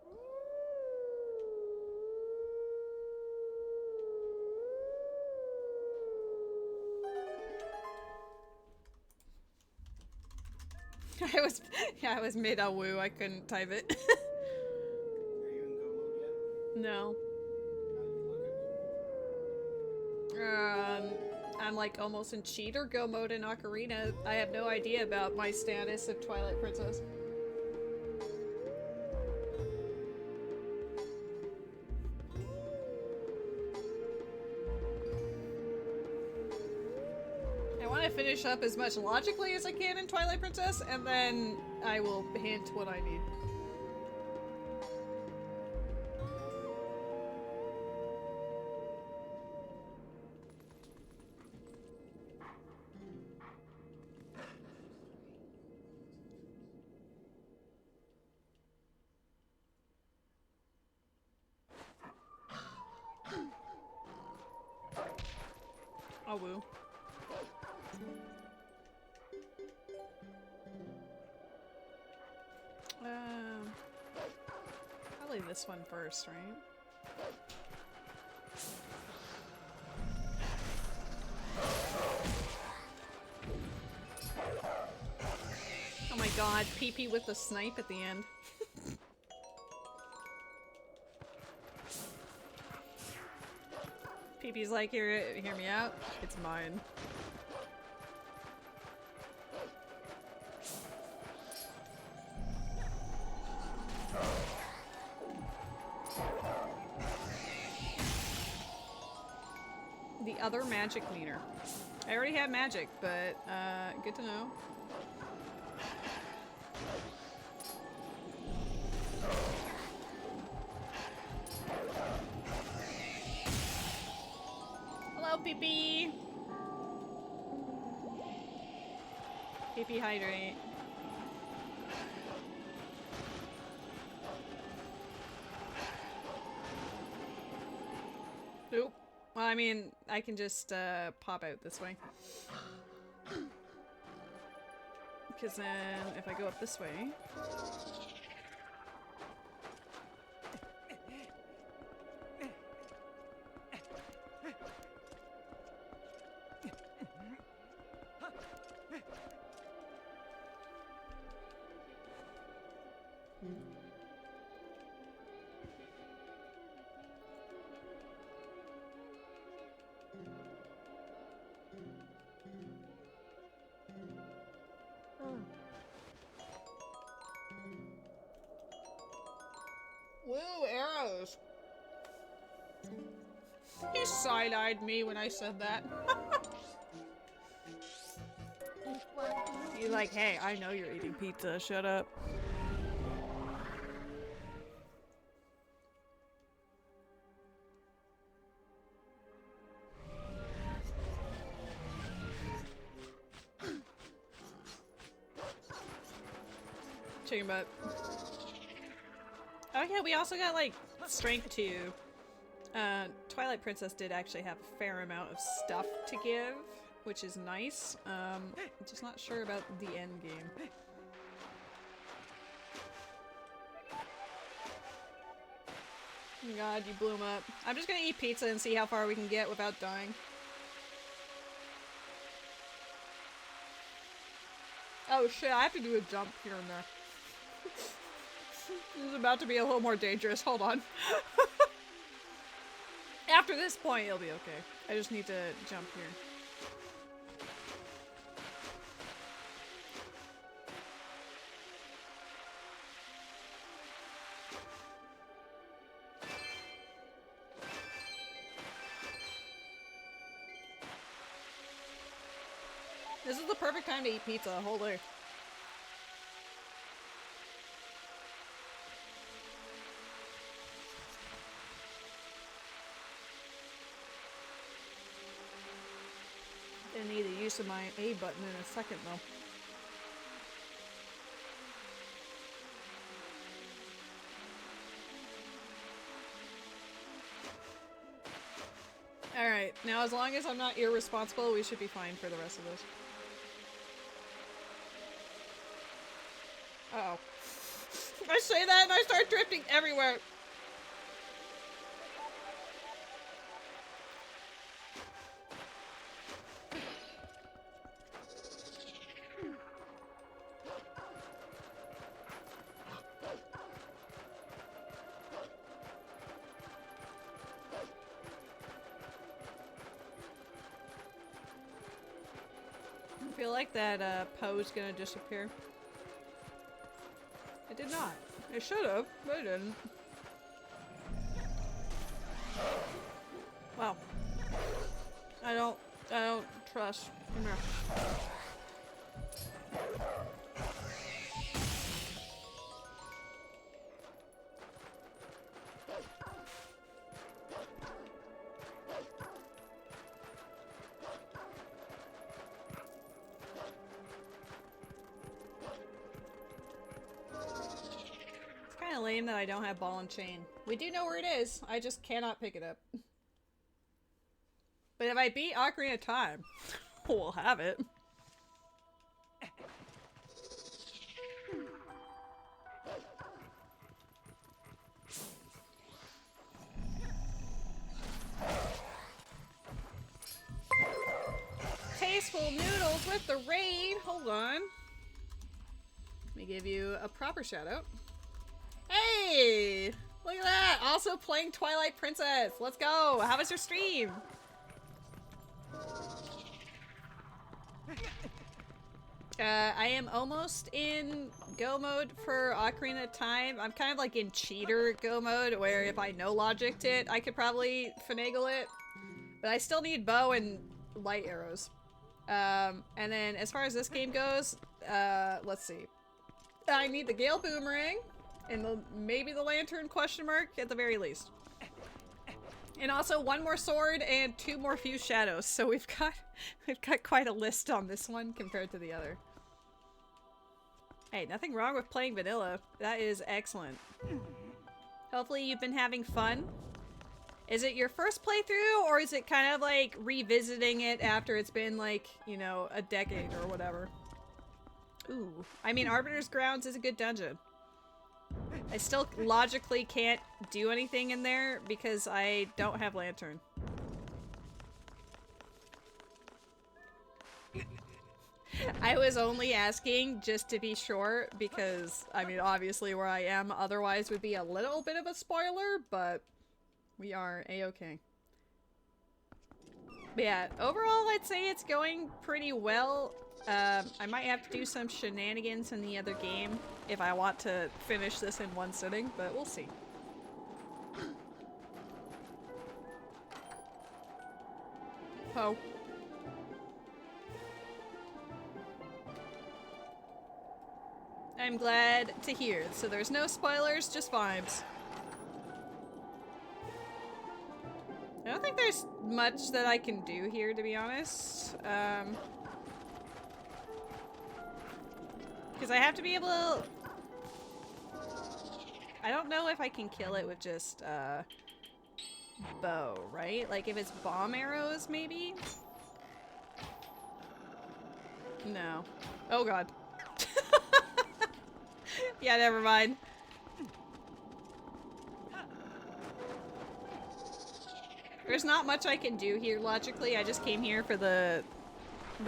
S1: I was mid a woo, I couldn't type it.
S3: Are you in go mode yet?
S1: No.
S3: How are you looking?
S1: I'm like almost in cheat or go mode in Ocarina. I have no idea about my status of Twilight Princess. I want to finish up as much logically as I can in Twilight Princess, and then I will hint what I need. Oh, woo. Probably this one first, right? Oh my god, PP with the snipe at the end. PP's like, hear me out? It's mine. other magic meter? I already have magic, but good to know. Hello, Pee-Pee! Pee-Pee hydrate. Nope. Well, I mean, I can just pop out this way. Because then, if I go up this way... Woo, arrows! He side-eyed me when I said that. You're like, hey, I know you're eating pizza, shut up. Chicken butt. Oh yeah, we also got, like, strength too. Twilight Princess did actually have a fair amount of stuff to give, which is nice. I'm just not sure about the end game. Oh god, you blew him up. I'm just gonna eat pizza and see how far we can get without dying. Oh shit, I have to do a jump here and there. This is about to be a little more dangerous. Hold on. After this point, it'll be okay. I just need to jump here. This is the perfect time to eat pizza. Hold on. Gonna need the use of my A button in a second though. Alright, now as long as I'm not irresponsible, we should be fine for the rest of this. Uh-oh. I say that and I start drifting everywhere! I feel like that pose gonna disappear. It did not. It should have, but it didn't. Wow. I don't trust. Come here. Lame that I don't have ball and chain. We do know where it is. I just cannot pick it up. But if I beat Ocarina of Time, we'll have it. Tasteful noodles with the raid. Hold on. Let me give you a proper shout out. Hey! Look at that! Also playing Twilight Princess! Let's go! How was your stream? I am almost in go mode for Ocarina of Time. I'm kind of like in cheater go mode, where if I no logicked it, I could probably finagle it. But I still need bow and light arrows. And then as far as this game goes, let's see. I need the Gale Boomerang and maybe the Lantern question mark at the very least. And also 1 more sword and 2 more Fused Shadows. So we've got quite a list on this one compared to the other. Hey, nothing wrong with playing vanilla. That is excellent. Hopefully you've been having fun. Is it your first playthrough, or is it kind of like revisiting it after it's been like, you know, a decade or whatever? Ooh. I mean, Arbiter's Grounds is a good dungeon. I still logically can't do anything in there because I don't have Lantern. I was only asking just to be sure because, I mean, obviously where I am otherwise would be a little bit of a spoiler, but we are a-okay. But yeah, overall I'd say it's going pretty well. I might have to do some shenanigans in the other game if I want to finish this in one sitting, but we'll see. Oh. I'm glad to hear. So there's no spoilers, just vibes. I don't think there's much that I can do here, to be honest. Because I have to be able to... I don't know if I can kill it with just, bow, right? Like, if it's bomb arrows, maybe? No. Oh god. Yeah, never mind. There's not much I can do here, logically. I just came here for the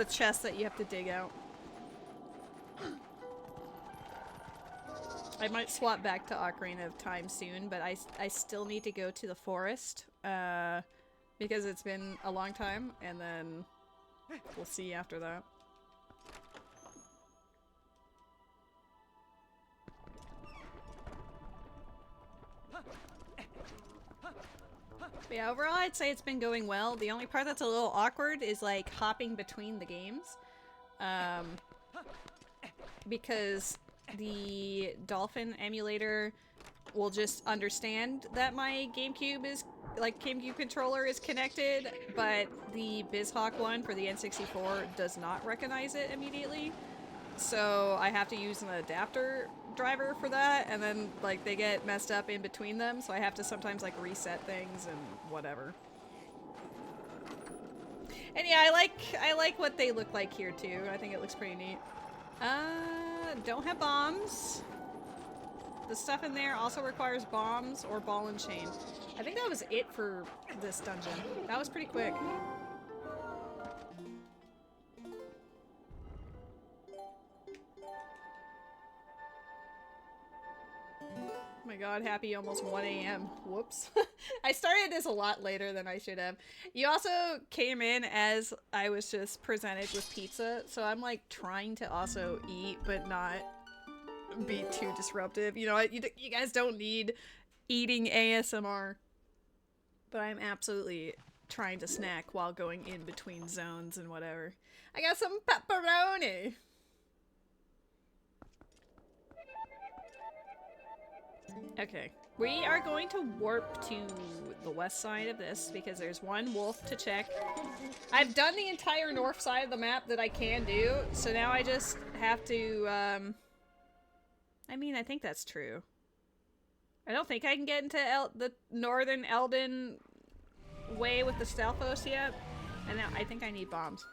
S1: chest that you have to dig out. I might swap back to Ocarina of Time soon, but I still need to go to the forest, because it's been a long time, and then we'll see after that. But yeah, overall I'd say it's been going well. The only part that's a little awkward is like hopping between the games. Because the Dolphin emulator will just understand that my GameCube controller is connected, but the BizHawk one for the N64 does not recognize it immediately. So I have to use an adapter driver for that, and then like they get messed up in between them, so I have to sometimes like reset things and whatever. And yeah, I like what they look like here too. I think it looks pretty neat. Don't have bombs. The stuff in there also requires bombs or ball and chain. I think that was it for this dungeon. That was pretty quick. Oh my god, happy almost 1 a.m. Whoops. I started this a lot later than I should have. You also came in as I was just presented with pizza, so I'm like trying to also eat but not be too disruptive. You know, you guys don't need eating ASMR. But I'm absolutely trying to snack while going in between zones and whatever. I got some pepperoni! Okay, we are going to warp to the west side of this because there's one wolf to check. I've done the entire north side of the map that I can do, so now I just have to, I mean, I think that's true. I don't think I can get into the northern Elden way with the Stalfos yet, and now I think I need bombs.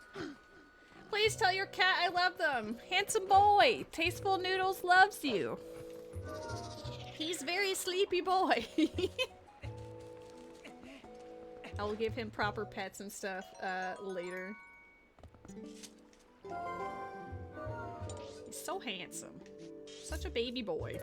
S1: Please tell your cat I love them! Handsome boy! Tasteful Noodles loves you! He's very sleepy boy. I will give him proper pets and stuff later. He's so handsome. Such a baby boy.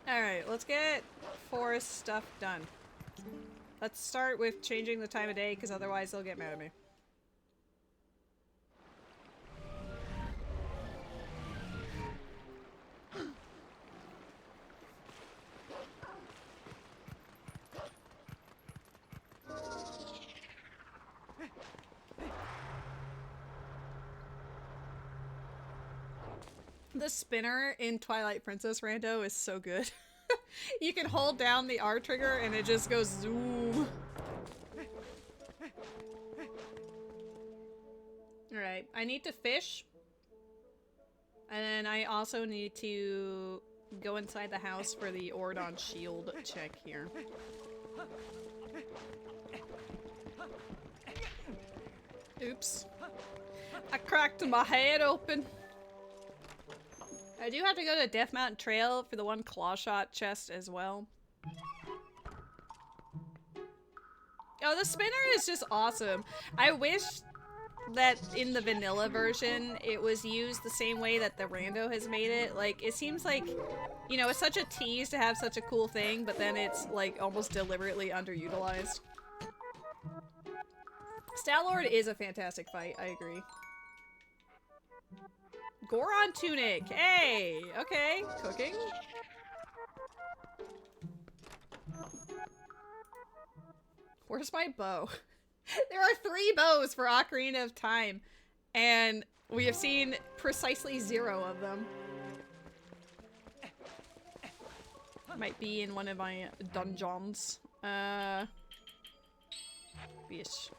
S1: Alright, let's get forest stuff done. Let's start with changing the time of day, because otherwise they'll get mad at me. The spinner in Twilight Princess Rando is so good. You can hold down the R trigger and it just goes zoom. Alright, I need to fish. And then I also need to go inside the house for the Ordon shield check here. Oops. I cracked my head open. I do have to go to Death Mountain Trail for the one claw shot chest as well. Oh, the spinner is just awesome. I wish that in the vanilla version it was used the same way that the rando has made it. Like, it seems like, you know, it's such a tease to have such a cool thing, but then it's like almost deliberately underutilized. Star-Lord is a fantastic fight, I agree. Goron tunic! Hey! Okay, cooking. Where's my bow? There are 3 bows for Ocarina of Time, and we have seen precisely 0 of them. Might be in one of my dungeons. Bish.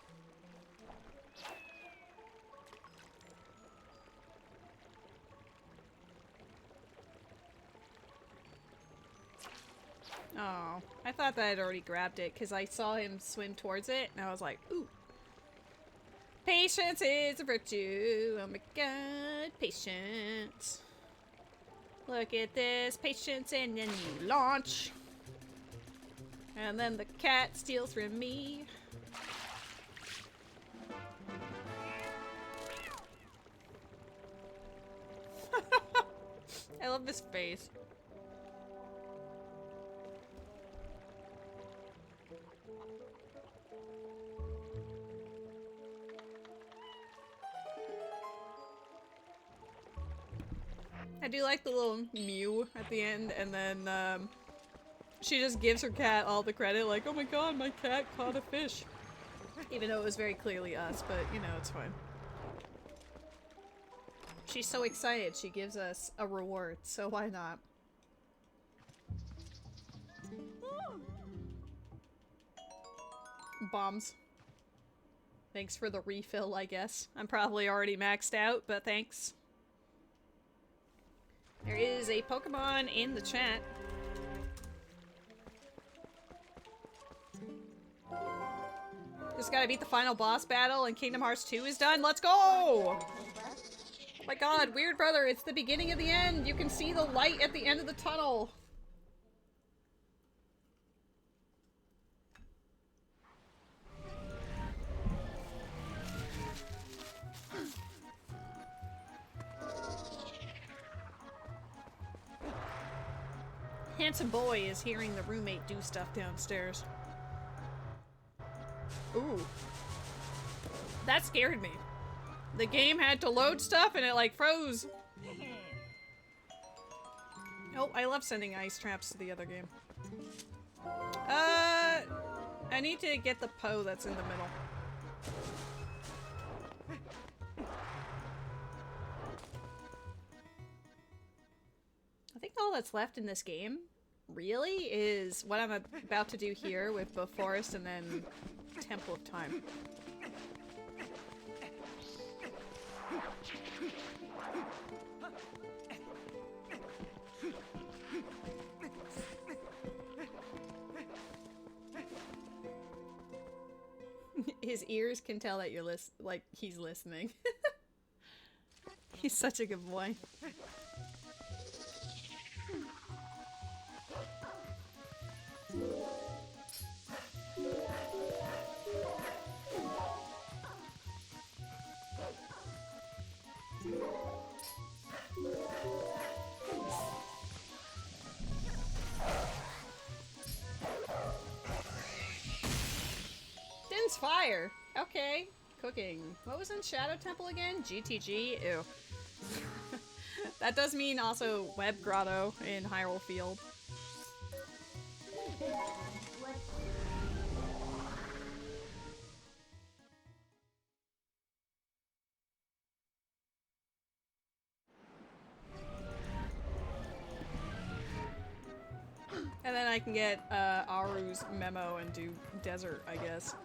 S1: Oh, I thought that I'd already grabbed it because I saw him swim towards it and I was like, ooh. Patience is a virtue. Oh my god, patience. Look at this, patience, and then you launch. And then the cat steals from me. I love this face. I do like the little mew at the end, and then she just gives her cat all the credit, like, oh my god, my cat caught a fish. Even though it was very clearly us, but you know, it's fine. She's so excited, she gives us a reward, so why not? Bombs. Thanks for the refill, I guess. I'm probably already maxed out, but thanks. There is a Pokemon in the chat. Just gotta beat the final boss battle and Kingdom Hearts 2 is done. Let's go! Oh my god, Weird Brother, it's the beginning of the end. You can see the light at the end of the tunnel. Handsome boy is hearing the roommate do stuff downstairs. Ooh. That scared me. The game had to load stuff and it like froze. Oh, I love sending ice traps to the other game. I need to get the Poe that's in the middle. I think all that's left in this game, really, is what I'm about to do here with both Forest and then Temple of Time. His ears can tell that you're like he's listening. He's such a good boy. It's fire. Okay. Cooking. What was in Shadow Temple again? GTG? Ew. That does mean also Web Grotto in Hyrule Field. And then I can get Aru's memo and do desert, I guess.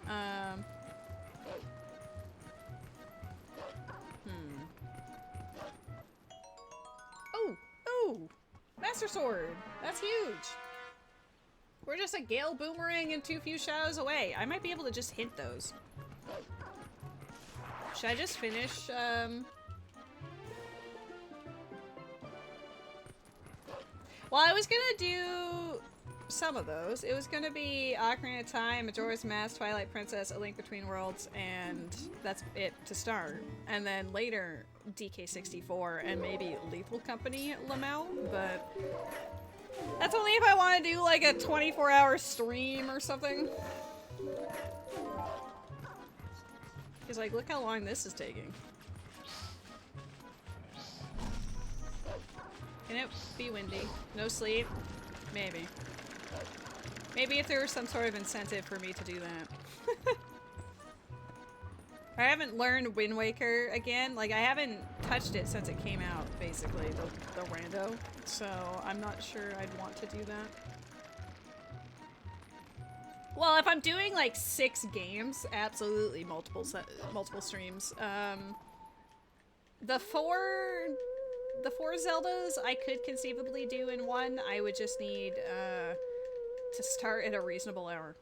S1: Oh! Oh! Master Sword! That's huge! We're just a Gale Boomerang and 2 few shadows away. I might be able to just hit those. Should I just finish, Well, I was gonna do some of those. It was gonna be Ocarina of Time, Majora's Mask, Twilight Princess, A Link Between Worlds, and that's it to start. And then later, DK64 and maybe Lethal Company Lamau, but that's only if I want to do like a 24-hour stream or something. Because like, look how long this is taking. Can it be windy? No sleep? Maybe. Maybe if there was some sort of incentive for me to do that. I haven't learned Wind Waker again. Like, I haven't touched it since it came out, basically, the rando. So, I'm not sure I'd want to do that. Well, if I'm doing, like, 6 games, absolutely multiple streams. The four Zeldas I could conceivably do in one. I would just need to start at a reasonable hour.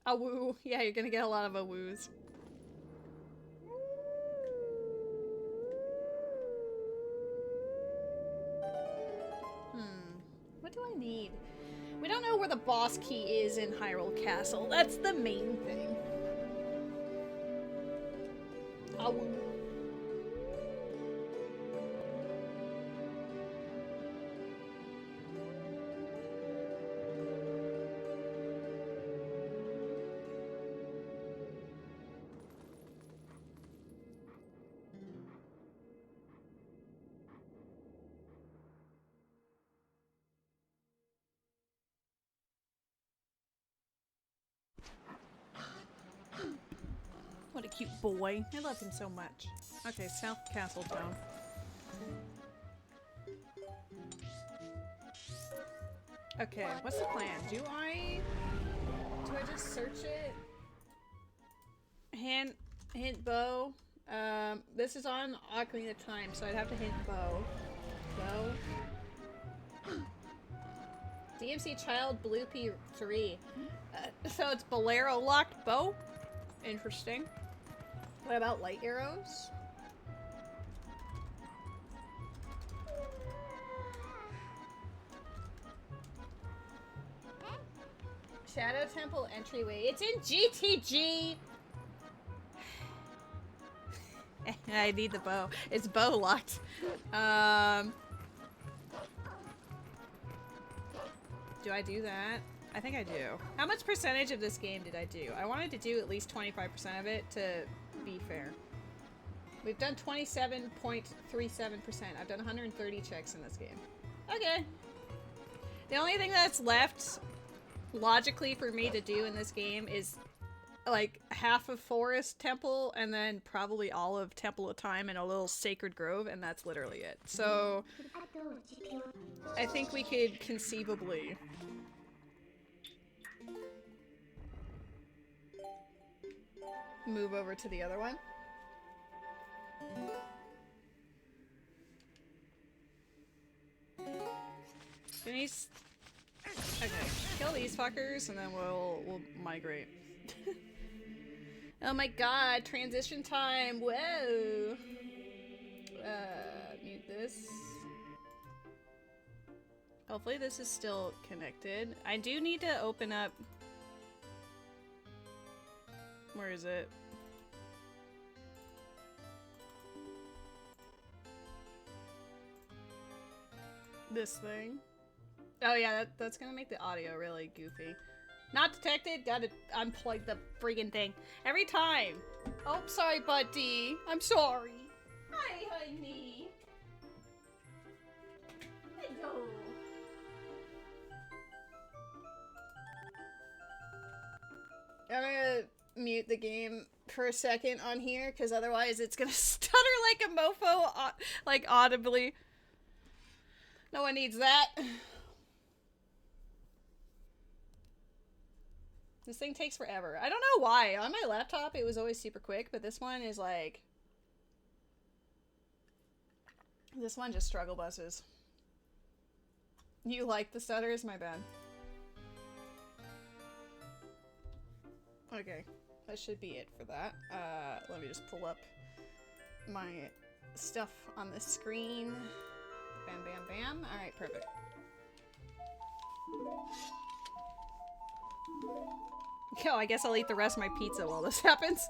S1: A woo. Yeah, you're gonna get a lot of a woos. What do I need? We don't know where the boss key is in Hyrule Castle. That's the main thing. Aww. What a cute boy. I love him so much. Okay, South Castle Town. Okay, what's the plan? Do I just search it? Hint bow. This is on Ocarina of Time, so I'd have to hint bow. Bow. DMC Child Blue P3. So it's Bolero locked bow? Interesting. What about light arrows? Shadow Temple entryway. It's in GTG! I need the bow. It's bow locked. Do I do that? I think I do. How much percentage of this game did I do? I wanted to do at least 25% of it to be fair. We've done 27.37%. I've done 130 checks in this game. Okay. The only thing that's left logically for me to do in this game is like half of Forest Temple and then probably all of Temple of Time and a little Sacred Grove, and that's literally it. So I think we could conceivably move over to the other one. Denise. Okay, kill these fuckers and then we'll migrate. Oh my god, transition time, whoa! Mute this. Hopefully this is still connected. I do need to open up... Where is it? this thing. Oh yeah, that's gonna make the audio really goofy. Not detected, gotta unplug the friggin' thing. Every time! Oh, sorry, buddy. I'm sorry. Hi, honey. Hello. I'm gonna mute the game for a second on here, because otherwise it's gonna stutter like a mofo, like audibly. No one needs that. This thing takes forever. I don't know why. On my laptop it was always super quick, but this one is like... This one just struggle buses. You like the stutters? My bad. Okay. That should be it for that. Let me just pull up my stuff on the screen. Bam, bam, bam. Alright, perfect. Yo, I guess I'll eat the rest of my pizza while this happens.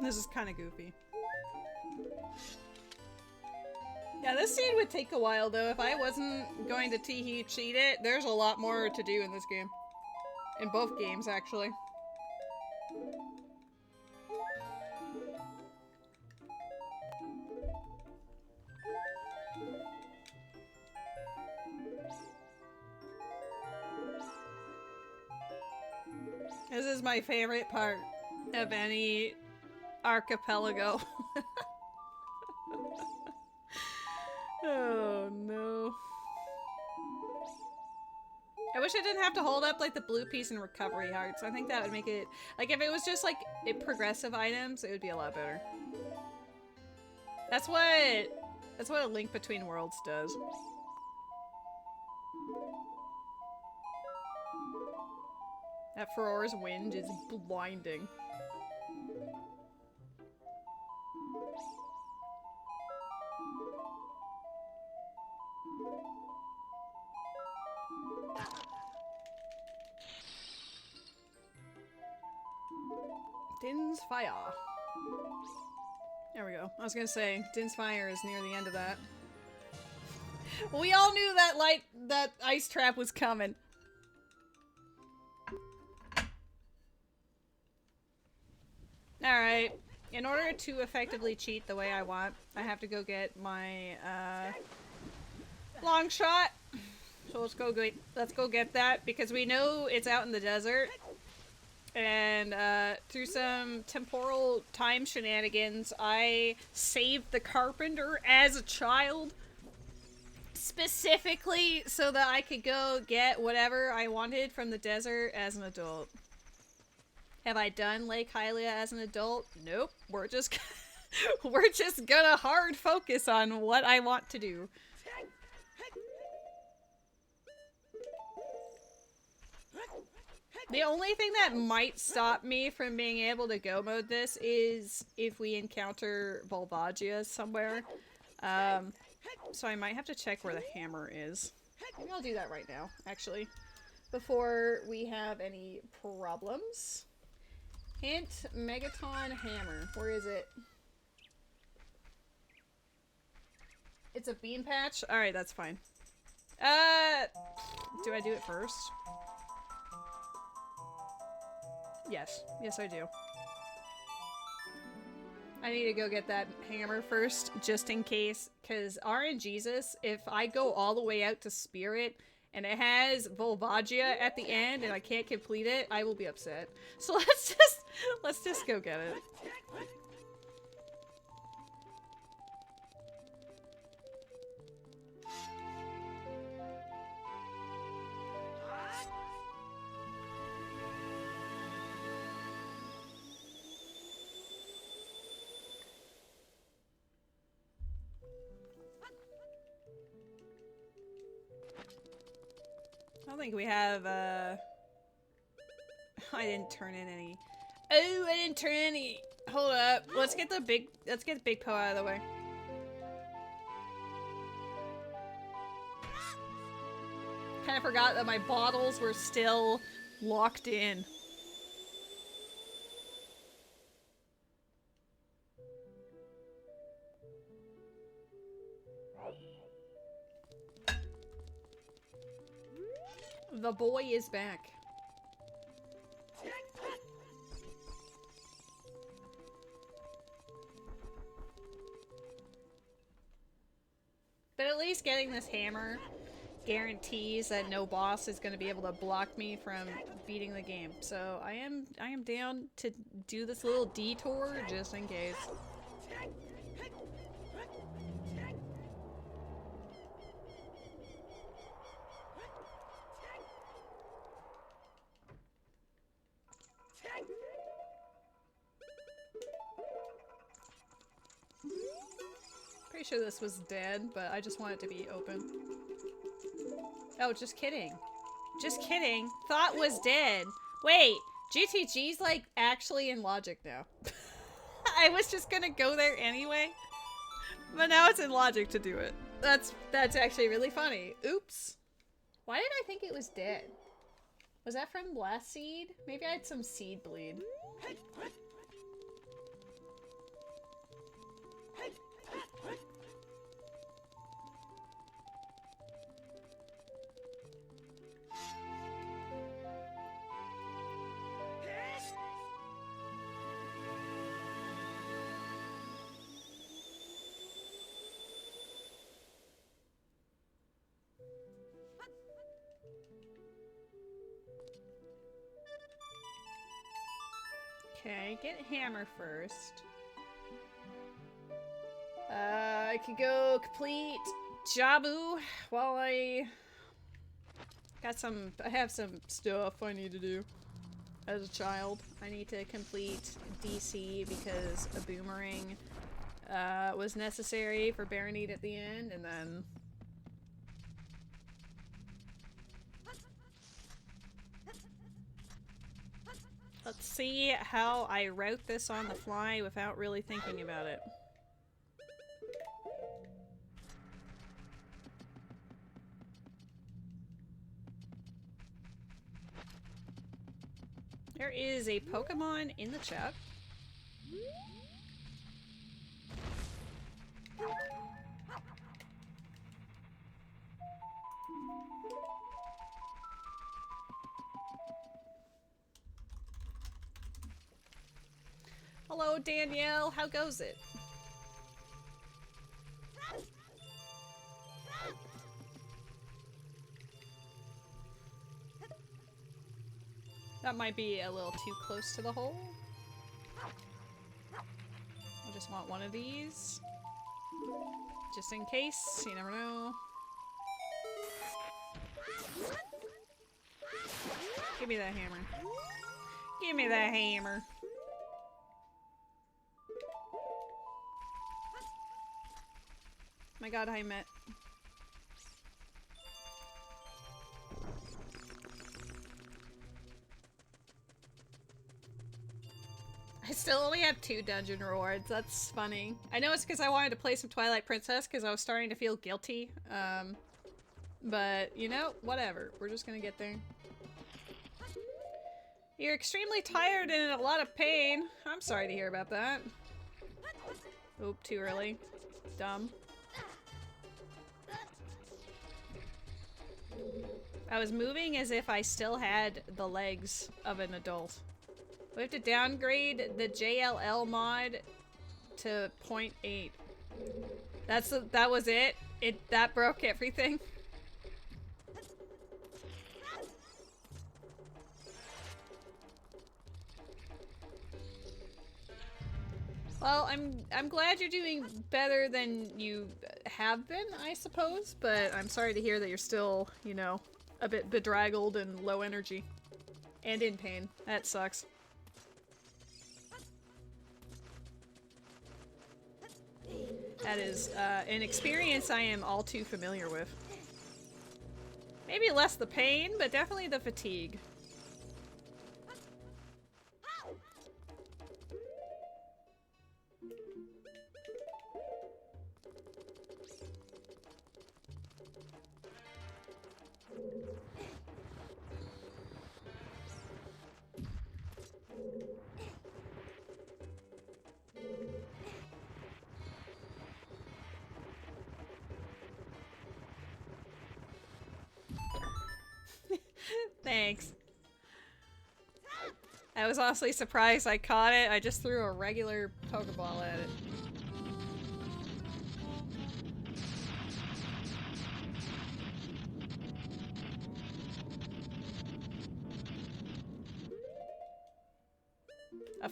S1: This is kind of goofy. Yeah, this scene would take a while though. If I wasn't going to cheat it, there's a lot more to do in this game. In both games, actually. This is my favorite part of any Archipelago. Oh no. I wish I didn't have to hold up like the blue piece and recovery hearts. I think that would make it, like if it was just like progressive items, it would be a lot better. That's what a Link Between Worlds does. That Farore's wind is blinding. Din's Fire. There we go. I was gonna say, Din's Fire is near the end of that. We all knew that ice trap was coming. Alright. In order to effectively cheat the way I want, I have to go get my, long shot. So let's go get that, because we know it's out in the desert. And, through some temporal time shenanigans, I saved the carpenter as a child. Specifically so that I could go get whatever I wanted from the desert as an adult. Have I done Lake Hylia as an adult? Nope. We're just gonna hard focus on what I want to do. The only thing that might stop me from being able to go mode this is if we encounter Volvagia somewhere. So I might have to check where the hammer is. Maybe I'll do that right now, actually. Before we have any problems. Hint, Megaton hammer. Where is it? It's a bean patch? Alright, that's fine. Do I do it first? Yes. Yes, I do. I need to go get that hammer first, just in case, because RNGesus, if I go all the way out to Spirit and it has Volvagia at the end and I can't complete it, I will be upset. So let's just go get it. I don't think we have, I didn't turn in any. Oh, I didn't turn any. Hold up. Let's get the big Poe out of the way. Kind of forgot that my bottles were still locked in. The boy is back. But at least getting this hammer guarantees that no boss is going to be able to block me from beating the game. So I am down to do this little detour just in case. Pretty sure this was dead, but I just want it to be open. Oh, just kidding. Just kidding. Thought was dead. Wait, GTG's like actually in logic now. I was just gonna go there anyway, but now it's in logic to do it. That's actually really funny. Oops. Why did I think it was dead? Was that from last seed? Maybe I had some seed bleed. Okay, get hammer first. I could go complete Jabu while I have some stuff I need to do as a child. I need to complete DC because a boomerang was necessary for Baronite at the end, and then let's see how I route this on the fly without really thinking about it. There is a Pokemon in the chat. Hello, Danielle. How goes it? That might be a little too close to the hole. I just want one of these. Just in case. You never know. Give me that hammer. Give me that hammer. My god, I met. I still only have 2 dungeon rewards. That's funny. I know it's because I wanted to play some Twilight Princess because I was starting to feel guilty. But, you know, whatever. We're just gonna get there. You're extremely tired and in a lot of pain. I'm sorry to hear about that. Oop, too early. Dumb. I was moving as if I still had the legs of an adult. We have to downgrade the JLL mod to 0.8. That was it? That broke everything? Well, I'm glad you're doing better than you have been, I suppose, but I'm sorry to hear that you're still, you know, a bit bedraggled and low energy. And in pain. That sucks. That is an experience I am all too familiar with. Maybe less the pain, but definitely the fatigue. Thanks. I was honestly surprised I caught it. I just threw a regular Pokeball at it. A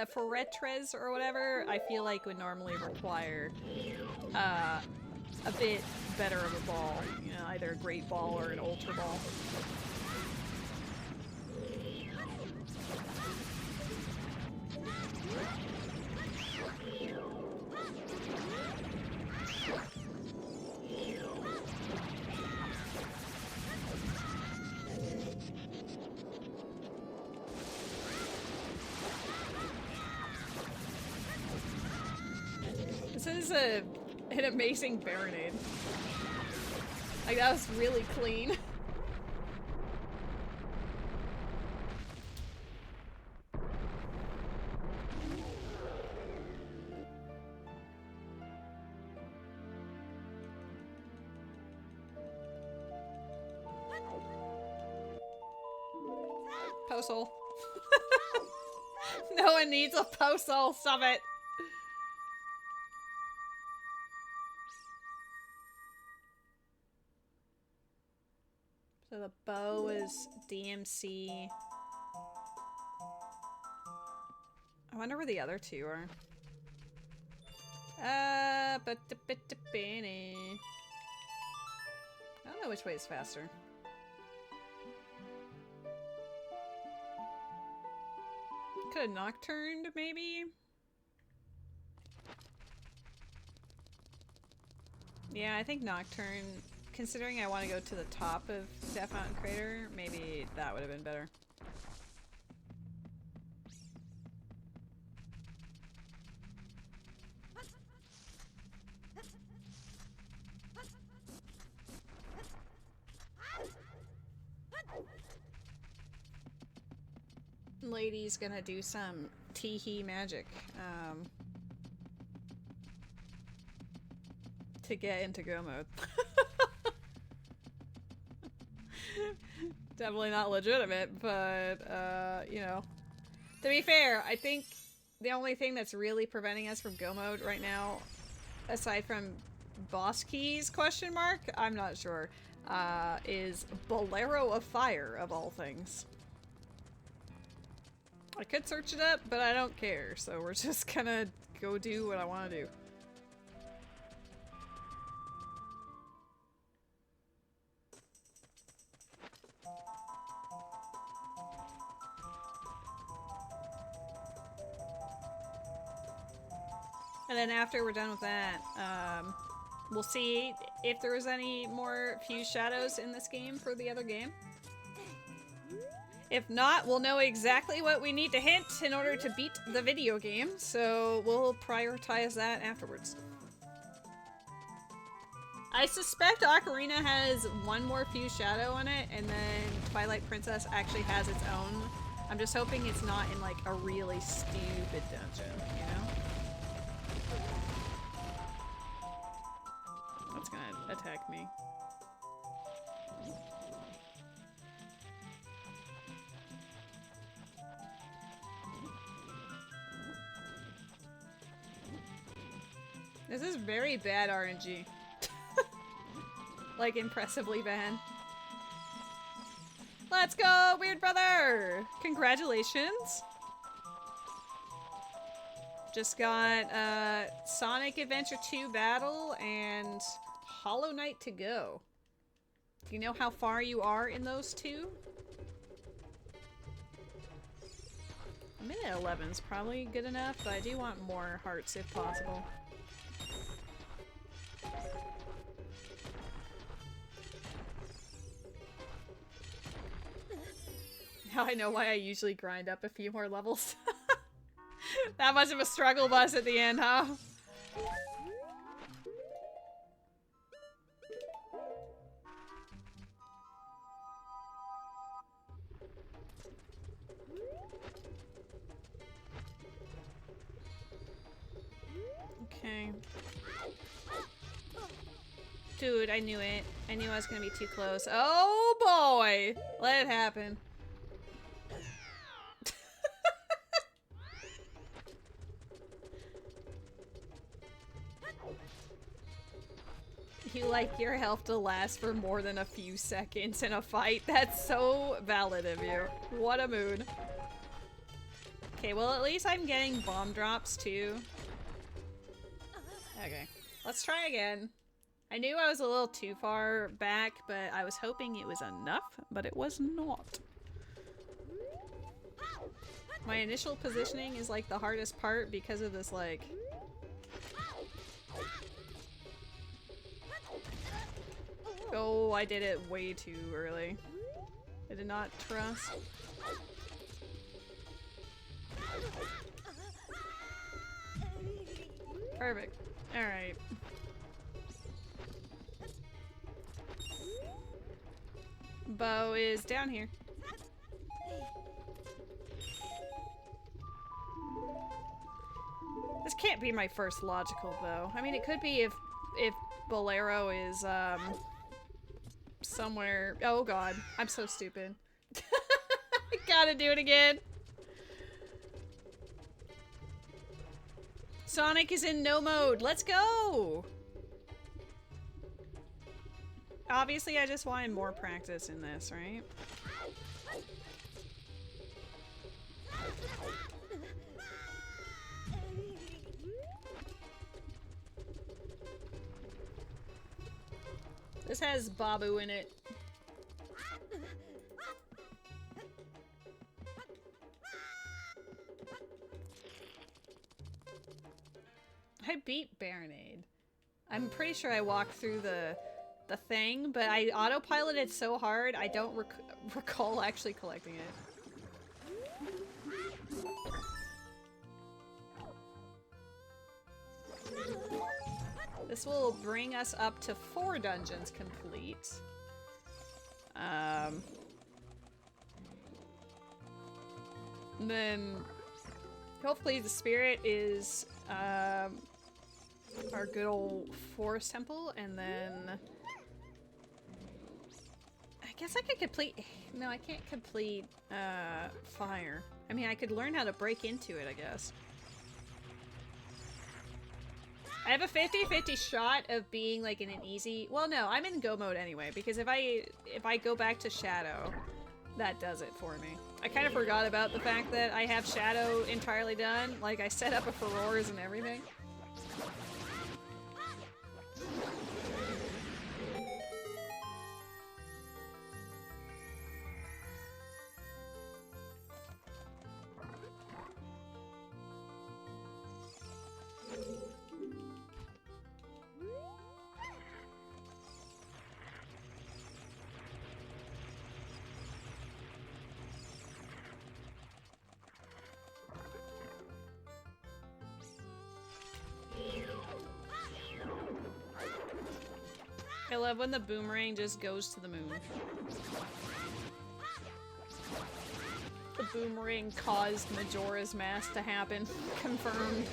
S1: Forretress or whatever, I feel like would normally require a bit better of a ball. You know, either a Great Ball or an Ultra Ball. This is an amazing Baronade. Like, that was really clean. Postal. No one needs a postal, stop it! So the bow is DMC. I wonder where the other two are. I don't know which way is faster. Could have nocturned, maybe? Yeah, I think nocturne. Considering I want to go to the top of Death Mountain Crater, maybe that would have been better. Lady's gonna do some tee-hee magic to get into go mode. Definitely not legitimate, but you know. To be fair, I think the only thing that's really preventing us from go mode right now, aside from boss keys question mark, I'm not sure, is Bolero of Fire of all things. I could search it up, but I don't care, so we're just gonna go do what I want to do. And then after we're done with that, we'll see if there was any more Fuse Shadows in this game for the other game. If not, we'll know exactly what we need to hit in order to beat the video game, so we'll prioritize that afterwards. I suspect Ocarina has one more Fuse Shadow in it, and then Twilight Princess actually has its own. I'm just hoping it's not in like a really stupid dungeon, you know? That's gonna attack me. This is very bad RNG. Like, impressively bad. Let's go, Weird Brother! Congratulations! Just got Sonic Adventure 2 Battle and Hollow Knight to go. Do you know how far you are in those two? A minute 11 is probably good enough, but I do want more hearts if possible. Now I know why I usually grind up a few more levels. That much of a struggle bus at the end, huh? Okay. Dude, I knew it. I knew I was gonna be too close. Oh boy! Let it happen. You like your health to last for more than a few seconds in a fight. That's so valid of you. What a mood. Okay, well at least I'm getting bomb drops too. Okay, let's try again. I knew I was a little too far back, but I was hoping it was enough, but it was not. My initial positioning is like the hardest part because of this like... Oh, I did it way too early. I did not trust. Perfect. Alright. Bow is down here. This can't be my first logical bow. I mean, it could be if Bolero is, somewhere. Oh god, I'm so stupid. I gotta do it again. Sonic is in no mode. Let's go! Obviously, I just wanted more practice in this, right? This has Babu in it. I beat Baronade. I'm pretty sure I walked through the thing, but I autopiloted so hard I don't recall actually collecting it. This will bring us up to 4 dungeons complete. Then hopefully the spirit is our good old forest temple, and then I guess I could complete. No, I can't complete fire. I mean, I could learn how to break into it, I guess. I have a 50-50 shot of being like in an easy. Well, no, I'm in go mode anyway, because if I go back to Shadow, that does it for me. I kind of forgot about the fact that I have Shadow entirely done. Like, I set up a Furores and everything. I love when the boomerang just goes to the moon. The boomerang caused Majora's Mask to happen. Confirmed.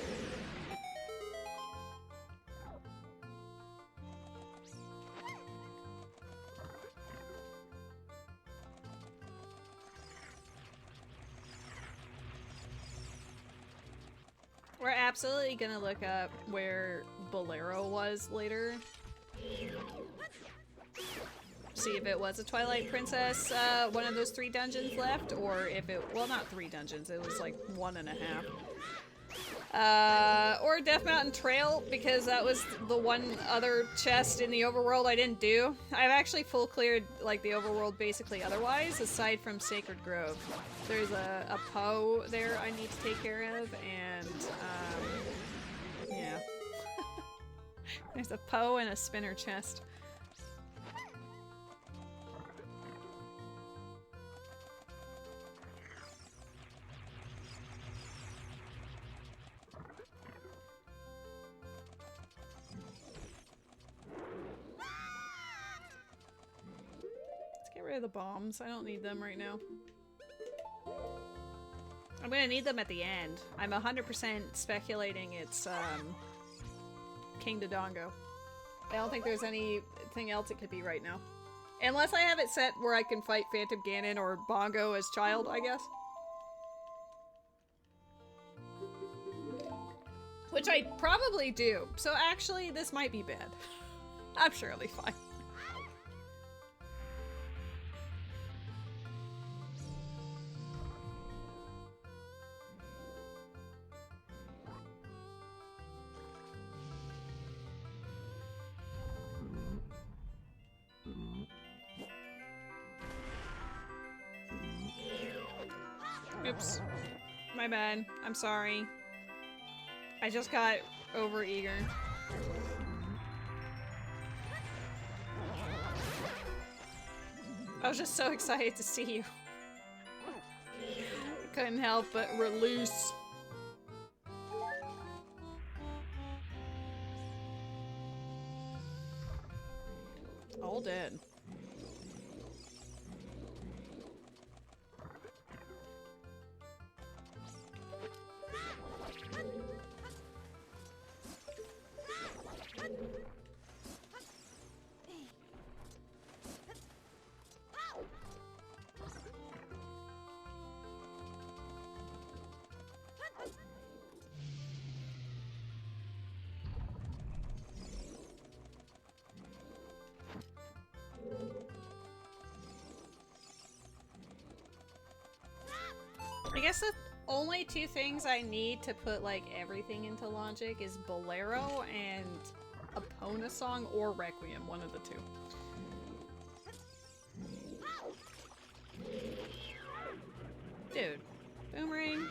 S1: We're absolutely gonna look up where Bolero was later. See if it was a Twilight Princess, one of those 3 dungeons left, or if it, well, not 3 dungeons, it was like 1.5. Or Death Mountain Trail, because that was the one other chest in the overworld I didn't do. I've actually full cleared, like, the overworld basically otherwise, aside from Sacred Grove. There's a Poe there I need to take care of, and, yeah. There's a Poe and a spinner chest. Rid of the bombs. I don't need them right now. I'm gonna need them at the end. I'm 100% speculating it's King Dodongo. I don't think there's anything else it could be right now. Unless I have it set where I can fight Phantom Ganon or Bongo as child, I guess. Which I probably do. So actually, this might be bad. I'm sure it'll be fine. Oops. My bad. I'm sorry. I just got over-eager. I was just so excited to see you. I couldn't help but release. All dead. I guess the only two things I need to put, like, everything into logic is Bolero and Epona Song or Requiem, one of the two. Dude. Boomerang.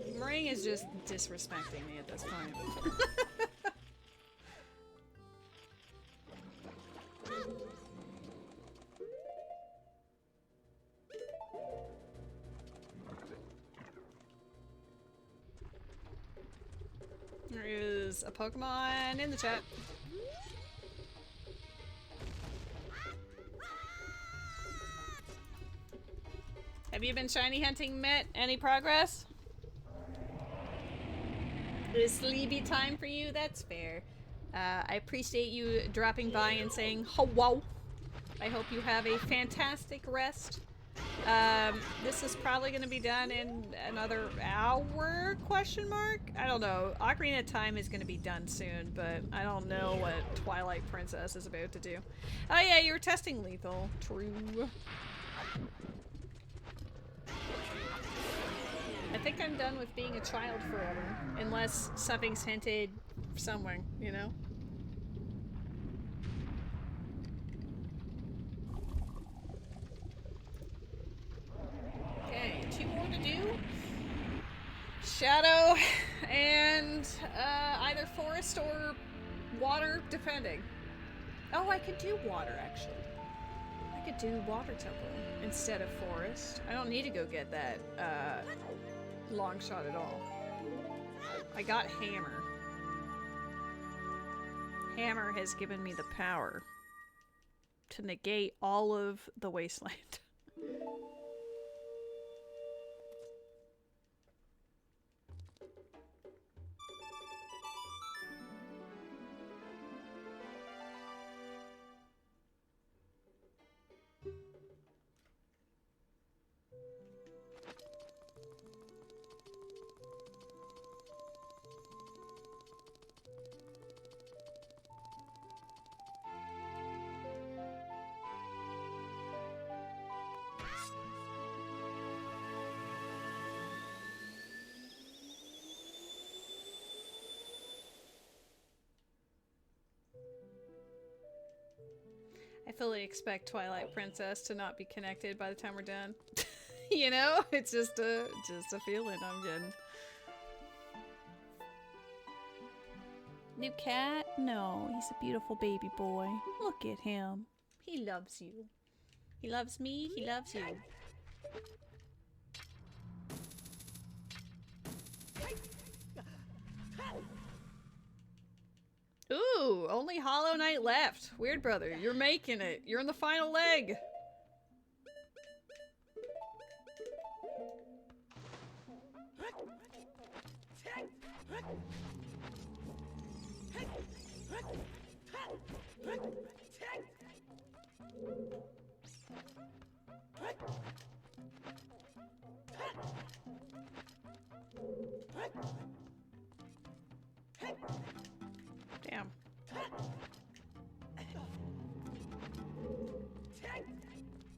S1: Boomerang is just disrespecting me at this point. There is a Pokemon in the chat. Have you been shiny hunting, Met? Any progress? Is sleepy time for you? That's fair. I appreciate you dropping by and saying hello. I hope you have a fantastic rest. This is probably going to be done in another hour, question mark? I don't know. Ocarina of Time is going to be done soon, but I don't know what Twilight Princess is about to do. Oh yeah, you were testing lethal. True. I think I'm done with being a child forever. Unless something's hinted somewhere, you know? Okay, 2 more to do. Shadow and either forest or water, depending. Oh, I could do water, actually. I could do water temple instead of forest. I don't need to go get that long shot at all. I got hammer. Hammer has given me the power to negate all of the wasteland. fully expect Twilight Princess to not be connected by the time we're done. You know? It's just a feeling I'm getting. New cat? No, he's a beautiful baby boy. Look at him. He loves you. He loves me, he loves you. Ooh, only Hollow Knight left. Weird brother, you're making it. You're in the final leg. Damn.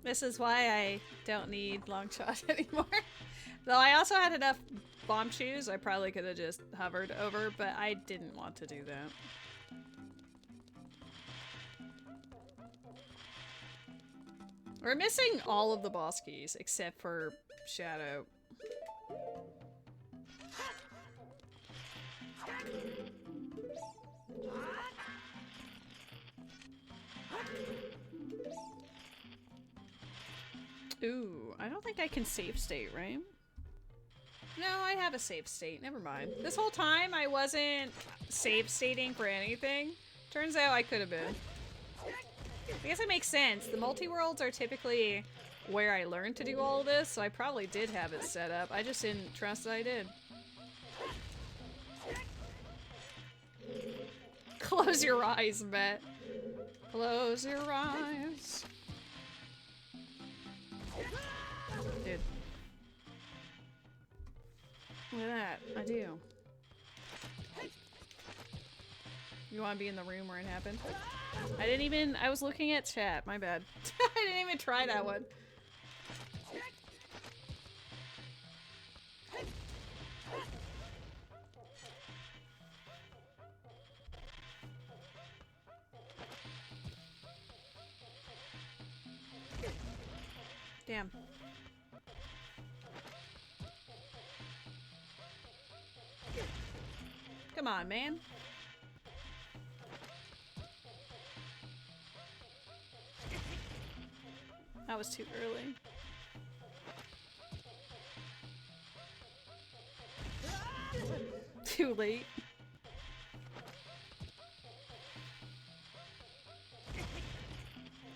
S1: This is why I don't need long shot anymore. Though I also had enough bomb shoes, I probably could have just hovered over, but I didn't want to do that. We're missing all of the boss keys except for Shadow. Ooh, I don't think I can save state, right? No, I have a save state. Never mind. This whole time I wasn't save stating for anything. Turns out I could have been. I guess it makes sense. The multi-worlds are typically where I learned to do all of this, so I probably did have it set up. I just didn't trust that I did. Close your eyes, Matt. Close your eyes. Dude. Look at that. I do. You want to be in the room where it happened? I didn't even... I was looking at chat. My bad. I didn't even try that one. Damn. Come on, man. That was too early. Too late.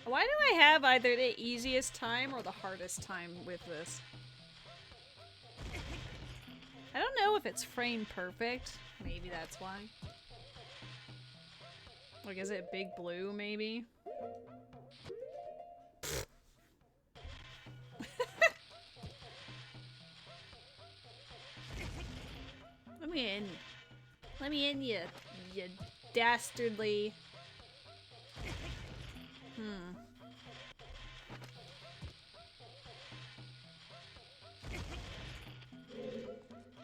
S1: Why do I have either the easiest time or the hardest time with this? I don't know if it's frame perfect. Maybe that's why. Like, is it Big Blue, maybe? Let me in. Let me in, you dastardly.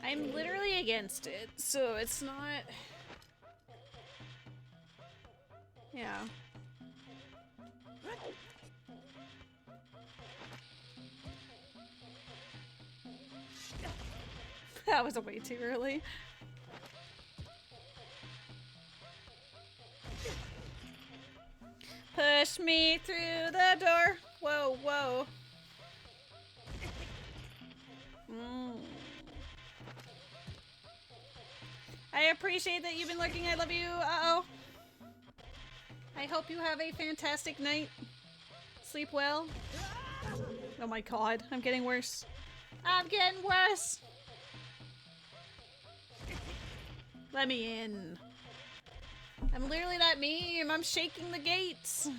S1: I'm literally against it, so it's not... Yeah. That was way too early. Push me through the door. Whoa, whoa. I appreciate that you've been looking. I love you. Uh-oh. I hope you have a fantastic night. Sleep well. Oh my god, I'm getting worse. I'm getting worse. Let me in. I'm literally that meme. I'm shaking the gates.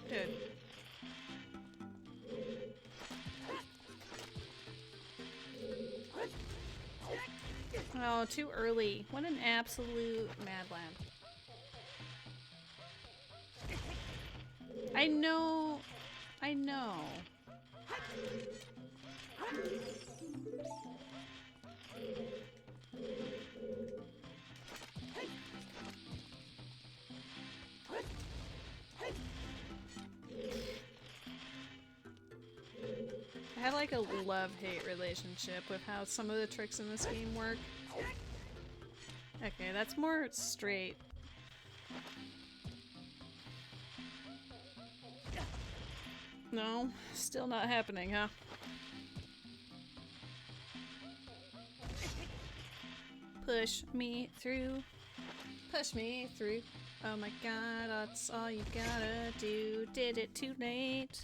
S1: Dude. Oh, too early. What an absolute mad lad. I know. I know. I have like a love-hate relationship with how some of the tricks in this game work. Okay, that's more straight. No, still not happening, huh? Push me through. Push me through. Oh my god, that's all you gotta do. Did it too late.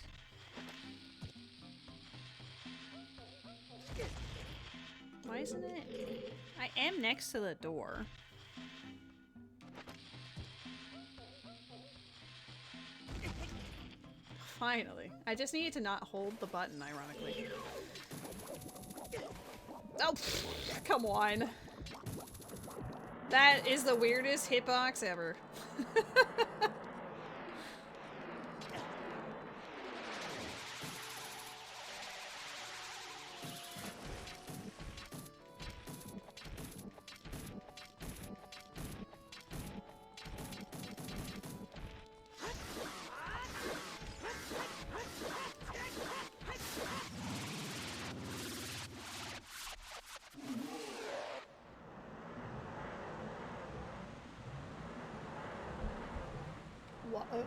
S1: Why isn't it? I am next to the door. Finally. I just needed to not hold the button, ironically. Oh, come on. That is the weirdest hitbox ever. Water.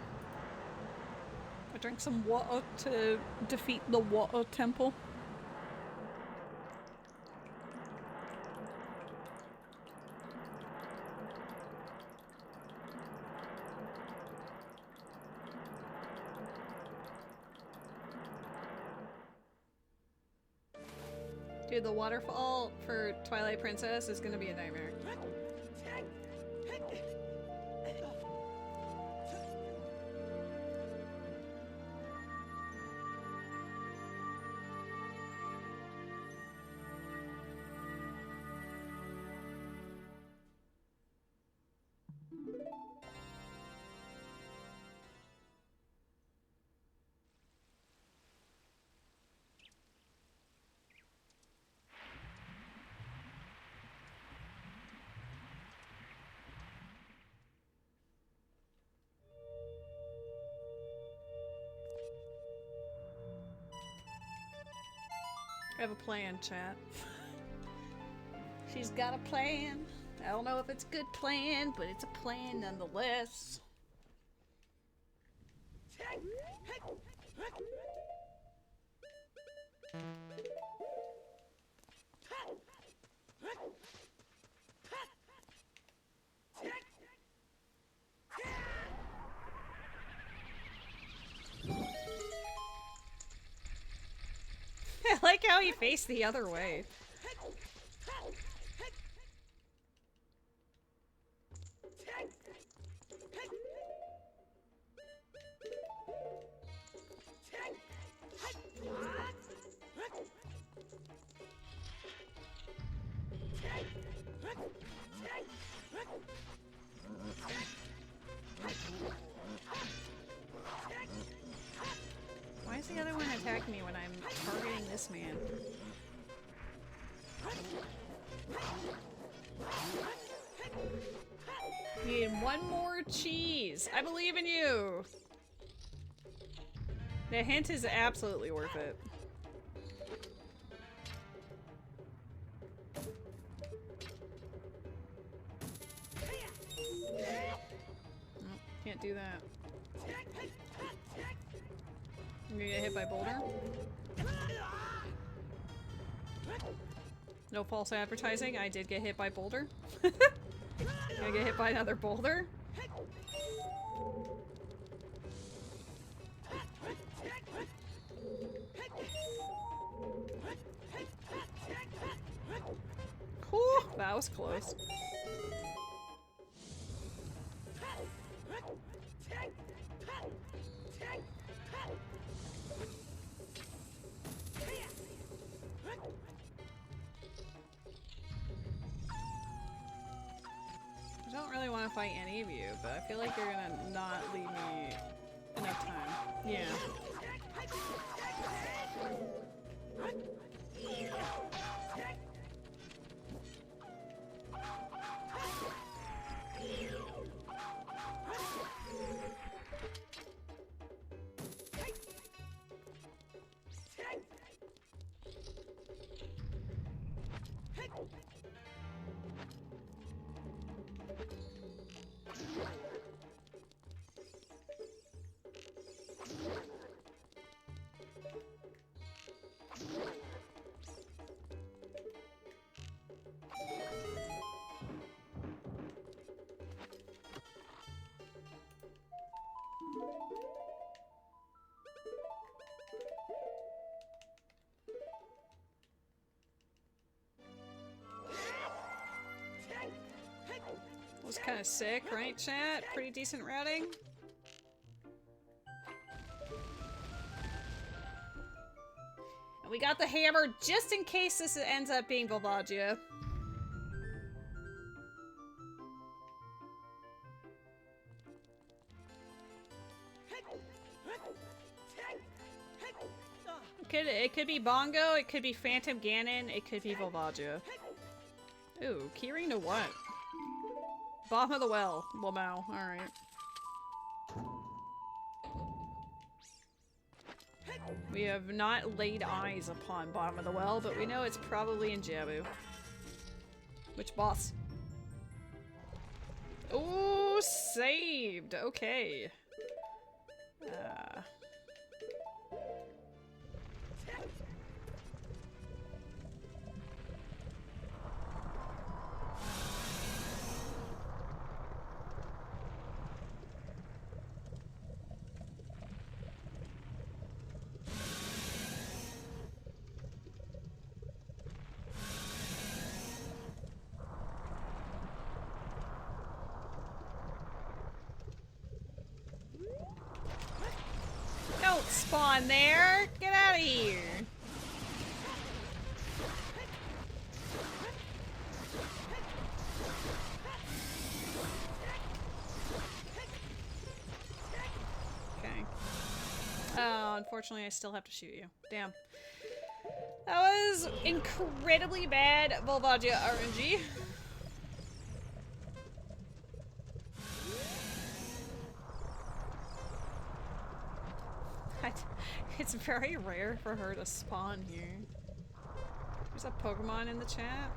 S1: I drank some water to defeat the water temple. Dude, the waterfall for Twilight Princess is gonna be a nightmare. I have a plan, chat. She's got a plan. I don't know if it's a good plan, but it's a plan nonetheless. I like how he faced the other way. Why is the other one attacking me when I'm targeting this man? Need one more cheese. I believe in you. The hint is absolutely worth it. Nope, can't do that. I'm gonna get hit by boulder. No false advertising, I did get hit by boulder. Gonna get hit by another boulder. Whew, that was close. want to fight any of you, but I feel like you're gonna not leave me enough time. Yeah. Was kind of sick, right, chat? Pretty decent routing. And we got the hammer just in case this ends up being Volvagia. It could be Bongo, it could be Phantom Ganon, it could be Volvagia. Ooh, keyring to what? Bottom of the well, Lamau, alright. We have not laid eyes upon bottom of the well, but we know it's probably in Jabu. Which boss? Ooh, saved! Okay. Don't spawn there! Get out of here! Okay. Oh, unfortunately I still have to shoot you. Damn. That was incredibly bad Volvagia RNG. It's very rare for her to spawn here. There's a Pokemon in the chat.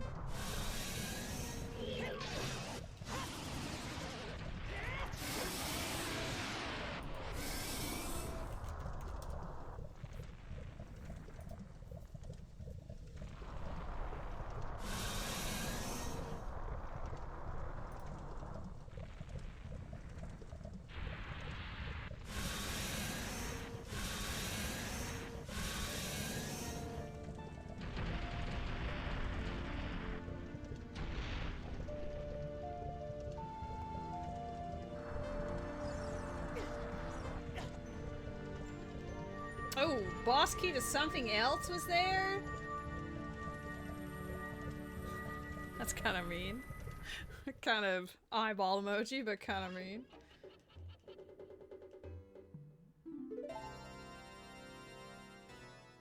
S1: Oh, boss key to something else was there? That's kind of mean. Kind of eyeball emoji, but kind of mean.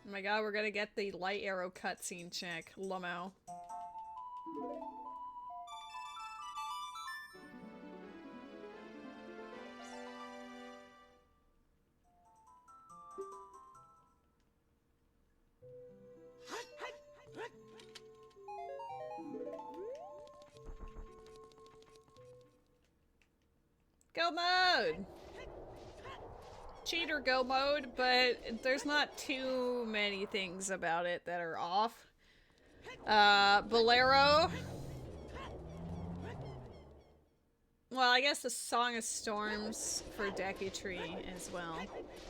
S1: Oh my god, we're gonna get the light arrow cutscene check. Lamau. Go mode! Cheater go mode, but there's not too many things about it that are off. Bolero. Well, I guess the Song of Storms for Deku Tree as well.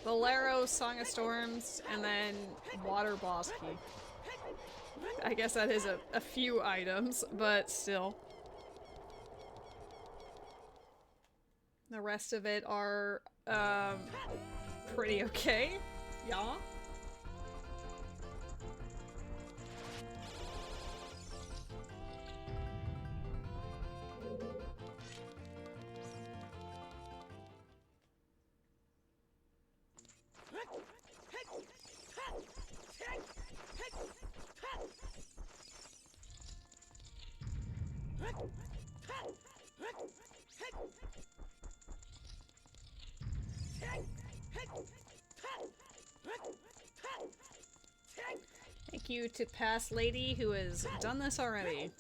S1: Bolero, Song of Storms, and then Water Boss Key. I guess that is a few items, but still. The rest of it are, pretty okay. Yeah. Thank you to Past Lady who has done this already.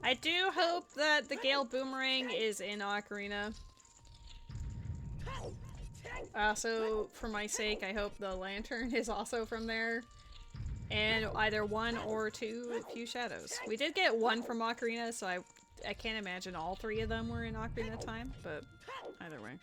S1: I do hope that the Gale Boomerang is in Ocarina. Also, for my sake, I hope the lantern is also from there. And either one or two Few Shadows. We did get one from Ocarina, so I can't imagine all three of them were in Ocarina of Time, but either way.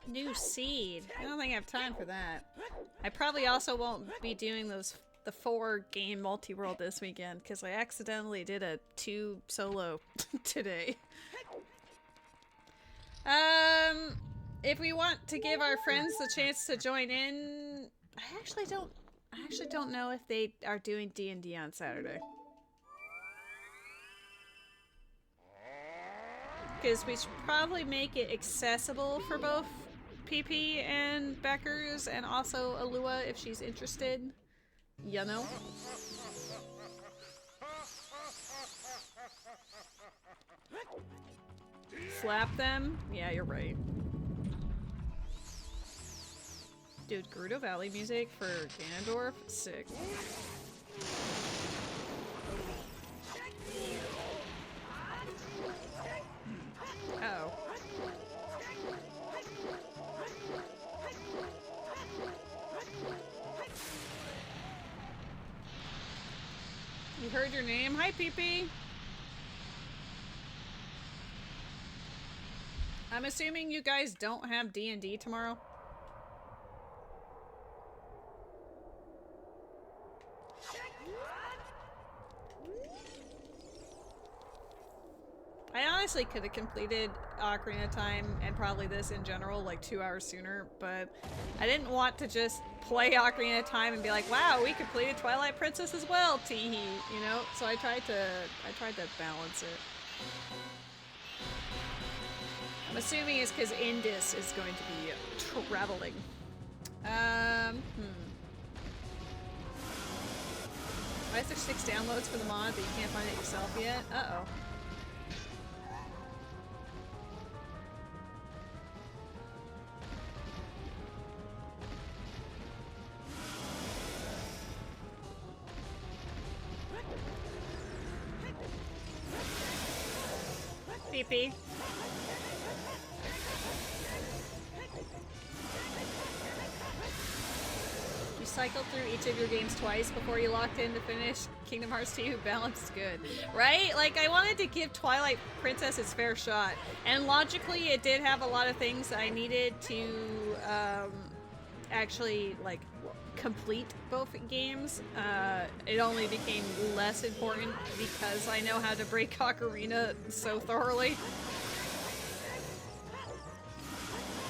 S1: New seed. I don't think I have time for that. I probably also won't be doing the 4-game multi-world this weekend because I accidentally did a 2 solo today. If we want to give our friends the chance to join in, I actually don't know if they are doing D&D on Saturday. Because we should probably make it accessible for both PP and Beckers, and also Alua if she's interested. You know? Slap them? Yeah, you're right. Dude, Gerudo Valley music for Ganondorf? Sick. Uh-oh. You heard your name? Hi, Pee-Pee! I'm assuming you guys don't have D&D tomorrow? I honestly could have completed Ocarina of Time and probably this in general like 2 hours sooner, but I didn't want to just play Ocarina of Time and be like, wow, we completed Twilight Princess as well, teehee, you know? So I tried to balance it. I'm assuming it's because Indus is going to be traveling. Why is there 6 downloads for the mod, but you can't find it yourself yet? Uh-oh. Pee-pee. You cycled through each of your games twice before you locked in to finish Kingdom Hearts 2. Balance good. Right? Like, I wanted to give Twilight Princess its fair shot. And logically, it did have a lot of things I needed to actually, like, complete both games. It only became less important because I know how to break Ocarina so thoroughly.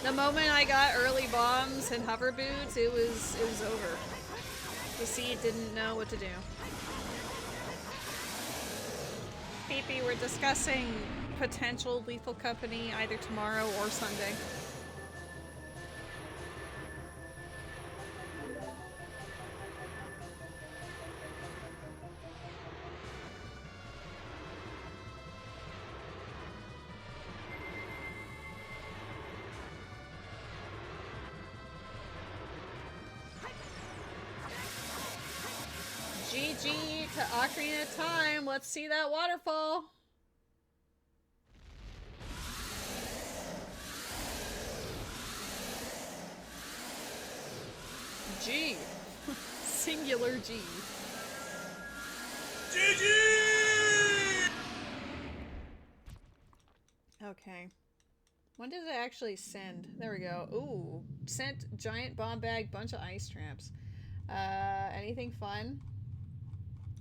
S1: The moment I got early bombs and hover boots, it was over. The seed didn't know what to do. Pee-pee, we're discussing potential Lethal Company either tomorrow or Sunday. GG to Ocarina of Time. Let's see that waterfall. G. Singular G.
S3: GG!
S1: Okay. When does it actually send? There we go. Ooh. Sent giant bomb bag, bunch of ice traps. Anything fun?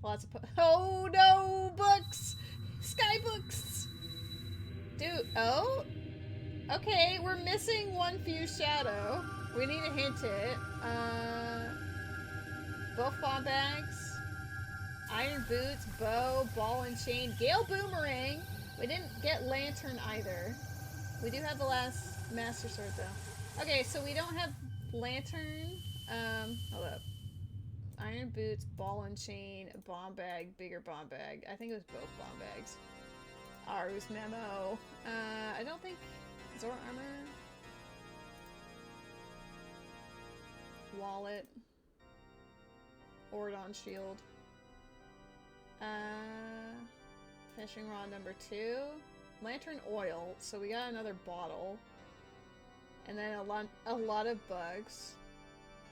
S1: Lots of oh no! Books! Skybooks! Dude, oh? Okay, we're missing one Fuse Shadow. We need to hint it. Both bomb bags. Iron boots, bow, ball and chain, Gale Boomerang. We didn't get lantern either. We do have the last Master Sword though. Okay, so we don't have lantern. Hold up. Iron boots, ball and chain, bomb bag, bigger bomb bag. I think it was both bomb bags. Aru's memo. I don't think Zora armor. Wallet. Ordon shield. Fishing rod number 2. Lantern oil. So we got another bottle. And then a lot of bugs.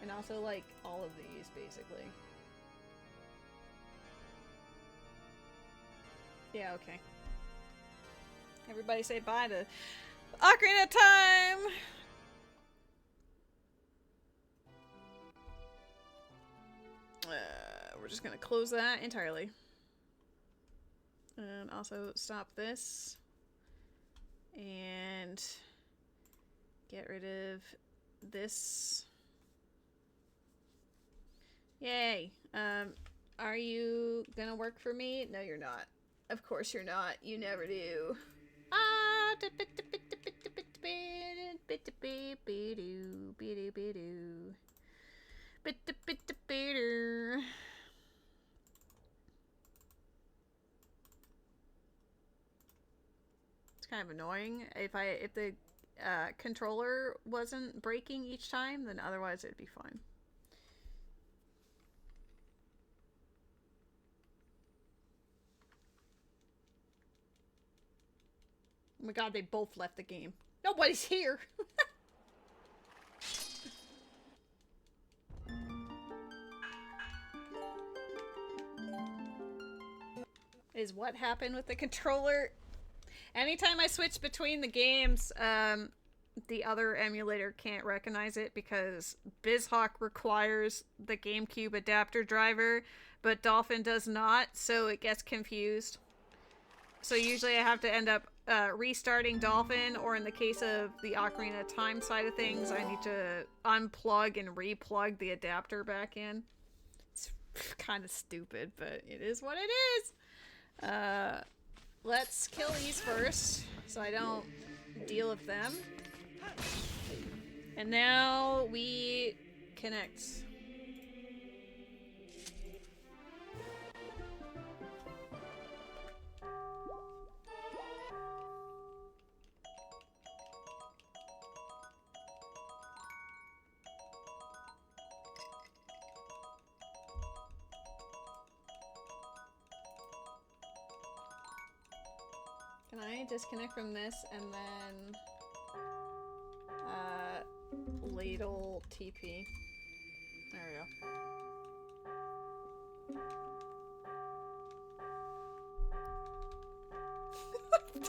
S1: And also like all of these basically. Yeah, okay. Everybody say bye to Ocarina of Time! We're just gonna close that entirely. And also stop this. And get rid of this. Yay! Are you gonna work for me? No, you're not. Of course you're not. You never do. Ah! It's kind of annoying. If the controller wasn't breaking each time, then otherwise it'd be fine. Oh my god, they both left the game. Nobody's here! Is what happened with the controller. Anytime I switch between the games, the other emulator can't recognize it because BizHawk requires the GameCube adapter driver, but Dolphin does not, so it gets confused. So usually I have to end up restarting Dolphin, or in the case of the Ocarina of Time side of things, I need to unplug and replug the adapter back in. It's kind of stupid, but it is what it is. Let's kill these first, so I don't deal with them. And now we connect. Can I disconnect from this and then ladle TP? There we go.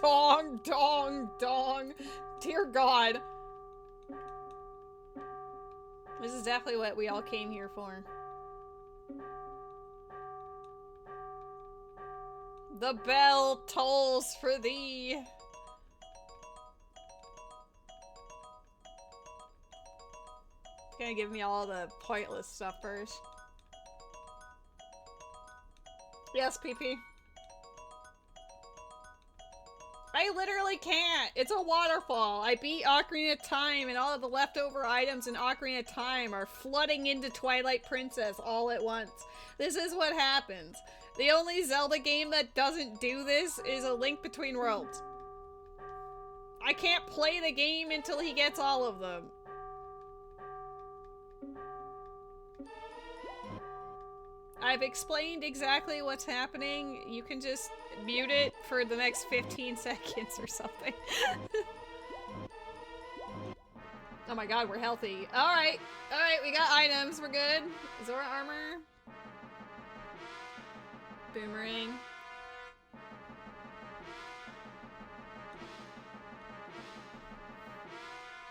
S1: Dong, dong, dong. Dear God. This is definitely what we all came here for. The bell tolls for thee. It's gonna give me all the pointless stuff first. Yes, PP. I literally can't. It's a waterfall. I beat Ocarina of Time, and all of the leftover items in Ocarina of Time are flooding into Twilight Princess all at once. This is what happens. The only Zelda game that doesn't do this is A Link Between Worlds. I can't play the game until he gets all of them. I've explained exactly what's happening. You can just mute it for the next 15 seconds or something. Oh my god, we're healthy. Alright, we got items, we're good. Zora armor. Boomerang.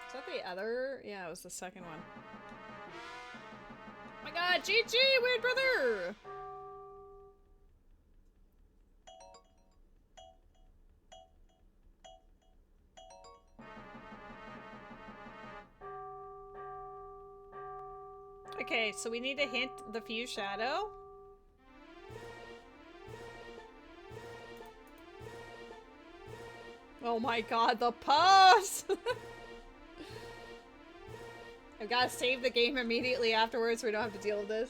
S1: Is that the other? Yeah, it was the second one. Oh my god, GG, weird brother! Okay, so we need to hint the Fuse Shadow. Oh my god, the pose! I've got to save the game immediately afterwards so we don't have to deal with this.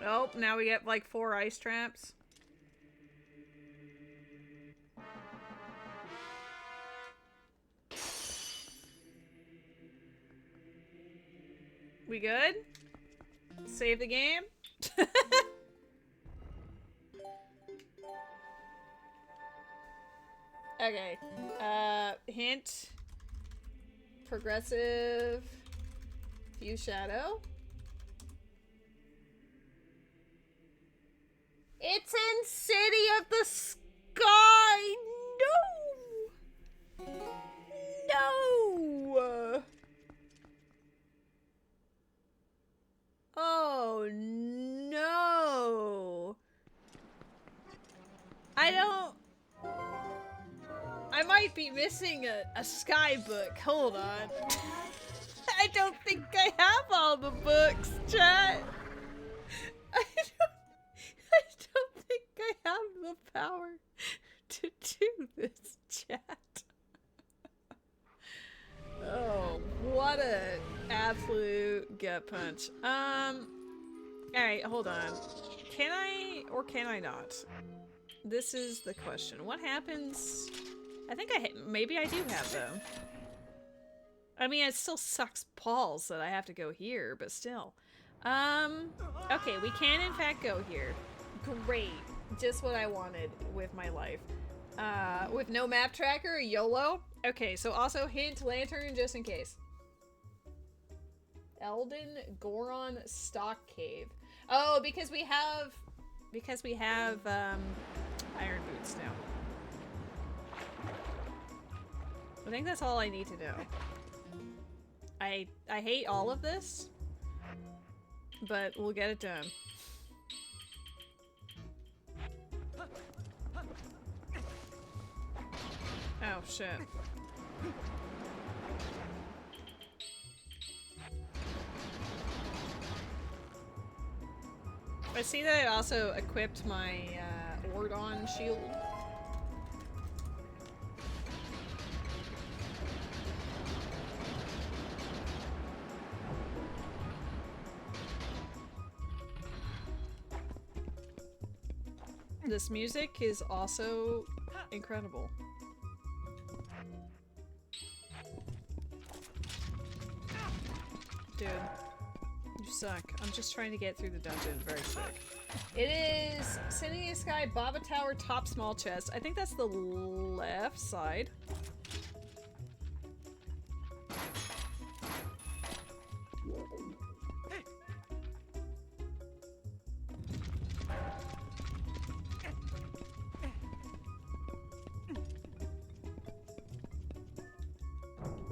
S1: Oh, now we get like 4 ice traps. We good? Save the game? Okay. Hint. Progressive. Fuse Shadow. It's in City of the Sky! No! No! Oh, no! I might be missing a Sky book. Hold on. I don't think I have all the books, chat. I don't think I have the power to do this, chat. Oh, what a absolute gut punch. Alright, hold on. Can I or can I not? This is the question. What happens? I think maybe I do have them. I mean, it still sucks balls that I have to go here, but still. Okay, we can in fact go here. Great. Just what I wanted with my life. With no map tracker, YOLO. Okay, so also hint lantern just in case. Elden Goron Stock Cave. Oh, because we have iron boots now. I think that's all I need to know. I hate all of this, but we'll get it done. Oh shit. I see that I also equipped my Ordon shield. This music is also incredible. Dude, you suck. I'm just trying to get through the dungeon. Very sick. It is City of Sky, Baba Tower, top small chest. I think that's the left side.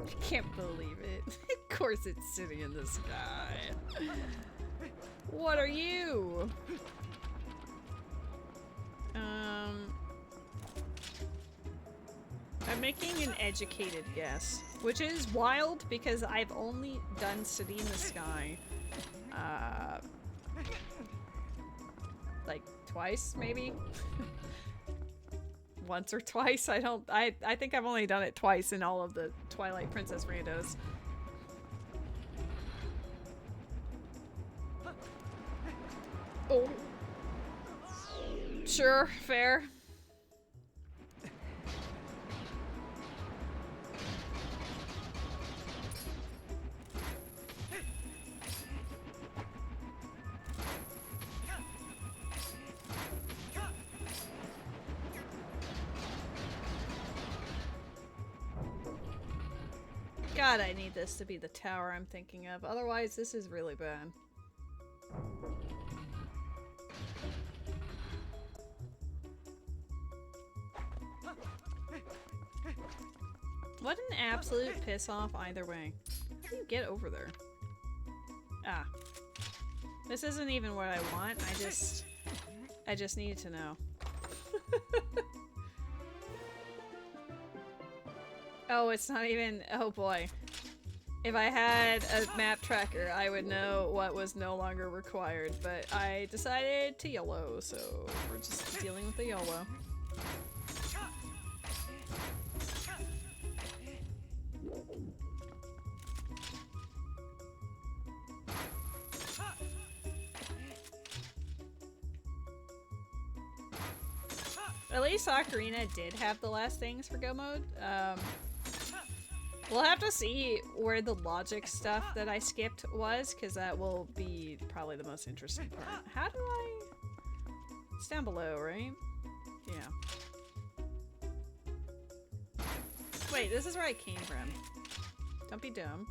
S1: I can't believe it. Of course it's sitting in the sky. What are you? I'm making an educated guess, which is wild because I've only done City in the Sky like twice, maybe? Once or twice. I think I've only done it twice in all of the Twilight Princess randos. Oh. Sure, fair. God, I need this to be the tower I'm thinking of. Otherwise, this is really bad. What an absolute piss off either way. How do you get over there? Ah. This isn't even what I want. I just need to know. Oh, it's not even... Oh boy. If I had a map tracker, I would know what was no longer required, but I decided to YOLO, so we're just dealing with the YOLO. At least Ocarina did have the last things for Go mode. We'll have to see where the logic stuff that I skipped was, because that will be probably the most interesting part. How do I... It's down below, right? Yeah. Wait, this is where I came from. Don't be dumb.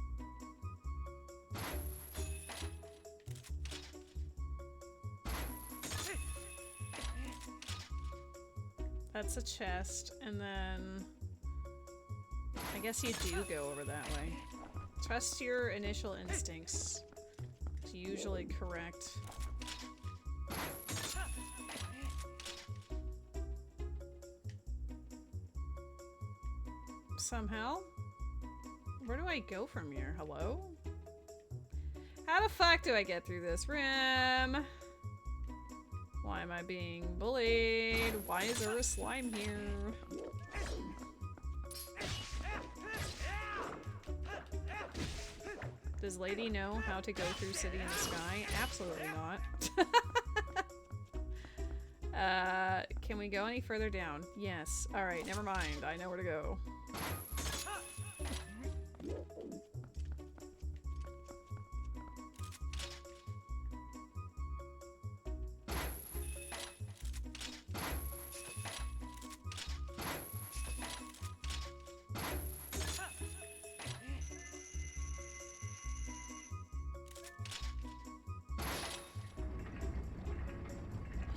S1: That's a chest, and then... I guess you do go over that way. Trust your initial instincts. It's usually correct. Somehow? Where do I go from here? Hello? How the fuck do I get through this room? Why am I being bullied? Why is there a slime here? Does Lady know how to go through City in the Sky? Absolutely not. Can we go any further down? Yes. Alright, never mind. I know where to go.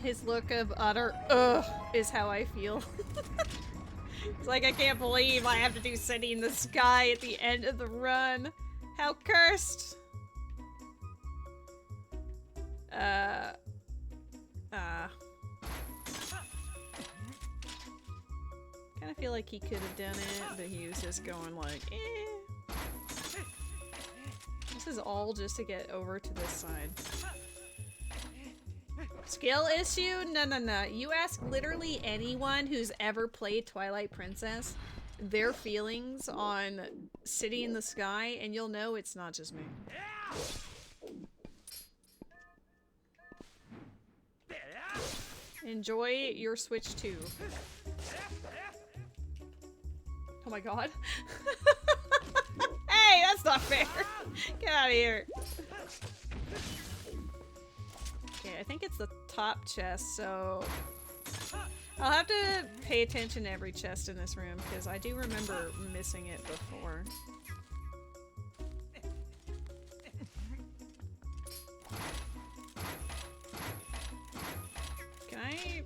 S1: His look of utter ugh is how I feel. It's like, I can't believe I have to do City in the Sky at the end of the run. How cursed! Kinda feel like he could have done it, but he was just going like, eh. This is all just to get over to this side. Skill issue? No, no, no. You ask literally anyone who's ever played Twilight Princess their feelings on City in the Sky, and you'll know it's not just me. Enjoy your Switch 2. Oh my god. Hey, that's not fair! Get out of here. Okay, I think it's the top chest, so... I'll have to pay attention to every chest in this room, because I do remember missing it before. Can I...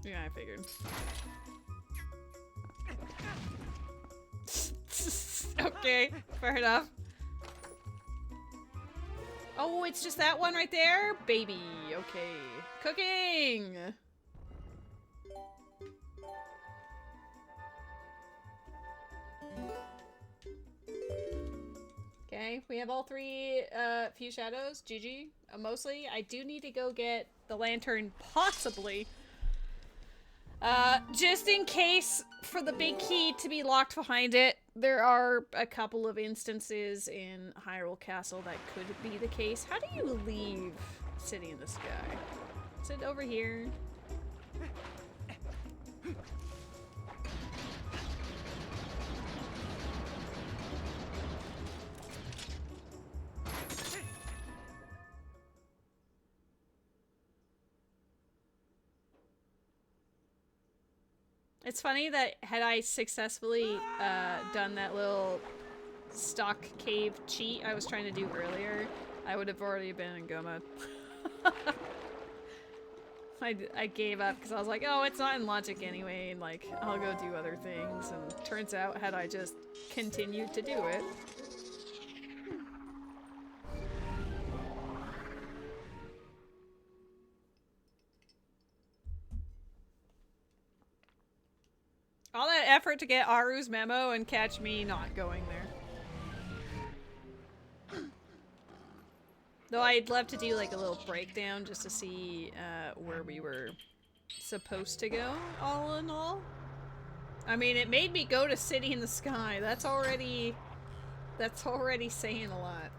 S1: Yeah, I figured. Okay, fair enough. Oh, it's just that one right there? Baby, okay. Cooking! Okay, we have all three few shadows. GG. Mostly, I do need to go get the lantern, possibly. Just in case for the big key to be locked behind it. There are a couple of instances in Hyrule Castle that could be the case. How do you leave City in the Sky? Is it over here? It's funny that had I successfully done that little stock cave cheat I was trying to do earlier, I would have already been in go mode. I gave up because I was like, oh, it's not in logic anyway, and like, I'll go do other things, and turns out had I just continued to do it. effort to get Aru's memo and catch me not going there. Though I'd love to do like a little breakdown just to see where we were supposed to go, all in all. I mean, it made me go to City in the Sky. That's already saying a lot.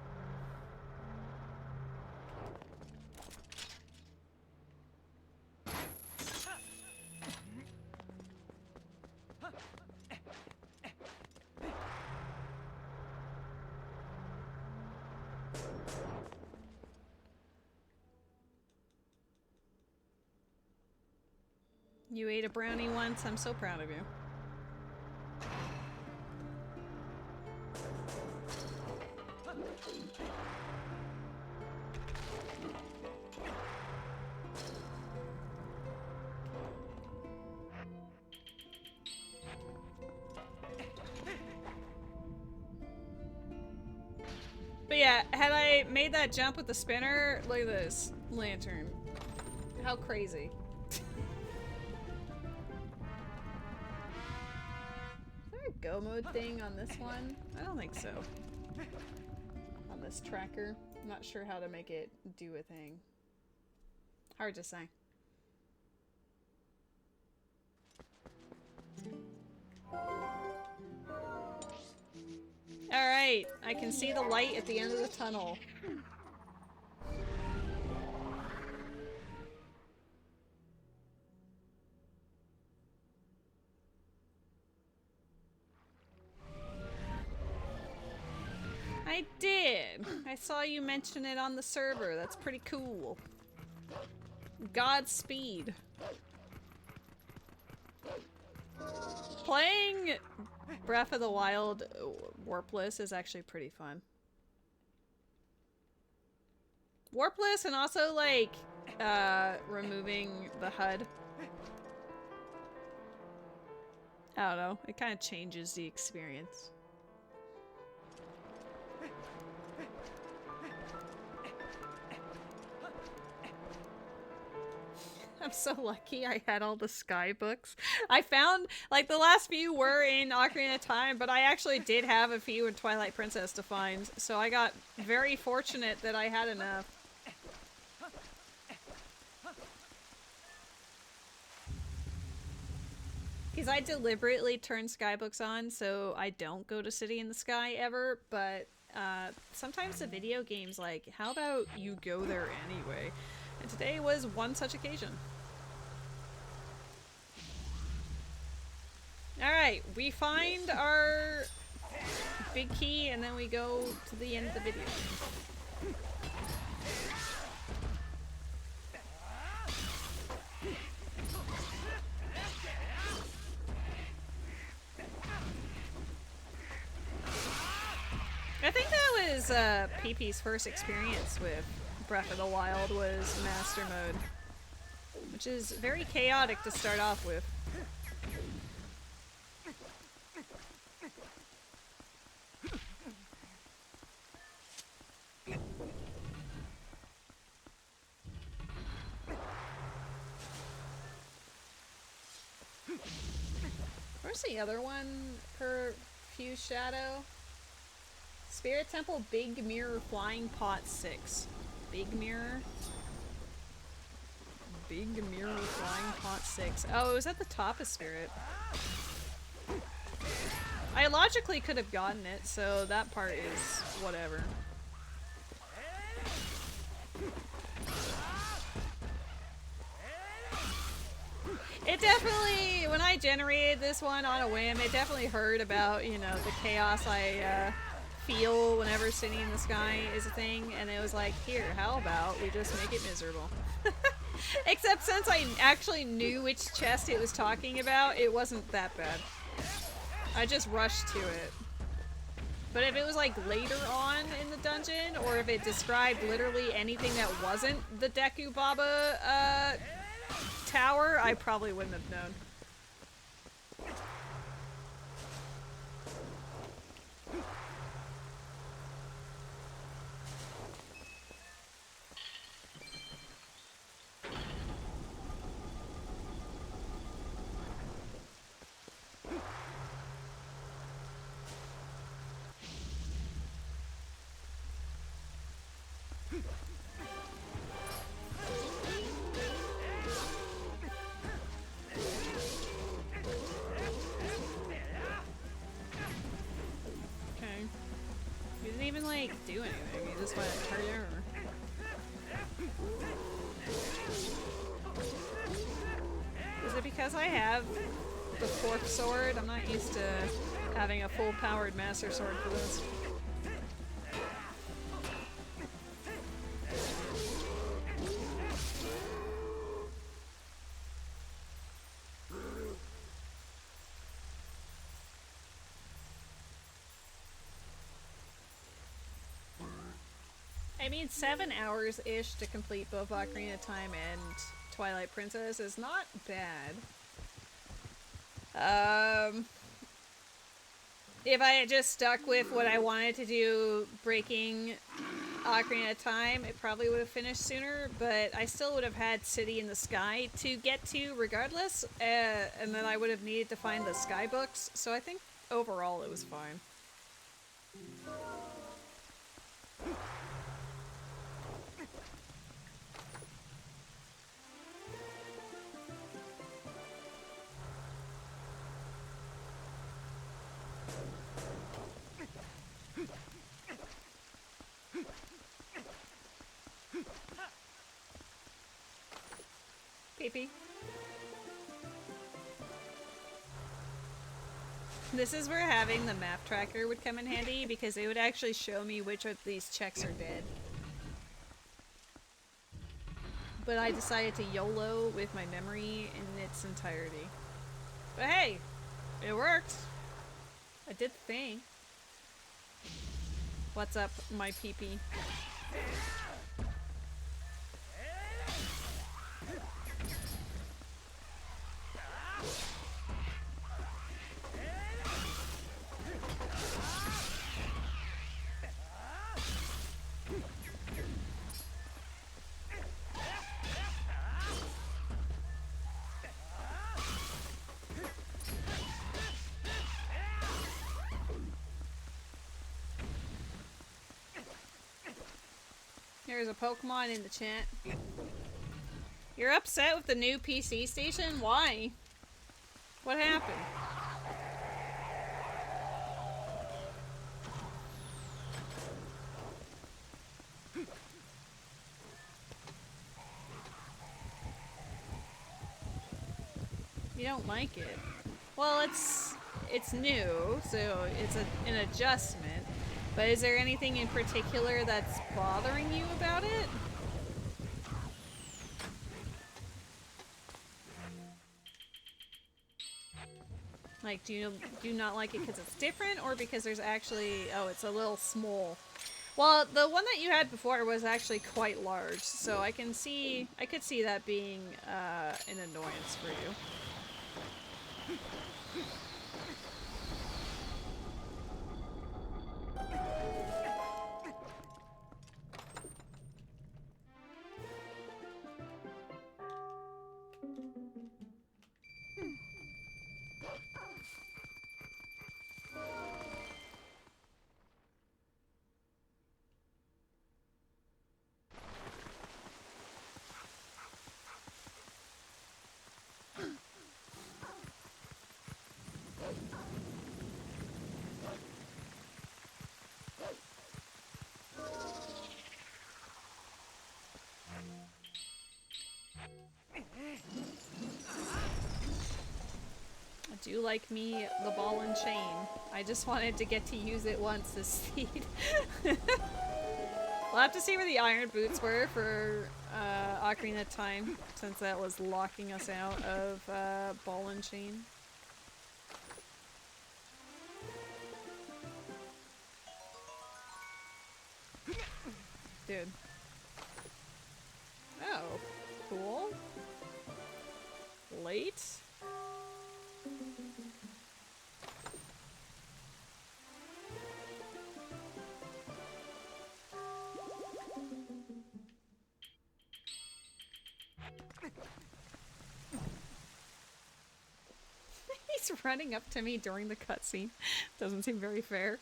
S1: You ate a brownie once. I'm so proud of you. But yeah, had I made that jump with the spinner, look at this lantern. How crazy. Go mode thing on this one? I don't think so. On this tracker. I'm not sure how to make it do a thing. Hard to say. Alright, I can see the light at the end of the tunnel. I did! I saw you mention it on the server. That's pretty cool. Godspeed. Playing Breath of the Wild warpless is actually pretty fun. Warpless and also like removing the HUD. I don't know. It kind of changes the experience. I'm so lucky I had all the Sky books. I found, like, the last few were in Ocarina of Time, but I actually did have a few in Twilight Princess to find, so I got very fortunate that I had enough. Because I deliberately turn Skybooks on so I don't go to City in the Sky ever, but sometimes the video game's like, how about you go there anyway? And today was one such occasion. Alright, we find our big key and then we go to the end of the video. I think that was PP's first experience with Breath of the Wild was Master Mode, which is very chaotic to start off with. Where's the other one for Fuse Shadow? Spirit Temple Big Mirror Flying Pot 6. Big Mirror? Big Mirror Flying Pot 6. Oh, it was at the top of Spirit. I logically could have gotten it, so that part is whatever. It definitely, when I generated this one on a whim, it definitely heard about, you know, the chaos I feel whenever City in the Sky is a thing, and it was like, here, how about we just make it miserable? Except since I actually knew which chest it was talking about, it wasn't that bad. I just rushed to it. But if it was like later on in the dungeon, or if it described literally anything that wasn't the Deku Baba tower, I probably wouldn't have known. like do anything. You just want to hurry over. Is it because I have the fourth sword? I'm not used to having a full-powered master sword for this. I mean, 7 hours-ish to complete both Ocarina of Time and Twilight Princess is not bad. If I had just stuck with what I wanted to do, breaking Ocarina of Time, it probably would have finished sooner, but I still would have had City in the Sky to get to regardless, and then I would have needed to find the Sky books, so I think overall it was fine. Pee-pee. This is where having the map tracker would come in handy, because it would actually show me which of these checks are dead. But I decided to YOLO with my memory in its entirety. But hey, it worked. I did the thing. What's up, my pee-pee? There's a Pokemon in the chat. You're upset with the new PC station? Why? What happened? You don't like it? Well, it's new, so it's an adjustment. But is there anything in particular that's bothering you about it? Like, do you not like it because it's different, or because there's actually, oh, it's a little small? Well, the one that you had before was actually quite large, so I could see that being an annoyance for you. Do like me the ball and chain. I just wanted to get to use it once this seed. We'll have to see where the iron boots were for Ocarina of Time, since that was locking us out of ball and chain. Dude. Oh, cool. Late? He's running up to me during the cutscene. Doesn't seem very fair.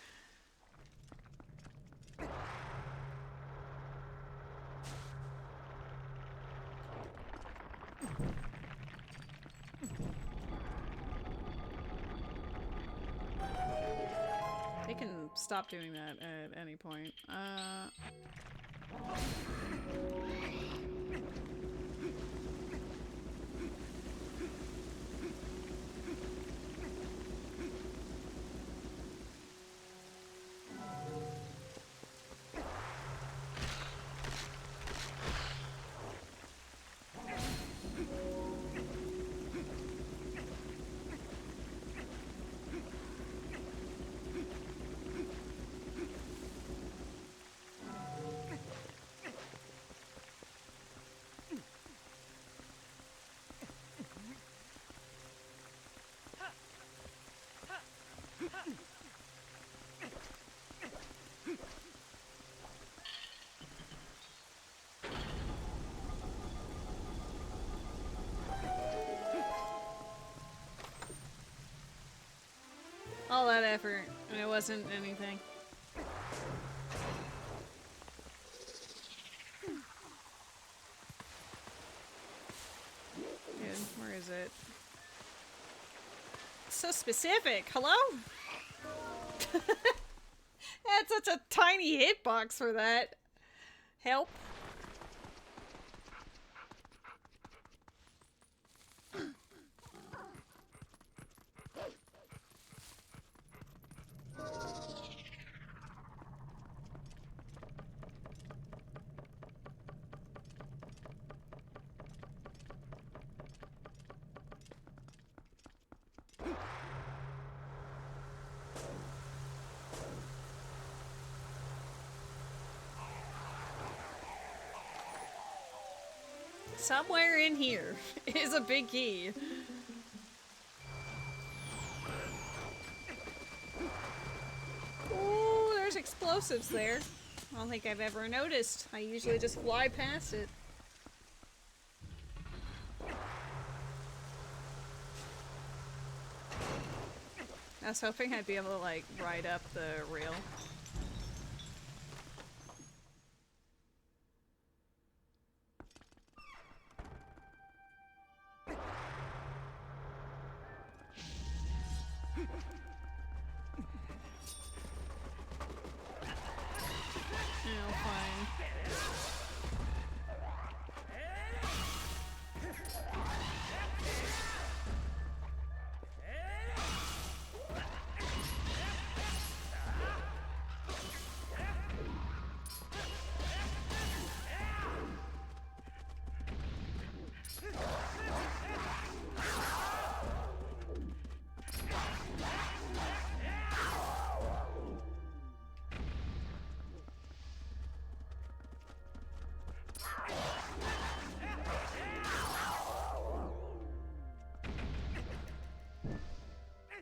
S1: They can stop doing that at any point. point. All that effort, and it wasn't anything. Good. Where is it? So specific. Hello? That's such a tiny hitbox for that. Help. Somewhere in here is a big key. Ooh, there's explosives there. I don't think I've ever noticed. I usually just fly past it. I was hoping I'd be able to, like, ride up the rail.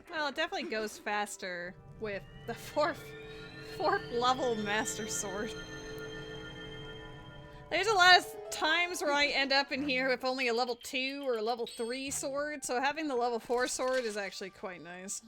S1: Well, it definitely goes faster with the fourth level Master Sword. There's a lot of times where I end up in here with only a level 2 or a level 3 sword, so having the level 4 sword is actually quite nice.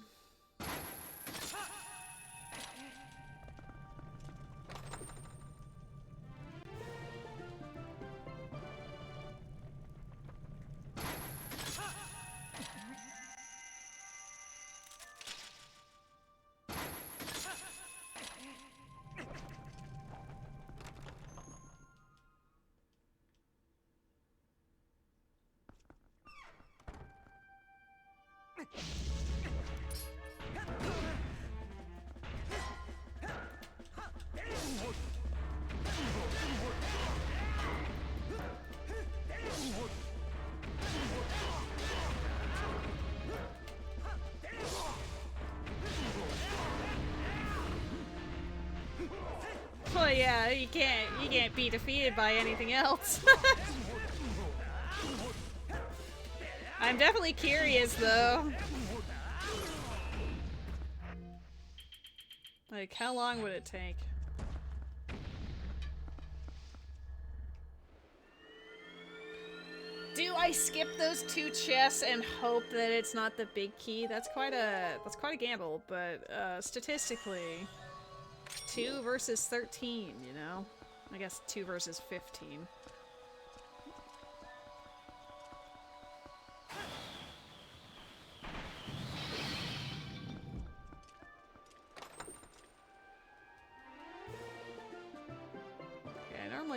S1: Well, yeah, you can't be defeated by anything else. I'm definitely curious, though. Like, how long would it take? Do I skip those 2 chests and hope that it's not the big key? That's quite a gamble, but statistically, 2 versus 13, you know? I guess 2 versus 15.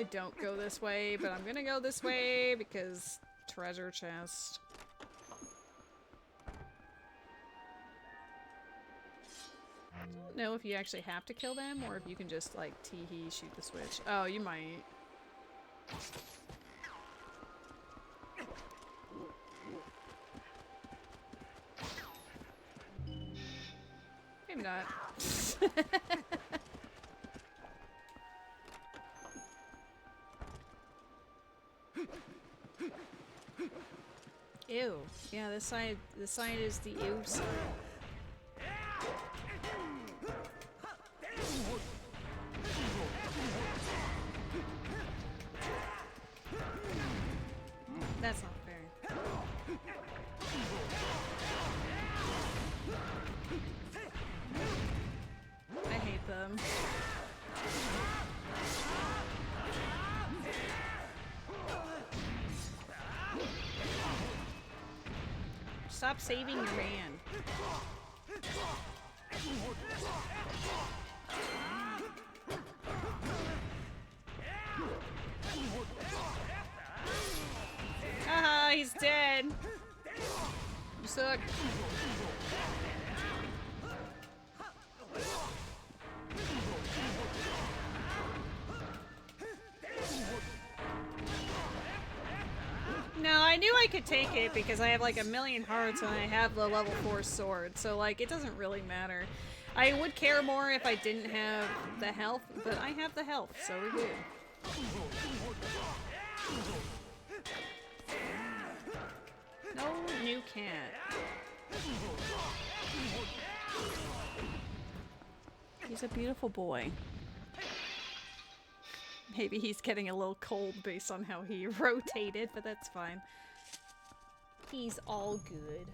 S1: normally don't go this way, but I'm gonna go this way because treasure chest. I don't know if you actually have to kill them or if you can just like tee-hee shoot the switch. Oh, you might. Maybe not. Ew. Yeah, this side is the ew side. That's not fair. I hate them. Stop saving your man. Haha, he's dead. You suck. No, I knew I could take it because I have like 1,000,000 hearts and I have the level 4 sword, so like it doesn't really matter. I would care more if I didn't have the health, but I have the health, so we're good. No new cat. He's a beautiful boy. Maybe he's getting a little cold based on how he rotated, but that's fine. He's all good.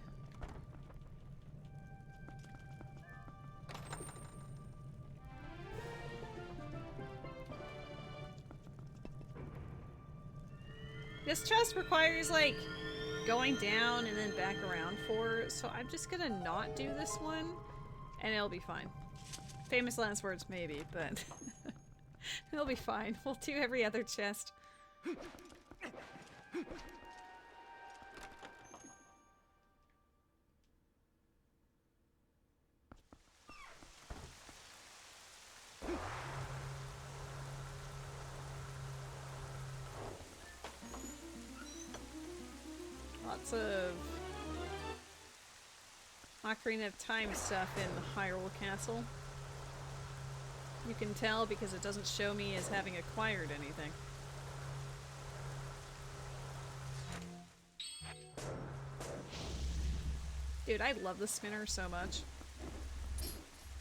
S1: This chest requires, like, going down and then back around for, so I'm just gonna not do this one, and it'll be fine. Famous last words, maybe, but it'll be fine. We'll do every other chest. Lots of Ocarina of Time stuff in the Hyrule Castle. You can tell because it doesn't show me as having acquired anything. Dude, I love the spinner so much.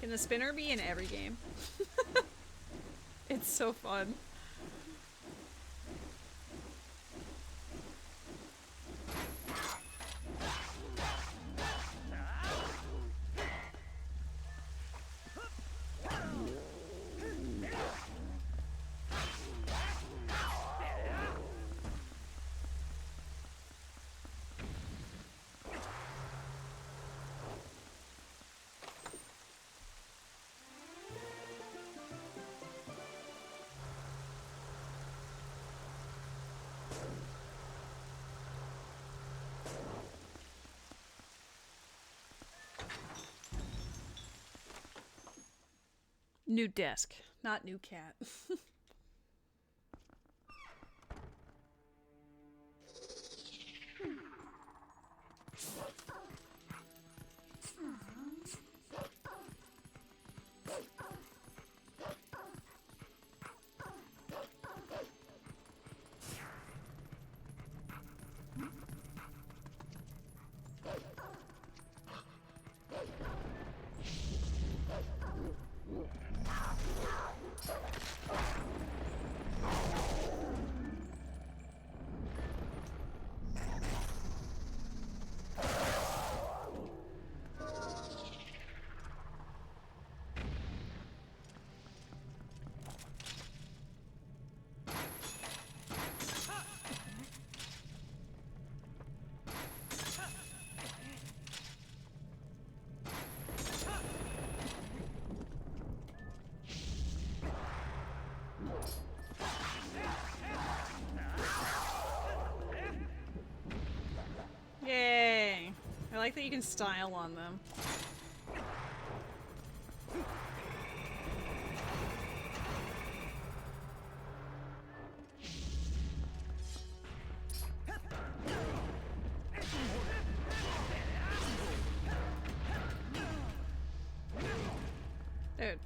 S1: Can the spinner be in every game? It's so fun. New desk, not new cat. like that you can style on them. Dude.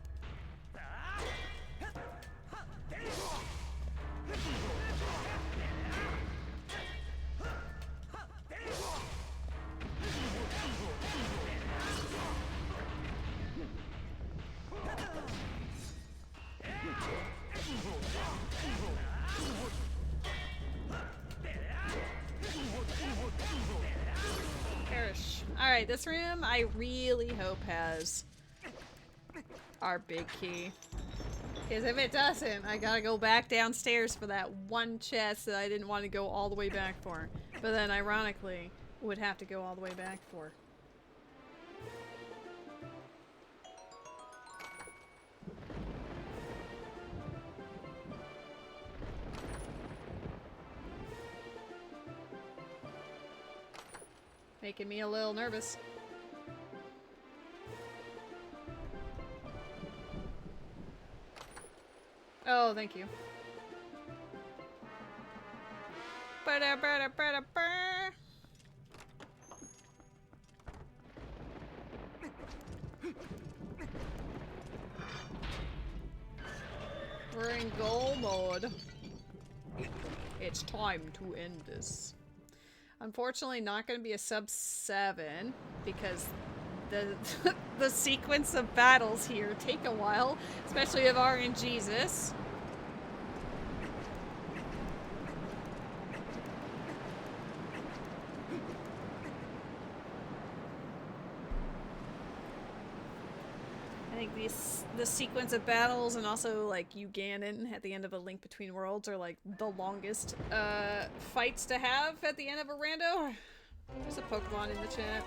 S1: Perish. Alright, this room I really hope has our big key. Because if it doesn't, I gotta go back downstairs for that one chest that I didn't want to go all the way back for. But then, ironically, would have to go all the way back for. Making me a little nervous. Oh, thank you. We're in goal mode. It's time to end this. Unfortunately, not going to be a sub 7 because the the sequence of battles here take a while, especially if RNGesus. I think the sequence of battles and also like you Ganon at the end of A Link Between Worlds are like the longest fights to have at the end of a rando. There's a Pokemon in the chat.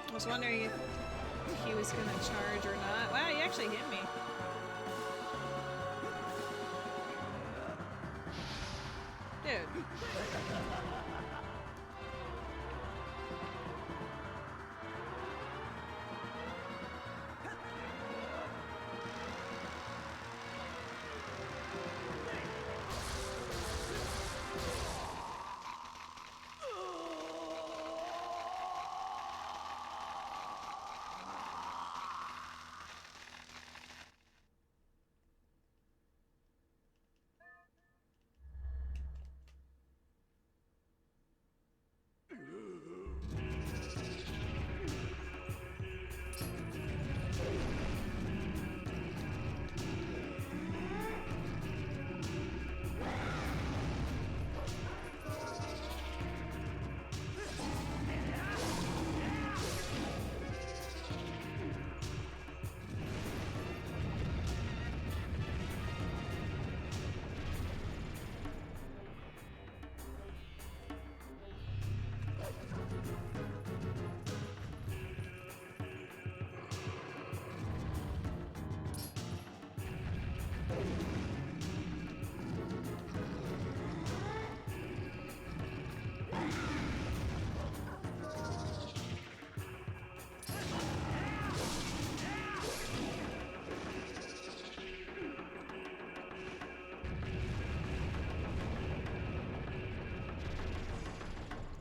S1: I was wondering if he was gonna charge or not. Wow, he actually hit me. Dude.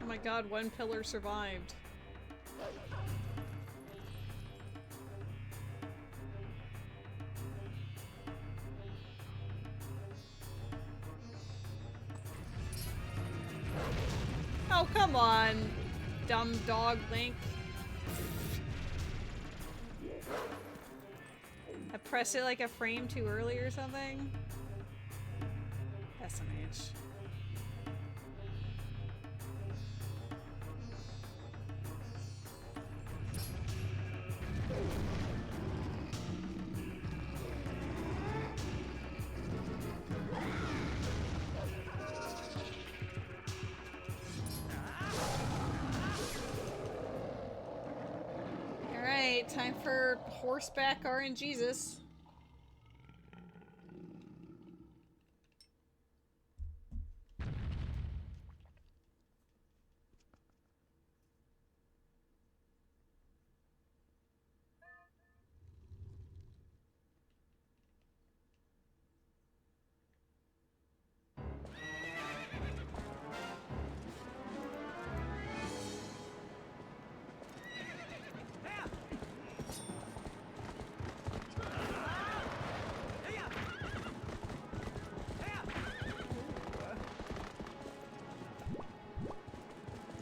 S1: Oh my god, one pillar survived. Oh, come on, dumb dog Link. I pressed it like a frame too early or something. SMH. Alright, time for horseback RNGesus.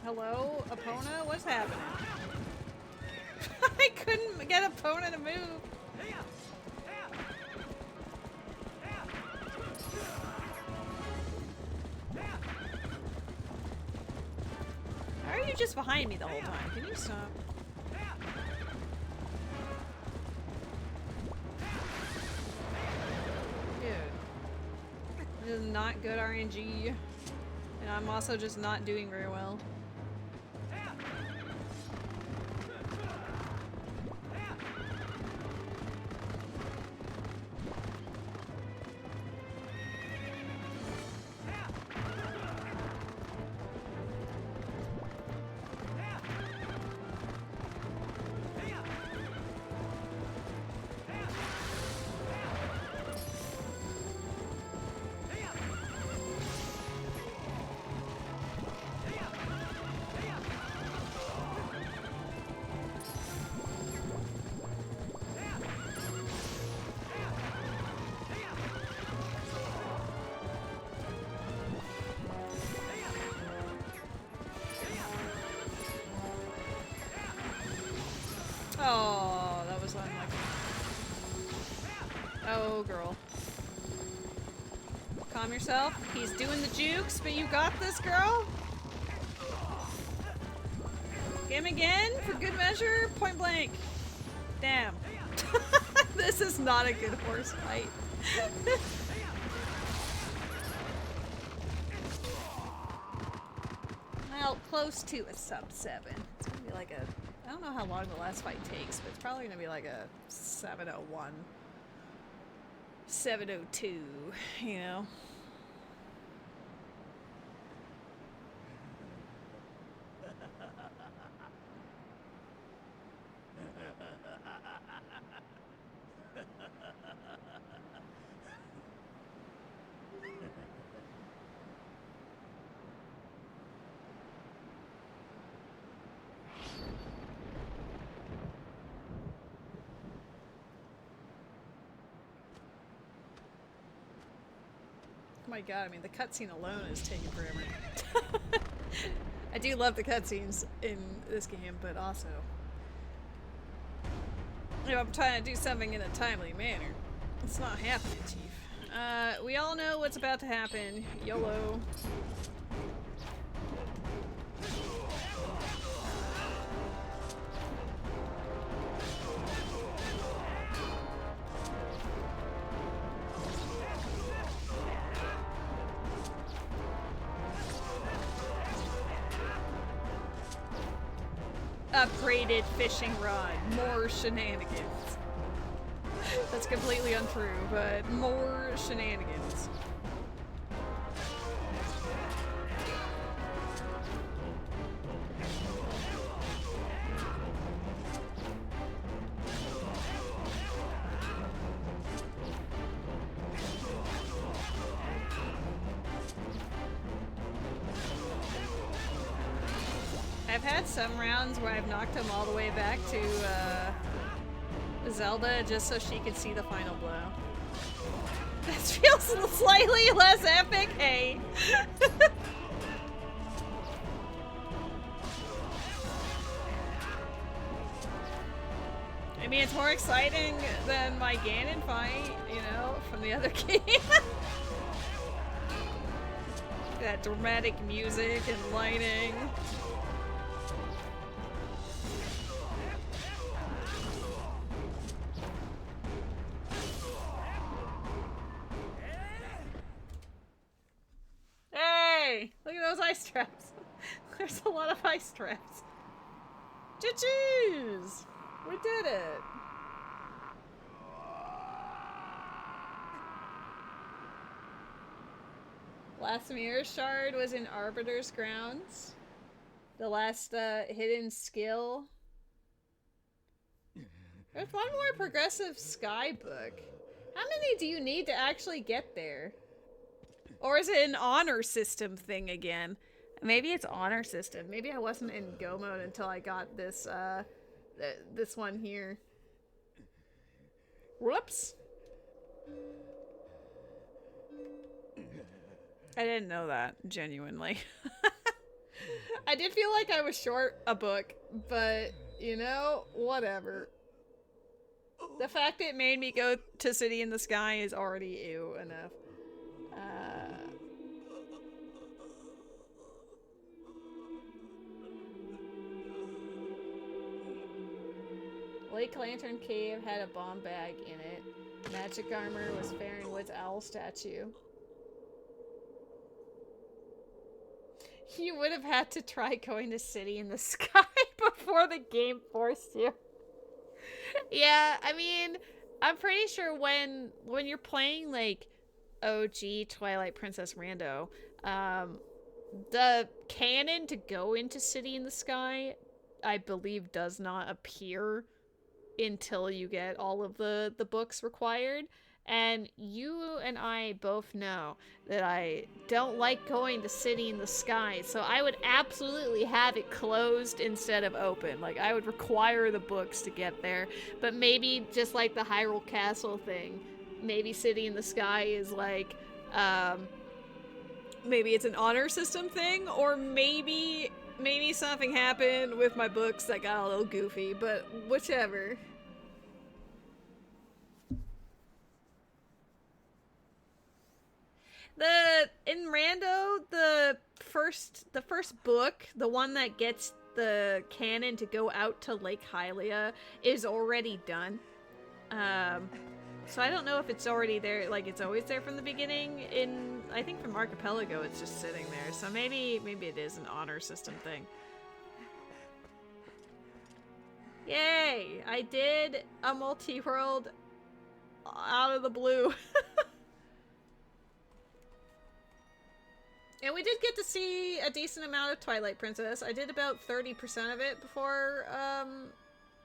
S1: Hello, Epona? What's happening? I couldn't get Epona to move. Why are you just behind me the whole time? Can you stop? Dude. This is not good RNG. And I'm also just not doing very well. Oh, that was unlucky. Oh, girl. Calm yourself. He's doing the jukes, but you got this, girl. Get him again for good measure. Point blank. Damn. This is not a good horse fight. Well, close to a sub 7. It's gonna be like a... I don't know how long the last fight takes, but it's probably gonna be like a 701. 702, you know? Oh my god, I mean, the cutscene alone is taking forever. I do love the cutscenes in this game, but also... if I'm trying to do something in a timely manner, it's not happening, Chief. We all know what's about to happen. YOLO. Upgraded fishing rod. More shenanigans. That's completely untrue, but more shenanigans. I've had some rounds where I've knocked him all the way back to Zelda just so she could see the final blow. This feels slightly less epic, hey! I mean, it's more exciting than my Ganon fight, you know, from the other game. That dramatic music and lighting. Hey! Look at those ice traps. There's a lot of ice traps. GG's! We did it! Last mirror shard was in Arbiter's Grounds. The last hidden skill. There's one more progressive sky book. How many do you need to actually get there? Or is it an honor system thing again? Maybe it's honor system. Maybe I wasn't in go mode until I got this this one here. Whoops. I didn't know that, genuinely. I did feel like I was short a book, but, you know, whatever. The fact it made me go to City in the Sky is already ew enough. Lake Lantern Cave had a bomb bag in it. Magic armor was Farronwood's owl statue. You would have had to try going to City in the Sky before the game forced you. Yeah, I mean, I'm pretty sure when you're playing, like, OG Twilight Princess Rando, the canon to go into City in the Sky, I believe, does not appear until you get all of the books required. And you and I both know that I don't like going to City in the Sky, so I would absolutely have it closed instead of open. Like, I would require the books to get there, but maybe just like the Hyrule Castle thing, maybe City in the Sky is like, maybe it's an honor system thing, or maybe something happened with my books that got a little goofy, but whichever. In Rando, the first book, the one that gets the canon to go out to Lake Hylia, is already done. So I don't know if it's already there, like it's always there from the beginning. I think from Archipelago it's just sitting there, so maybe it is an honor system thing. Yay! I did a multi-world out of the blue. And we did get to see a decent amount of Twilight Princess. I did about 30% of it before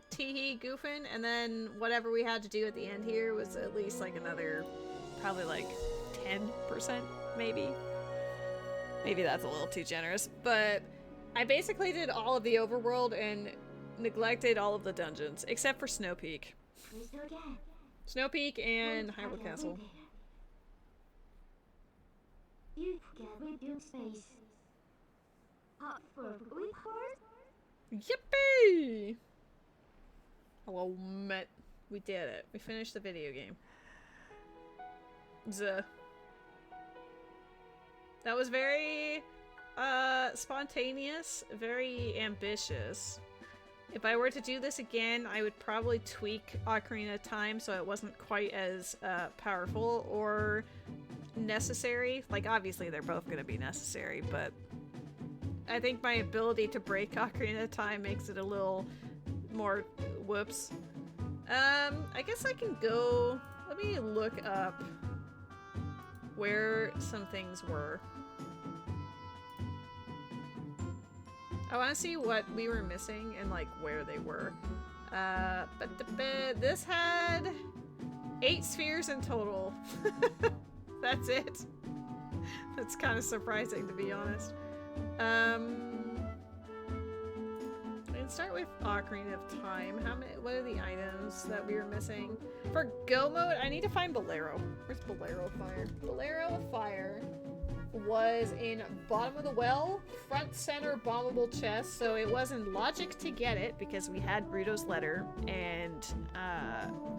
S1: Teehee goofing, and then whatever we had to do at the end here was at least like another, probably like 10%, maybe. Maybe that's a little too generous, but I basically did all of the overworld and neglected all of the dungeons, except for Snow Peak. Snow Peak and Hyrule Castle. Yippee! Hello, Met. We did it. We finished the video game. Zuh. That was very, spontaneous, very ambitious. If I were to do this again, I would probably tweak Ocarina of Time so it wasn't quite as, powerful or necessary. Like, obviously they're both gonna be necessary, but I think my ability to break Ocarina of Time makes it a little more whoops. I guess I can go... Let me look up where some things were. I want to see what we were missing and, like, where they were. But this had 8 spheres in total. That's it. That's kind of surprising, to be honest. Let's start with Ocarina of Time. What are the items that we were missing? For Go mode, I need to find Bolero. Where's Bolero Fire? Bolero Fire was in bottom of the well, front center bombable chest, so it wasn't logic to get it because we had Bruto's letter, and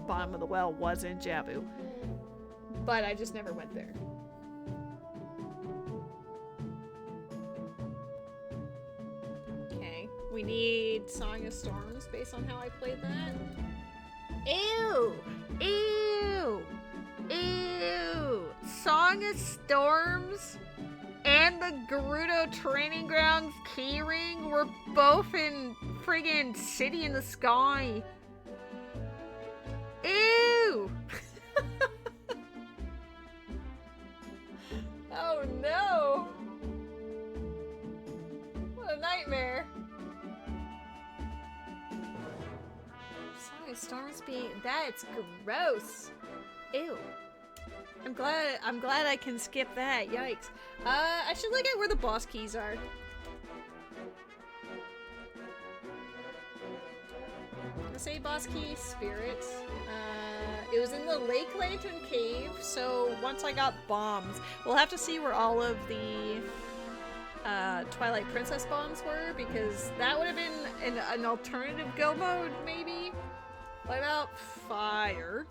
S1: bottom of the well was in Jabu. But I just never went there. Okay, we need Song of Storms based on how I played that. Ew! Ew! Ew! Song of Storms and the Gerudo Training Grounds keyring were both in friggin' City in the Sky. Ew! Oh no! What a nightmare. Song of Storms being... That's gross. Ew. I'm glad I can skip that. Yikes. I should look at where the boss keys are. I say boss key spirit. It was in the Lake Lantern Cave, so once I got bombs, we'll have to see where all of the Twilight Princess bombs were, because that would have been an alternative go mode, maybe? What about fire?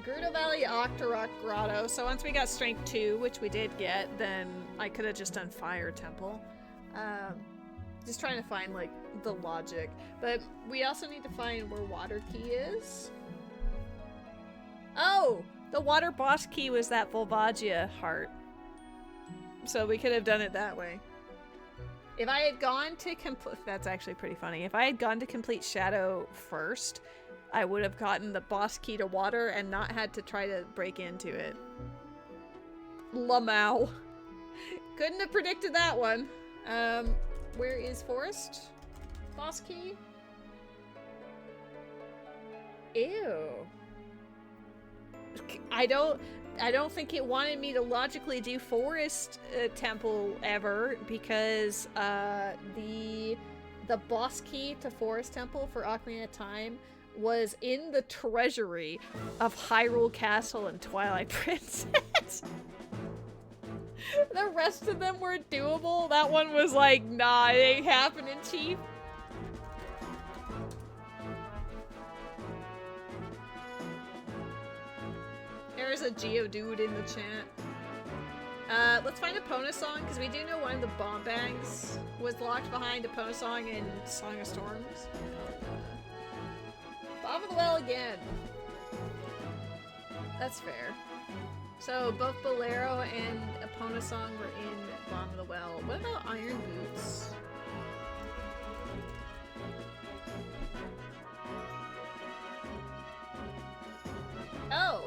S1: Gerudo Valley Octorok Grotto. So once we got Strength 2, which we did get, then I could have just done Fire Temple. Just trying to find, like, the logic. But we also need to find where Water Key is. Oh! The Water Boss Key was that Volvagia heart. So we could have done it that way. If I had gone to complete... That's actually pretty funny. If I had gone to complete Shadow first, I would have gotten the boss key to water and not had to try to break into it. Lamau. Couldn't have predicted that one. Where is Forest? Boss key? Ew. I don't think it wanted me to logically do Forest Temple ever, because the boss key to Forest Temple for Ocarina of Time was in the treasury of Hyrule Castle and Twilight Princess. The rest of them were doable. That one was like, nah, it ain't happening, chief. There's a Geodude in the chat. Let's find Epona Song, because we do know one of the bomb bags was locked behind Epona Song in Song of Storms. Bottom of the well again. That's fair. So both Bolero and Epona Song were in Bottom of the Well. What about Iron Boots? Oh!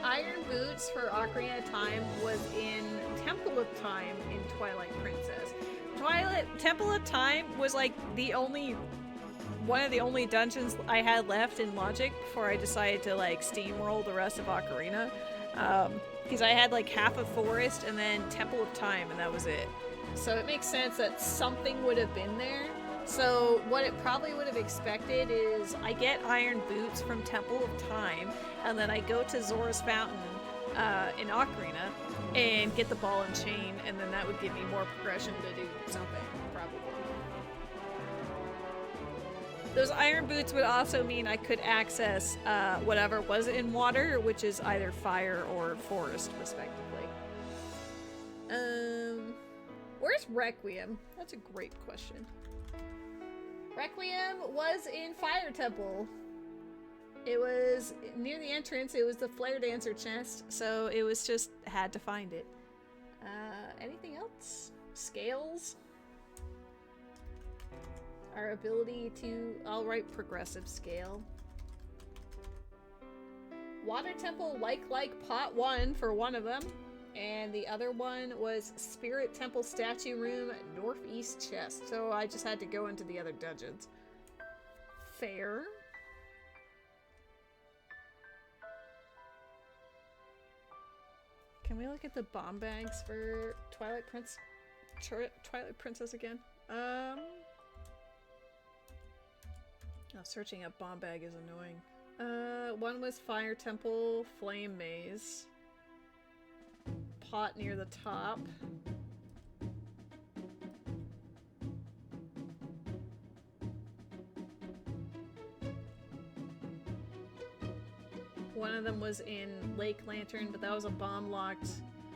S1: Iron Boots for Ocarina of Time was in Temple of Time in Twilight Princess. Temple of Time was like one of the only dungeons I had left in Logic before I decided to like steamroll the rest of Ocarina. Because I had like half of Forest and then Temple of Time, and that was it. So it makes sense that something would have been there. So what it probably would have expected is I get Iron Boots from Temple of Time, and then I go to Zora's Fountain in Ocarina and get the ball and chain, and then that would give me more progression to do something, probably. Those Iron Boots would also mean I could access whatever was in water, which is either fire or forest, respectively. Where's Requiem? That's a great question. Requiem was in Fire Temple. It was near the entrance. It was the Flare Dancer chest, so it was just had to find it. Anything else? Scales? Our ability to... I'll write progressive scale. Water Temple like Pot 1 for one of them. And the other one was Spirit Temple Statue Room Northeast Chest. So I just had to go into the other dungeons. Fair. Can we look at the bomb bags for Twilight Princess again? Oh, searching up bomb bag is annoying. One was Fire Temple Flame Maze. spot near the top. One of them was in Lake Lantern, but that was a bomb-locked...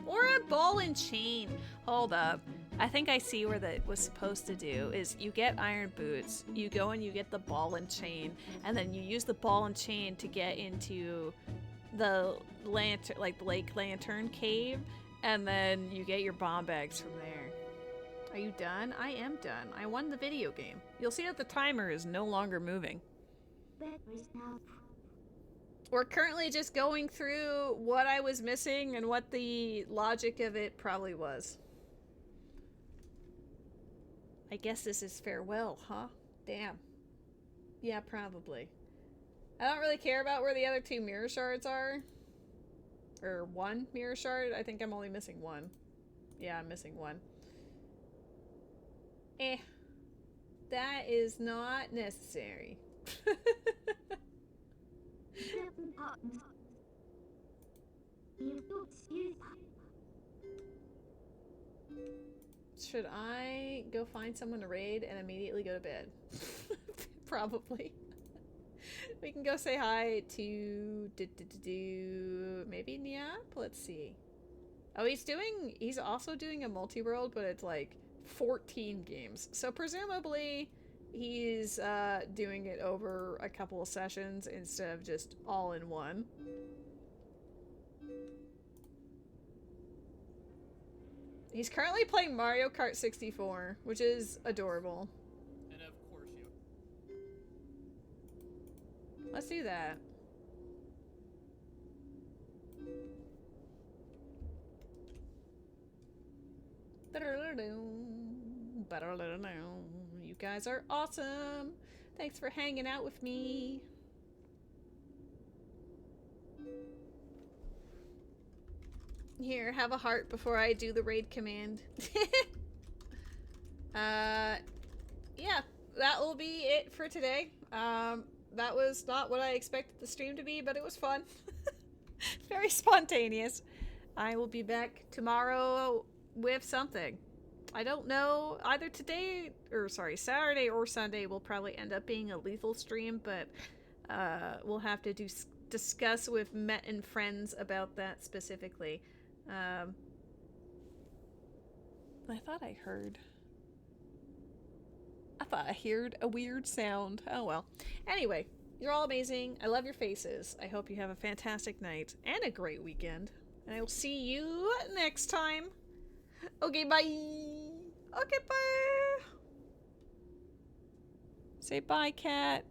S1: Or a ball and chain! Hold up. I think I see where that was supposed to do, is you get iron boots, you go and you get the ball and chain, and then you use the ball and chain to get into the lantern, like the Lake Lantern cave, and then you get your bomb bags from there. Are you done? I am done. I won the video game. You'll see that the timer is no longer moving. We're currently just going through what I was missing and what the logic of it probably was. I guess this is farewell, huh? Damn. Yeah, probably. I don't really care about where the other 2 mirror shards are. Or 1 mirror shard. I think I'm only missing 1. Yeah, I'm missing 1. That is not necessary. Should I go find someone to raid and immediately go to bed? Probably. We can go say hi to maybe Nyap? Let's see. Oh, he's also doing a multi-world, but it's like 14 games. So presumably he's doing it over a couple of sessions instead of just all in one. He's currently playing Mario Kart 64, which is adorable.
S3: And of course you.
S1: Let's do that. You guys are awesome. Thanks for hanging out with me. Here, have a heart before I do the raid command. Yeah, that will be it for today. That was not what I expected the stream to be, but it was fun. Very spontaneous. I will be back tomorrow with something. I don't know, either today, or sorry, Saturday or Sunday will probably end up being a lethal stream, but we'll have to discuss with Met and friends about that specifically. I thought I heard a weird sound. Oh well. Anyway, you're all amazing. I love your faces. I hope you have a fantastic night and a great weekend. And I will see you next time. Okay, bye. Okay, bye. Say bye, cat.